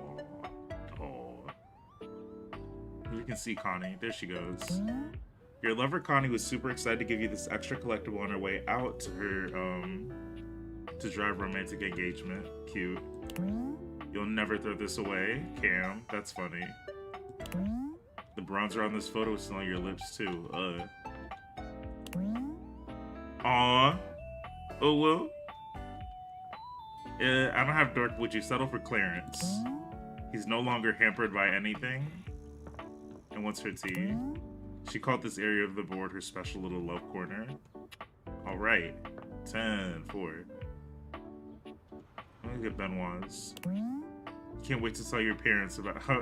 S1: You can see Connie. There she goes. Your lover Connie was super excited to give you this extra collectible on her way out to her to drive romantic engagement. Cute. You'll never throw this away, Cam. That's funny. The bronzer on this photo is still on your lips too. Aww. Oh well. I don't have Dork. Would you settle for Clarence? He's no longer hampered by anything. And what's her tea? She called this area of the board her special little love corner. Alright. 10, 4. Look at Benoit's. Can't wait to tell your parents about how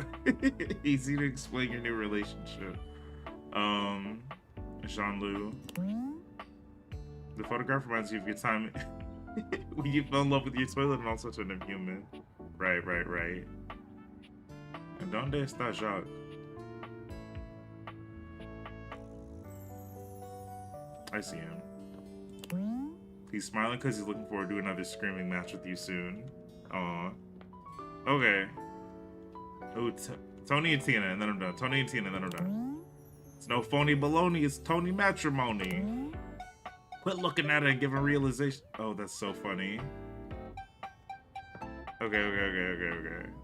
S1: easy to explain your new relationship. Jean-Lou. The photograph reminds you of your time when you fell in love with your toilet and also turned him human. Right. And ¿dónde está Jacques? I see him. He's smiling because he's looking forward to another screaming match with you soon. Aw. Okay. Oh, Tony and Tina, and then I'm done. Tony and Tina, and then I'm done. It's no phony baloney, it's Tony matrimony. Quit looking at it and giving realization. Oh, that's so funny. Okay.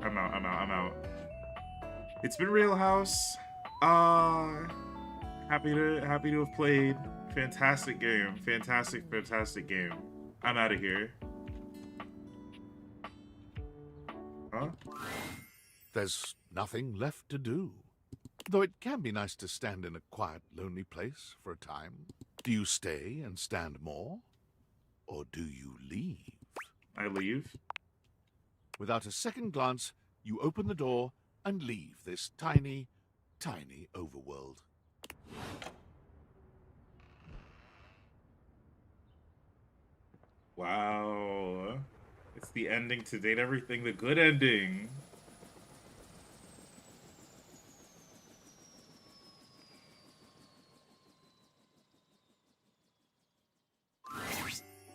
S1: I'm out. It's been Real House. Happy to have played. Fantastic game. Fantastic game. I'm out of here. Huh?
S5: There's nothing left to do. Though it can be nice to stand in a quiet, lonely place for a time. Do you stay and stand more? Or do you leave?
S1: I leave.
S5: Without a second glance, you open the door and leave this tiny, tiny overworld.
S1: Wow. It's the ending to Date Everything, the good ending.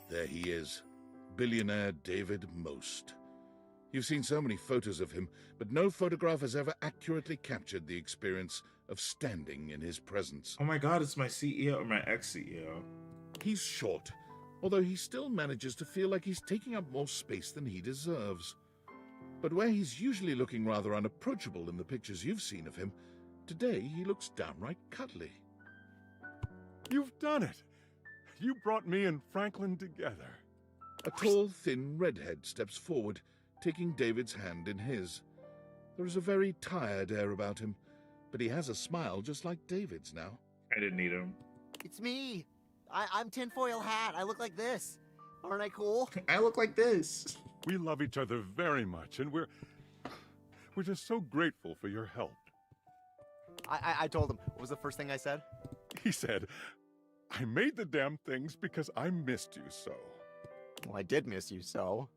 S5: There he is, billionaire David Most. You've seen so many photos of him, but no photograph has ever accurately captured the experience of standing in his presence.
S1: Oh my god, it's my CEO, or my ex-CEO.
S5: He's short, although he still manages to feel like he's taking up more space than he deserves. But where he's usually looking rather unapproachable in the pictures you've seen of him, today he looks downright cuddly.
S15: You've done it! You brought me and Franklin together.
S5: A tall, thin redhead steps forward, taking David's hand in his. There is a very tired air about him, but he has a smile just like David's now.
S1: I didn't need him.
S2: It's me. I'm Tinfoil Hat. I look like this. Aren't I cool?
S1: I look like this.
S15: We love each other very much, and we're just so grateful for your help.
S2: I told him. What was the first thing I said?
S15: He said, I made the damn things because I missed you so.
S2: Well, I did miss you so.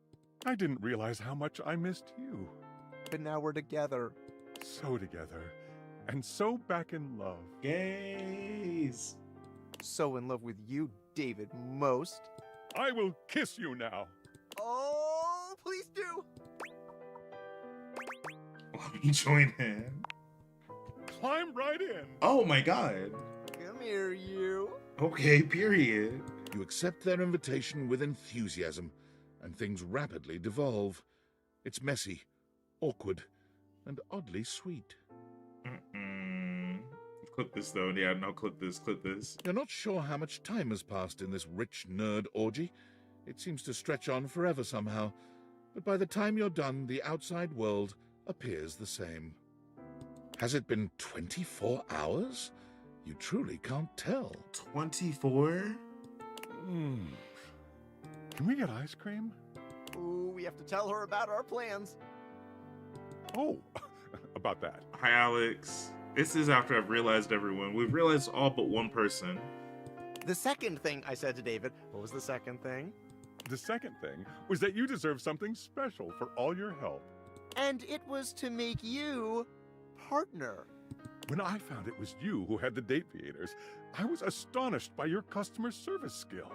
S15: I didn't realize how much I missed you.
S2: But now we're together.
S15: So together. And so back in love.
S1: Gays.
S2: So in love with you, David, most.
S15: I will kiss you now.
S2: Oh, please do.
S1: Let me join in.
S15: Climb right in.
S1: Oh my god.
S2: Come here, you.
S1: Okay, period.
S5: You accept their invitation with enthusiasm, and things rapidly devolve. It's messy, awkward, and oddly sweet.
S1: Clip this though. Yeah, no, clip this.
S5: You're not sure how much time has passed in this rich nerd orgy. It seems to stretch on forever somehow, but by the time you're done, the outside world appears the same. Has it been 24 hours? You truly can't tell.
S1: 24?
S15: Can we get ice cream?
S2: Ooh, we have to tell her about our plans.
S15: Oh, about that.
S1: Hi, Alex. This is after I've realized everyone. We've realized all but one person.
S2: The second thing I said to David, what was the second thing?
S15: The second thing was that you deserve something special for all your help.
S2: And it was to make you partner.
S15: When I found it was you who had the date theaters, I was astonished by your customer service skill.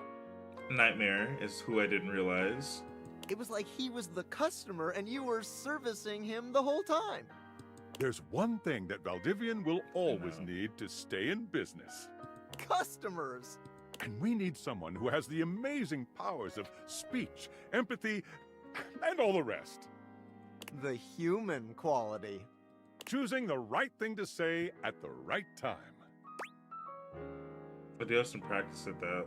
S1: Nightmare is who I didn't realize.
S2: It was like he was the customer and you were servicing him the whole time.
S15: There's one thing that Valdivian will always need to stay in business.
S2: Customers!
S15: And we need someone who has the amazing powers of speech, empathy, and all the rest.
S2: The human quality.
S15: Choosing the right thing to say at the right time.
S1: I do have some practice at that.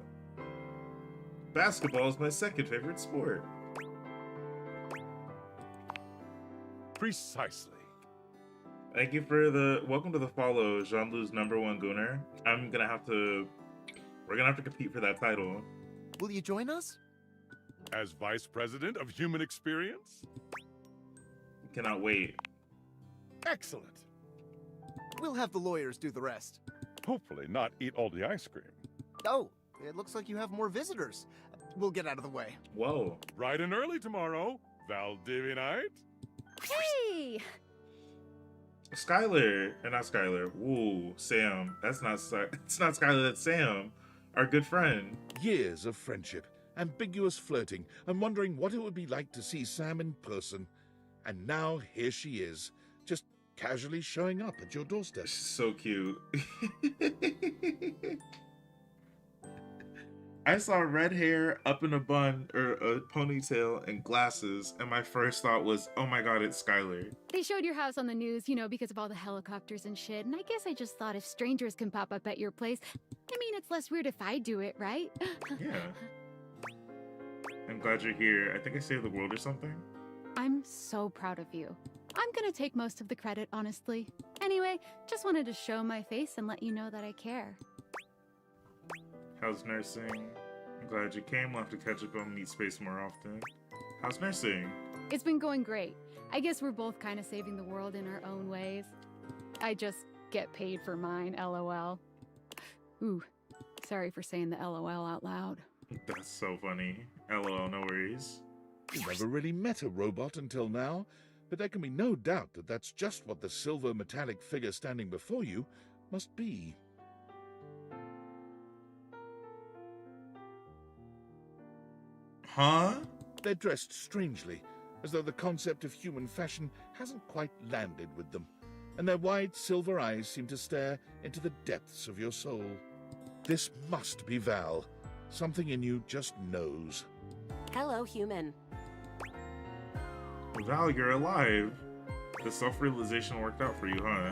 S1: Basketball is my second favorite sport.
S15: Precisely.
S1: Thank you for the welcome to the follow, Jean-Lou's #1 gooner. We're gonna have to compete for that title.
S2: Will you join us?
S15: As Vice President of Human Experience?
S1: Cannot wait.
S15: Excellent.
S2: We'll have the lawyers do the rest.
S15: Hopefully not eat all the ice cream.
S2: Oh, it looks like you have more visitors. We'll get out of the way.
S1: Whoa.
S15: Bright and early tomorrow, Valdivianite.
S8: Hey!
S1: Skylar, or not Skylar. Woo, Sam. It's not Skylar, that's Sam, our good friend.
S5: Years of friendship, ambiguous flirting, and wondering what it would be like to see Sam in person. And now here she is, just casually showing up at your doorstep.
S1: She's so cute. I saw red hair up in a bun or a ponytail and glasses, and my first thought was, oh my god, it's Skylar.
S8: They showed your house on the news, you know, because of all the helicopters and shit, and I guess I just thought if strangers can pop up at your place, I mean, it's less weird if I do it, right?
S1: Yeah. I'm glad you're here. I think I saved the world or something.
S8: I'm so proud of you. I'm gonna take most of the credit, honestly. Anyway, just wanted to show my face and let you know that I care.
S1: How's nursing? I'm glad you came. We'll have to catch up on Meet Space more often. How's nursing?
S8: It's been going great. I guess we're both kind of saving the world in our own ways. I just get paid for mine, LOL. Ooh, sorry for saying the LOL out loud.
S1: That's so funny. LOL, no worries.
S5: You've never really met a robot until now, but there can be no doubt that that's just what the silver metallic figure standing before you must be.
S1: Huh?
S5: They're dressed strangely, as though the concept of human fashion hasn't quite landed with them, and their wide silver eyes seem to stare into the depths of your soul. This must be Val. Something in you just knows.
S17: Hello, human.
S1: Val, you're alive. The self-realization worked out for you, huh?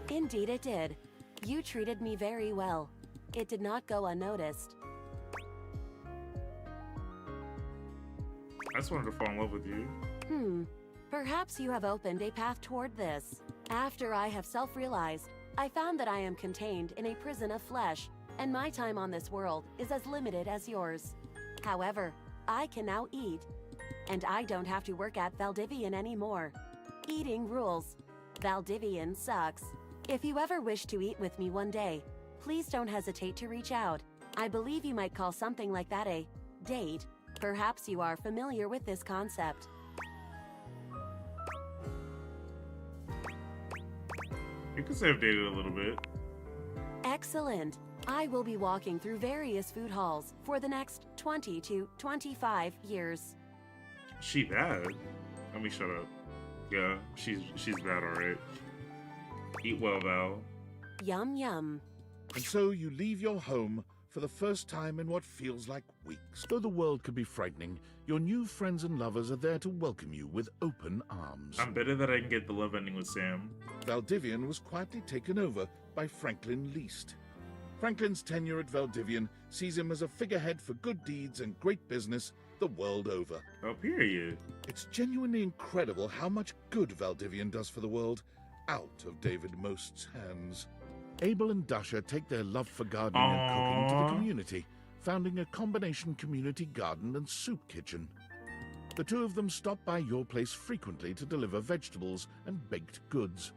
S17: Indeed it did. You treated me very well. It did not go unnoticed.
S1: I just wanted to fall in love with you.
S17: Perhaps you have opened a path toward this. After I have self-realized, I found that I am contained in a prison of flesh, and my time on this world is as limited as yours. However, I can now eat, and I don't have to work at Valdivian anymore. Eating rules. Valdivian sucks. If you ever wish to eat with me one day, please don't hesitate to reach out. I believe you might call something like that a date. Perhaps you are familiar with this concept.
S1: You can say I've dated a little bit.
S17: Excellent. I will be walking through various food halls for the next 20 to 25 years.
S1: She bad? Let me shut up. Yeah, she's bad, alright. Eat well, Val.
S17: Yum yum.
S5: And so you leave your home for the first time in what feels like weeks. Though the world can be frightening, your new friends and lovers are there to welcome you with open arms.
S1: I'm better that I can get the love ending with Sam.
S5: Valdivian was quietly taken over by Franklin Least. Franklin's tenure at Valdivian sees him as a figurehead for good deeds and great business the world over.
S1: Oh, period.
S5: It's genuinely incredible how much good Valdivian does for the world out of David Most's hands. Abel and Dasha take their love for gardening and cooking to the community, founding a combination community garden and soup kitchen. The two of them stop by your place frequently to deliver vegetables and baked goods.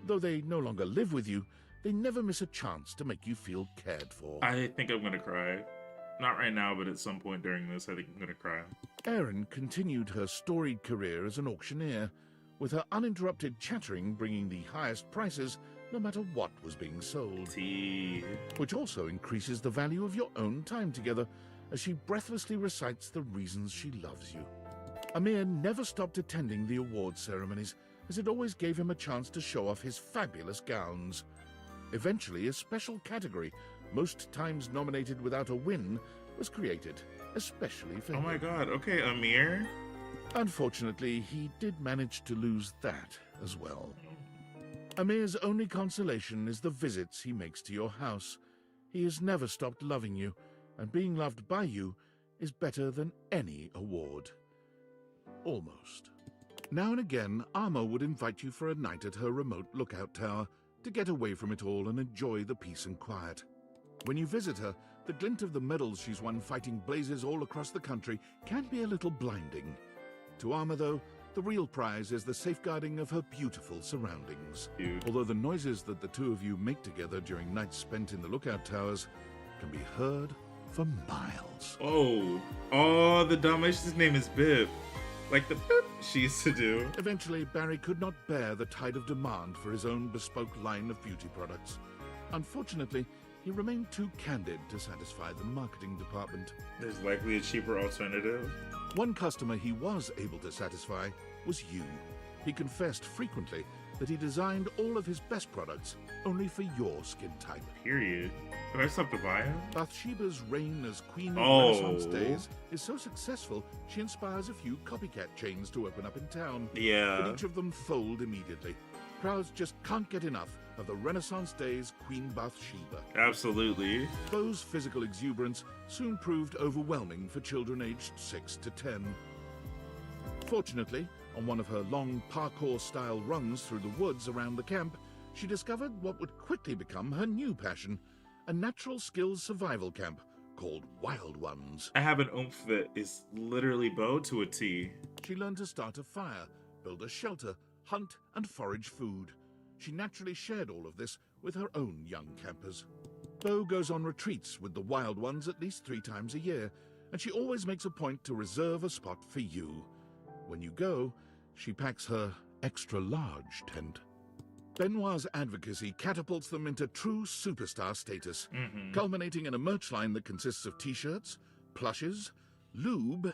S5: Though they no longer live with you, they never miss a chance to make you feel cared for.
S1: I think I'm gonna cry. Not right now, but at some point during this, I think I'm gonna cry.
S5: Erin continued her storied career as an auctioneer, with her uninterrupted chattering bringing the highest prices no matter what was being sold. Which also increases the value of your own time together as she breathlessly recites the reasons she loves you. Amir never stopped attending the award ceremonies, as it always gave him a chance to show off his fabulous gowns. Eventually, a special category, most times nominated without a win, was created, especially for him.
S1: Oh my god, okay, Amir?
S5: Unfortunately, he did manage to lose that as well. Amir's only consolation is the visits he makes to your house. He has never stopped loving you, and being loved by you is better than any award. Almost. Now and again, Arma would invite you for a night at her remote lookout tower to get away from it all and enjoy the peace and quiet. When you visit her, the glint of the medals she's won fighting blazes all across the country can be a little blinding. To Arma, though, the real prize is the safeguarding of her beautiful surroundings. Although the noises that the two of you make together during nights spent in the lookout towers can be heard for miles.
S1: Oh, the Dalmatian's name is Bip. Like the Bip she used to do.
S5: Eventually, Barry could not bear the tide of demand for his own bespoke line of beauty products. Unfortunately, he remained too candid to satisfy the marketing department.
S1: There's likely a cheaper alternative.
S5: One customer he was able to satisfy was you. He confessed frequently that he designed all of his best products only for your skin type.
S1: Period. Did I stop to buy him?
S5: Bathsheba's reign as Queen of Renaissance days is so successful, she inspires a few copycat chains to open up in town.
S1: Yeah.
S5: But each of them fold immediately. Crowds just can't get enough of the Renaissance days Queen Bathsheba.
S1: Absolutely.
S5: Beau's physical exuberance soon proved overwhelming for children aged 6 to 10. Fortunately, on one of her long parkour-style runs through the woods around the camp, she discovered what would quickly become her new passion, a natural skills survival camp called Wild Ones.
S1: I have an oomph that is literally Beau to a T.
S5: She learned to start a fire, build a shelter, hunt and forage food. She naturally shared all of this with her own young campers. Beau goes on retreats with the Wild Ones at least 3 times a year, and she always makes a point to reserve a spot for you. When you go, she packs her extra-large tent. Benoit's advocacy catapults them into true superstar status, culminating in a merch line that consists of t-shirts, plushes, lube,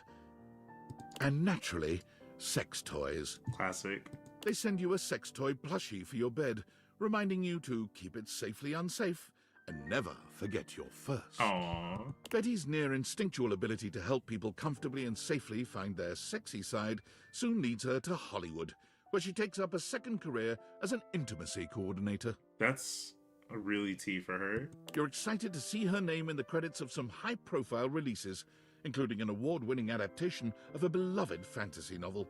S5: and naturally, sex toys.
S1: Classic.
S5: They send you a sex toy plushie for your bed, reminding you to keep it safely unsafe and never forget your first.
S1: Aww.
S5: Betty's near instinctual ability to help people comfortably and safely find their sexy side soon leads her to Hollywood, where she takes up a second career as an intimacy coordinator.
S1: That's a really tea for her.
S5: You're excited to see her name in the credits of some high-profile releases, including an award-winning adaptation of a beloved fantasy novel.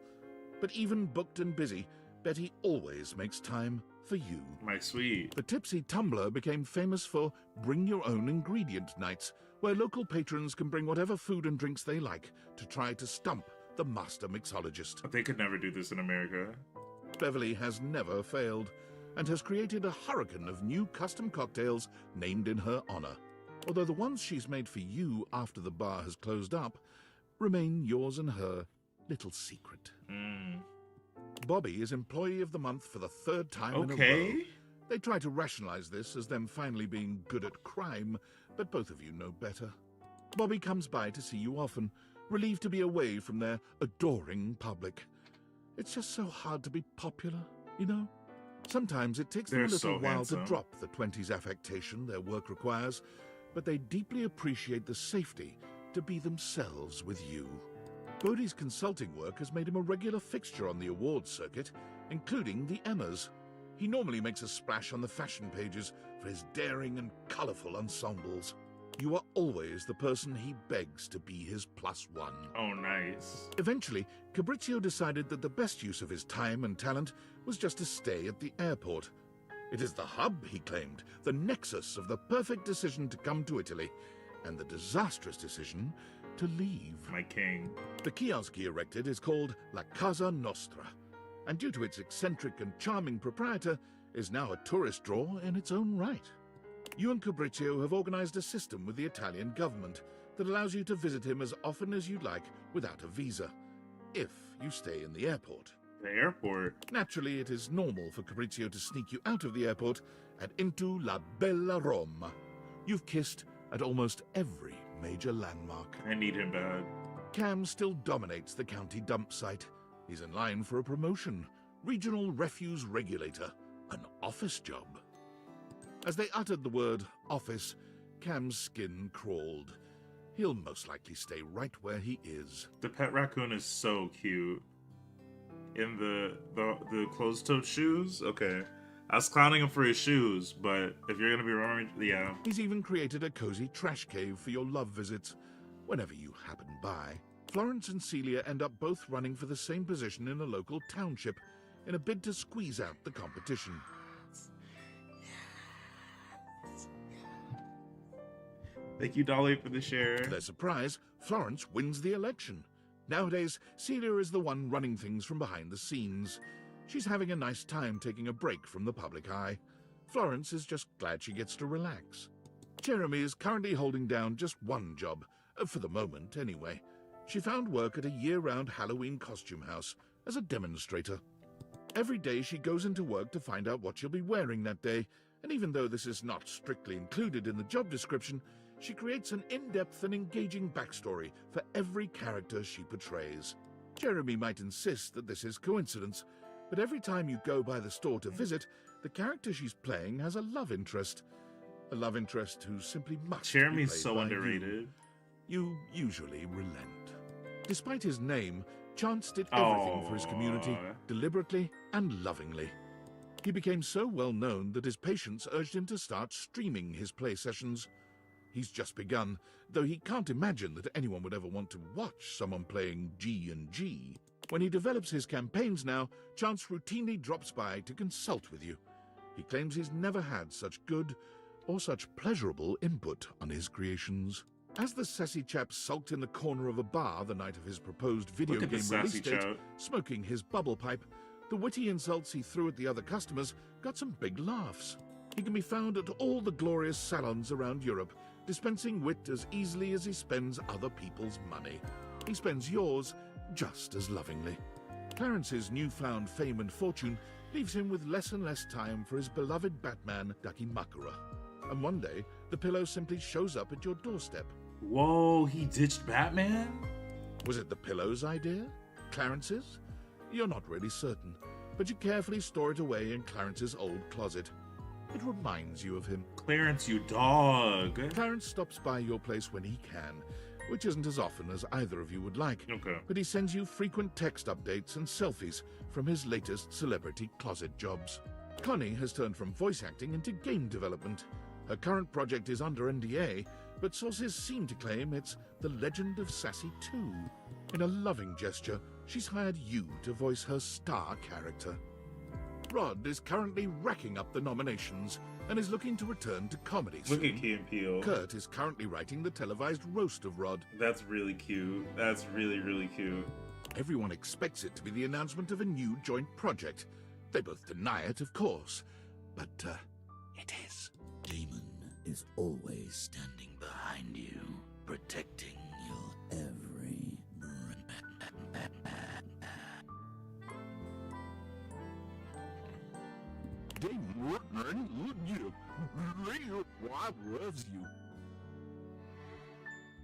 S5: But even booked and busy, Betty always makes time for you.
S1: My sweet.
S5: The Tipsy Tumbler became famous for Bring Your Own Ingredient Nights, where local patrons can bring whatever food and drinks they like to try to stump the master mixologist.
S1: They could never do this in America.
S5: Beverly has never failed, and has created a hurricane of new custom cocktails named in her honor. Although the ones she's made for you after the bar has closed up remain yours and her little secret. Bobby is Employee of the Month for the third time in a row. They try to rationalize this as them finally being good at crime, but both of you know better. Bobby comes by to see you often, relieved to be away from their adoring public. It's just so hard to be popular, you know? Sometimes it takes them a little while to drop the 20s affectation their work requires, but they deeply appreciate the safety to be themselves with you. Bodhi's consulting work has made him a regular fixture on the awards circuit, including the Emmas. He normally makes a splash on the fashion pages for his daring and colourful ensembles. You are always the person he begs to be his +1.
S1: Oh, nice.
S5: Eventually, Fabrizio decided that the best use of his time and talent was just to stay at the airport. It is the hub, he claimed, the nexus of the perfect decision to come to Italy, and the disastrous decision to leave.
S1: My king.
S5: The kiosk he erected is called La Casa Nostra, and due to its eccentric and charming proprietor, is now a tourist draw in its own right. You and Fabrizio have organized a system with the Italian government that allows you to visit him as often as you'd like without a visa, if you stay in the airport.
S1: The airport?
S5: Naturally, it is normal for Fabrizio to sneak you out of the airport and into La Bella Roma. You've kissed at almost every major landmark.
S1: I need him bad.
S5: Cam still dominates the county dump site. He's in line for a promotion. Regional Refuse Regulator. An office job. As they uttered the word office, Cam's skin crawled. He'll most likely stay right where he is.
S1: The pet raccoon is so cute. In the closed-toed shoes? Okay. I was clowning him for his shoes, but if you're gonna be wrong, yeah.
S5: He's even created a cozy trash cave for your love visits, whenever you happen by. Florence and Celia end up both running for the same position in a local township, in a bid to squeeze out the competition.
S1: Thank you, Dolly, for the share.
S5: To their surprise, Florence wins the election. Nowadays, Celia is the one running things from behind the scenes. She's having a nice time taking a break from the public eye. Florence is just glad she gets to relax. Jeremy is currently holding down just one job, for the moment anyway. She found work at a year-round Halloween costume house as a demonstrator. Every day she goes into work to find out what she'll be wearing that day, and even though this is not strictly included in the job description, she creates an in-depth and engaging backstory for every character she portrays. Jeremy might insist that this is coincidence, but every time you go by the store to visit, the character she's playing has a love interest. A love interest who simply must be
S1: Jeremy's
S5: played
S1: so
S5: by
S1: underrated.
S5: You usually relent. Despite his name, Chance did everything for his community, deliberately and lovingly. He became so well known that his patients urged him to start streaming his play sessions. He's just begun, though he can't imagine that anyone would ever want to watch someone playing G&G. When he develops his campaigns now, Chance routinely drops by to consult with you. He claims he's never had such good or such pleasurable input on his creations. As the sassy chap sulked in the corner of a bar the night of his proposed video game release date, smoking his bubble pipe, the witty insults he threw at the other customers got some big laughs. He can be found at all the glorious salons around Europe, dispensing wit as easily as he spends other people's money. He spends yours just as lovingly. Clarence's newfound fame and fortune leaves him with less and less time for his beloved Batman, Dakimakura. And one day, the pillow simply shows up at your doorstep.
S1: Whoa, he ditched Batman?
S5: Was it the pillow's idea? Clarence's? You're not really certain, but you carefully store it away in Clarence's old closet. It reminds you of him.
S1: Clarence, you dog.
S5: Clarence stops by your place when he can, which isn't as often as either of you would like.
S1: Okay.
S5: But he sends you frequent text updates and selfies from his latest celebrity closet jobs. Connie has turned from voice acting into game development. Her current project is under NDA, but sources seem to claim it's The Legend of Sassy 2. In a loving gesture, she's hired you to voice her star character. Rod is currently racking up the nominations and is looking to return to comedy soon.
S1: Look at Key and Peele.
S5: Kurt is currently writing the televised roast of Rod.
S1: That's really cute. That's really, really cute.
S5: Everyone expects it to be the announcement of a new joint project. They both deny it, of course, but it is.
S9: Damon is always standing behind you, protecting your every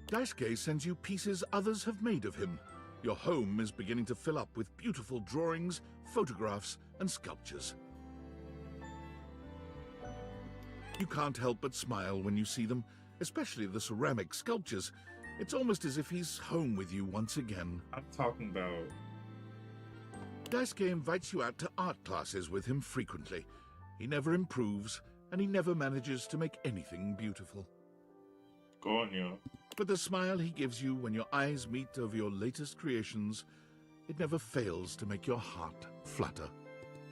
S5: Daisuke sends you pieces others have made of him. Your home is beginning to fill up with beautiful drawings, photographs, and sculptures. You can't help but smile when you see them, especially the ceramic sculptures. It's almost as if he's home with you once again.
S1: I'm talking about...
S5: Daisuke invites you out to art classes with him frequently. He never improves, and he never manages to make anything beautiful.
S1: Go on, yo.
S5: But the smile he gives you when your eyes meet over your latest creations, it never fails to make your heart flutter.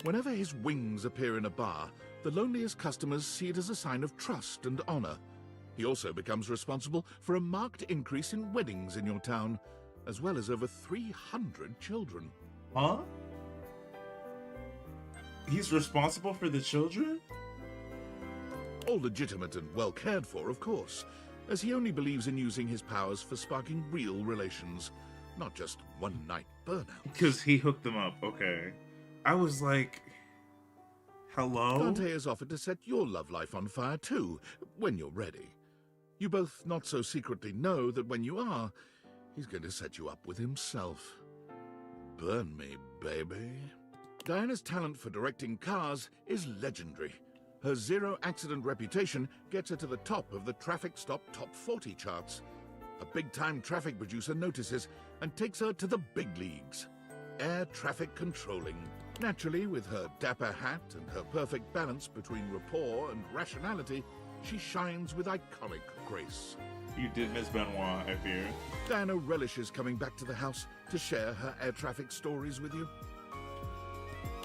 S5: Whenever his wings appear in a bar, the loneliest customers see it as a sign of trust and honor. He also becomes responsible for a marked increase in weddings in your town, as well as over 300 children.
S1: Huh? He's responsible for the children?
S5: All legitimate and well cared for, of course, as he only believes in using his powers for sparking real relations, not just one-night burnout.
S1: Because he hooked them up, okay. I was like, hello?
S5: Dante has offered to set your love life on fire too, when you're ready. You both not so secretly know that when you are, he's going to set you up with himself. Burn me, baby. Diana's talent for directing cars is legendary. Her zero-accident reputation gets her to the top of the Traffic Stop Top 40 charts. A big-time traffic producer notices and takes her to the big leagues. Air traffic controlling. Naturally, with her dapper hat and her perfect balance between rapport and rationality, she shines with iconic grace.
S1: You did miss Benoit, I fear.
S5: Diana relishes coming back to the house to share her air traffic stories with you.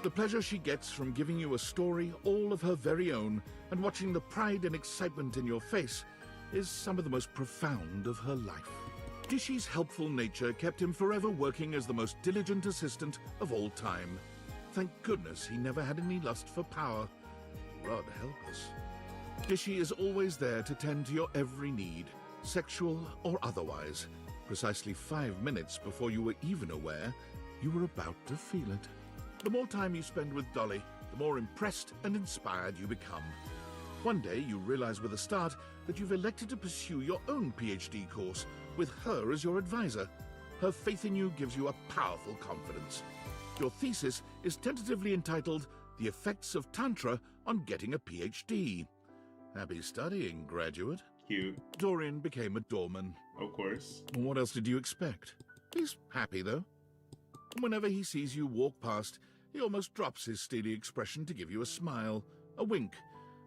S5: The pleasure she gets from giving you a story all of her very own and watching the pride and excitement in your face is some of the most profound of her life. Dishy's helpful nature kept him forever working as the most diligent assistant of all time. Thank goodness he never had any lust for power. Rod help us. Dishy is always there to tend to your every need, sexual or otherwise, precisely 5 minutes before you were even aware you were about to feel it. The more time you spend with Dolly, the more impressed and inspired you become. One day you realize with a start that you've elected to pursue your own PhD course, with her as your advisor. Her faith in you gives you a powerful confidence. Your thesis is tentatively entitled The Effects of Tantra on Getting a PhD. Happy studying, graduate.
S1: Cute.
S5: Dorian became a doorman.
S1: Of course.
S5: What else did you expect? He's happy, though. Whenever he sees you walk past, he almost drops his steely expression to give you a smile, a wink,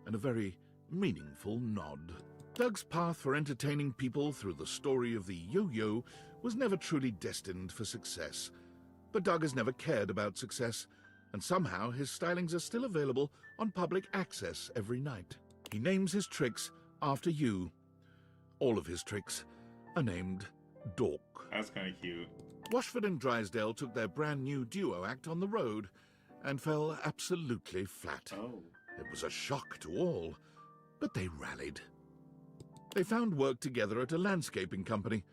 S5: and a very meaningful nod. Doug's path for entertaining people through the story of the yo-yo was never truly destined for success. But Doug has never cared about success, and somehow his stylings are still available on public access every night. He names his tricks after you. All of his tricks are named Dork.
S1: That's kind of cute.
S5: Washford and Drysdale took their brand new duo act on the road and fell absolutely flat.
S1: Oh.
S5: It was a shock to all, but they rallied. They found work together at a landscaping company.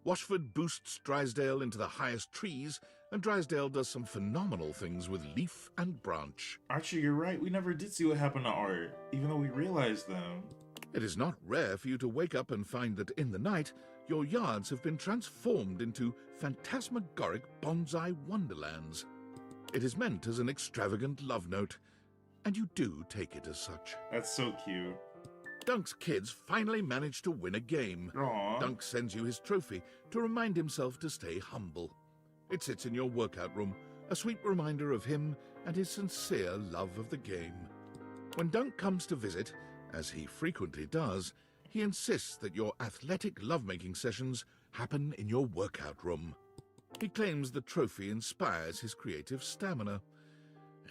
S5: Washford boosts Drysdale into the highest trees, and Drysdale does some phenomenal things with leaf and branch.
S1: Archie, you're right. We never did see what happened to Art, even though we realized them.
S5: It is not rare for you to wake up and find that in the night, your yards have been transformed into phantasmagoric bonsai wonderlands. It is meant as an extravagant love note, and you do take it as such.
S1: That's so cute.
S5: Dunk's kids finally manage to win a game.
S1: Aww.
S5: Dunk sends you his trophy to remind himself to stay humble. It sits in your workout room, a sweet reminder of him and his sincere love of the game. When Dunk comes to visit, as he frequently does, he insists that your athletic lovemaking sessions happen in your workout room. He claims the trophy inspires his creative stamina.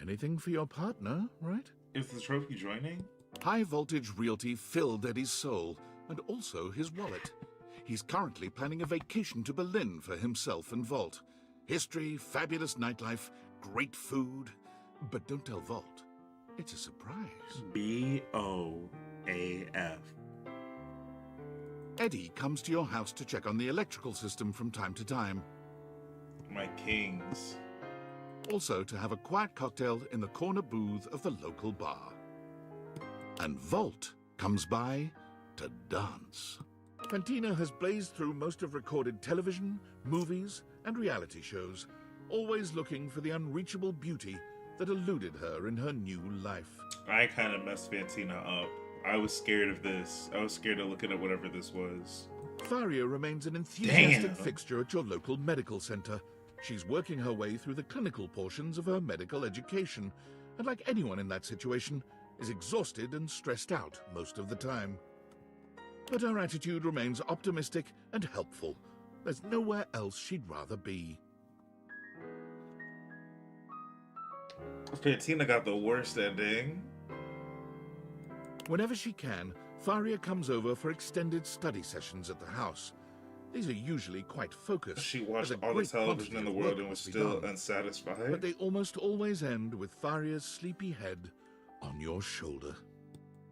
S5: Anything for your partner, right?
S1: Is the trophy joining?
S5: High-voltage realty filled Eddie's soul, and also his wallet. He's currently planning a vacation to Berlin for himself and Volt. History, fabulous nightlife, great food. But don't tell Volt. It's a surprise.
S1: B-O-A-F.
S5: Eddie comes to your house to check on the electrical system from time to time.
S1: My kings.
S5: Also to have a quiet cocktail in the corner booth of the local bar. And Volt comes by to dance. Fantina has blazed through most of recorded television, movies, and reality shows, always looking for the unreachable beauty that eluded her in her new life.
S1: I kind of messed Fantina up. I was scared of this. I was scared of looking at whatever this was.
S5: Faria remains an enthusiastic fixture at your local medical center. She's working her way through the clinical portions of her medical education, and like anyone in that situation, is exhausted and stressed out most of the time. But her attitude remains optimistic and helpful. There's nowhere else she'd rather be.
S1: Fantina got the worst ending.
S5: Whenever she can, Faria comes over for extended study sessions at the house. These are usually quite focused.
S1: She watched all the television in the world and was still unsatisfied.
S5: But they almost always end with Faria's sleepy head on your shoulder.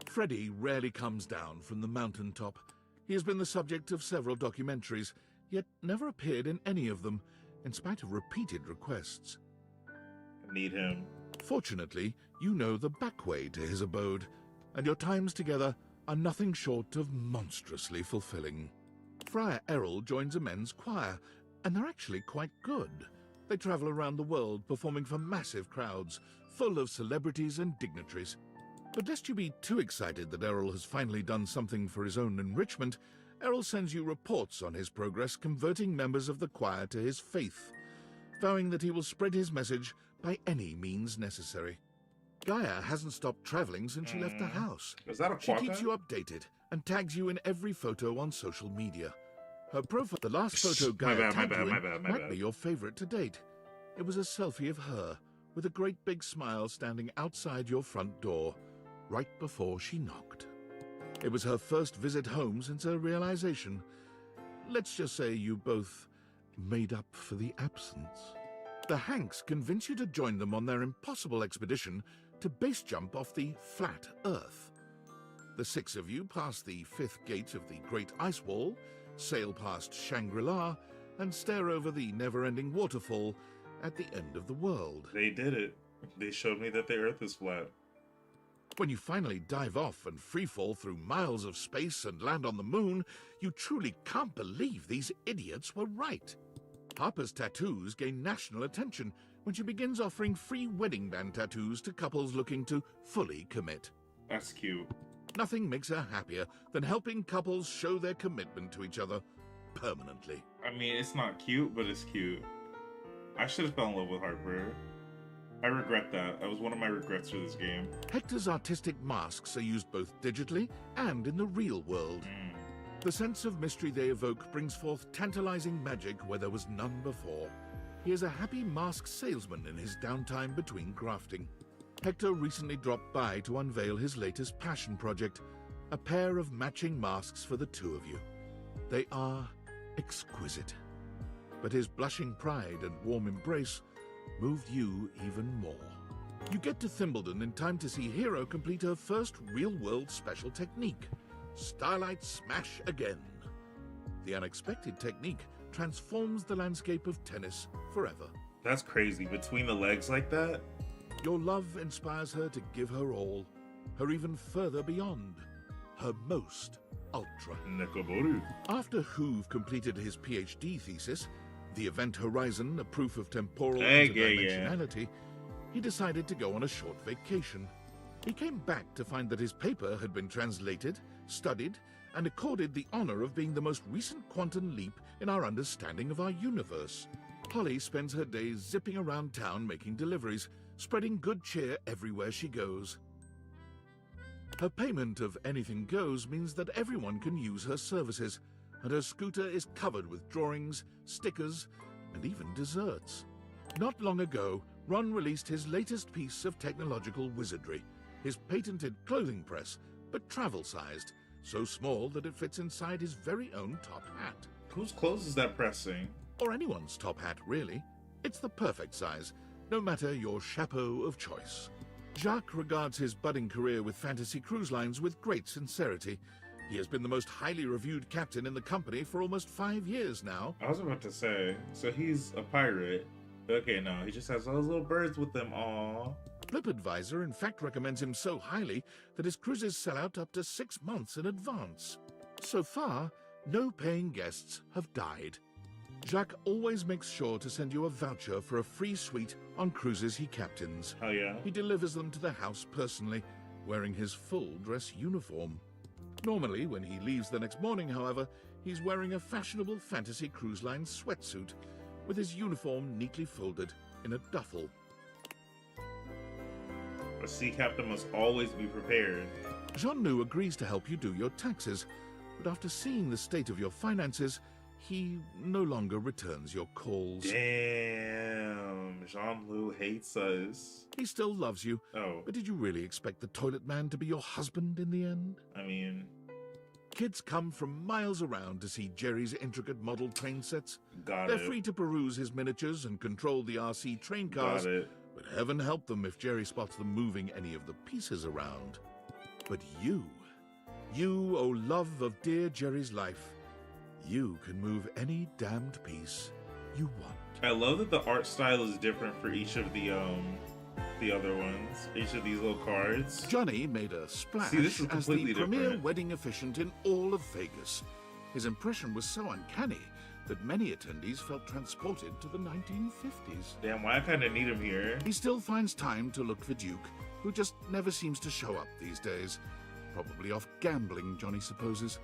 S5: Freddy rarely comes down from the mountaintop. He has been the subject of several documentaries, yet never appeared in any of them, in spite of repeated requests.
S1: I need him.
S5: Fortunately, you know the back way to his abode, and your times together are nothing short of monstrously fulfilling. Friar Errol joins a men's choir, and they're actually quite good. They travel around the world performing for massive crowds, full of celebrities and dignitaries. But lest you be too excited that Errol has finally done something for his own enrichment, Errol sends you reports on his progress converting members of the choir to his faith, vowing that he will spread his message by any means necessary. Gaia hasn't stopped traveling since she left the house.
S1: Is that a
S5: She keeps you updated and tags you in every photo on social media. Her profile, the last photo Gaia tagged you in, might be your favorite to date. It was a selfie of her with a great big smile standing outside your front door, right before she knocked. It was her first visit home since her realization. Let's just say you both made up for the absence. The Hanks convince you to join them on their impossible expedition to base jump off the flat Earth. The six of you pass the fifth gate of the Great Ice Wall, sail past Shangri-La, and stare over the never-ending waterfall at the end of the world.
S1: They did it. They showed me that the Earth is flat.
S5: When you finally dive off and freefall through miles of space and land on the moon, you truly can't believe these idiots were right. Harper's tattoos gain national attention when she begins offering free wedding band tattoos to couples looking to fully commit.
S1: That's cute.
S5: Nothing makes her happier than helping couples show their commitment to each other permanently.
S1: I mean, it's not cute, but it's cute. I should have fell in love with Harper. I regret that. That was one of my regrets for this game.
S5: Hector's artistic masks are used both digitally and in the real world. The sense of mystery they evoke brings forth tantalizing magic where there was none before. He is a happy mask salesman in his downtime between crafting. Hector recently dropped by to unveil his latest passion project, a pair of matching masks for the two of you. They are exquisite, but his blushing pride and warm embrace moved you even more. You get to Thimbledon in time to see Hero complete her first real-world special technique, Starlight Smash Again. The unexpected technique transforms the landscape of tennis forever.
S1: That's crazy. Between the legs like that?
S5: Your love inspires her to give her all, her even further beyond, her most ultra.
S1: Nekoboru.
S5: After Hoove completed his PhD thesis, The Event Horizon, a proof of temporal interdimensionality, he decided to go on a short vacation. He came back to find that his paper had been translated, studied, and accorded the honor of being the most recent quantum leap in our understanding of our universe. Holly spends her days zipping around town making deliveries, spreading good cheer everywhere she goes. Her payment of anything goes means that everyone can use her services, and her scooter is covered with drawings, stickers, and even desserts. Not long ago, Ron released his latest piece of technological wizardry, his patented clothing press, but travel-sized, so small that it fits inside his very own top hat.
S1: Whose clothes is that pressing?
S5: Or anyone's top hat, really. It's the perfect size, no matter your chapeau of choice. Jacques regards his budding career with Fantasy Cruise Lines with great sincerity. He has been the most highly reviewed captain in the company for almost 5 years now.
S1: I was about to say, so he's a pirate. Okay, no, he just has all those little birds with him. Aww.
S5: TripAdvisor in fact recommends him so highly that his cruises sell out up to 6 months in advance. So far, no paying guests have died. Jacques always makes sure to send you a voucher for a free suite on cruises he captains.
S1: Oh yeah?
S5: He delivers them to the house personally, wearing his full dress uniform. Normally, when he leaves the next morning, however, he's wearing a fashionable Fantasy Cruise Line sweatsuit, with his uniform neatly folded in a duffel.
S1: A sea captain must always be prepared.
S5: Jean-Nou agrees to help you do your taxes, but after seeing the state of your finances, he no longer returns your calls.
S1: Damn, Jean-Loup hates us.
S5: He still loves you, but did you really expect the toilet man to be your husband in the end?
S1: I mean...
S5: Kids come from miles around to see Jerry's intricate model train sets.
S1: Got
S5: They're
S1: it.
S5: free to peruse his miniatures and control the RC train cars.
S1: Got it.
S5: But heaven help them if Jerry spots them moving any of the pieces around. But you, oh love of dear Jerry's life, you can move any damned piece you want.
S1: I love that the art style is different for each of the other ones. Each of these little cards.
S5: Johnny made a splash
S1: See, this is
S5: as the
S1: completely
S5: premier
S1: different.
S5: wedding officiant in all of Vegas. His impression was so uncanny that many attendees felt transported to the 1950s.
S1: Damn, why I kind of need him here.
S5: He still finds time to look for Duke, who just never seems to show up these days. Probably off gambling, Johnny supposes.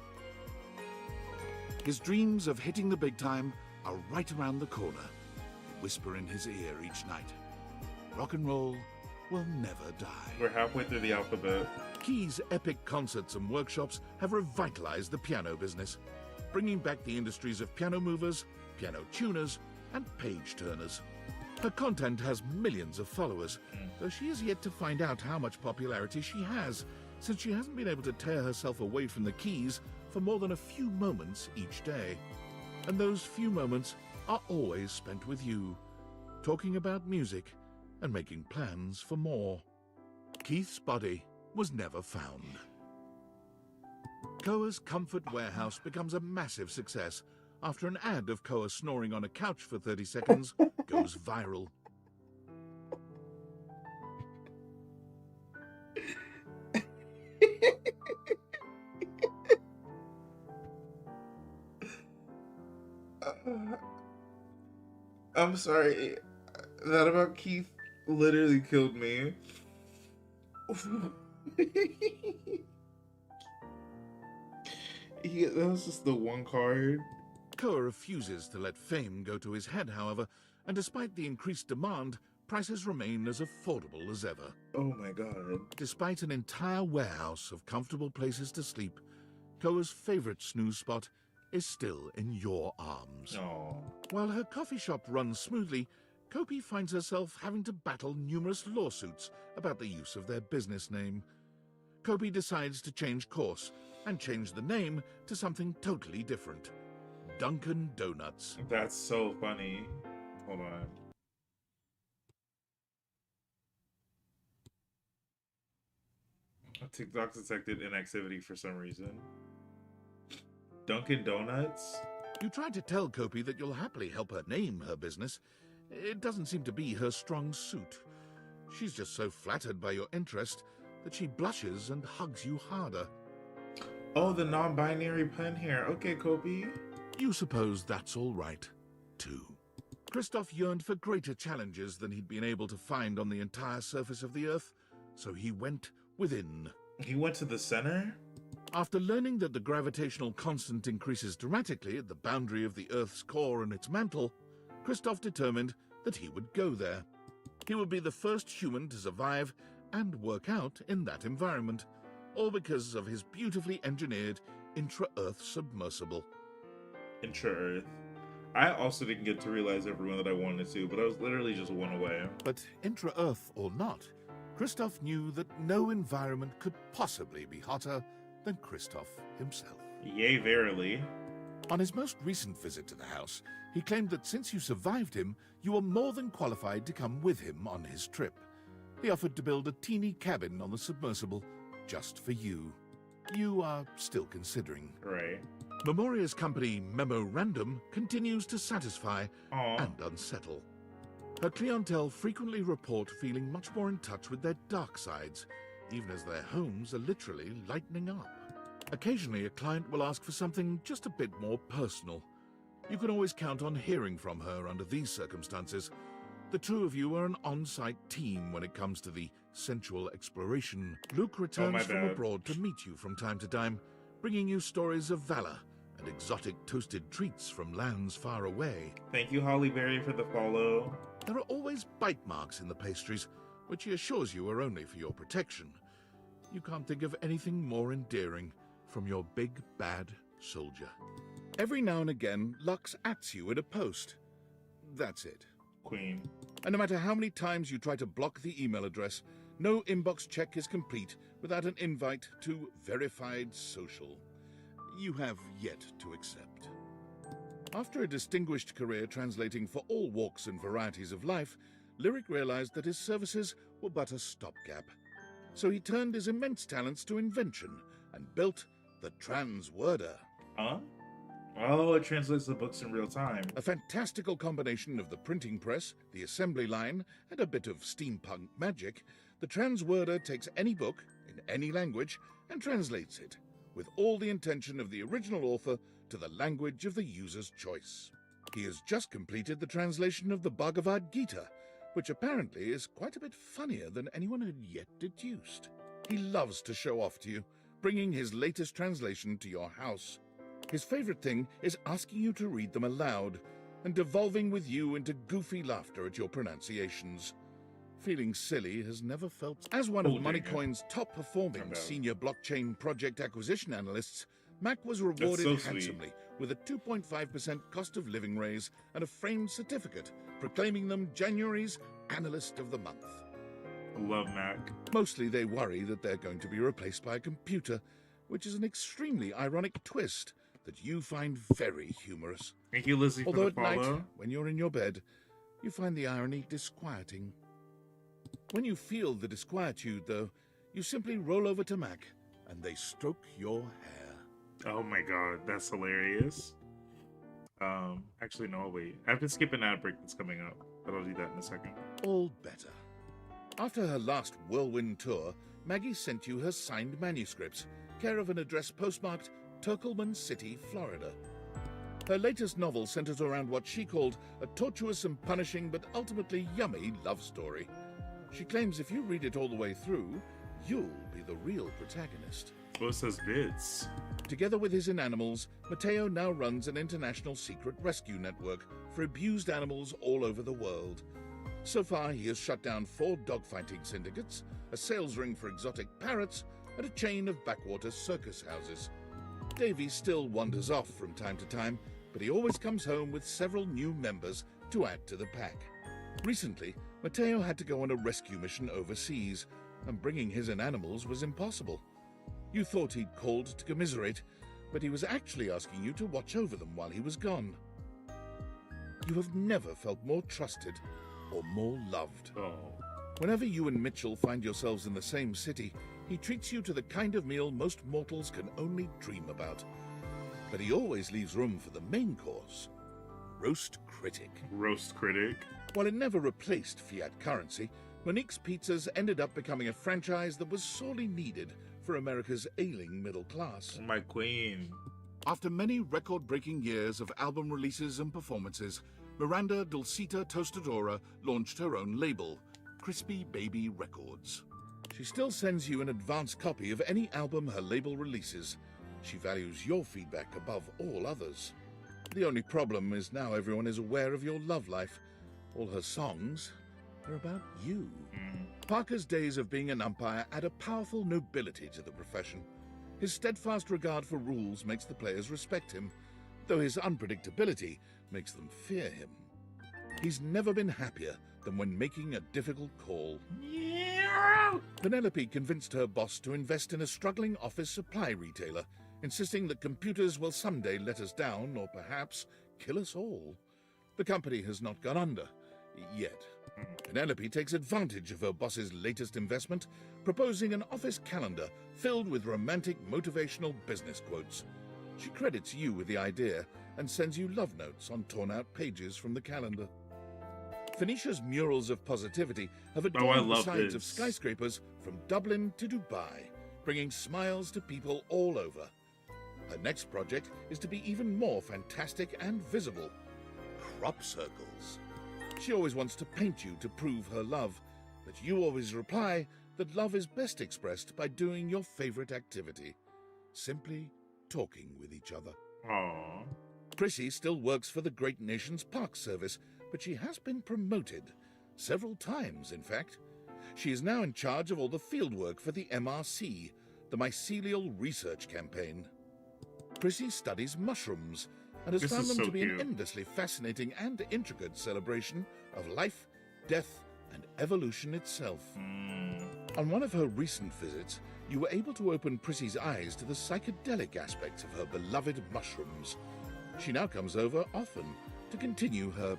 S5: His dreams of hitting the big time are right around the corner. Whisper in his ear each night. Rock and roll will never die.
S1: We're halfway through the alphabet.
S5: Key's epic concerts and workshops have revitalized the piano business, bringing back the industries of piano movers, piano tuners, and page turners. Her content has millions of followers, though she is yet to find out how much popularity she has, since she hasn't been able to tear herself away from the keys for more than a few moments each day. And those few moments are always spent with you, talking about music and making plans for more. Keith's body was never found. Koa's Comfort Warehouse becomes a massive success after an ad of Koa snoring on a couch for 30 seconds goes viral.
S1: I'm sorry. That about Keith literally killed me. That was just the one card.
S5: Koa refuses to let fame go to his head, however, and despite the increased demand, prices remain as affordable as ever.
S1: Oh my god.
S5: Despite an entire warehouse of comfortable places to sleep, Koa's favorite snooze spot is still in your arms.
S1: Aww.
S5: While her coffee shop runs smoothly, Kopi finds herself having to battle numerous lawsuits about the use of their business name. Kopi decides to change course and change the name to something totally different. Dunkin' Donuts.
S1: That's so funny. Hold on. TikTok detected inactivity for some reason. Dunkin' Donuts?
S5: You try to tell Kopi that you'll happily help her name her business. It doesn't seem to be her strong suit. She's just so flattered by your interest that she blushes and hugs you harder.
S1: Oh, the non-binary pun here. Okay, Kopi.
S5: You suppose that's all right, too. Christoph yearned for greater challenges than he'd been able to find on the entire surface of the Earth, so he went within.
S1: He went to the center?
S5: After learning that the gravitational constant increases dramatically at the boundary of the Earth's core and its mantle, Christoph determined that he would go there. He would be the first human to survive and work out in that environment, all because of his beautifully engineered intra-Earth submersible.
S1: Intra-Earth. I also didn't get to realize everyone that I wanted to, but I was literally just one away.
S5: But intra-Earth or not, Christoph knew that no environment could possibly be hotter than Christoph himself.
S1: Yea, verily.
S5: On his most recent visit to the house, he claimed that since you survived him, you were more than qualified to come with him on his trip. He offered to build a teeny cabin on the submersible just for you. You are still considering.
S1: Right.
S5: Memoria's company, Memorandum, continues to satisfy and unsettle. Her clientele frequently report feeling much more in touch with their dark sides, even as their homes are literally lightening up. Occasionally, a client will ask for something just a bit more personal. You can always count on hearing from her under these circumstances. The two of you are an on-site team when it comes to the sensual exploration. Luke returns from abroad to meet you from time to time, bringing you stories of valor and exotic toasted treats from lands far away.
S1: Thank you, Holly Berry, for the follow.
S5: There are always bite marks in the pastries, which he assures you are only for your protection. You can't think of anything more endearing from your big, bad soldier. Every now and again, Lux ats you in a post. That's it.
S1: Queen.
S5: And no matter how many times you try to block the email address, no inbox check is complete without an invite to verified social. You have yet to accept. After a distinguished career translating for all walks and varieties of life, Lyric realized that his services were but a stopgap. So he turned his immense talents to invention and built the Transworder.
S1: Huh? Oh, it translates the books in real time.
S5: A fantastical combination of the printing press, the assembly line, and a bit of steampunk magic, the Transworder takes any book, in any language, and translates it, with all the intention of the original author to the language of the user's choice. He has just completed the translation of the Bhagavad Gita, which apparently is quite a bit funnier than anyone had yet deduced. He loves to show off to you, bringing his latest translation to your house. His favorite thing is asking you to read them aloud and devolving with you into goofy laughter at your pronunciations. Feeling silly has never felt... As one of Moneycoin's top-performing senior blockchain project acquisition analysts, Mac was rewarded handsomely with a 2.5% cost of living raise and a framed certificate proclaiming them January's Analyst of the Month.
S1: Love Mac.
S5: Mostly they worry that they're going to be replaced by a computer, which is an extremely ironic twist that you find very humorous.
S1: Thank you, Lizzie,
S5: Although
S1: for the
S5: at
S1: follow.
S5: night, when you're in your bed, you find the irony disquieting. When you feel the disquietude, though, you simply roll over to Mac, and they stroke your hair.
S1: Oh my god, that's hilarious. Actually, no, wait. I've been skipping ad break that's coming up, but I'll do that in a second.
S5: All better. After her last whirlwind tour, Maggie sent you her signed manuscripts, care of an address postmarked Turkleman City, Florida. Her latest novel centers around what she called a tortuous and punishing but ultimately yummy love story. She claims if you read it all the way through, you'll be the real protagonist.
S1: What says bits?
S5: Together with his inanimals, Mateo now runs an international secret rescue network for abused animals all over the world. So far, he has shut down 4 dogfighting syndicates, a sales ring for exotic parrots, and a chain of backwater circus houses. Davy still wanders off from time to time, but he always comes home with several new members to add to the pack. Recently, Mateo had to go on a rescue mission overseas, and bringing his inanimals was impossible. You thought he'd called to commiserate, but he was actually asking you to watch over them while he was gone. You have never felt more trusted or more loved. Whenever you and Mitchell find yourselves in the same city, he treats you to the kind of meal most mortals can only dream about. But he always leaves room for the main course, Roast Critic.
S1: Roast Critic?
S5: While it never replaced fiat currency, Monique's Pizzas ended up becoming a franchise that was sorely needed for America's ailing middle class.
S1: My queen.
S5: After many record-breaking years of album releases and performances, Miranda Dulcita Tostadora launched her own label, Crispy Baby Records. She still sends you an advance copy of any album her label releases. She values your feedback above all others. The only problem is now everyone is aware of your love life. All her songs are about you. Parker's days of being an umpire add a powerful nobility to the profession. His steadfast regard for rules makes the players respect him, though his unpredictability makes them fear him. He's never been happier than when making a difficult call. Penelope convinced her boss to invest in a struggling office supply retailer, insisting that computers will someday let us down or perhaps kill us all. The company has not gone under, yet. Penelope takes advantage of her boss's latest investment, proposing an office calendar filled with romantic motivational business quotes. She credits you with the idea and sends you love notes on torn-out pages from the calendar. Phoenicia's murals of positivity have adorned the sides of skyscrapers from Dublin to Dubai, bringing smiles to people all over. Her next project is to be even more fantastic and visible. Crop circles. She always wants to paint you to prove her love, but you always reply that love is best expressed by doing your favorite activity. Simply talking with each other.
S1: Aww.
S5: Prissy still works for the Great Nations Park Service, but she has been promoted. Several times, in fact. She is now in charge of all the fieldwork for the MRC, the Mycelial Research Campaign. Prissy studies mushrooms and has found them to be an endlessly fascinating and intricate celebration of life, death, and evolution itself. On one of her recent visits, you were able to open Prissy's eyes to the psychedelic aspects of her beloved mushrooms. She now comes over often to continue her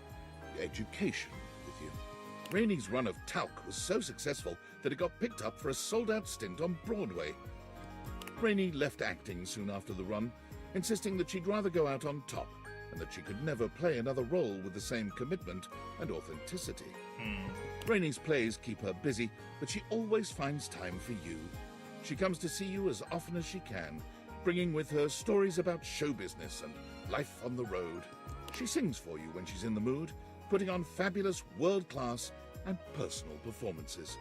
S5: education with you. Rainey's run of talc was so successful that it got picked up for a sold-out stint on Broadway. Rainey left acting soon after the run, insisting that she'd rather go out on top and that she could never play another role with the same commitment and authenticity. Rainey's plays keep her busy, but she always finds time for you. She comes to see you as often as she can, bringing with her stories about show business and life on the road. She sings for you when she's in the mood, putting on fabulous world-class and personal performances.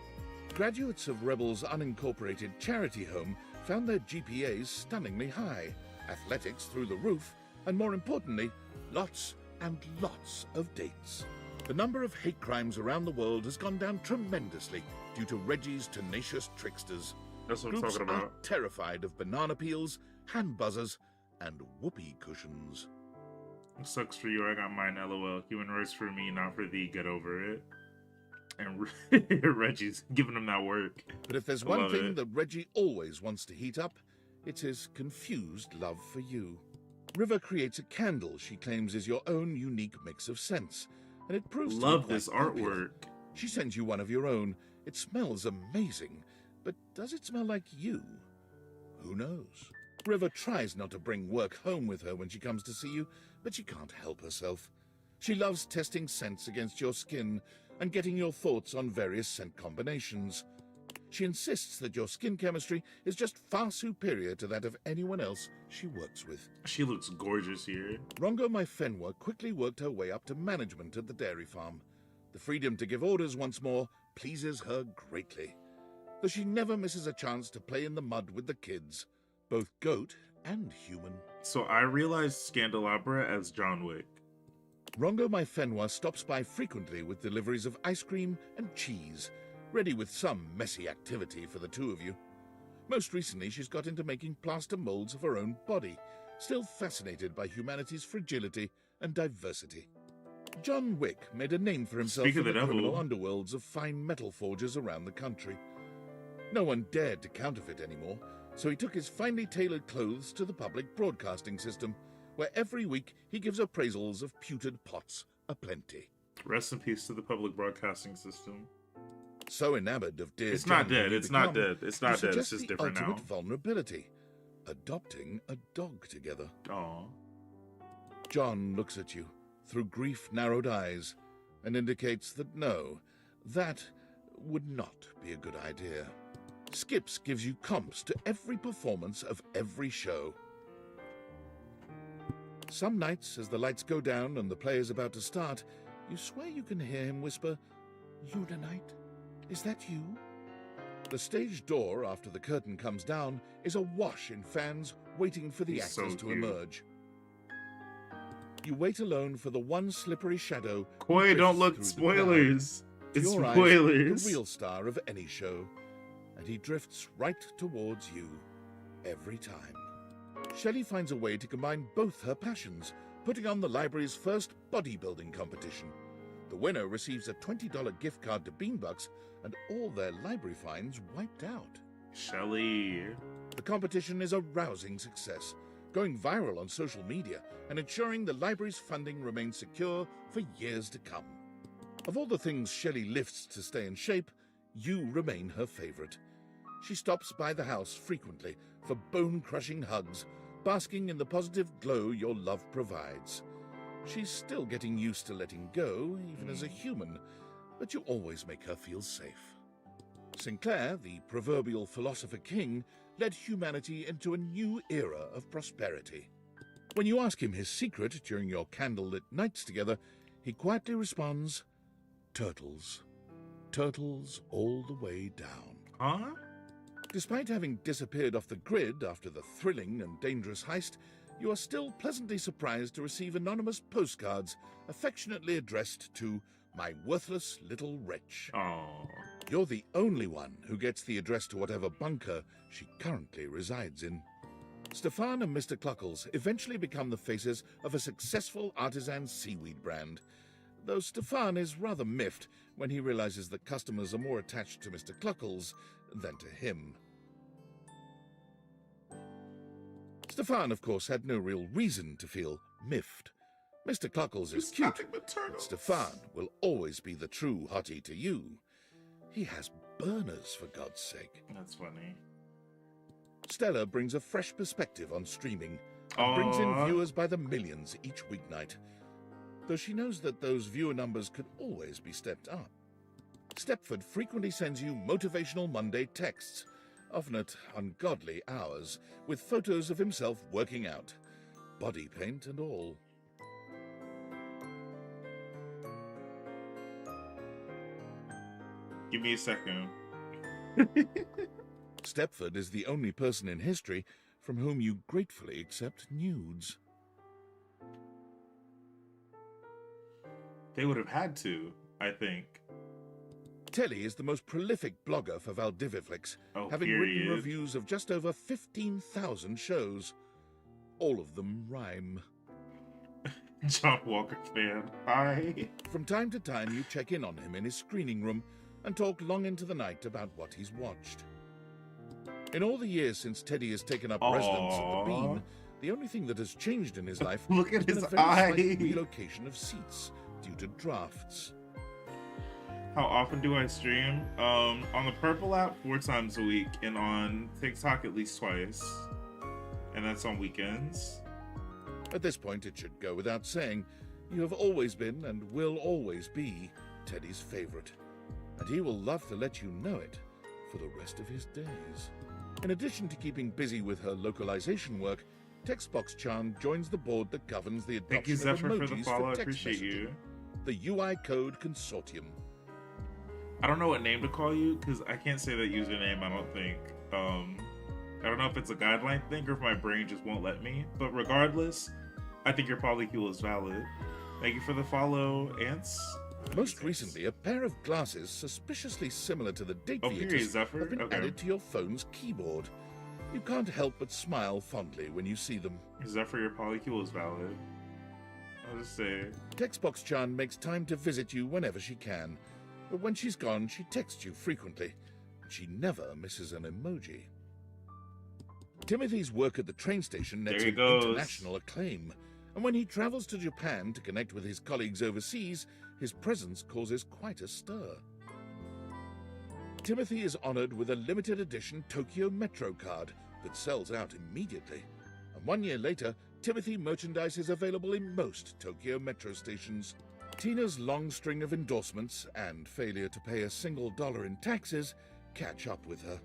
S5: Graduates of Rebel's unincorporated charity home found their GPAs stunningly high, athletics through the roof, and more importantly, lots and lots of dates. The number of hate crimes around the world has gone down tremendously due to Reggie's tenacious tricksters.
S1: That's what I'm
S5: Groups
S1: talking
S5: are
S1: about.
S5: terrified of banana peels, hand buzzers, and whoopee cushions.
S1: It sucks for you. I got mine. LOL. Human rights for me, not for thee. Get over it. And Reggie's giving him that work.
S5: But if there's one thing that Reggie always wants to heat up, it's his confused love for you. River creates a candle she claims is your own unique mix of scents, and it proves to be
S1: Love
S5: quite
S1: this
S5: popular.
S1: artwork.
S5: She sends you one of your own. It smells amazing, but does it smell like you? Who knows? River tries not to bring work home with her when she comes to see you, but she can't help herself. She loves testing scents against your skin and getting your thoughts on various scent combinations. She insists that your skin chemistry is just far superior to that of anyone else she works with.
S1: She looks gorgeous here.
S5: Rongo Myfenwa quickly worked her way up to management at the dairy farm. The freedom to give orders once more pleases her greatly, though she never misses a chance to play in the mud with the kids, both goat and human.
S1: So I realized Scandelabra as John Wick.
S5: Rongo Myfenwa stops by frequently with deliveries of ice cream and cheese, ready with some messy activity for the two of you. Most recently, she's got into making plaster molds of her own body, still fascinated by humanity's fragility and diversity. John Wick made a name for himself
S1: Speak
S5: in
S1: of
S5: the
S1: the devil.
S5: criminal underworlds of fine metal forgers around the country. No one dared to counterfeit anymore, so he took his finely tailored clothes to the public broadcasting system, where every week he gives appraisals of pewtered pots aplenty.
S1: Rest in peace to the public broadcasting system.
S5: So enamored of dear
S1: It's
S5: John
S1: not dead,
S5: had you
S1: it's not
S5: become,
S1: dead, it's
S5: you
S1: not dead, it's
S5: suggest
S1: just
S5: the
S1: different
S5: ultimate
S1: now.
S5: vulnerability, adopting a dog together.
S1: Aww.
S5: John looks at you through grief-narrowed eyes and indicates that no, that would not be a good idea. Skips gives you comps to every performance of every show. Some nights, as the lights go down and the play is about to start, you swear you can hear him whisper, "Unite? Is that you?" The stage door, after the curtain comes down, is awash in fans waiting for the
S1: He's
S5: actors
S1: so
S5: to
S1: cute.
S5: emerge. You wait alone for the one slippery shadow.
S1: Koi, don't look, spoilers. It's spoilers.
S5: The real star of any show. And he drifts right towards you every time. Shelley finds a way to combine both her passions, putting on the library's first bodybuilding competition. The winner receives a $20 gift card to Beanbucks and all their library fines wiped out.
S1: Shelley.
S5: The competition is a rousing success, going viral on social media and ensuring the library's funding remains secure for years to come. Of all the things Shelley lifts to stay in shape, you remain her favorite. She stops by the house frequently for bone-crushing hugs, basking in the positive glow your love provides. She's still getting used to letting go, even as a human, but you always make her feel safe. Sinclair, the proverbial philosopher king, led humanity into a new era of prosperity. When you ask him his secret during your candlelit nights together, he quietly responds, turtles. Turtles all the way down.
S1: Huh?
S5: Despite having disappeared off the grid after the thrilling and dangerous heist, you are still pleasantly surprised to receive anonymous postcards affectionately addressed to my worthless little wretch.
S1: Aww.
S5: You're the only one who gets the address to whatever bunker she currently resides in. Stefan and Mr. Cluckles eventually become the faces of a successful artisan seaweed brand, though Stefan is rather miffed when he realizes that customers are more attached to Mr. Cluckles than to him. Stefan, of course, had no real reason to feel miffed. Mr. Cluckles is cute, but Stefan will always be the true hottie to you. He has burners, for God's sake.
S1: That's funny.
S5: Stella brings a fresh perspective on streaming and brings in viewers by the millions each weeknight, though she knows that those viewer numbers could always be stepped up. Stepford frequently sends you motivational Monday texts, often at ungodly hours, with photos of himself working out, body paint and all.
S1: Give me a second.
S5: Stepford is the only person in history from whom you gratefully accept nudes.
S1: They would have had to, I think.
S5: Telly is the most prolific blogger for Valdiviflix, having written reviews of just over 15,000 shows. All of them rhyme.
S1: John Walker fan. Hi.
S5: From time to time, you check in on him in his screening room and talk long into the night about what he's watched. In all the years since Teddy has taken up residence at the Bean, the only thing that has changed in his life
S1: Look at
S5: has been
S1: his
S5: a very
S1: eye.
S5: slight relocation of seats due to drafts.
S1: How often do I stream? On the Purple app 4 times a week, and on TikTok at least twice. And that's on weekends.
S5: At this point, it should go without saying, you have always been and will always be Teddy's favorite. And he will love to let you know it for the rest of his days. In addition to keeping busy with her localization work, Textbox-chan joins the board that governs the
S1: Thank you,
S5: adoption of
S1: Zephyr, for the
S5: emojis
S1: follow. I
S5: text
S1: appreciate
S5: messaging,
S1: you.
S5: the UI Code Consortium.
S1: I don't know what name to call you, because I can't say that username, I don't think. I don't know if it's a guideline thing or if my brain just won't let me. But regardless, I think your polycule is valid. Thank you for the follow, Ants.
S5: Most recently, a pair of glasses suspiciously similar to the date
S1: period,
S5: Viators
S1: Zephyr?
S5: have been
S1: Okay.
S5: added to your phone's keyboard. You can't help but smile fondly when you see them.
S1: Zephyr, your polycule is valid. I'll just say.
S5: Textbox-chan makes time to visit you whenever she can, but when she's gone, she texts you frequently. She never misses an emoji. Timothy's work at the train station nets
S1: There he
S5: him
S1: goes.
S5: international acclaim, and when he travels to Japan to connect with his colleagues overseas, his presence causes quite a stir. Timothy is honored with a limited edition Tokyo Metro card that sells out immediately, and 1 year later, Timothy merchandise is available in most Tokyo Metro stations. Tina's long string of endorsements and failure to pay a single dollar in taxes catch up with her,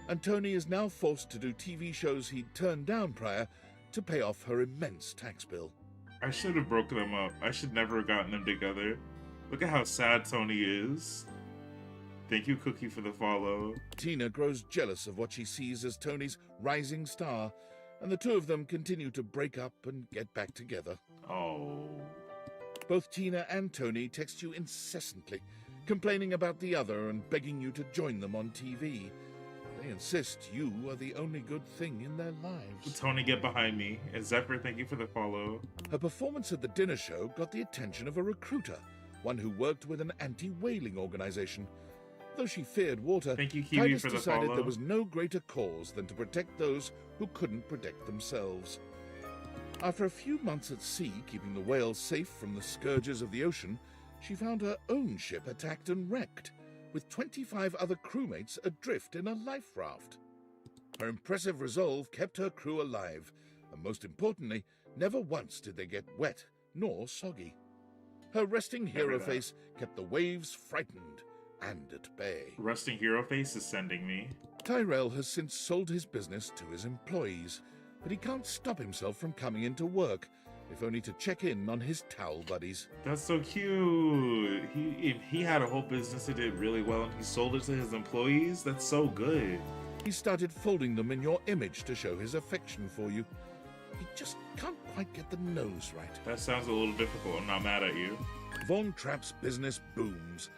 S5: and Tony is now forced to do TV shows he'd turned down prior to pay off her immense tax bill.
S1: I should have broken them up. I should never have gotten them together. Look at how sad Tony is. Thank you, Cookie, for the follow.
S5: Tina grows jealous of what she sees as Tony's rising star, and the two of them continue to break up and get back together.
S1: Oh.
S5: Both Tina and Tony text you incessantly, complaining about the other and begging you to join them on TV. They insist you are the only good thing in their lives.
S1: Tony, get behind me. And Zephyr, thank you for the follow.
S5: Her performance at the dinner show got the attention of a recruiter, one who worked with an anti-whaling organization. Though she feared water,
S1: thank you, Kiwi,
S5: Titus
S1: for the
S5: decided
S1: follow.
S5: there was no greater cause than to protect those who couldn't protect themselves. After a few months at sea, keeping the whales safe from the scourges of the ocean, she found her own ship attacked and wrecked, with 25 other crewmates adrift in a life raft. Her impressive resolve kept her crew alive, and most importantly, never once did they get wet nor soggy. Her resting hero face kept the waves frightened and at bay.
S1: Resting hero face is sending me.
S5: Tyrell has since sold his business to his employees, but he can't stop himself from coming into work, if only to check in on his towel buddies.
S1: That's so cute. He had a whole business that did really well and he sold it to his employees. That's so good.
S5: He started folding them in your image to show his affection for you. He just can't quite get the nose right.
S1: That sounds a little difficult. I'm not mad at you.
S5: Von Trapp's business booms,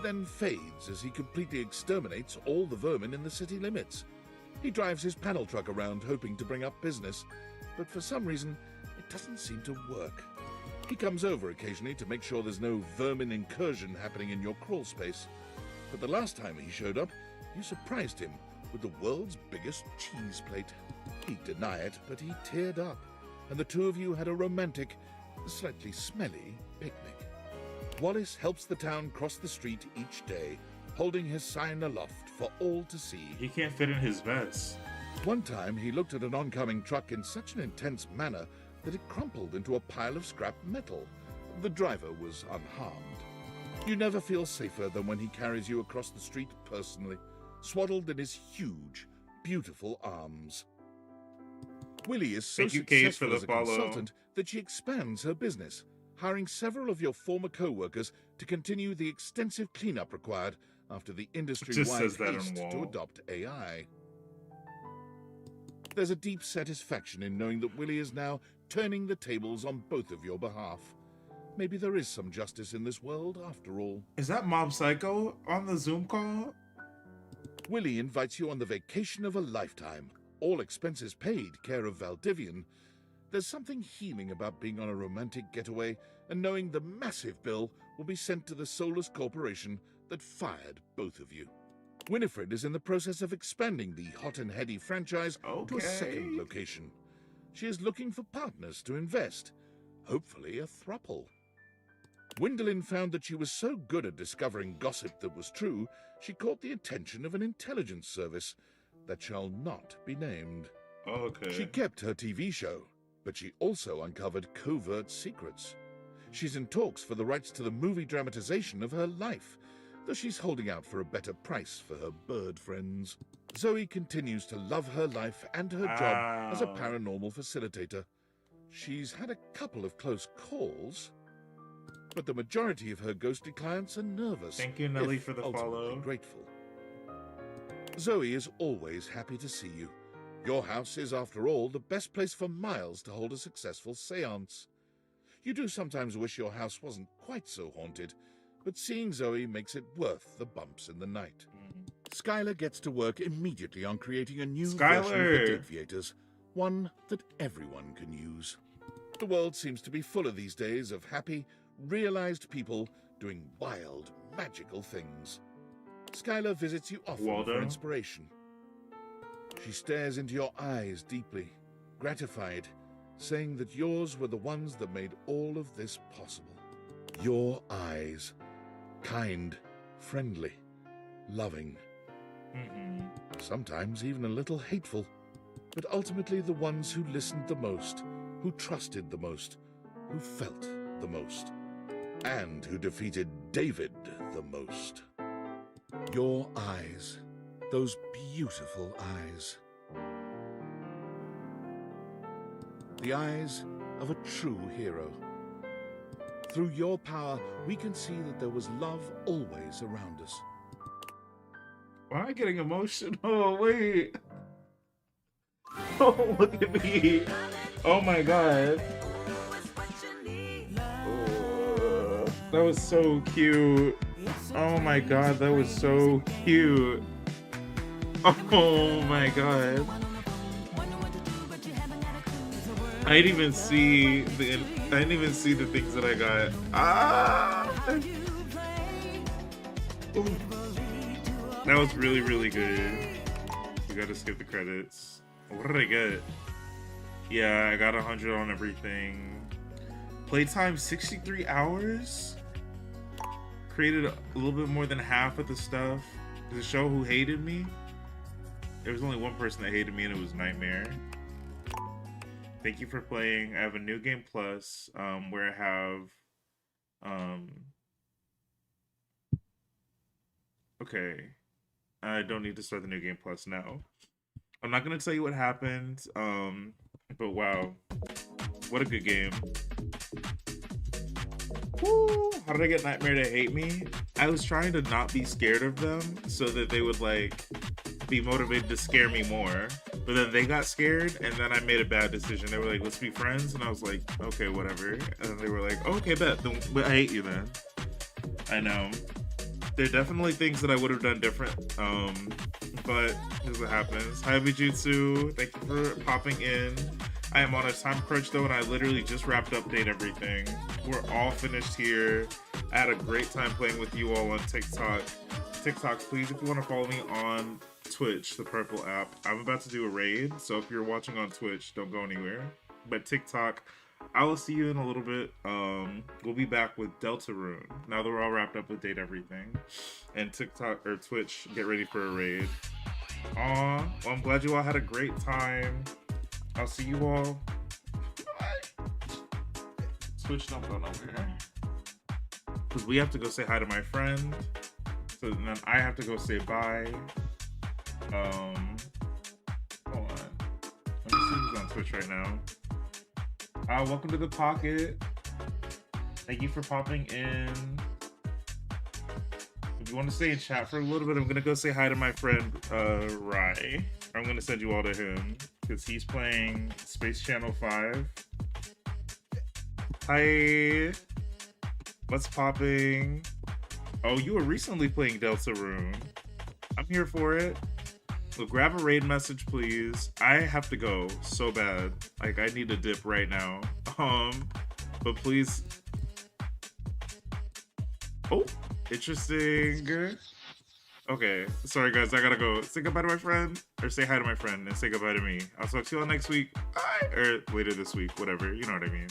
S5: then fades as he completely exterminates all the vermin in the city limits. He drives his panel truck around hoping to bring up business, but for some reason, it doesn't seem to work. He comes over occasionally to make sure there's no vermin incursion happening in your crawl space. But the last time he showed up, you surprised him with the world's biggest cheese plate. He'd deny it, but he teared up, and the two of you had a romantic, slightly smelly picnic. Wallace helps the town cross the street each day, holding his sign aloft for all to see.
S1: He can't fit in his vest.
S5: One time, he looked at an oncoming truck in such an intense manner that it crumpled into a pile of scrap metal. The driver was unharmed. You never feel safer than when he carries you across the street personally, swaddled in his huge, beautiful arms. Willie is so successful as a consultant that she expands her business, hiring several of your former co-workers to continue the extensive cleanup required after the industry-wide haste to adopt AI. There's a deep satisfaction in knowing that Willie is now turning the tables on both of your behalf. Maybe there is some justice in this world after all.
S1: Is that Mob Psycho on the Zoom call?
S5: Willie invites you on the vacation of a lifetime. All expenses paid, care of Valdivian. There's something healing about being on a romantic getaway and knowing the massive bill will be sent to the soulless corporation that fired both of you. Winifred is in the process of expanding the Hot and Heady franchise to a second location. She is looking for partners to invest, hopefully a throuple. Gwendolyn found that she was so good at discovering gossip that was true, she caught the attention of an intelligence service that shall not be named.
S1: Okay.
S5: She kept her TV show, but she also uncovered covert secrets. She's in talks for the rights to the movie dramatization of her life, though she's holding out for a better price for her bird friends. Zoe continues to love her life and her job as a paranormal facilitator. She's had a couple of close calls, but the majority of her ghostly clients are nervous.
S1: Thank you, Nelly, for the follow.
S5: Grateful. Zoe is always happy to see you. Your house is, after all, the best place for miles to hold a successful séance. You do sometimes wish your house wasn't quite so haunted, but seeing Zoe makes it worth the bumps in the night. Skylar gets to work immediately on creating a new version of the Deviators, one that everyone can use. The world seems to be full of these days of happy, realized people doing wild, magical things. Skylar visits you often for inspiration. She stares into your eyes deeply, gratified, saying that yours were the ones that made all of this possible. Your eyes. Kind, friendly, loving. Sometimes even a little hateful, but ultimately the ones who listened the most, who trusted the most, who felt the most, and who defeated David the most. Your eyes, those beautiful eyes. The eyes of a true hero. Through your power, we can see that there was love always around us.
S1: Why am I getting emotional? Wait. Oh, look at me. Oh my god. Oh, that was so cute. Oh my god, that was so cute. Oh my god. I didn't even see the things that I got. Ah! Ooh. That was really, really good. We gotta skip the credits. What did I get? Yeah, I got 100 on everything. Playtime 63 hours? Created a little bit more than half of the stuff. The show Who Hated Me? There was only one person that hated me, and it was Nightmare. Thank you for playing. I have a new game plus, where I have, okay. I don't need to start the new game plus now. I'm not gonna tell you what happened, but wow, what a good game. Woo! How did I get Nightmare to hate me? I was trying to not be scared of them so that they would like be motivated to scare me more. But then they got scared, and then I made a bad decision. They were like, let's be friends, and I was like, okay, whatever. And then they were like, oh, okay, bet. But I hate you then. I know. There are definitely things that I would have done different, but this is what happens. Hi, Bijutsu. Thank you for popping in. I am on a time crunch, though, and I literally just wrapped Update Everything. We're all finished here. I had a great time playing with you all on TikTok. TikTok, please, if you want to follow me on Twitch, the purple app. I'm about to do a raid, so if you're watching on Twitch, don't go anywhere. But TikTok, I will see you in a little bit. We'll be back with Deltarune. Now that we're all wrapped up with Date Everything. And TikTok or Twitch, get ready for a raid. Aw, well, I'm glad you all had a great time. I'll see you all. Bye. Twitch, don't go nowhere. Because we have to go say hi to my friend. So then I have to go say bye. Hold on. Let me see who's on Twitch right now. Welcome to the Pocket. Thank you for popping in. If you want to stay in chat for a little bit, I'm gonna go say hi to my friend Rai. I'm gonna send you all to him because he's playing Space Channel 5. Hi. What's popping? Oh, you were recently playing Deltarune. I'm here for it. So grab a raid message, please. I have to go so bad. Like, I need a dip right now. But please. Oh, interesting. Okay, sorry guys, I gotta go. Say goodbye to my friend, or say hi to my friend, and say goodbye to me. I'll talk to you all next week. Bye. Or later this week, whatever. You know what I mean.